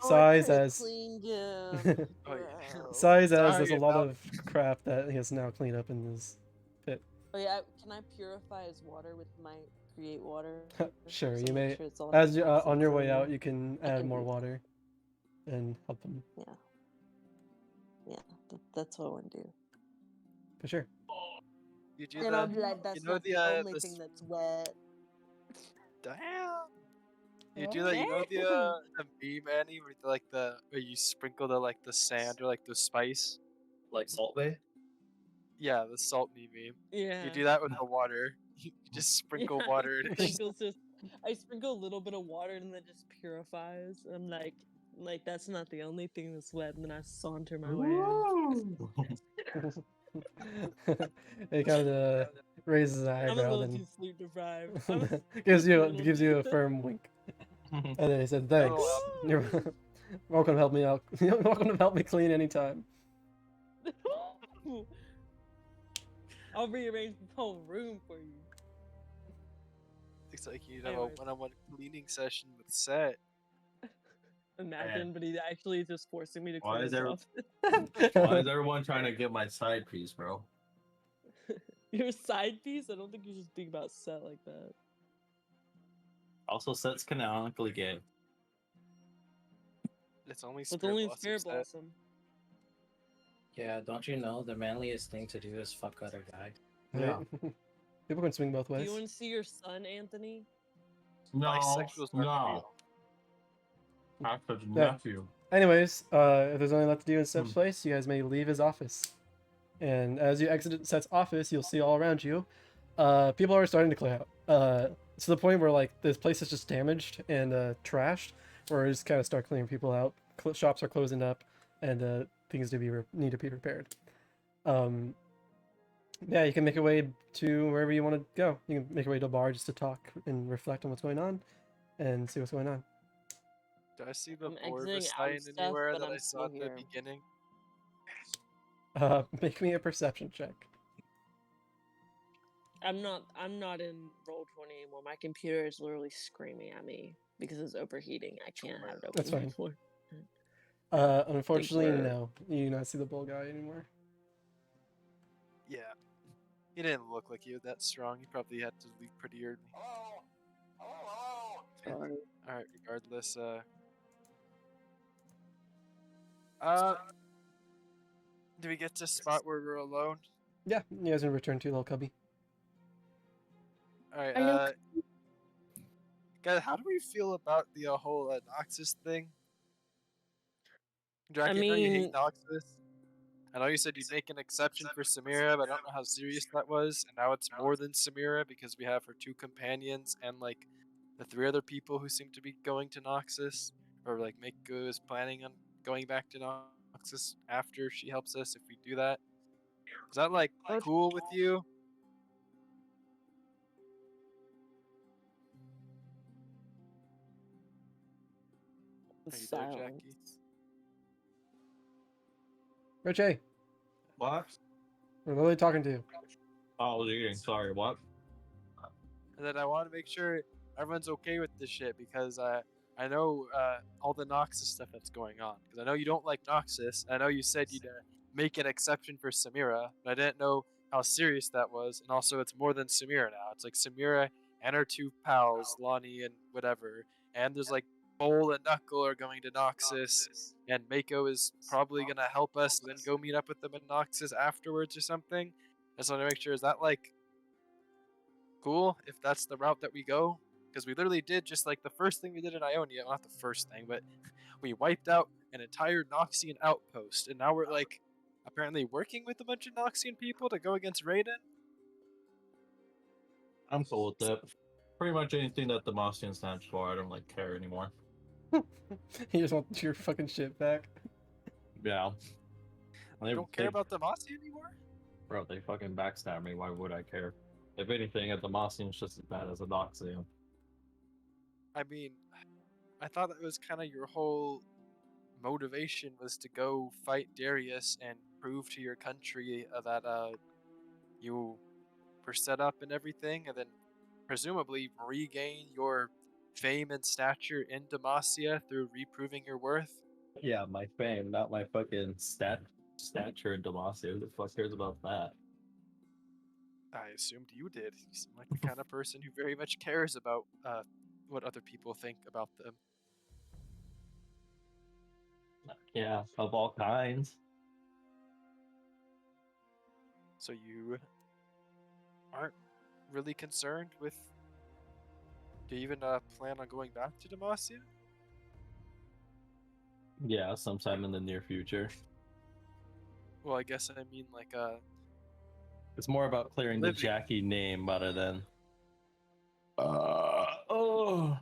sighs as Cleaned Oh, yeah. sighs as there's a Sorry lot about- of crap that he has to now clean up in his pit. Oh yeah, can I purify his water with my create water? Sure, So you make may. sure it's all As you, nice and on your way clean. out, you can I add can more do that. water and help him Yeah, that's what I want to do. for sure. You do And I'll the. be like, that's know not the, the only the thing that's wet. Damn. You do that. You know the meme, Annie, where where you sprinkle the sand or the spice. Like Salt Bay? Yeah, the salt meme. Yeah. You do that with the water. You just sprinkle Yeah, water in it. I sprinkle a little bit of water and then it just purifies. I'm like that's not the only thing that's wet, and then I saunter my way out. It kind of raises an I'm a eyebrow, little then too sleep deprived. gives you little a bit. firm wink, and then he said, "Thanks. Oh, You're welcome to help me out. You're welcome to help me clean anytime." I'll rearrange the whole room for you. Looks like you'd have a Anyways. one-on-one cleaning session with Set. Imagine, but he actually is just forcing me to Why clean is his there- office. Why is everyone trying to get my side piece, bro? Your side piece? I don't think you should think about set like that. Also, Set's canonically gay. It's only It's only in Blossom, Spirit Set. Blossom. Yeah, don't you know the manliest thing to do is fuck other guy? Yeah. People can swing both Do ways. you want to see your son, Anthony? No, Bisexuals aren't no. real. After's Yeah. nephew. Anyways, if there's only left to do in Seth's place, you guys may leave his office. And as you exit Seth's office, you'll see all around you, people are starting to clear out. To the point where like this place is just damaged and trashed, where you just kind of start clearing people out. Shops are closing up, and things need to be repaired. Yeah, you can make your way to wherever you want to go. You can make your way to a bar just to talk and reflect on what's going on, and see what's going on. Do I see the I'm exiting out Borvestein of stuff, anywhere but that I'm I saw still at the here. beginning? Make me a perception check. I'm not in Roll20 anymore. My computer is literally screaming at me because it's overheating. I can't have it open That's fine. anymore. Unfortunately, we're- no. You do not see the bull guy anymore. Yeah. He didn't look like he was that strong. He probably had to leave pretty early. Alright, regardless, do we get to a spot where we're alone? Yeah, you guys can return to your little cubby. Alright, Are you guys, how do we feel about the whole Noxus thing? Jackie, I know you hate mean, Noxus. I know you said you'd make an exception for Samira, but I don't know how serious that was. And now it's more than Samira because we have her 2 companions and like the 3 other people who seem to be going to Noxus, or like Mako is planning on going back to Noxus after she helps us if we do that. Is that like cool with you? Are you there, Jackie? silence. Richie, What? we're literally talking to you. Oh, I was eating. Sorry, what? And then I want to make sure everyone's okay with this shit because I know all the Noxus stuff that's going on. Because I know you don't like Noxus. I know you said you'd make an exception for Samira, but I didn't know how serious that was. And also, it's more than Samira now. It's like Samira and her 2 pals, Lonnie and whatever. And there's like Bowl and Knuckle are going to Noxus, and Mako is probably gonna help us, and then go meet up with them in Noxus afterwards or something. I just want to make sure, is that like cool if that's the route that we go? Because we literally did just like the first thing we did in Ionia, well, not the first thing, but we wiped out an entire Noxian outpost, and now we're like apparently working with a bunch of Noxian people to go against Raiden. I'm cool with that. Pretty much anything that the Mossian stands for, I don't like care anymore. You just want your fucking shit back. Yeah. You don't care about Demacia anymore? Bro, they fucking backstab me. Why would I care? If anything, a Demacian's just as bad as a Noxian. I mean, I thought that was kind of your whole motivation was to go fight Darius and prove to your country that you were set up and everything, and then presumably regain your fame and stature in Demacia through reproving your worth. Yeah, my fame, not my fucking stature in Demacia. Who the fuck cares about that? I assumed you did. You seem like the kind of person who very much cares about what other people think about them. Yeah, of all kinds. So you aren't really concerned with. Do you even plan on going back to Demacia? Yeah, sometime in the near future. Well, I guess I mean like It's more about clearing the living. Jackie name rather than. Oh.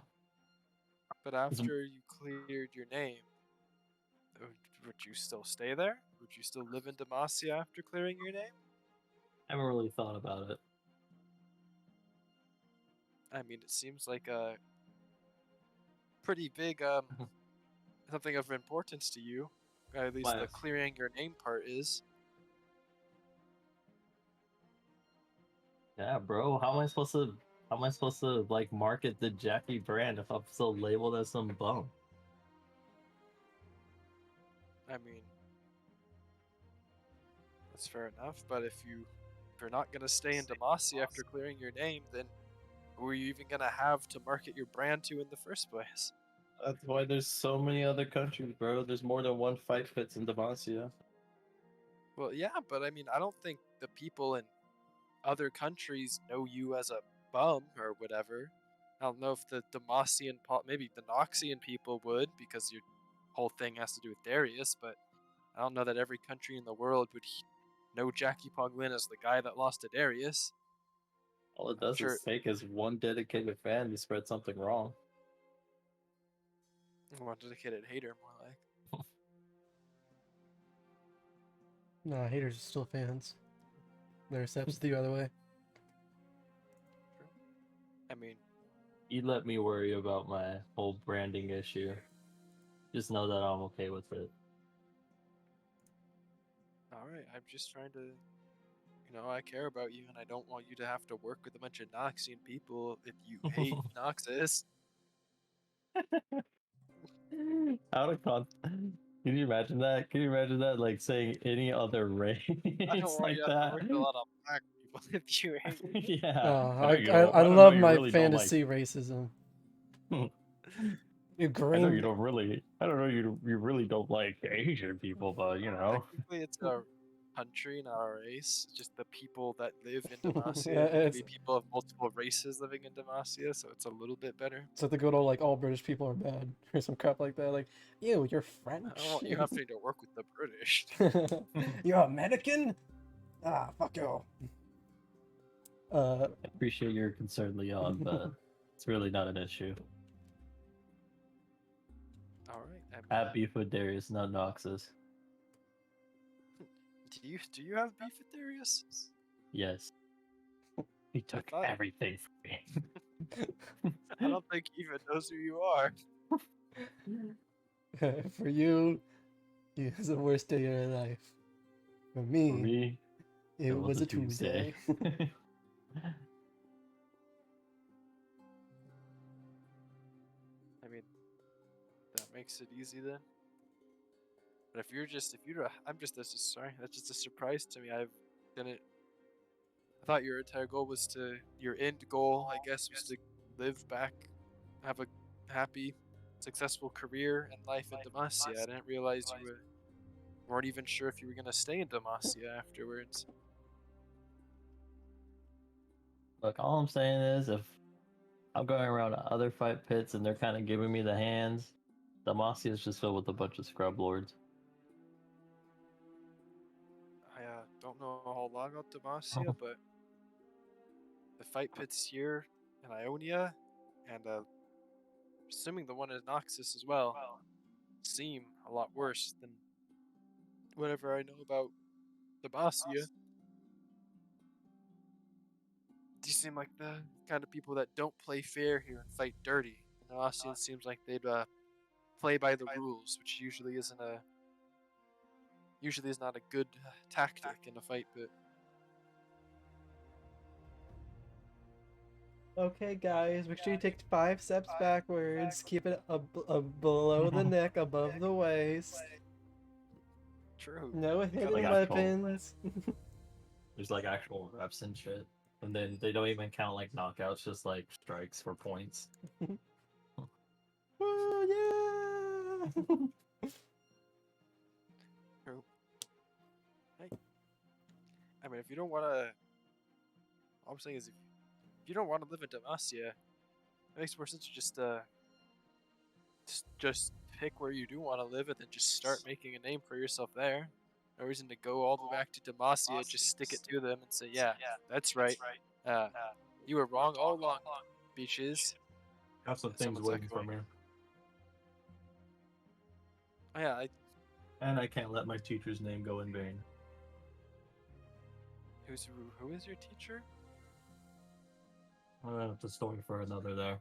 But after you cleared your name, would you still stay there? Would you still live in Demacia after clearing your name? I haven't really thought about it. I mean, it seems like a pretty big something of importance to you. At least the Life. clearing your name part is. Yeah, bro. How am I supposed to like market the Jackie brand if I'm still labeled as some bum? I mean, that's fair enough. But if you're not gonna stay in Demacia after clearing your name, then who are you even gonna have to market your brand to in the first place? That's why there's so many other countries, bro. There's more than one fight fits in Demacia. Well, yeah, but I mean, I don't think the people in other countries know you as a bum or whatever. I don't know if the Demacian, maybe the Noxian people would, because your whole thing has to do with Darius, but I don't know that every country in the world would know Jackie Ponglin as the guy that lost to Darius. All it does Sure. is take is one dedicated fan to spread something wrong. One dedicated hater, more like. Nah, haters are still fans. Their steps the other way. I mean, You let me worry about my whole branding issue. Just know that I'm okay with it. alright, I'm just trying to, I care about you and I don't want you to have to work with a bunch of Noxian people if you hate Noxus. Out of context. Can you imagine that? Can you imagine that? Like saying any other race I don't want like you to have to that? work with a lot of black people if you hate. Yeah. I, you I, don't- I know love you my really don't like- fantasy racism. You I know you green. don't really. I don't know you really don't like Asian people, but you know. Technically, it's a country, not a race. It's just the people that live in Demacia. Yeah, There could it's- be people of multiple races living in Demacia, so it's a little bit better. It's like the good old like all British people are bad or some crap like that. Like, ew, you're French. I don't want you having to work with the British. You're American? Ah, fuck you. I appreciate your concern, Leon, but it's really not an issue. Alright. I have beef with Darius, not Noxus. Do you have beef with Darius? Yes. He took thought- everything from me. I don't think he even knows who you are. For you, it was the worst day of your life. For me, For me, it was a Tuesday. I mean, that makes it easy then. But if you're, I'm just sorry. That's just a surprise to me. I thought your entire goal was your end goal, I guess, was to live back, have a happy, successful career and life in Demacia. I didn't realize you weren't even sure if you were gonna stay in Demacia afterwards. Look, all I'm saying is if I'm going around to other fight pits and they're kind of giving me the hands, Demacia is just filled with a bunch of scrub lords. I don't know a whole lot about Demacia, but the fight pits here in Ionia, and assuming the one in Noxus as well, seem a lot worse than whatever I know about Demacia. You seem like the kind of people that don't play fair here and fight dirty. Demacia seems like they'd play by the rules, which usually is not a good tactic in a fight pit. Okay, guys, make sure you take 5 steps backwards. Keep it below the neck, above the waist. True. No hidden like weapons. There's like actual reps and shit. And then they don't even count like knockouts, just like strikes for points. Oh, yeah! True. Hey. I mean, if you don't want to, all I'm saying is if you don't want to live in Demacia, it makes more sense to just pick where you do want to live and then just start making a name for yourself there. No reason to go all the way back to Demacia. Just stick it to them and say, yeah, that's right. You were wrong all along, beaches. Have some things Someone's waiting for echoing. me. Oh, yeah, And I can't let my teacher's name go in vain. who is your teacher? It's a story for another there.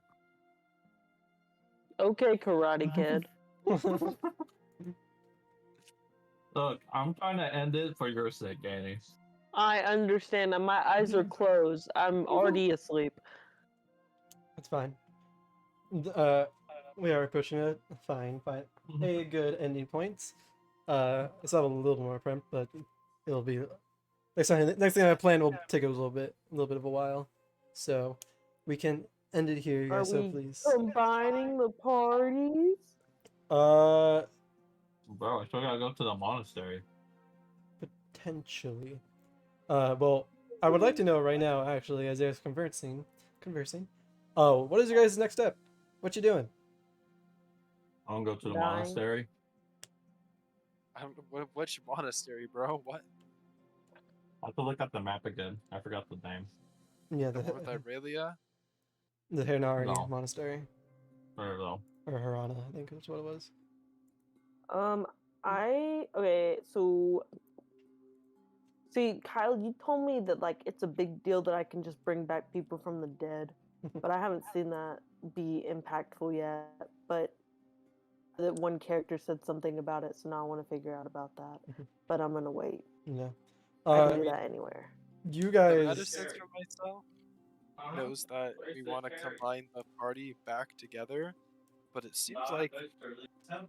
Okay, Karate Kid. Look, I'm trying to end it for your sake, Danny. I understand. And my eyes are closed. I'm already asleep. That's fine. We are pushing it. Fine. A good ending points. I still have a little more prep, but it'll be next thing I plan will take a little bit of a while. So we can end it here, Are guys. So we please. combining the parties? Bro, I still gotta go to the monastery. Potentially. Well, I would like to know right now, actually, as I was conversing, Oh, what is your guys' next step? What you doing? I don't go to the Dying. monastery. I don't know which monastery, bro. What? I have to look up the map again. I forgot the name. Yeah, The one with Irelia? the Hinari No. Monastery Where though? or Harana, I think that's what it was. Okay, so see, Kyle, you told me that like it's a big deal that I can just bring back people from the dead, but I haven't seen that be impactful yet. But that one character said something about it, so now I want to figure out about that. But I'm gonna wait. Yeah. I can do mean, that anywhere. You The guys. reticence from myself knows that we want to combine the party back together, but it seems like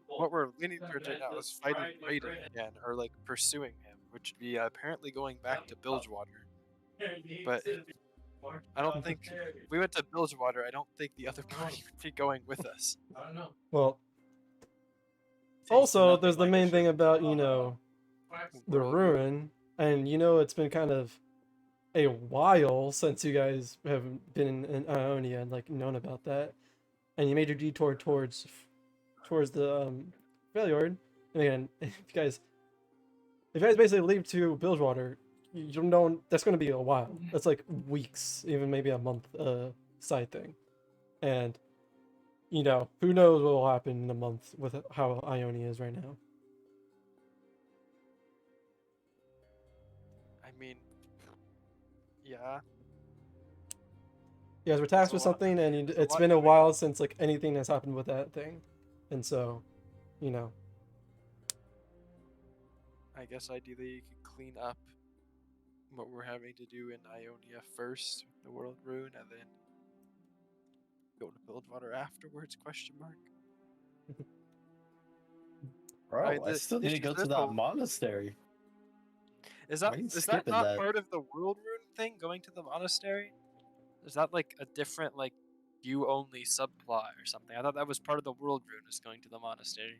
what we're leaning towards right now is fighting Raiden again, or like pursuing him, which would be apparently going back to Bilgewater. But I don't think if we went to Bilgewater, I don't think the other party would be going with us. I don't know. Well, Tastes also nothing there's the like it main should. thing about the World ruin, and it's been kind of a while since you guys have been in Ionia and like known about that, and you made your detour towards the Freljord. And again, if you guys basically leave to Bilgewater, you don't know that's going to be a while. That's like weeks, even maybe a month side thing, and who knows what will happen in a month with how Ionia is right now. I mean, yeah. You guys were There's tasked a with lot- something, and there's a it's lot been a going while on. since like anything has happened with that thing, and so, I guess ideally you could clean up what we're having to do in Ionia first, the World Rune, and then go to Bilgewater afterwards? Question mark. Bro, Alright, I still need to go to that whole- monastery. Is Why that are you is that skipping not that? part of the World Rune thing? Going to the monastery? Is that like a different like you only subplot or something? I thought that was part of the World Rune, is going to the monastery.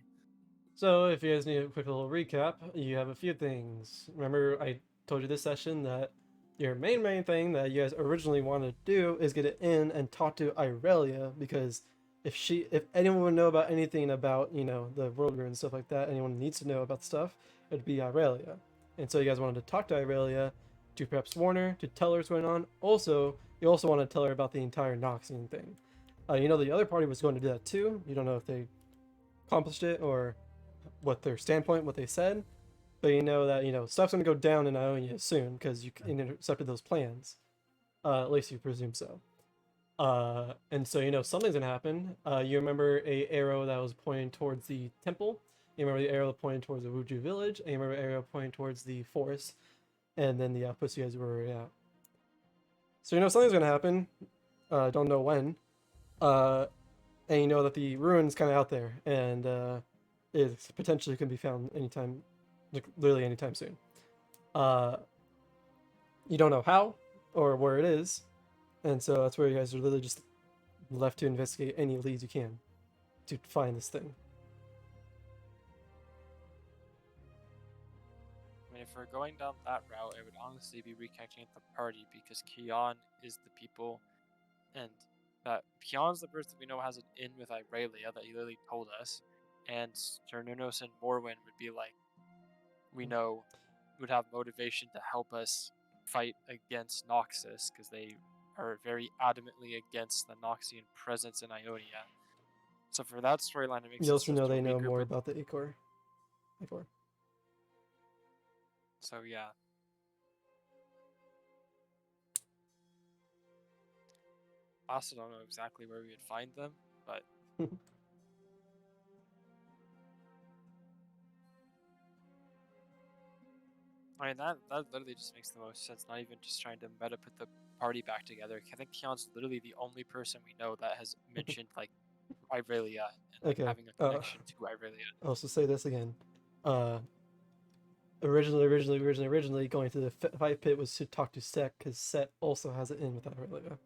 So if you guys need a quick little recap, you have a few things. Remember, I told you this session that your main thing that you guys originally wanted to do is get it in and talk to Irelia, because if anyone would know about anything about the world rune and stuff like that, anyone needs to know about stuff, it'd be Irelia. And so you guys wanted to talk to Irelia to perhaps warn her, to tell her what's going on. Also, you also want to tell her about the entire Noxian thing. The other party was going to do that too. You don't know if they accomplished it or what their standpoint, what they said, but you know that stuff's gonna go down in Ionia soon because you intercepted those plans. At least you presume so. And so something's gonna happen. You remember a arrow that was pointing towards the temple. You remember the arrow pointing towards the Wuju village, and you remember the arrow pointing towards the forest, and then the outpost you guys were at. So something's gonna happen. Don't know when. And you know that the ruin's kind of out there, and it potentially can be found anytime, like literally anytime soon. You don't know how or where it is, and so that's where you guys are literally just left to investigate any leads you can to find this thing. I mean, if we're going down that route, I would honestly be reconnecting with the party because Kion is the people, and that Kion's the person we know has an in with Irelia that he literally told us, and Cernunos and Morwen would be like, we know, would have motivation to help us fight against Noxus because they are very adamantly against the Noxian presence in Ionia. So for that storyline, it makes You sense also for us know to they know regroup more with- about the Ichor. So yeah. I also don't know exactly where we would find them, but I mean that literally just makes the most sense. Not even just trying to meta put the party back together. I think Keon's literally the only person we know that has mentioned like Irelia and like, Okay, having a connection to Irelia. I'll also say this again. Originally going to the fight pit was to talk to Set, because Set also has it in with Irelia.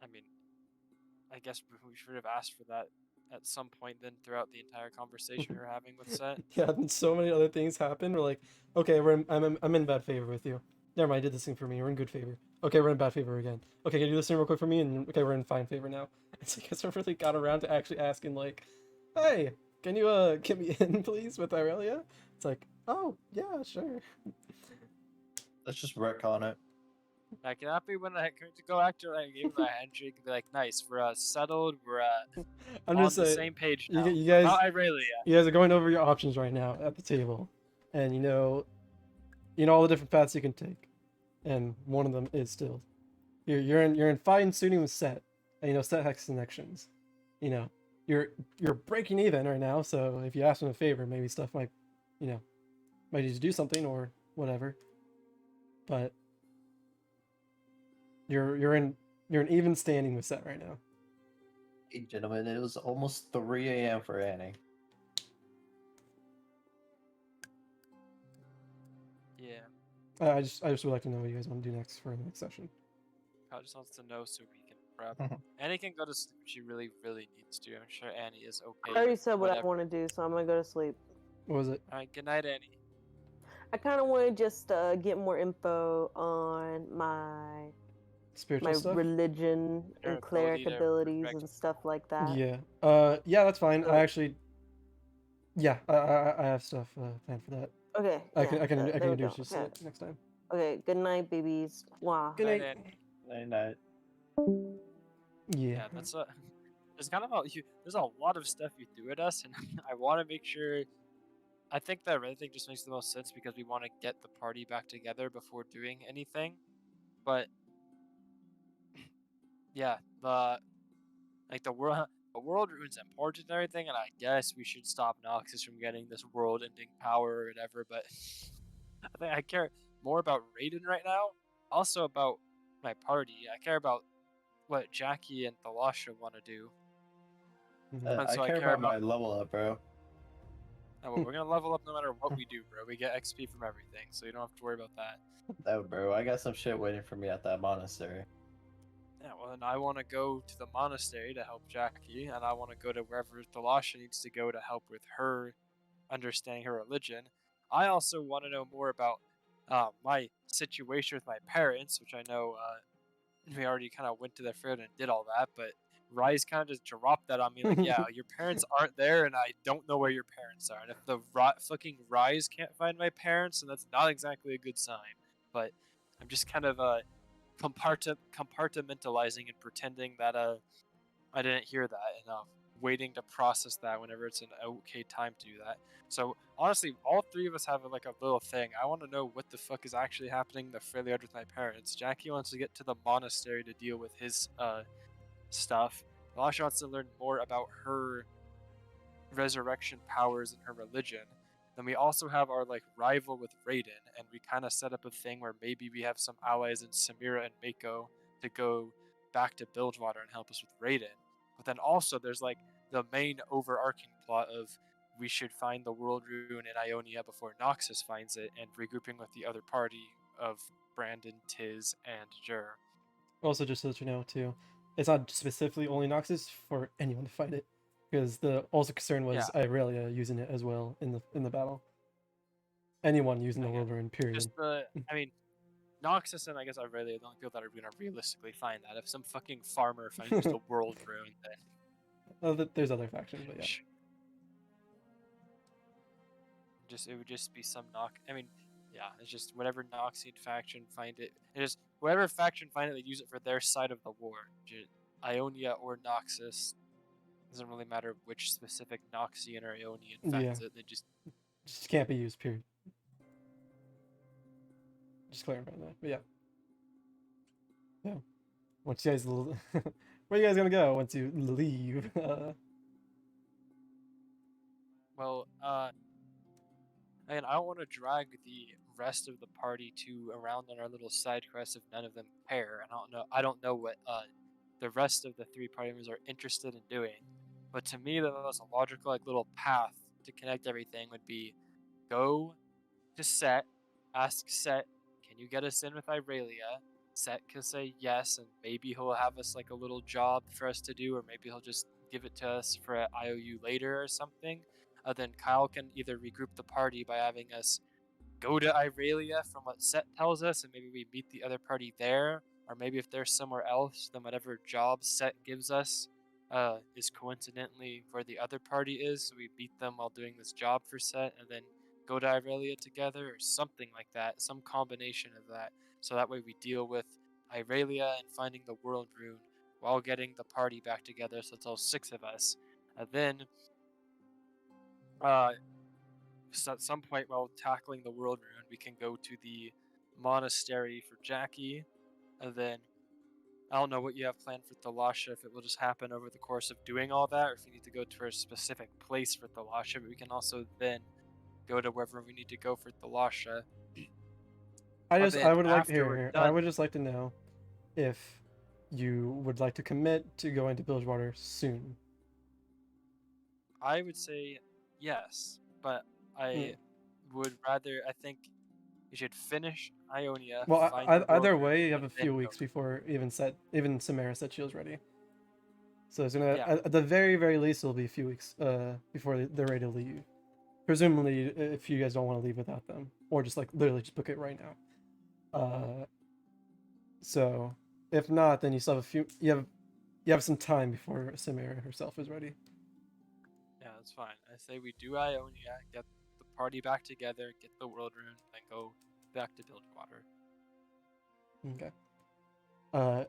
I mean, I guess we should have asked for that at some point then throughout the entire conversation we were having with Set. Yeah, and so many other things happen. We're like, okay, I'm in bad favor with you. Never mind, I did this thing for me. We're in good favor. Okay, we're in bad favor again. Okay, can you do this thing real quick for me? And okay, we're in fine favor now. It's like I never really got around to actually asking, like, hey, can you get me in, please, with Irelia? It's like, oh yeah, sure. Let's just wreck on it. I can happy when I go after I give him a handshake and be like, nice, we're settled, we're I'm on just the saying, same page you, now. you guys, About Irelia. you guys are going over your options right now at the table, and you know all the different paths you can take, and one of them is still, you're in fine tuning with Set, and Set has connections, you know, you're breaking even right now, so if you ask him a favor, maybe stuff might, might need to do something or whatever, but you're in even standing with Set right now. Hey, gentlemen, it was almost 3 a.m. for Annie. Yeah. I just would like to know what you guys want to do next for the next session. Kyle just wants to know so we can prep. Annie can go to sleep if she really, really needs to. I'm sure Annie is okay. I already with said what I whatever. want to do, so I'm gonna go to sleep. What was it? Alright, good night, Annie. I kind of want to just get more info on my Spiritual stuff? religion Your and cleric ability to abilities direct- and stuff like that. Yeah. Yeah, that's fine. So- I actually. Yeah, I have stuff planned for that. Okay. I yeah, can there we introduce go. you to it next time. Okay. Good night, babies. Wow. Good Night, night. Annie. Night. Yeah. Yeah, that's there's kind of there's a lot of stuff you threw at us, and I want to make sure. I think that Red thing just makes the most sense because we want to get the party back together before doing anything. But yeah, the world rune's important and everything, and I guess we should stop Noxus from getting this world-ending power or whatever. But I think I care more about Raiden right now, also about my party. I care about what Jackie and Thalasha want to do. Mhm. And I so I care care about my level up, bro. Well, we're gonna level up no matter what we do, bro. We get XP from everything, so you don't have to worry about that. No, bro. I got some shit waiting for me at that monastery. Yeah, well, then I want to go to the monastery to help Jackie, and I want to go to wherever Thalasha needs to go to help with her understanding her religion. I also want to know more about my situation with my parents, which I know we already kind of went to their friend and did all that, but Rise kind of just dropped that on me, like, yeah, your parents aren't there, and I don't know where your parents are. And if the fucking Rise can't find my parents, then that's not exactly a good sign. But I'm just kind of compartmentalizing and pretending that I didn't hear that, and waiting to process that whenever it's an okay time to do that. So honestly, all three of us have like a little thing. I want to know what the fuck is actually happening in the Freljord with my parents. Jackie wants to get to the monastery to deal with his stuff. Lasha wants to learn more about her resurrection powers and her religion. Then we also have our like rival with Raiden, and we kind of set up a thing where maybe we have some allies in Samira and Mako to go back to Bilgewater and help us with Raiden. But then also there's like the main overarching plot of we should find the world rune in Ionia before Noxus finds it, and regrouping with the other party of Brandon, Tiz, and Jur. Also, just so that you know, too, it's not specifically only Noxus for anyone to fight it, because the also concern was Irelia using it as well in the battle. Anyone using the world rune, period. Just I mean, Noxus and I guess Irelia, the only people that are gonna realistically find that. If some fucking farmer finds the world rune, then There's other factions, but yeah. It would just be some I mean, yeah, it's just whatever Noxian faction find it. It is whatever faction find it, they use it for their side of the war. Ionia or Noxus, doesn't really matter which specific Noxian or Ionian finds it. They just can't be used. Period. Just clarifying that, but yeah. Once you guys, where are you guys gonna go once you leave? Well, and I don't want to drag the rest of the party around on our little side quests if none of them care. I don't know what the rest of the three party members are interested in doing. But to me, the most logical like little path to connect everything would be go to Set, ask Set, can you get us in with Irelia? Set can say yes, and maybe he'll have us like a little job for us to do, or maybe he'll just give it to us for an IOU later or something. Then Kyle can either regroup the party by having us go to Irelia from what Set tells us, and maybe we meet the other party there, or maybe if they're somewhere else, then whatever job Set gives us is coincidentally where the other party is, so we beat them while doing this job for Set, and then go to Irelia together, or something like that, some combination of that, so that way we deal with Irelia and finding the World Rune while getting the party back together, so it's all 6 of us. And then, so at some point while tackling the World Rune, we can go to the monastery for Jackie, and then I don't know what you have planned for Thalasha, if it will just happen over the course of doing all that, or if you need to go to a specific place for Thalasha, but we can also then go to wherever we need to go for Thalasha. I would like after we're here. I done- would just like to know if you would like to commit to going to Bilgewater soon. I would say yes, but I would rather, I think we should finish Ionia. Well, find the World either Rune, way, you have a and few then weeks go. before even Samara set shields ready. So it's gonna Yeah. at the very least it'll be a few weeks before they're ready to leave. Presumably, if you guys don't want to leave without them, or just like literally just book it right now. So if not, then you still have a few. You have some time before Samara herself is ready. Yeah, that's fine. I say we do Ionia, get the party back together, get the World Rune, then go back to Bilgewater. Okay.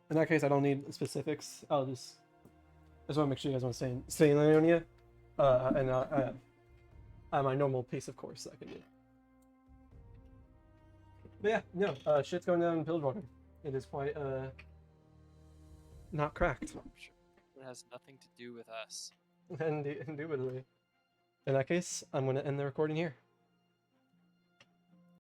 In that case, I don't need specifics. I just want to make sure you guys want to stay in Ionia, and at my normal pace, of course, I can do. But yeah, no, shit's going down in Bilgewater. It is quite not cracked. It has nothing to do with us. Indubitably. In that case, I'm going to end the recording here.